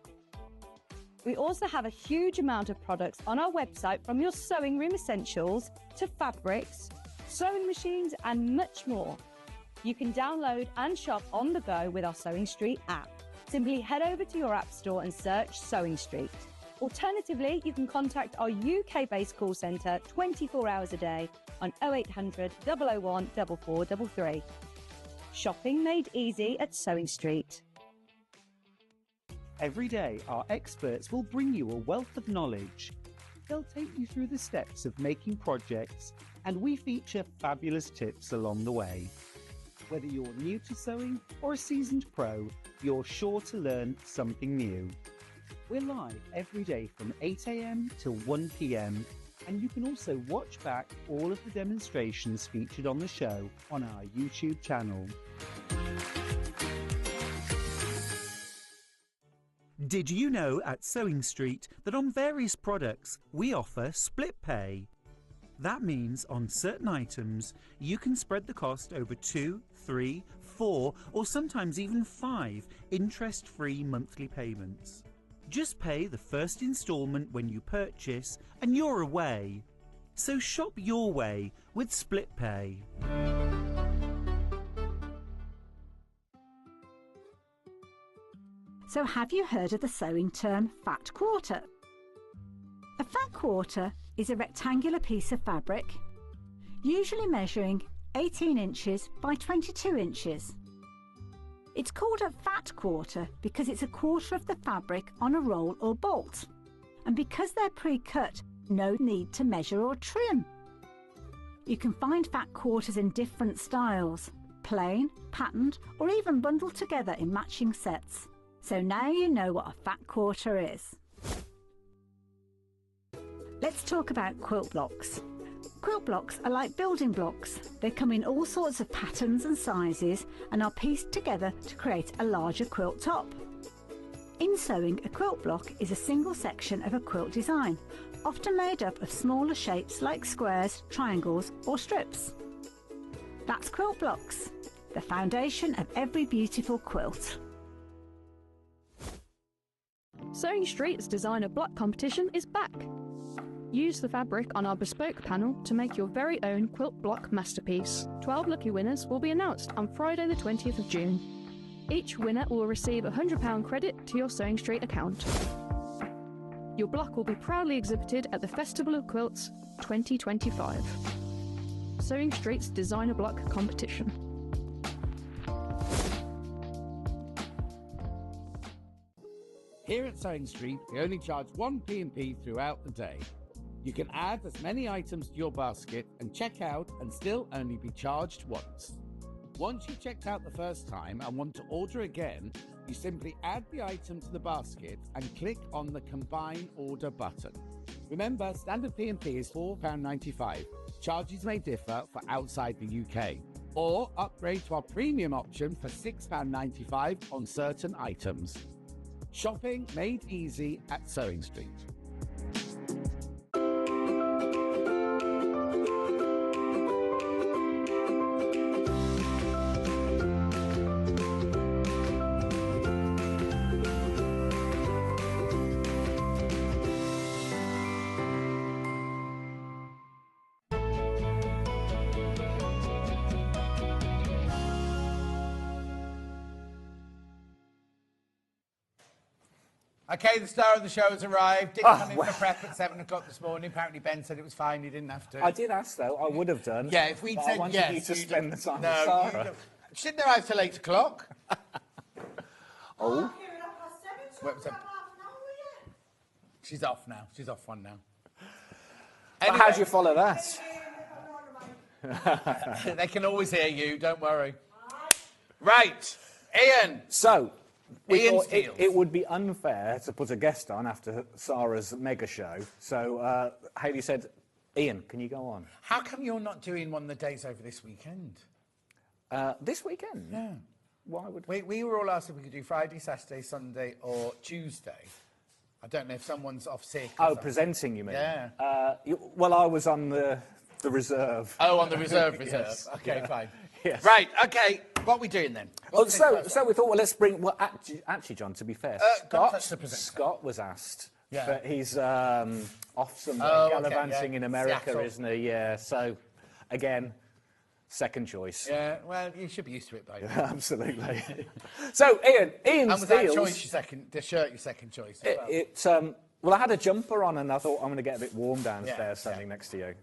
We also have a huge amount of products on our website, from your sewing room essentials to fabrics, sewing machines and much more. You can download and shop on the go with our Sewing Street app. Simply head over to your app store and search Sewing Street. Alternatively, you can contact our UK-based call centre 24 hours a day on 0800 001 4433. Shopping made easy at Sewing Street. Every day, our experts will bring you a wealth of knowledge. They'll take you through the steps of making projects, and we feature fabulous tips along the way. Whether you're new to sewing or a seasoned pro, you're sure to learn something new. We're live every day from 8 AM till 1 PM, and you can also watch back all of the demonstrations featured on the show on our YouTube channel. Did you know at Sewing Street that on various products we offer split pay? That means on certain items you can spread the cost over 2, 3, 4 or sometimes even 5 interest-free monthly payments. Just pay the first instalment when you purchase and you're away. So shop your way with split pay. So have you heard of the sewing term fat quarter? A fat quarter is a rectangular piece of fabric, usually measuring 18 inches by 22 inches. It's called a fat quarter because it's a quarter of the fabric on a roll or bolt, and because they're pre-cut, no need to measure or trim. You can find fat quarters in different styles, plain, patterned, or even bundled together in matching sets. So now you know what a fat quarter is. Let's talk about quilt blocks. Quilt blocks are like building blocks. They come in all sorts of patterns and sizes and are pieced together to create a larger quilt top. In sewing, a quilt block is a single section of a quilt design, often made up of smaller shapes like squares, triangles or strips. That's quilt blocks, the foundation of every beautiful quilt. Sewing Street's designer block competition is back. Use the fabric on our bespoke panel to make your very own quilt block masterpiece. 12 lucky winners will be announced on Friday the 20th of June. Each winner will receive a £100 credit to your Sewing Street account. Your block will be proudly exhibited at the Festival of Quilts 2025. Sewing Street's designer block competition. Here at Sewing Street, we only charge one P&P throughout the day. You can add as many items to your basket and check out and still only be charged once. Once you've checked out the first time and want to order again, you simply add the item to the basket and click on the Combine Order button. Remember, standard P&P is £4.95. Charges may differ for outside the UK. Or upgrade to our premium option for £6.95 on certain items. Shopping made easy at Sewing Street. Okay, the star of the show has arrived. Didn't come in for prep at 7 o'clock this morning. Apparently Ben said it was fine, he didn't have to. I did ask though, I would have done. Yeah, if we'd said I wanted yes. you to spend the time No, with Sarah. she didn't arrive till 8 o'clock. Oh. She's off now. She's off one now. But how do you follow that? They can always hear you, don't worry. Right, Ian. So, we Ian thought it would be unfair to put a guest on after Sarah's mega show. So Hayley said, Ian, can you go on? How come you're not doing one of the days over this weekend? This weekend? Yeah. Why would we were all asked if we could do Friday, Saturday, Sunday or Tuesday. I don't know if someone's off sick. Oh, presenting, you mean? Yeah. Well, I was on the reserve. Oh, on the reserve. Yes. Okay, Yeah. fine. Yes. Right, okay. What are we doing then? So we thought, well, let's bring... Well, actually, John, to be fair, Scott was asked. Yeah. But he's off somewhere, gallivanting in America, Seattle. isn't he? Yeah, so, again, second choice. Yeah, well, you should be used to it by now. Absolutely. So, Ian's and was that deals... choice the shirt your second choice as well? Well, I had a jumper on and I thought I'm going to get a bit warm downstairs standing next to you.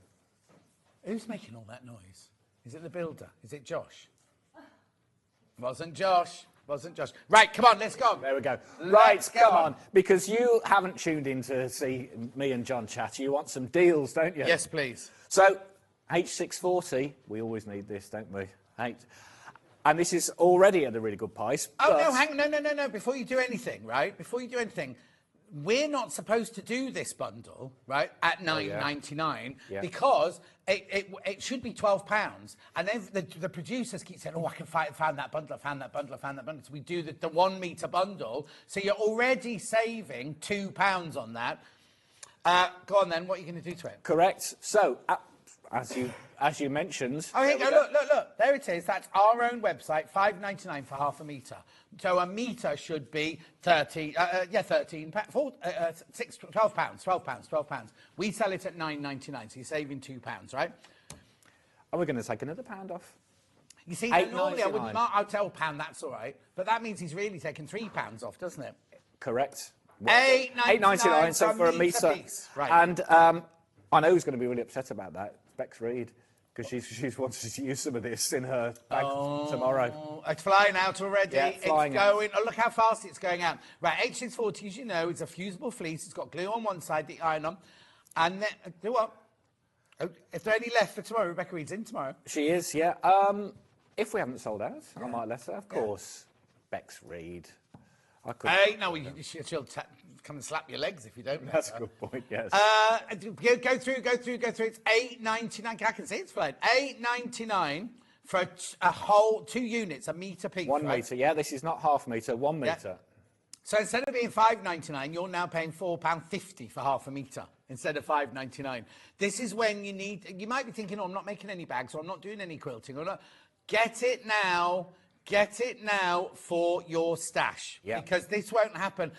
Who's making all that noise? Is it the builder? Is it Josh? Wasn't Josh. Right, come on, let's go. There we go. Let's Right, come on. Because you haven't tuned in to see me and John chat. You want some deals, don't you? Yes, please. So, H640, we always need this, don't we? And this is already at a really good price. Oh, no, hang on. No. Before you do anything, right? We're not supposed to do this bundle, right, at $9.99 because it should be £12. And then the producers keep saying, oh, I found that bundle. So we do the 1 metre bundle. So you're already saving £2 on that. Go on then, what are you going to do to it? Correct. So, as you mentioned... Oh, here you go. Look. There it is. That's our own website, $5.99 for half a metre. So a metre should be £12. We sell it at $9.99, so you're saving £2, right? Are we going to take another £1 off? You see, normally I wouldn't. I'd tell £1, that's all right. But that means he's really taking £3 off, doesn't it? Correct. $8.99 so for a metre. Right. And I know who's going to be really upset about that. Bex Reed. Because she's wanted to use some of this in her bag tomorrow. It's flying out already. Yeah, it's going. Oh, look how fast it's going out. Right, H640, as you know, is a fusible fleece. It's got glue on one side, the iron on. And then, do what? Oh, if there are any left for tomorrow, Rebecca Reed's in tomorrow. She is, yeah. If we haven't sold out, I might let her. Of course, Bex Reed. I could. Hey, no, she'll come and slap your legs if you don't. That's a good point. Yes. Go through. It's £8.99. I can see it's fine. £8.99 for a whole 2 units, a metre piece. 1 right? metre. Yeah, this is not half metre. 1 metre. Yeah. So instead of being £5.99, you're now paying £4.50 for half a metre instead of £5.99. This is when you might be thinking, oh, I'm not making any bags, or I'm not doing any quilting, or not. Get it now. Get it now for your stash, because this won't happen.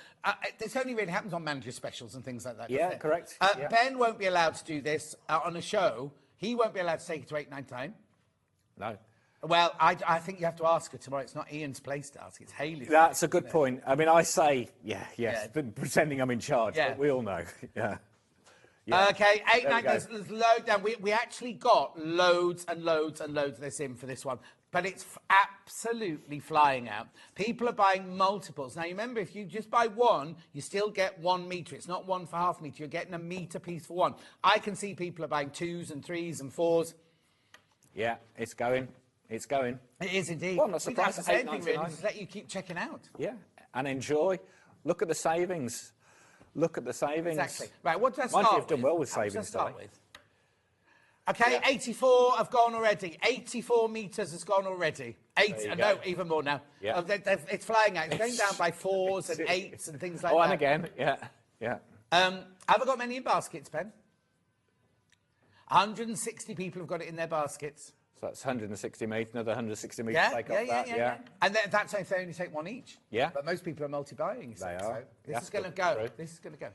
This only really happens on manager specials and things like that. Yeah, correct. Ben won't be allowed to do this on a show. He won't be allowed to take it to £8.99. No. Well, I think you have to ask her tomorrow. It's not Ian's place to ask. It's Hayley's. That's a good point. I mean, I say, yes, but pretending I'm in charge. Yeah. But we all know. Yeah. Okay, £8.99. Let's load down. We actually got loads and loads and loads of this in for this one, but it's absolutely flying out. People are buying multiples. Now, you remember, if you just buy one, you still get 1 metre. It's not one for half metre. You're getting a metre piece for one. I can see people are buying 2s and 3s and 4s. Yeah, it's going. It's going. It is indeed. Well, I'm not surprised. It's anything really. Just let you keep checking out. Yeah, and enjoy. Look at the savings. Look at the savings. Exactly. Right, what does I start Mind you, with? you've done well with savings, What does I start Dolly. with? Okay, 84 have gone already. 84 metres has gone already. No, even more now. Yeah. It's flying out. It's going down by 4s and 8s and things like that. Oh, and again, yeah. Have I got many in baskets, Ben? 160 people have got it in their baskets. So that's 160 metres, another 160 metres take up that. Yeah. And that's if they only take one each. Yeah. But most people are multi-buying, you see. They are. So this That's is going to good. go. True. This is going to go.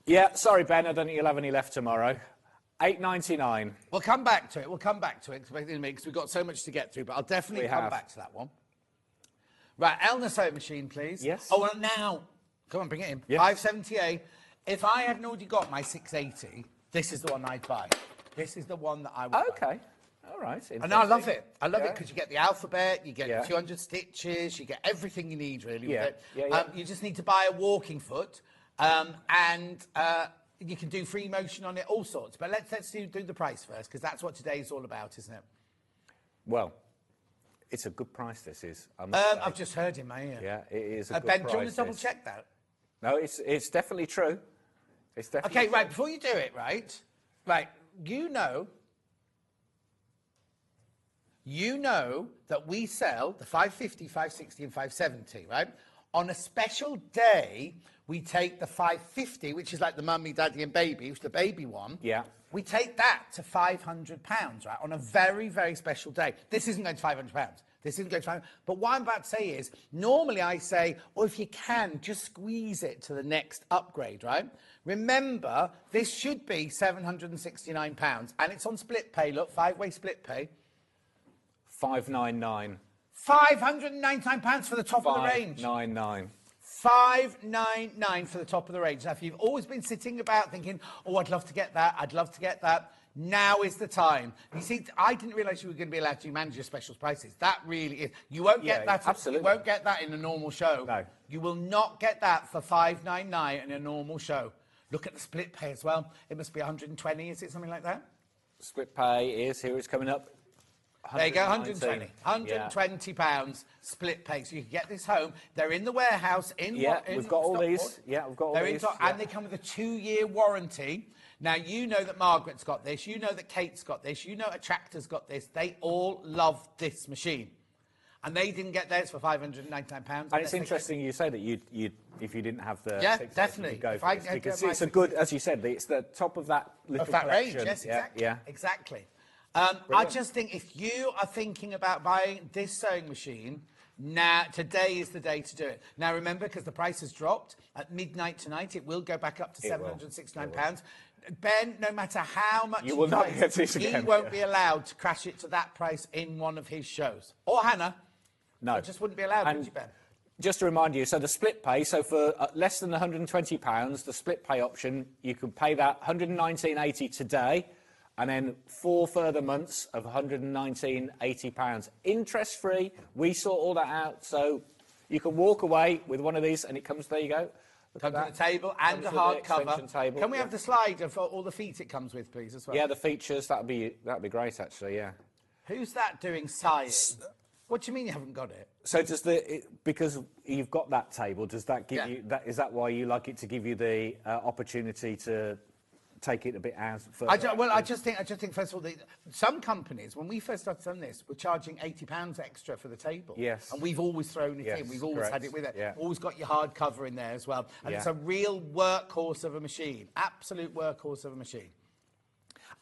Yeah, sorry, Ben, I don't think you'll have any left tomorrow. £8.99. We'll come back to it. Because we've got so much to get through, but I'll definitely come back to that one. Right, Elna sewing machine, please. Yes. Oh, well, now, come on, bring it in. Yes. 570A. If I hadn't already got my 680, this is the one I'd buy. This is the one that I would buy. Okay. All right. And I love it. I love it because you get the alphabet, you get 200 stitches, you get everything you need, really, with it. You just need to buy a walking foot, and you can do free motion on it, all sorts. But let's do the price first, because that's what today's all about, isn't it? Well, it's a good price, this is. I've just heard in my ear. Yeah, it is a good Ben, price. do you want to double check that? No, it's definitely true. It's definitely true. Right, before you do it, right, you know that we sell the 550, 560 and 570, right? On a special day, we take the 550, which is like the mummy, daddy and baby, which is the baby one. Yeah. We take that to £500, right? On a very, very special day. This isn't going to £500. This isn't going to £500. But what I'm about to say is, normally I say, oh, if you can, just squeeze it to the next upgrade, right? Remember, this should be £769, and it's on split pay. Look, 5-way split pay. £599. £599 for the top of the range. £599. £599 for the top of the range. Now, if you've always been sitting about thinking, oh, I'd love to get that, I'd love to get that, now is the time. You see, I didn't realise you were going to be allowed to manage your specials prices. That really is. You won't get that. Absolutely. You won't get that in a normal show. No. You will not get that for £599 in a normal show. Look at the split pay as well. It must be 120, is it something like that? Split pay is, here it's coming up. There you go, 120. £120 split pay. So you can get this home. They're in the warehouse. We've got all these. Yeah, we've got all these. And they come with a 2-year warranty. Now, you know that Margaret's got this. You know that Kate's got this. You know Attractor's got this. They all love this machine. And they didn't get theirs for £599. And it's interesting you say that if you didn't have the... Yeah, definitely. Go for this, because it's a good, as you said, it's the top of that little collection. Range, yes, exactly. Yeah. Exactly. I just think if you are thinking about buying this sewing machine, now today is the day to do it. Now remember, because the price has dropped at midnight tonight, it will go back up to £769. Ben, no matter how much you will not get this again. He won't be allowed to crash it to that price in one of his shows. Or Hannah. No. It just wouldn't be allowed, would you, Ben? Just to remind you, so the split pay, so for less than £120, the split pay option, you can pay that £119.80 today, and then 4 further months of £119.80. Interest-free, we sort all that out, so you can walk away with one of these, and it comes, there you go. Comes to the table and a hard cover. Can we have the slide of all the feet it comes with, please, as well? Yeah, the features, that'd be great, actually, yeah. Who's that doing sighing? What do you mean you haven't got it? So does because you've got that table, does that give you that? Is that why you like it to give you the opportunity to take it a bit out further? I just think first of all, some companies, when we first started on this, were charging £80 extra for the table. Yes. And we've always thrown it in. We've always had it with it. Yeah. Always got your hard cover in there as well. And it's a real workhorse of a machine. Absolute workhorse of a machine.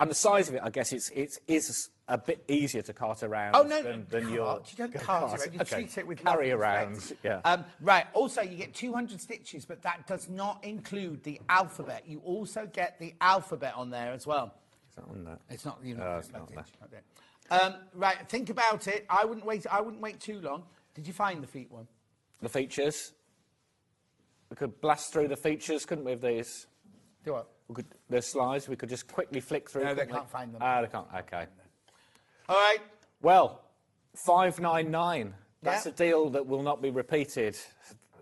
And the size of it, I guess, is a bit easier to cart around than your... You don't cart around, you treat it with carry love and around. respect. Yeah. Right, also you get 200 stitches, but that does not include the alphabet. You also get the alphabet on there as well. Is that on there? It's not, it's not there. Right, think about it. I wouldn't wait too long. Did you find the feet one? The features. We could blast through the features, couldn't we, of these? Do what? The slides, we could just quickly flick through. No, they can't find them. Ah, they can't. Okay. All right. Well, $5.99. That's a deal that will not be repeated.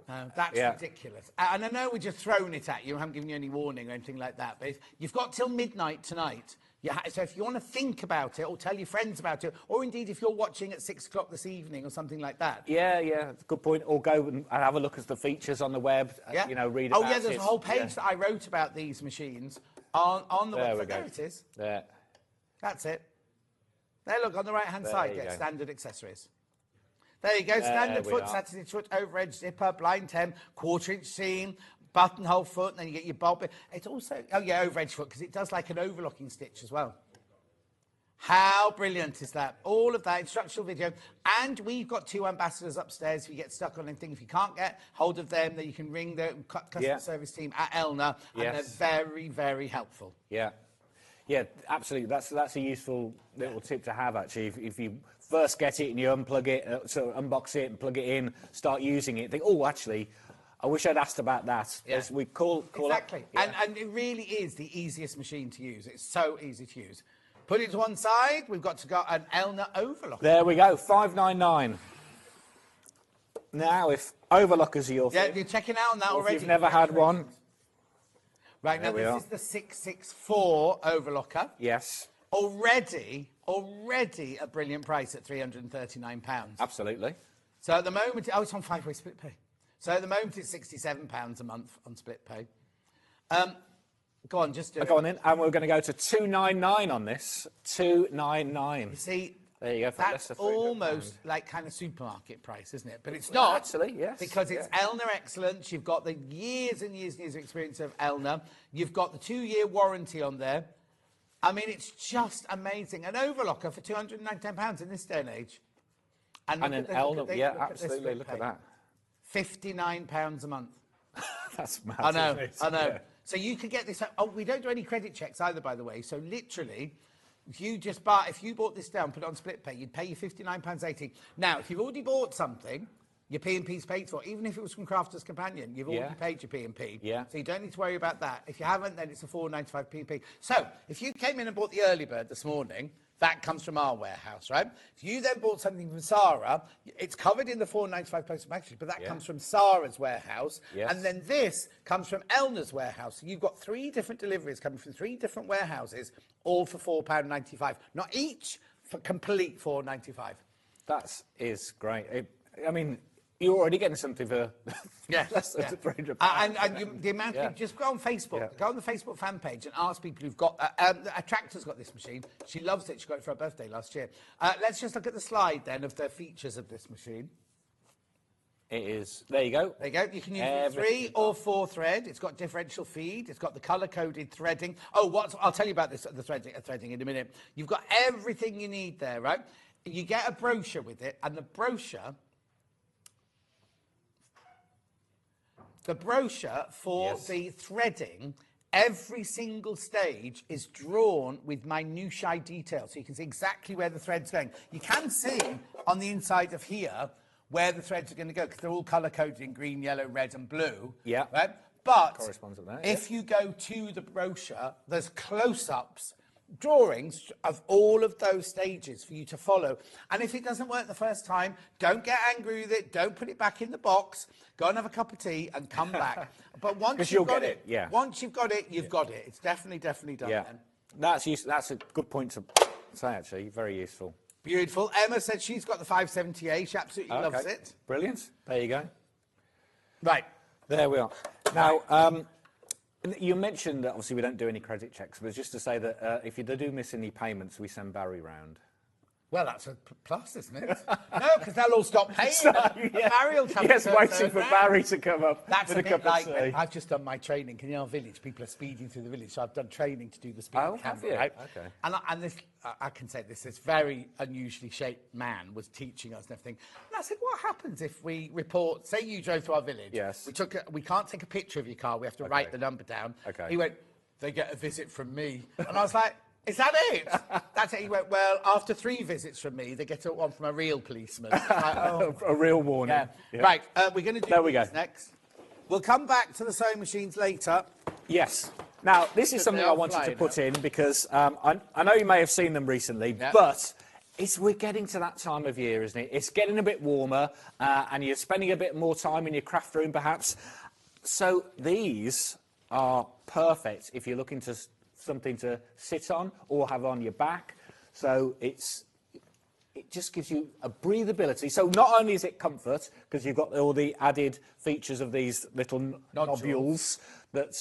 That's ridiculous. And I know we're just throwing it at you. I haven't given you any warning or anything like that. But you've got till midnight tonight. So if you want to think about it or tell your friends about it, or indeed if you're watching at 6 o'clock this evening or something like that. Yeah, good point. Or go and have a look at the features on the web, read about it. There's a whole page that I wrote about these machines on the website. There it is. There. That's it. There, look, on the right-hand side, get standard accessories. There you go, standard foot, satin foot, over-edge zipper, blind hem, quarter-inch seam, buttonhole foot, and then you get your bob. It's also, over-edge foot, because it does like an overlocking stitch as well. How brilliant is that? All of that, instructional video. And we've got 2 ambassadors upstairs if you get stuck on anything. If you can't get hold of them, then you can ring the customer service team at Elna, and they're very, very helpful. Yeah, absolutely. That's a useful little tip to have, actually. If you first get it and you unplug it, so unbox it and plug it in, start using it, think, oh, actually, I wish I'd asked about that. Yeah. We call exactly. Up, and it really is the easiest machine to use. It's so easy to use. Put it to one side. We've got an Elna Overlocker. There we go, $5.99. Now, if Overlockers are your thing, you're checking out on that already. If you've never had one. Right, now this is the 664 Overlocker. Yes. Already a brilliant price at £339. Absolutely. So at the moment, it's on 5-way split pay. So at the moment, it's £67 a month on split pay. Go on, just do it. Go on in, and we're going to go to $2.99 on this. $2.99. You see, there you go. That's almost like kind of supermarket price, isn't it? But it's not. Actually, yes. Because it's Elna Excellence. You've got the years and years and years of experience of Elna. You've got the 2-year warranty on there. I mean, it's just amazing. An Overlocker for £219 in this day and age. And an Elna, absolutely. Look at that. £59 a month. That's mad. I know. Yeah. So you could get this. Oh, we don't do any credit checks either, by the way. So literally, if you bought this down, put it on split pay, you'd pay you £59.80. Now, if you've already bought something, your P&P's paid for. Even if it was from Crafter's Companion, you've already paid your P&P. Yeah. So you don't need to worry about that. If you haven't, then it's a £4.95 P&P. So if you came in and bought the early bird this morning, that comes from our warehouse, right? If you then bought something from Sarah, it's covered in the £4.95 postal package, but that comes from Sarah's warehouse. Yes. And then this comes from Elna's warehouse. So you've got 3 different deliveries coming from 3 different warehouses, all for £4.95. Not each, for complete £4.95. That is great. I mean, you're already getting something for less than £300. And the amount of people, just go on Facebook, go on the Facebook fan page and ask people who've got, Attractor's got this machine. She loves it. She got it for her birthday last year. Let's just look at the slide then of the features of this machine. It is, there you go. There you go. You can use 3 or 4 thread. It's got differential feed. It's got the colour-coded threading. I'll tell you about this, the threading in a minute. You've got everything you need there, right? You get a brochure with it, and the brochure for the threading, every single stage is drawn with minutiae detail, so you can see exactly where the thread's going. You can see on the inside of here where the threads are going to go, because they're all colour-coded in green, yellow, red and blue. Yeah. Right? But corresponds with that, if you go to the brochure, there's close-ups, drawings of all of those stages for you to follow. And if it doesn't work the first time, don't get angry with it. Don't put it back in the box. Go and have a cup of tea and come back. But once you've got it, once you've got it, you've got it. It's definitely done then. That's a good point to say, actually. Very useful. Beautiful. Emma said she's got the 570A. She absolutely loves it. Brilliant. There you go. Right. There we are. Now, you mentioned that obviously we don't do any credit checks, but just to say that if you do miss any payments, we send Barry round. Well, that's a plus, isn't it? No, because they'll all stop paying. Barry will come. Yes, waiting for Barry to come up. That's with a bit like tea. I've just done my training. In our village, people are speeding through the village, so I've done training to do the speed camera. Have you? Right? Okay. And this, I can say this very unusually shaped man was teaching us and everything. And I said, what happens if we report? Say you drove to our village. Yes. We can't take a picture of your car. We have to write the number down. Okay. He went, they get a visit from me, and I was like. Is that it? That's it. He went, well, after 3 visits from me, they get one from a real policeman. Like, a real warning. Yeah. Yeah. Right, we're going to do this next. We'll come back to the sewing machines later. Yes. Now, this is something I wanted to put in because I know you may have seen them recently, but we're getting to that time of year, isn't it? It's getting a bit warmer and you're spending a bit more time in your craft room, perhaps. So these are perfect if you're looking to something to sit on or have on your back. So it just gives you a breathability. So not only is it comfort, because you've got all the added features of these little nodules that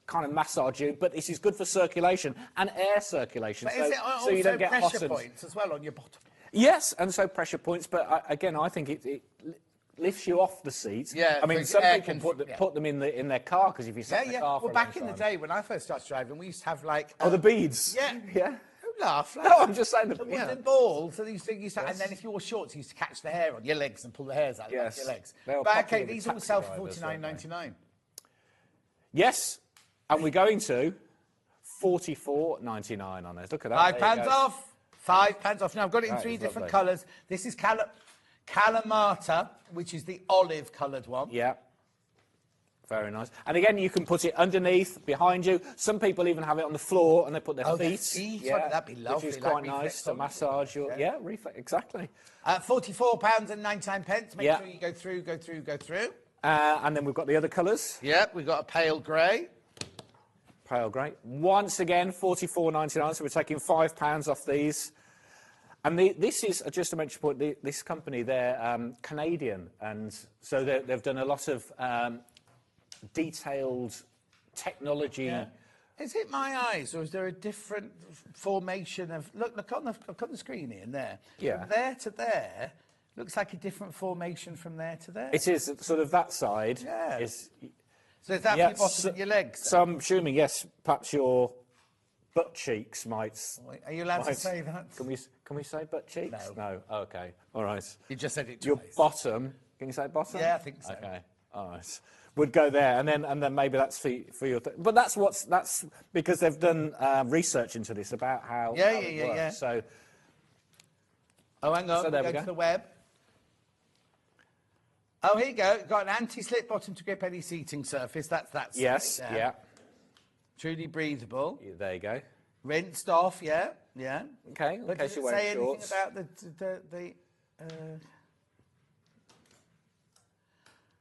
kind of massage you, but this is good for circulation and air circulation. But is it also you don't get pressure points as well on your bottom? Yes, and so pressure points, but again, I think it lifts you off the seat. Yeah, I mean, some people put them in their car because if you sat in the car for well, back in the day when I first started driving, we used to have like the beads. Yeah. Who laugh? No, I'm just saying the wooden balls. So these things used to, and then if you wore shorts, you used to catch the hair on your legs and pull the hairs out of your legs. But okay, these all sell for $49.99. Yes, and we're going to £44.99 on this. Look at that. £5 off. £5 off. Now I've got it in 3 different colours. This is Kalamata, which is the olive-coloured one. Yeah. Very nice. And again, you can put it underneath, behind you. Some people even have it on the floor and they put their feet. Yeah, that'd be lovely. Which is quite nice to massage your... Yeah, reflex, exactly. £44.99. Make sure you go through. And then we've got the other colours. Yep, we've got a pale grey. Pale grey. Once again, £44.99, so we're taking £5 off these. And this is, just to mention point, this company, they're Canadian, and so they've done a lot of detailed technology. Yeah. Is it my eyes, or is there a different formation of... Look on the screen here and there. Yeah. From there to there, looks like a different formation from there to there. It is, sort of that side. Yeah. Is, so is that for your bottom of your legs? So I'm assuming, yes, perhaps your butt cheeks might... Are you allowed to say that? Can we say butt cheeks? No. Oh, okay. All right. You just said it twice. Your bottom. Can you say bottom? Yeah, I think so. Okay. All right. Would go there, and then maybe that's for your. But that's because they've done research into this about how. It works. So. Oh, hang on. So there we go to the web. Oh, here you go. Got an anti-slip bottom to grip any seating surface. That's yes. Right, yeah. Truly breathable. Yeah, there you go. Rinsed off. Yeah. Okay. But does it say anything about the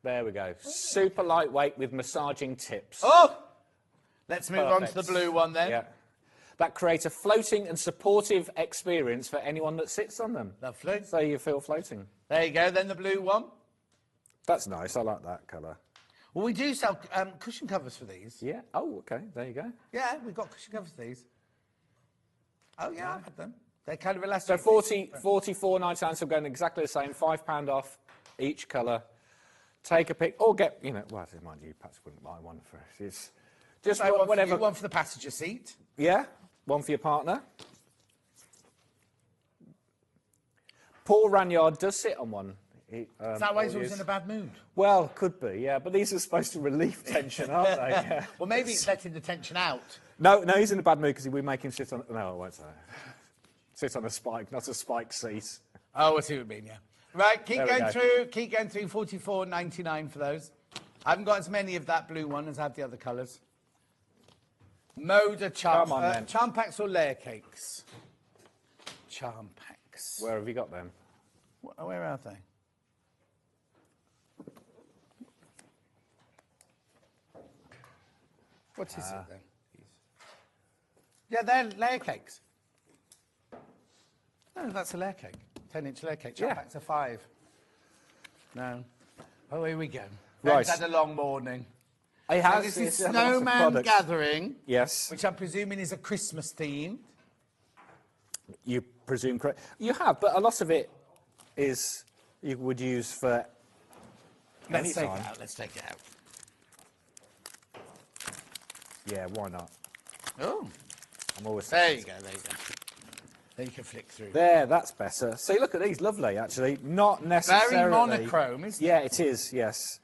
There we go. Super lightweight with massaging tips. Oh! Let's move on to the blue one then. Yeah. That creates a floating and supportive experience for anyone that sits on them. Lovely. So you feel floating. There you go. Then the blue one. That's nice. I like that colour. Well, we do sell cushion covers for these. Yeah. Oh, okay. There you go. Yeah, we've got cushion covers for these. Oh, yeah, I've had them. They're kind of elastic. So £44.99, so going exactly the same, £5 off each colour. Take a pic, or get, well, mind you, perhaps wouldn't buy one for it. It's just whatever. One for the passenger seat. Yeah, one for your partner. Paul Ranyard does sit on one. Is that why he's always in a bad mood? Well, could be, yeah, but these are supposed to relieve tension, aren't they? Yeah. Well, maybe it's letting the tension out. No, he's in a bad mood because we make him sit on... No, I won't say. Sit on a spike, not a spike seat. Oh, I see what you mean, yeah. Right, keep going through, £44.99 for those. I haven't got as many of that blue one as I have the other colours. Moda charm. Come on, then. Charm packs or layer cakes? Charm packs. Where have you got them? Where are they? What is it then? Yeah, they're layer cakes. No, that's a layer cake. 10-inch layer cake. Yeah. That's a 5. No. Oh, here we go. Right. Ben's had a long morning. He So has. this He's is had lots of Snowman products. Gathering. Yes. Which I'm presuming is a Christmas theme. You presume correct. You have, but a lot of it is you would use for any Let's take time. it out. Let's take it out. Yeah, why not? Oh. I'm always. There you go. There you go. There you can flick through. There, that's better. See, look at these, lovely, actually. Not necessarily. Very monochrome, isn't it? Yeah, it is, yes.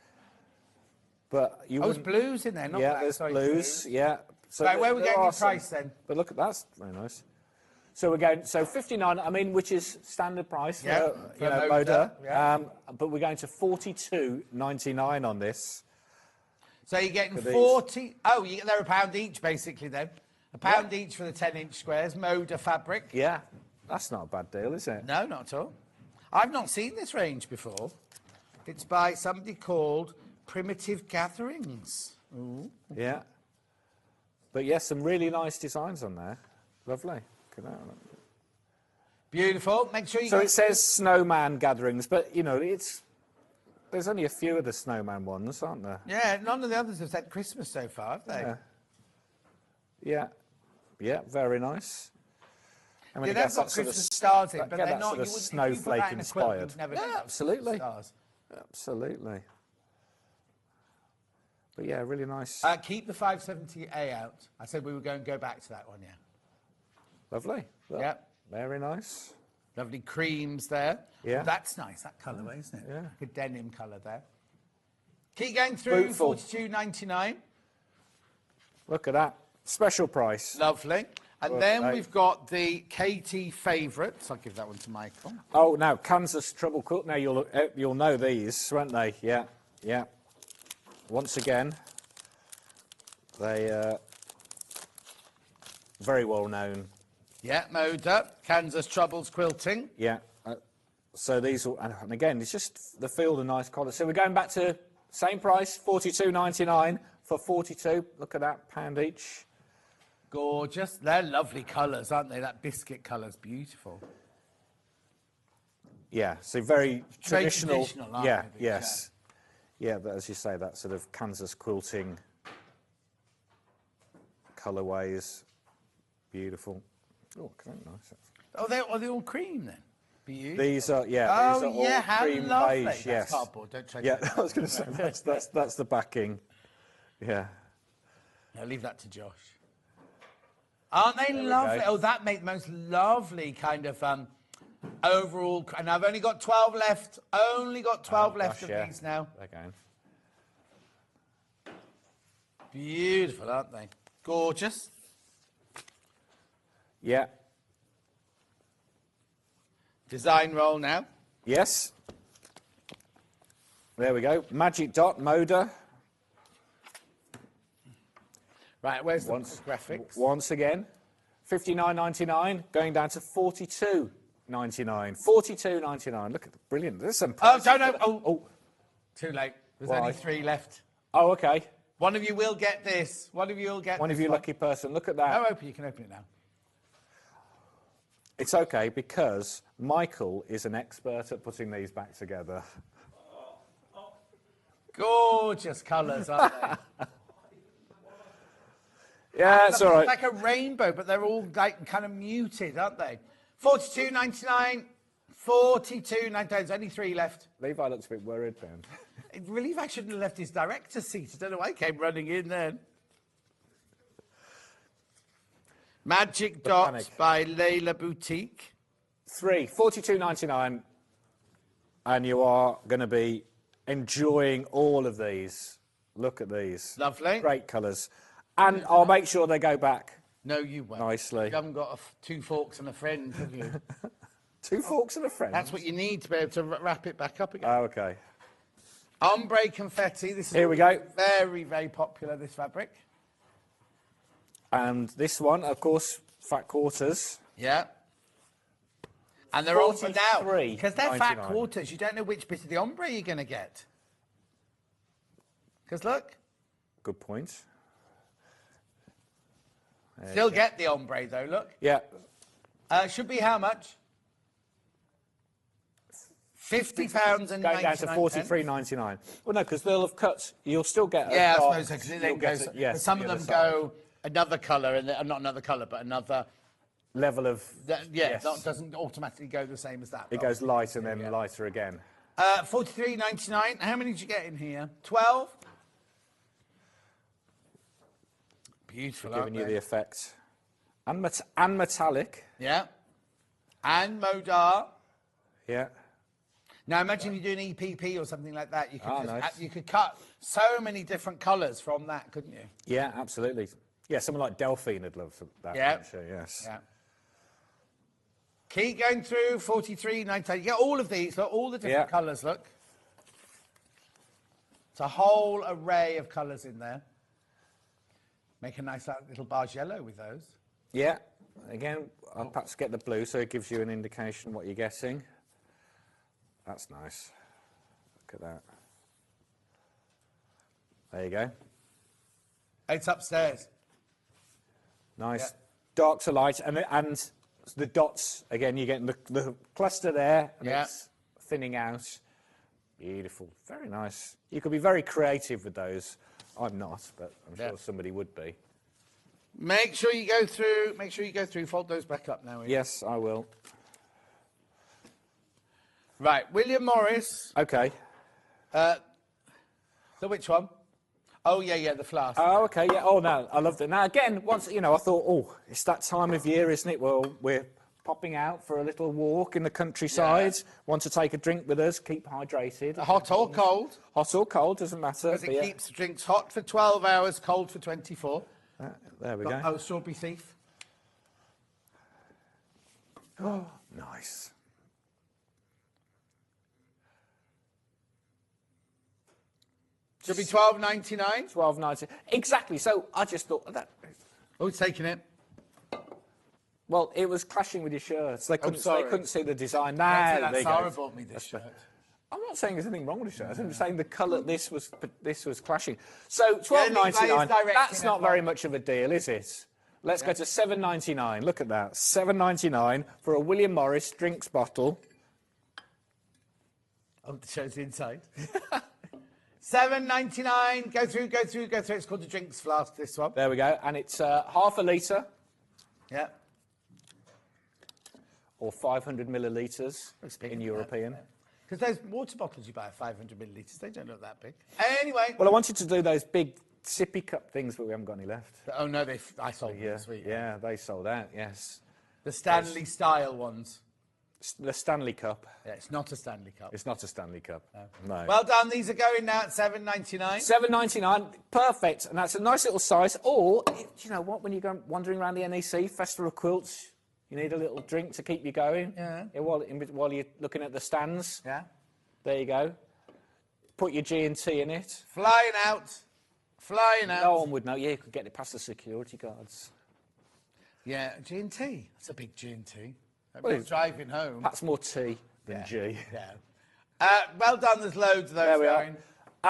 But you there's wouldn't... blues in there, not Yeah, black, there's sorry, blues, yeah. So Right, where are we there getting are your price then? But look at that's very nice. So we're going, so 59, I mean, which is standard price Yeah, for, for you know, Moda, Moda. yeah. But we're going to 42.99 on this. So you're getting For these. 40... Oh, they're a pound each, basically, then. A pound each for the 10-inch squares, Moda fabric. Yeah, that's not a bad deal, is it? No, not at all. I've not seen this range before. It's by somebody called Primitive Gatherings. Ooh. Yeah. But yes, some really nice designs on there. Lovely. Look at that. Beautiful. Make sure you... So it says Snowman Gatherings, but, you know, there's only a few of the Snowman ones, aren't there? Yeah, none of the others have said Christmas so far, have they? Yeah. Yeah. Yeah, very nice. I mean, Yeah, I they've guess got that's sort of Christmas stars in, but yeah, they're that not... sort of you wouldn't- if you put that snowflake in a quilt, inspired. you'd never know Yeah, that's absolutely. stars. Absolutely. But yeah, really nice. Keep the 570A out. I said we were going to go back to that one, yeah. Lovely. Well, Yeah. Very nice. Lovely creams there. Yeah. Oh, that's nice, that colourway, isn't it? Yeah. Like a denim colour there. Keep going through, Bootful. $42.99. Look at that. Special price. Lovely. And Look, then right. we've got the Katie favourites. I'll give that one to Michael. Oh, now Kansas Trouble Quilt. Now you'll know these, won't they? Yeah, yeah. Once again, they very well known. Yeah, Moda, Kansas Troubles Quilting. Yeah. So these, and again, it's just the field of nice colours. So we're going back to same price, $42.99 for 42. Look at that, £1 each. Gorgeous. They're lovely colours, aren't they? That biscuit colour's beautiful. Yeah, so very traditional. traditional, aren't Yeah, they, these, yes. Yeah, but as you say, that sort of Kansas quilting colourways. Beautiful. Oh, nice. Oh, are they all cream then? Beautiful. These are, yeah, Oh, these are yeah, all how cream lovely. beige, That's yes. cardboard, don't try to Yeah, do that. I was going to say, that's the backing. Yeah. Now leave that to Josh. Aren't they There we lovely? go. Oh, that made the most lovely kind of overall. And I've only got 12 left. Only got 12 left gosh, of yeah. these now. Again. Beautiful, aren't they? Gorgeous. Yeah. Design roll now. Yes. There we go. Magic Dot, Moda. Right, where's the graphics? Once again, $59.99, going down to $42.99. $42.99. Look at the brilliant. There's some. Oh, no. Oh. Too late. There's Why? only 3 left. Oh, okay. One of you will get this. One of you will get One this of you lucky person. Look at that. Oh, you can open it now. It's okay because Michael is an expert at putting these back together. Gorgeous colours, aren't they? Yeah, it's all right. It's like a rainbow, but they're all like kind of muted, aren't they? $42.99, $42.99. There's only 3 left. Levi looks a bit worried then. Levi shouldn't have left his director's seat. I don't know why he came running in then. Magic Dots by Layla Boutique. 3, $42.99, and you are going to be enjoying all of these. Look at these. Lovely. Great colours. And I'll make sure they go back. No, you won't. Nicely. You haven't got 2 forks and a friend, have you? 2 forks and a friend? That's what you need to be able to wrap it back up again. Oh, okay. Ombre confetti. This is Here we go. Very, very popular, this fabric. And this one, of course, fat quarters. Yeah. And they're also now, $43.99. because they're fat quarters, you don't know which bit of the ombre you're going to get. Because look. Good point. Still get the ombre though, look. Yeah. Should be how much? £50 and Going down to 43.99. Well, no, because they'll have cut. You'll still get. Yeah, dark, I suppose so, because it then you'll get goes. it- yes, but some the of them other side. go another colour, and not another colour, but another. Level of. Yes. That doesn't automatically go the same as that. It goes light and then lighter again. 43.99. How many did you get in here? 12. Beautiful. Giving you the effect. And metallic. Yeah. And Modar. Yeah. Now imagine you're doing EPP or something like that. You could nice. you could cut so many different colours from that, couldn't you? Yeah, absolutely. Yeah, someone like Delphine would love that. Yeah. I'm sure, yes. Yeah. Keep going through 43.99. You get all of these. Look, all the different colours. Look. It's a whole array of colours in there. Make a nice little barge yellow with those. Yeah. Again, I'll perhaps get the blue so it gives you an indication what you're getting. That's nice. Look at that. There you go. It's upstairs. Nice. Yeah. Dark to light. And the dots, again, you're getting the cluster there. And it's thinning out. Beautiful. Very nice. You could be very creative with those. I'm not, but I'm sure somebody would be. Make sure you go through. Make sure you go through. Fold those back up now. Ian. Yes, I will. Right, William Morris. Okay. So which one? Oh yeah, the flask. Oh, okay, yeah. Oh, no, I loved it. Now, again, once, I thought, oh, it's that time of year, isn't it? Well, we're popping out for a little walk in the countryside. Yeah. Want to take a drink with us, keep hydrated. Hot or cold? Hot or cold, doesn't matter. Because it keeps drinks hot for 12 hours, cold for 24. There we go. Oh, Strawberry Thief. Oh, nice. Should be $12.99. $12.99. Exactly. So I just thought that. Oh, it's taking it. Well, it was clashing with your shirts. They couldn't see the design. Sarah bought me this shirt. I'm not saying there's anything wrong with the shirt. I'm just saying the colour. This was clashing. So $12.99. That's not very much of a deal, is it? Let's go to $7.99. Look at that. $7.99 for a William Morris drinks bottle. Oh, the show's inside. $7.99. Go through. It's called the drinks flask, this one. There we go. And it's half a litre. Yeah. Or 500 millilitres in European. Because those water bottles you buy are 500 millilitres. They don't look that big. Anyway. Well, I wanted to do those big sippy cup things, but we haven't got any left. Oh, no, I sold them this week. Yeah, they sold out, yes. The Stanley style ones. The Stanley Cup. Yeah, it's not a Stanley Cup. It's not a Stanley Cup. No. Well done. These are going now at $7.99. $7.99, perfect. And that's a nice little size. Or, you know what, when you're wandering around the NEC, Festival of Quilts, you need a little drink to keep you going. Yeah. While you're looking at the stands. Yeah. There you go. Put your G&T in it. Flying out. No one would know. Yeah, you could get it past the security guards. Yeah, G&T. That's a big G&T. Well, driving home. That's more T than G. Yeah. Well done. There's loads of those. There we are.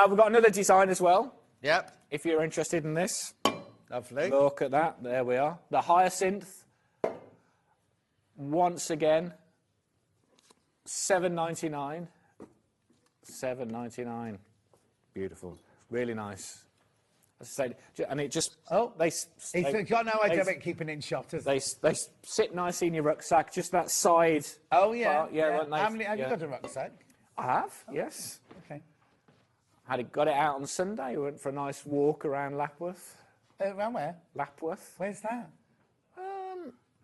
We've got another design as well. Yep. If you're interested in this. Lovely. Look at that. There we are. The hyacinth. Once again. $7.99. $7.99. Beautiful. Really nice. As I say, and it just he's got no idea about keeping in shot, has he? They sit nicely in your rucksack, just that side. Oh yeah, part, yeah. How many have you got a rucksack? I have, yes. Okay. Got it out on Sunday. We went for a nice walk around Lapworth. Around where? Lapworth. Where's that?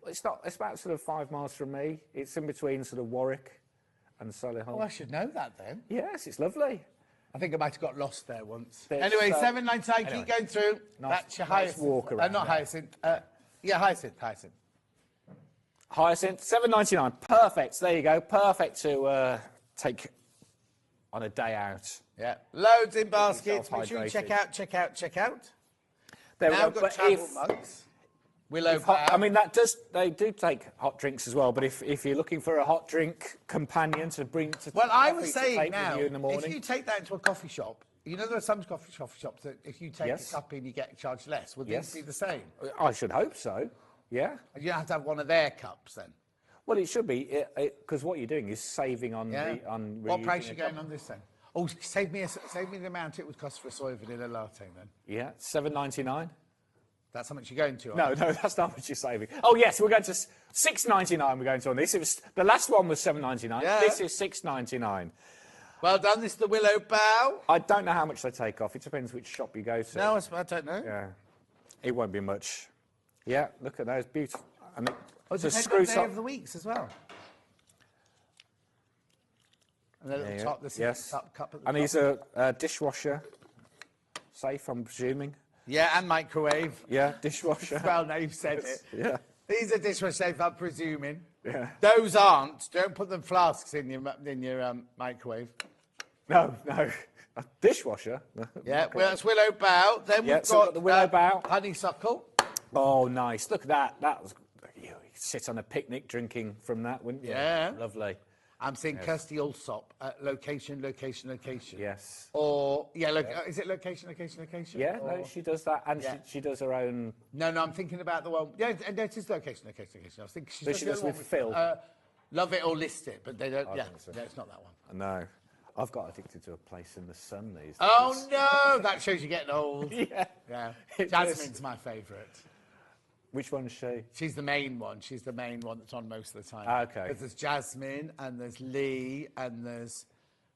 It's about sort of 5 miles from me. It's in between sort of Warwick and Solihull. Oh, I should know that then. Yes, it's lovely. I think I might have got lost there once. There's, anyway, $7.99. Keep going through. That's your hyacinth. Walk around. Not hyacinth. Hyacinth. Hyacinth. $7.99. Perfect. There you go. Perfect to take on a day out. Yeah. Loads in baskets. Make sure you check out. There now we go. We've got travel mugs. They do take hot drinks as well, but if you're looking for a hot drink companion to bring to I was saying now, in the morning, if you take that into a coffee shop, you know there are some coffee shops that if you take a cup in, you get charged less. Would these be the same? I should hope so. Yeah. You don't have to have one of their cups then. Well, it should be, because what you're doing is saving on on. What price are you going on this then? Oh, save me the amount it would cost for a soy vanilla latte then. Yeah, $7.99. That's how much you're going to. No, that's not how much you're saving. Oh yes, we're going to $6.99. We're going to on this. It was, the last one was $7.99. Yeah. This is $6.99. Well done. This is the Willow Bough. I don't know how much they take off. It depends which shop you go to. No, I don't know. Yeah, it won't be much. Yeah, look at those, beautiful. And It's a a screw day top. of the weeks as well. And the little top, the yes. cup at the And top. he's a dishwasher safe, I'm presuming. Yeah, and microwave. Yeah, dishwasher. Well, now you've said it. Yeah. These are dishwasher safe, I'm presuming. Yeah. Those aren't. Don't put them flasks in your microwave. No. A dishwasher. Yeah, well, that's Willow Bough. Then we've so we've got the Willow Bough. honeysuckle. Oh, nice. Look at that. That was. You could sit on a picnic drinking from that, wouldn't you? Yeah. Lovely. I'm seeing Yes. Kirsty Allsop. Location. Yes. Or, is it location? Yeah, Or- no, she does that, and Yeah. she does her own. No, I'm thinking about the one. Yeah, and it is location. I was thinking So she does with Phil. Love it or list it, but they don't. I Yeah, think so. no, it's not that one. No. I've got addicted to a place in the sun these days. Oh no, that shows you're getting old. Yeah. Yeah. It Jasmine's does. my favourite. Which one's she? She's the main one. She's the main one that's on most of the time. Ah, okay. Because there's Jasmine and there's Lee and there's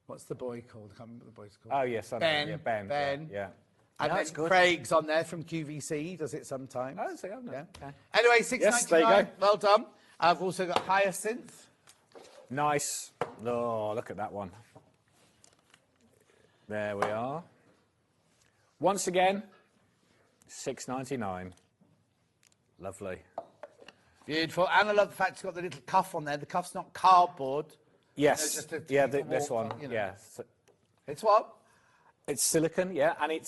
what's the boy called? I can't remember what the boy's called. Oh, yes, I know. Ben. Yeah, Ben. Ben. Yeah. And No, then that's good. Craig's on there from QVC. He does it sometimes. Oh, so I've Yeah. Okay. Anyway, Yes, $6.99. there you go. Well done. I've also got Hyacinth. Nice. Oh, look at that one. There we are. Once again, $6.99. Lovely. Beautiful. And I love the fact it's got the little cuff on there. The cuff's not cardboard. Yes. It's just a Yeah, keep this warm, one. you know. Yeah. It's what? It's silicone, yeah, and it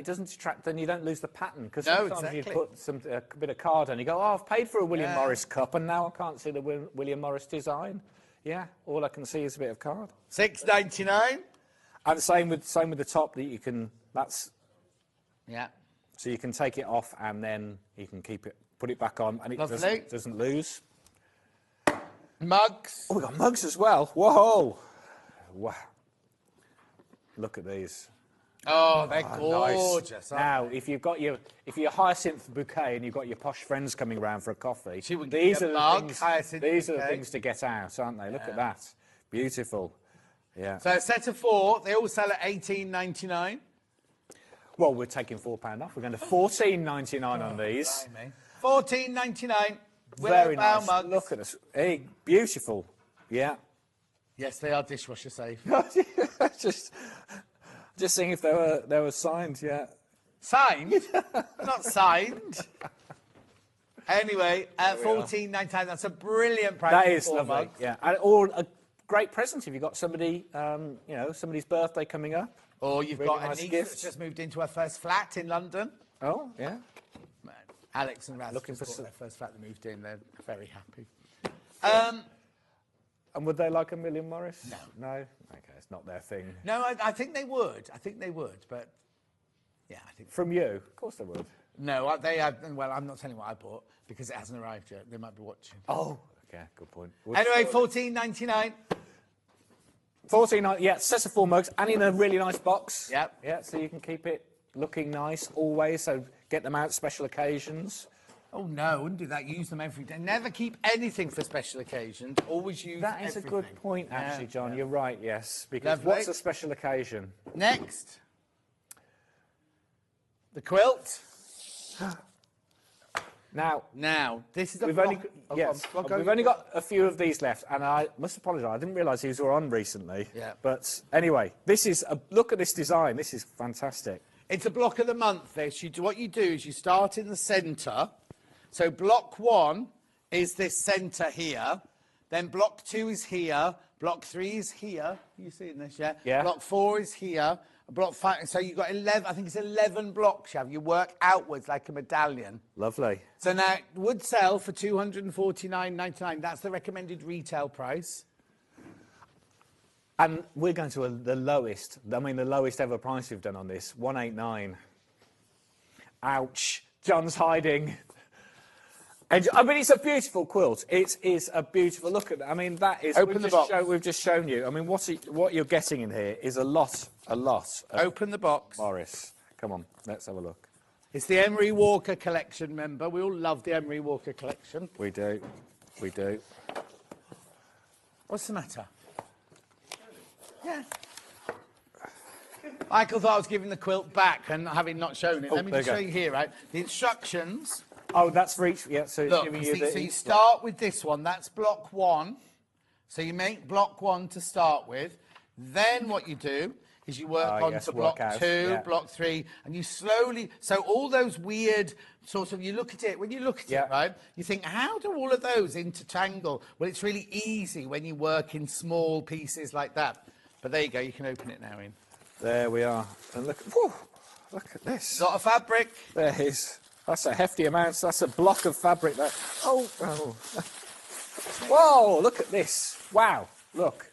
doesn't detract. Then you don't lose the pattern because No, sometimes exactly. you put a bit of card on. You go, oh, I've paid for a William Yeah. Morris cup, and now I can't see the William Morris design. Yeah, all I can see is a bit of card. $6.99. And same with the top that you can. That's Yeah. so you can take it off and then you can keep it, put it back on, and it Lovely. doesn't lose. Mugs. Oh, we got mugs as well. Whoa! Wow! Look at these. Oh, they're Nice. gorgeous. Now, if you're hyacinth bouquet and you've got your posh friends coming round for a coffee, She would these get are a the mug, things. hyacinth These are the bouquet. things to get out, aren't they? Look at that, beautiful. Yeah. So a set of 4, they all sell at $18.99. Well, we're taking £4 off. We're going to $14.99 on these. $14.99. Very Willow Bough nice. mugs. Look at us. Hey, beautiful. Yeah. Yes, they are dishwasher safe. just seeing if they were signed. Yeah. Signed? Not signed. Anyway, at $14.99, that's a brilliant price. That for is 4 lovely. mugs. Yeah. And or a great present if you've got somebody, somebody's birthday coming up. Or you've Really got nice a niece gift. that's just moved into her first flat in London. Oh, yeah. Alex and Raz Looking just for bought their first flat. They moved in. They're very happy. And would they like a William Morris? No. No? Okay, it's not their thing. No, I think they would. But yeah, I think. From you? Of course they would. No, they have. Well, I'm not telling what I bought because it hasn't arrived yet. They might be watching. Oh, okay, good point. Anyway, $14.99. $14.99, yeah, set of 4 mugs and in a really nice box. Yep. Yeah, so you can keep it looking nice always, so get them out special occasions. Oh no, I wouldn't do that. Use them every day. Never keep anything for special occasions. Always use That is everything. a good point, actually, John. Yeah. You're right, yes. Because Lovely. what's a special occasion? Next, the quilt. Now, this is a We've block. only, Oh, yes, go on, we've only got a few of these left, and I must apologise. I didn't realise these were on recently. Yeah. But anyway, this is look at this design. This is fantastic. It's a block of the month. What you do is you start in the centre. So block 1 is this centre here. Then block 2 is here. Block 3 is here. You seeing this, yeah? Yeah. Block 4 is here. Block 5. So you've got 11. I think it's 11 blocks. You have. You work outwards like a medallion. Lovely. So now it would sell for $249.99. That's the recommended retail price. And we're going to the lowest. I mean, the lowest ever price we've done on this. $189. Ouch. John's hiding. And I mean, it's a beautiful quilt. It is a beautiful look at that. I mean, that is. Open the box. We've just shown you. I mean, what you're getting in here is a lot. Open the box. Morris, come on, let's have a look. It's the Emery Walker collection, remember? We all love the Emery Walker collection. We do. What's the matter? Yeah. Michael thought I was giving the quilt back and having not shown it. Oh, Let me just show you here, right? The instructions. Oh, that's for each. Yeah, so it's Look, giving you you see, so you start with this one. That's block 1. So you make block 1 to start with. Then what you do is you work on to block 2, block 3, and you slowly. So all those weird sort of. You look at it when you look at it, right? You think, how do all of those intertangle? Well, it's really easy when you work in small pieces like that. But there you go. You can open it now, Ian. There we are. And look. Whew, look at this. A lot of fabric. There is. That's a hefty amount. That's a block of fabric there. Oh. Whoa, look at this. Wow, look.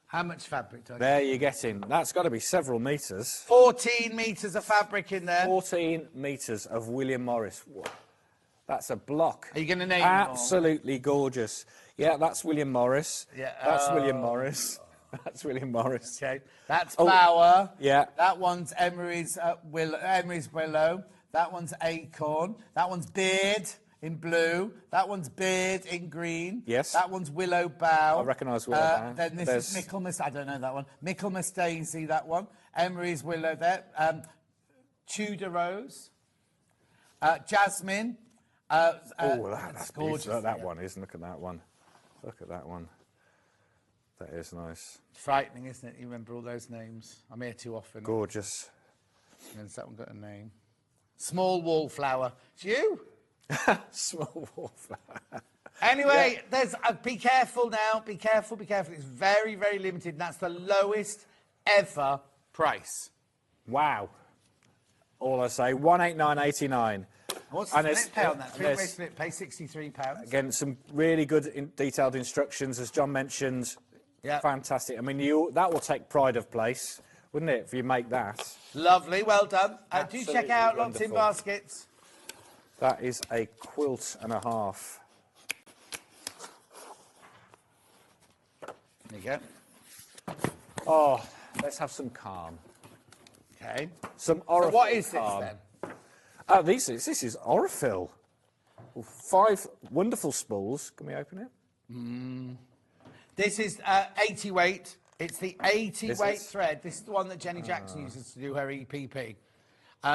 How much fabric do I get? There you're getting. That's got to be several metres. 14 metres of fabric in there. 14 metres of William Morris. Whoa. That's a block. Are you going to name them all? Absolutely gorgeous. Yeah, that's William Morris. Yeah. That's William Morris. That's William Morris. Okay. That's Flower. Yeah. That one's Emery's Willow. That one's Acorn. That one's Beard in blue. That one's Beard in green. Yes. That one's Willow Bough. I recognise Willow Bough. Then this is Michaelmas. I don't know that one. Michaelmas Daisy, that one. Emery's Willow there. Tudor Rose. Jasmine. That's gorgeous. That one is. Look at that one. Look at that one. That is nice. Frightening, isn't it? You remember all those names. I'm here too often. Gorgeous. Has that one got a name? Small Wallflower. It's you. Small Wallflower. Anyway, there's. Be careful now. Be careful. It's very, very limited. And that's the lowest ever price. Wow. All I say, 189.89. What's the split pay on that? Three-way split pay, £63. Again, some really good detailed instructions, as John mentioned. Yeah. Fantastic. I mean, that will take pride of place, wouldn't it, if you make that? Lovely, well done. Do Absolutely check out Lots wonderful. in Baskets. That is a quilt and a half. There you go. Oh, let's have some calm. Okay. Some So Orifil what is this calm. then? This is Orifil. 5 wonderful spools. Can we open it? This is 80 weight. It's the 80 weight thread. This is the one that Jenny Jackson uses to do her EPP.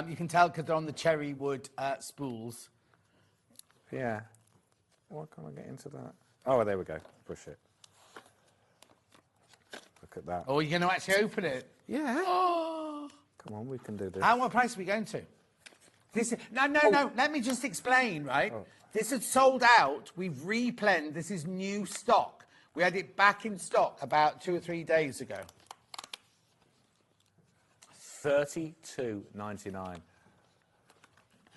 You can tell because they're on the cherry wood spools. Yeah. Why can't I get into that? Oh, there we go. Push it. Look at that. Oh, you're going to actually open it? Yeah. Oh. Come on, we can do this. What price are we going to? This is, no. Let me just explain, right? Oh. This had sold out. We've replenned. This is new stock. We had it back in stock about 2 or 3 days ago. $32.99.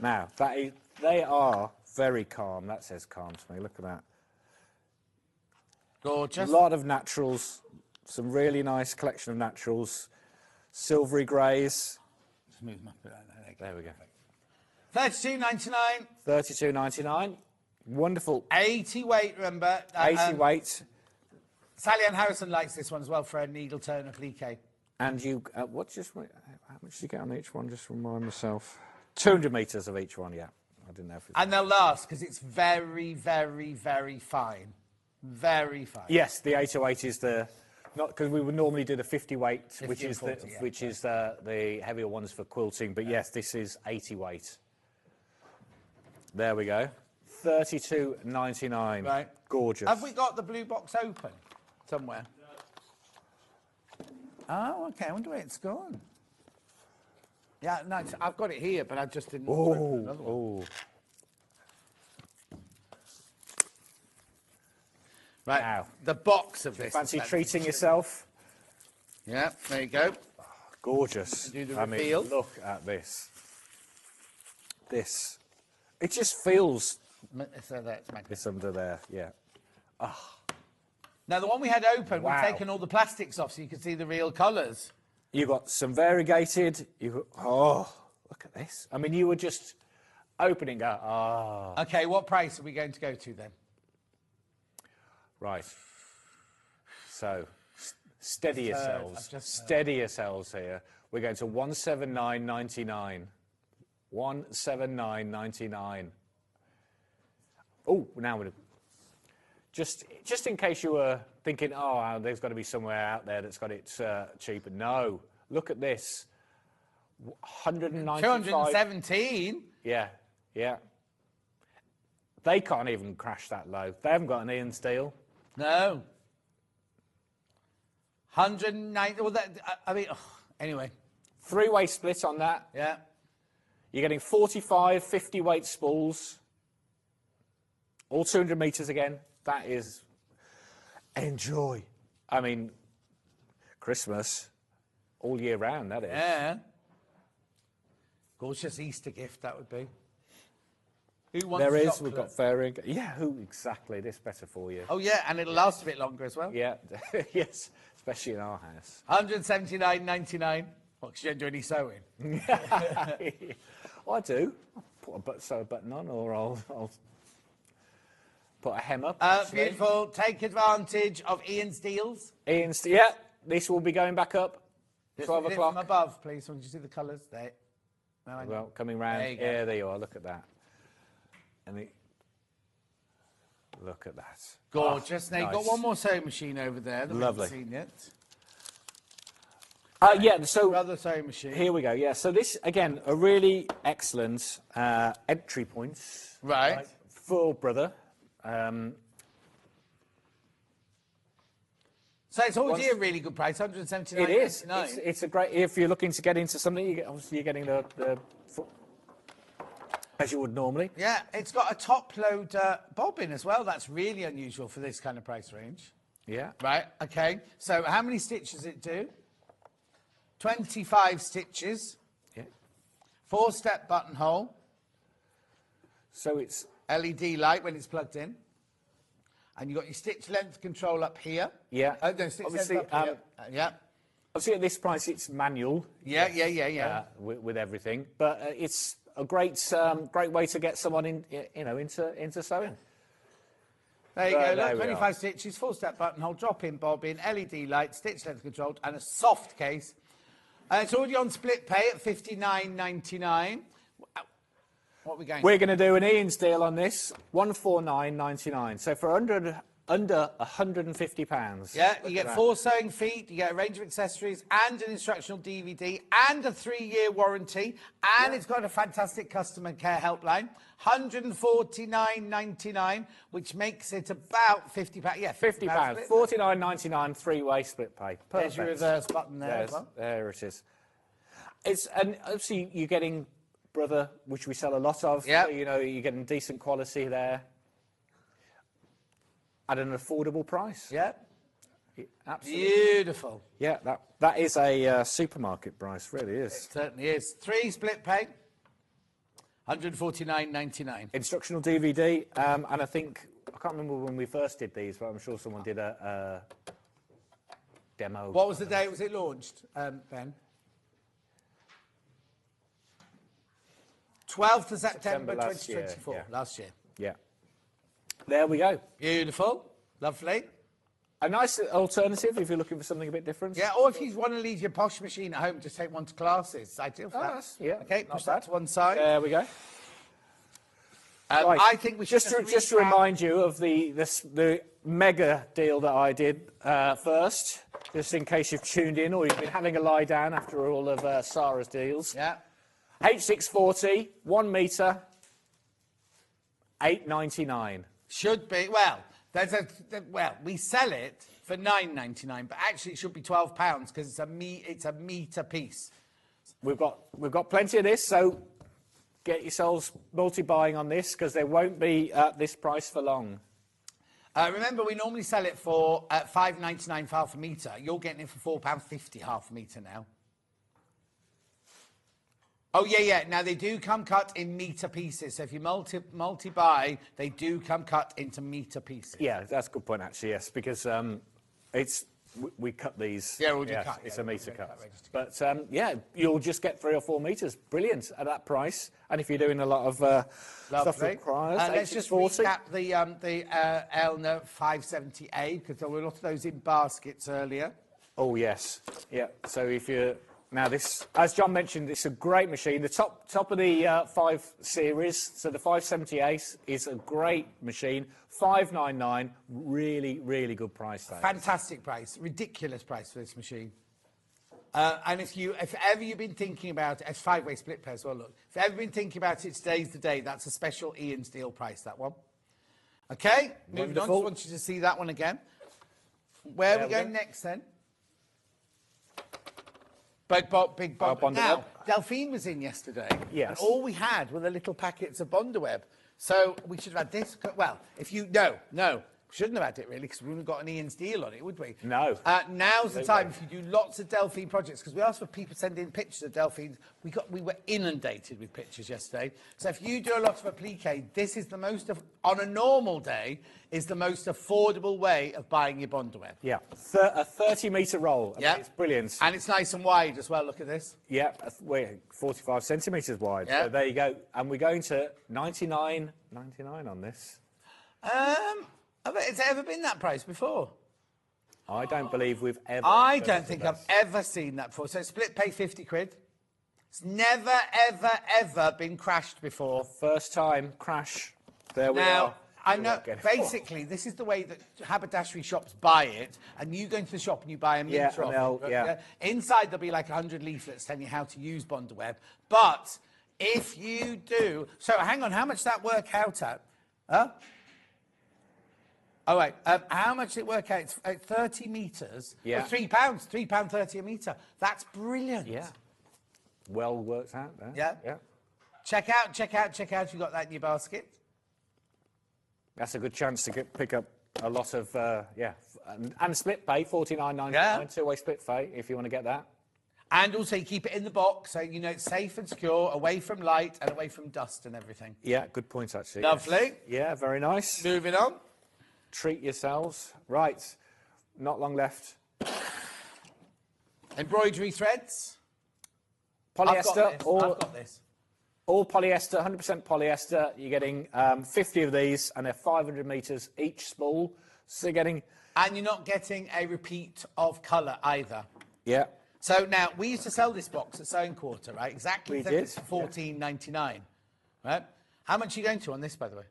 Now, they are very calm. That says calm to me. Look at that. Gorgeous. A lot of naturals. Some really nice collection of naturals. Silvery greys. Just move them up a bit like that. There we go. $32.99. $32.99. Wonderful. 80 weight, remember. 80 weight. Sally Ann Harrison likes this one as well for a needle tone applique. And you, how much did you get on each one? Just remind myself. 200 metres of each one, yeah. I didn't know if it's... And they'll last because it's very, very, very fine. Very fine. Yes, the 808 is the... Not because we would normally do the 50 weight, 50 which and is 40, the heavier ones for quilting. But yes, this is 80 weight. There we go. $32.99. Right. Gorgeous. Have we got the blue box open somewhere? Oh, okay. I wonder where it's gone. Yeah, no, I've got it here, but I just didn't. Oh. Right. Now, the box of this. Fancy treating yourself? Yeah, there you go. Gorgeous. Do the I mean, reveal. look at this. This. It just feels... It's under there, yeah. Now, the one we had open, Wow. we've taken all the plastics off so you can see the real colours. You got some variegated. Oh, look at this. I mean, you were just Open it and go, ah. Okay, what price are we going to go to then? Right. So, steady yourselves. Steady yourselves here. We're going to 179.99. 179.99. Oh, now we're just in case you were thinking, oh, there's got to be somewhere out there that's got it cheaper. No, look at this. 195. 217. Yeah, yeah. They can't even crash that low. They haven't got an Ian Steel. No. 190. Well, I mean, anyway. Three-way split on that. Yeah. You're getting 45 50 weight spools. All 200 metres again. That is... Enjoy. I mean, Christmas, all year round, that is. Yeah. Gorgeous Easter gift, that would be. Who wants There is, chocolate? we've got fairing. Yeah, who exactly? This better for you. Oh, yeah, and it'll last a bit longer as well. Yeah, yes, especially in our house. 179.99. What, because you don't do any sewing? I do. I'll sew a button on, or I'll put a hem up. Beautiful. Take advantage of Ian's deals. Ian's, yeah, this will be going back up. Just 12 from o'clock. above, please. Can you see the colours? There. Well, coming round. There you go. Yeah, there you are. Look at that. And look at that. Gorgeous. Oh, now, you've got one more sewing machine over there that Lovely. we haven't seen yet. Yeah, so Another sewing machine. here we go. Yeah, so this, again, a really excellent entry point. Right. For Brother. So it's already a really good price, 179.99. It is. It's a great, if you're looking to get into something, obviously you're getting the as you would normally. Yeah, it's got a top load bobbin as well. That's really unusual for this kind of price range. Yeah. Right, okay. So how many stitches it do? 25 stitches. Yeah. 4-step buttonhole. So it's LED light when it's plugged in. And you've got your stitch length control up here. Yeah. Oh, no, stitch Obviously, length up here. Yeah. Obviously, at this price, it's manual. Yeah. With everything, but it's a great way to get someone into sewing. There you go. There Look, we 25 are. stitches, 4-step buttonhole, drop-in bobbin, LED light, stitch length controlled, and a soft case. And it's already on split pay at £59.99. What are we going? We're going to do an Ian's deal on this, £149.99. So for under £150. Yeah, you get 4 sewing feet, you get a range of accessories and an instructional DVD and a 3-year warranty, and it's got a fantastic customer care helpline. £149.99, which makes it about £50. Yeah, £50. £49.99 3-way split pay. Perfect. There's your reverse button there as well. There it is. And obviously you're getting Brother, which we sell a lot of. Yeah. You're getting decent quality there. At an affordable price. Yeah. Absolutely. Beautiful. Yeah, that is a supermarket price, really is. It certainly is. 3 split pay, £149.99. Instructional DVD, and I think, I can't remember when we first did these, but I'm sure someone did a demo. What was the day was it launched, Ben? 12th of September last year, 2024, yeah. last year. Yeah. There we go. Beautiful. Lovely. A nice alternative if you're looking for something a bit different. Yeah, or if you want to leave your posh machine at home, just take one to classes. Ideal for that. Yeah. Okay, push that to one side. There we go. Right. I think we should just to remind you of the mega deal that I did first, just in case you've tuned in or you've been having a lie down after all of Sarah's deals. Yeah. H640, 1 metre, £8.99. Should be. Well, we sell it for £9.99, but actually it should be £12 because it's a metre piece. We've got plenty of this, so get yourselves multi-buying on this because there won't be at this price for long. Remember, we normally sell it for £5.99 for half a metre. You're getting it for £4.50 half a metre now. Oh, yeah. Now, they do come cut in metre pieces. So if you multi-buy, they do come cut into metre pieces. Yeah, that's a good point, actually, yes, because it's we cut these. Yeah, we'll just cut. It's Yeah, a metre we'll cut. cut. But yeah, you'll just get 3 or 4 metres. Brilliant at that price. And if you're doing a lot of stuff with priors, let's just recap the Elna 570A, because there were a lot of those in baskets earlier. Oh yes, yeah. So if you're now this, as John mentioned, it's a great machine. The top of the 5 series, so the 578 is a great machine. 599, really good price tag. Fantastic price, ridiculous price for this machine. And if ever you've been thinking about it, it's 5-way split pay as well. Look, if you've ever been thinking about it, today's the day. That's a special Ian Steele price. That one. Okay, moving on. Just want you to see that one again. Where are we going next then? Big Bond. Now, Delphine was in yesterday. Yes. And all we had were the little packets of Bondweb. So we should have had this. Well, if you... No. We shouldn't have had it, really, because we wouldn't have got an Ian's deal on it, would we? No. Now's the time, if you do lots of Delphine projects, because we asked for people sending pictures of Delphine. We were inundated with pictures yesterday. So if you do a lot of applique, this is the most, on a normal day, is the most affordable way of buying your Bondweb. Yeah, a 30-metre roll. I mean, it's brilliant. And it's nice and wide as well, look at this. Yeah, 45 centimetres wide. Yeah. So there you go. And we're going to 99 on this. Has it ever been that price before? I don't believe we've ever... I don't think I've ever seen that before. So split pay 50 quid. It's never, ever been crashed before. First time crash. There we are. Now, I know, basically, this is the way that haberdashery shops buy it, and you go into the shop and you buy a metre off it. Inside, there'll be like 100 leaflets telling you how to use Bondweb. But if you do... So, hang on, how much did that work out at? Huh? Oh, wait. How much did it work out? It's 30 metres. Yeah. Oh, £3.30 a metre. That's brilliant. Yeah. Well worked out there. Yeah. Yeah. Check out. You got that in your basket. That's a good chance to pick up a lot of, and split pay, $49.99. Yeah. 2-way split pay, if you want to get that. And also, you keep it in the box, so you know it's safe and secure, away from light and away from dust and everything. Yeah, good point, actually. Lovely. Yes. Yeah, very nice. Moving on. Treat yourselves. Right, not long left. Embroidery threads. Polyester. I've got this. All polyester, 100% polyester. You're getting 50 of these, and they're 500 metres each spool. So you're getting... And you're not getting a repeat of colour either. Yeah. So now, we used to sell this box at Sewing Quarter, right? Exactly. We did. It's $14.99, right? How much are you going to on this, by the way?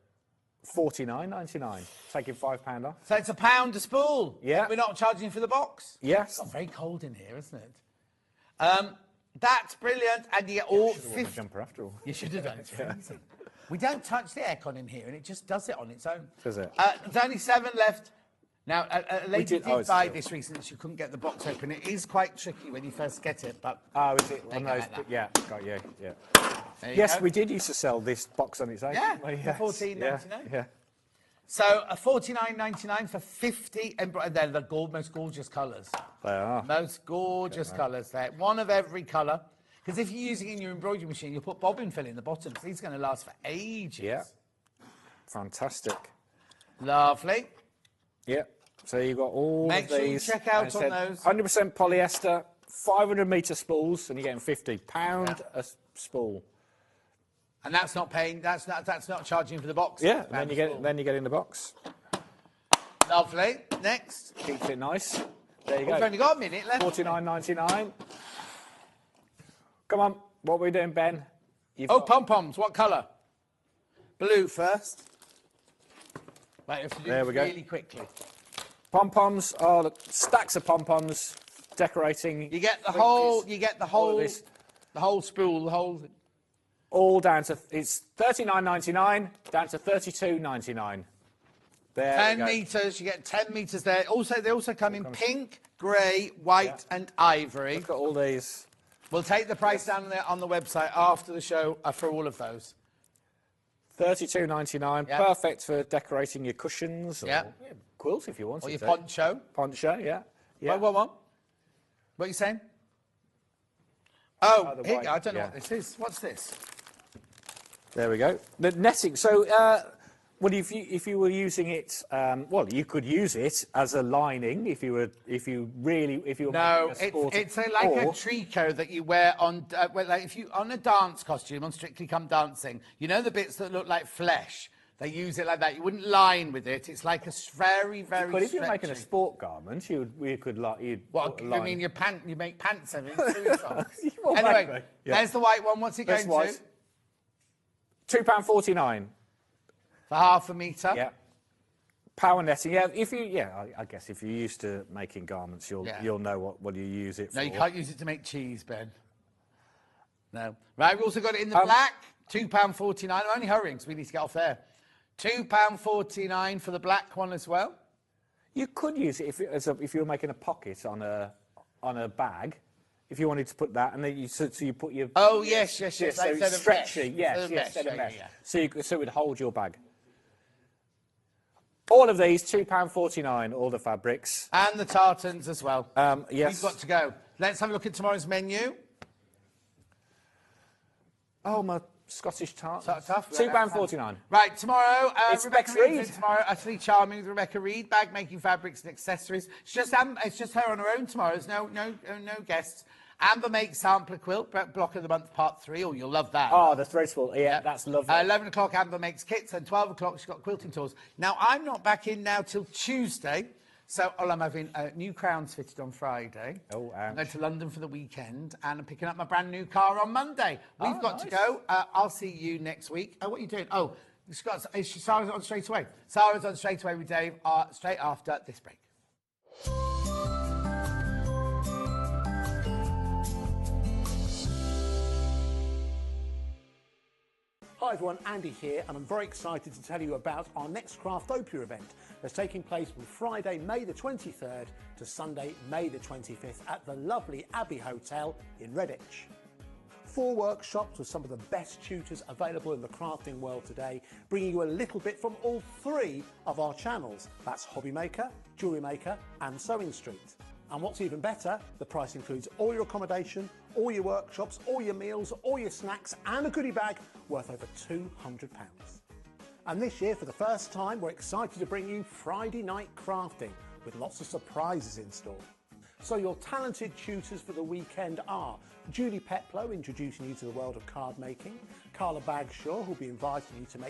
$49.99, taking £5 off. So it's £1 a spool. Yeah. We're not charging you for the box. Yes. It's very cold in here, isn't it? That's brilliant, and you get all 50. Jumper after all. You should have done it. It's freezing. We don't touch the aircon in here, and it just does it on its own. Does it? There's only 7 left. Now, a lady did buy still. this recently. She couldn't get the box open. It is quite tricky when you first get it, but... Oh, is it one of those? Like Yeah, got you, yeah. Yes, we did used to sell this box on its own. Yeah, Yes. for $14.99. Yeah. So, a $49.99 for 50... They're the most gorgeous colours. They are. Most gorgeous colours there. One of every colour. Because if you're using it in your embroidery machine, you'll put bobbin fill in the bottom. So these are going to last for ages. Yeah. Fantastic. Lovely. Yeah. So you've got all Make of sure you these. check out on those. 100% polyester, 500 metre spools, and you're getting £50 a spool. And that's not paying. That's not charging for the box. Yeah. And then you get in the box. Lovely. Next. Keeps it nice. There you go. We've only got a minute left. $49.99. Come on. What are we doing, Ben? Pom-poms. What colour? Blue first. Right, you have to do There this we go. really quickly. Pom-poms. Oh, look, stacks of pom-poms. Decorating. You get the whole. You get the whole. The whole spool. The whole. All down to it's $39.99 down to $32.99. There 10 metres. You get 10 metres there. Also, they also come in pink, grey, white, and ivory. Look at all these. We'll take the price down there on the website after the show for all of those. $32.99. Yeah. Perfect for decorating your cushions. Yeah. Or quilt if you want. Or your poncho. Poncho, yeah. Yeah. What? What are you saying? Oh, the here, white, I don't know yeah. what this is. What's this? There we go. The netting. So Well, if you were using it, well, you could use it as a lining if you were No, making a sporty, it's like a tricot that you wear on like if you on a dance costume on Strictly Come Dancing. You know the bits that look like flesh. They use it like that. You wouldn't line with it. It's like a very, very. But if you're making a sport garment, you could like you'd. What put a I line. mean, you make pants of it. Well, anyway, maybe, yeah. there's the white one. What's it going to? £2.49 for half a metre. Yeah. Power netting. Yeah. I guess if you're used to making garments, you'll know what you use it for. No, you can't use it to make cheese, Ben. No. Right. We've also got it in the black. £2.49. I'm only hurrying because we need to get off there. £2.49 for the black one as well. You could use it if you were making a pocket on a bag. If you wanted to put that, and then you put your. Oh yes. So it's stretchy. Yes. Mesh. So it would hold your bag. All of these £2.49. All the fabrics and the tartans as well. Yes. We've got to go. Let's have a look at tomorrow's menu. Oh, my Scottish tart. Tough. £2.49. Right, tomorrow, it's Rebecca Reed. Reed. Tomorrow, utterly charming with Rebecca Reed, bag making fabrics and accessories. It's just her on her own tomorrow. There's no guests. Amber makes sampler quilt, block of the month, part 3. Oh, you'll love that. Oh, the threadful. Yeah, that's lovely. 11 o'clock, Amber makes kits, and 12 o'clock, she's got quilting tours. Now, I'm not back in now till Tuesday. So, I'm having new crowns fitted on Friday. Oh, I'm going to London for the weekend, and I'm picking up my brand new car on Monday. We've got to go. I'll see you next week. What are you doing? Oh, Sarah's on straight away. Sarah's on straight away with Dave straight after this break. Hi everyone, Andy here, and I'm very excited to tell you about our next Craftopia event that's taking place from Friday, May the 23rd to Sunday, May the 25th at the lovely Abbey Hotel in Redditch. 4 workshops with some of the best tutors available in the crafting world today, bringing you a little bit from all 3 of our channels. That's Hobby Maker, Jewellery Maker and Sewing Street. And what's even better, the price includes all your accommodation, all your workshops, all your meals, all your snacks and a goodie bag worth over £200. And this year, for the first time, we're excited to bring you Friday night crafting with lots of surprises in store. So your talented tutors for the weekend are Julie Peplow, introducing you to the world of card making, Carla Bagshaw, who'll be inviting you to make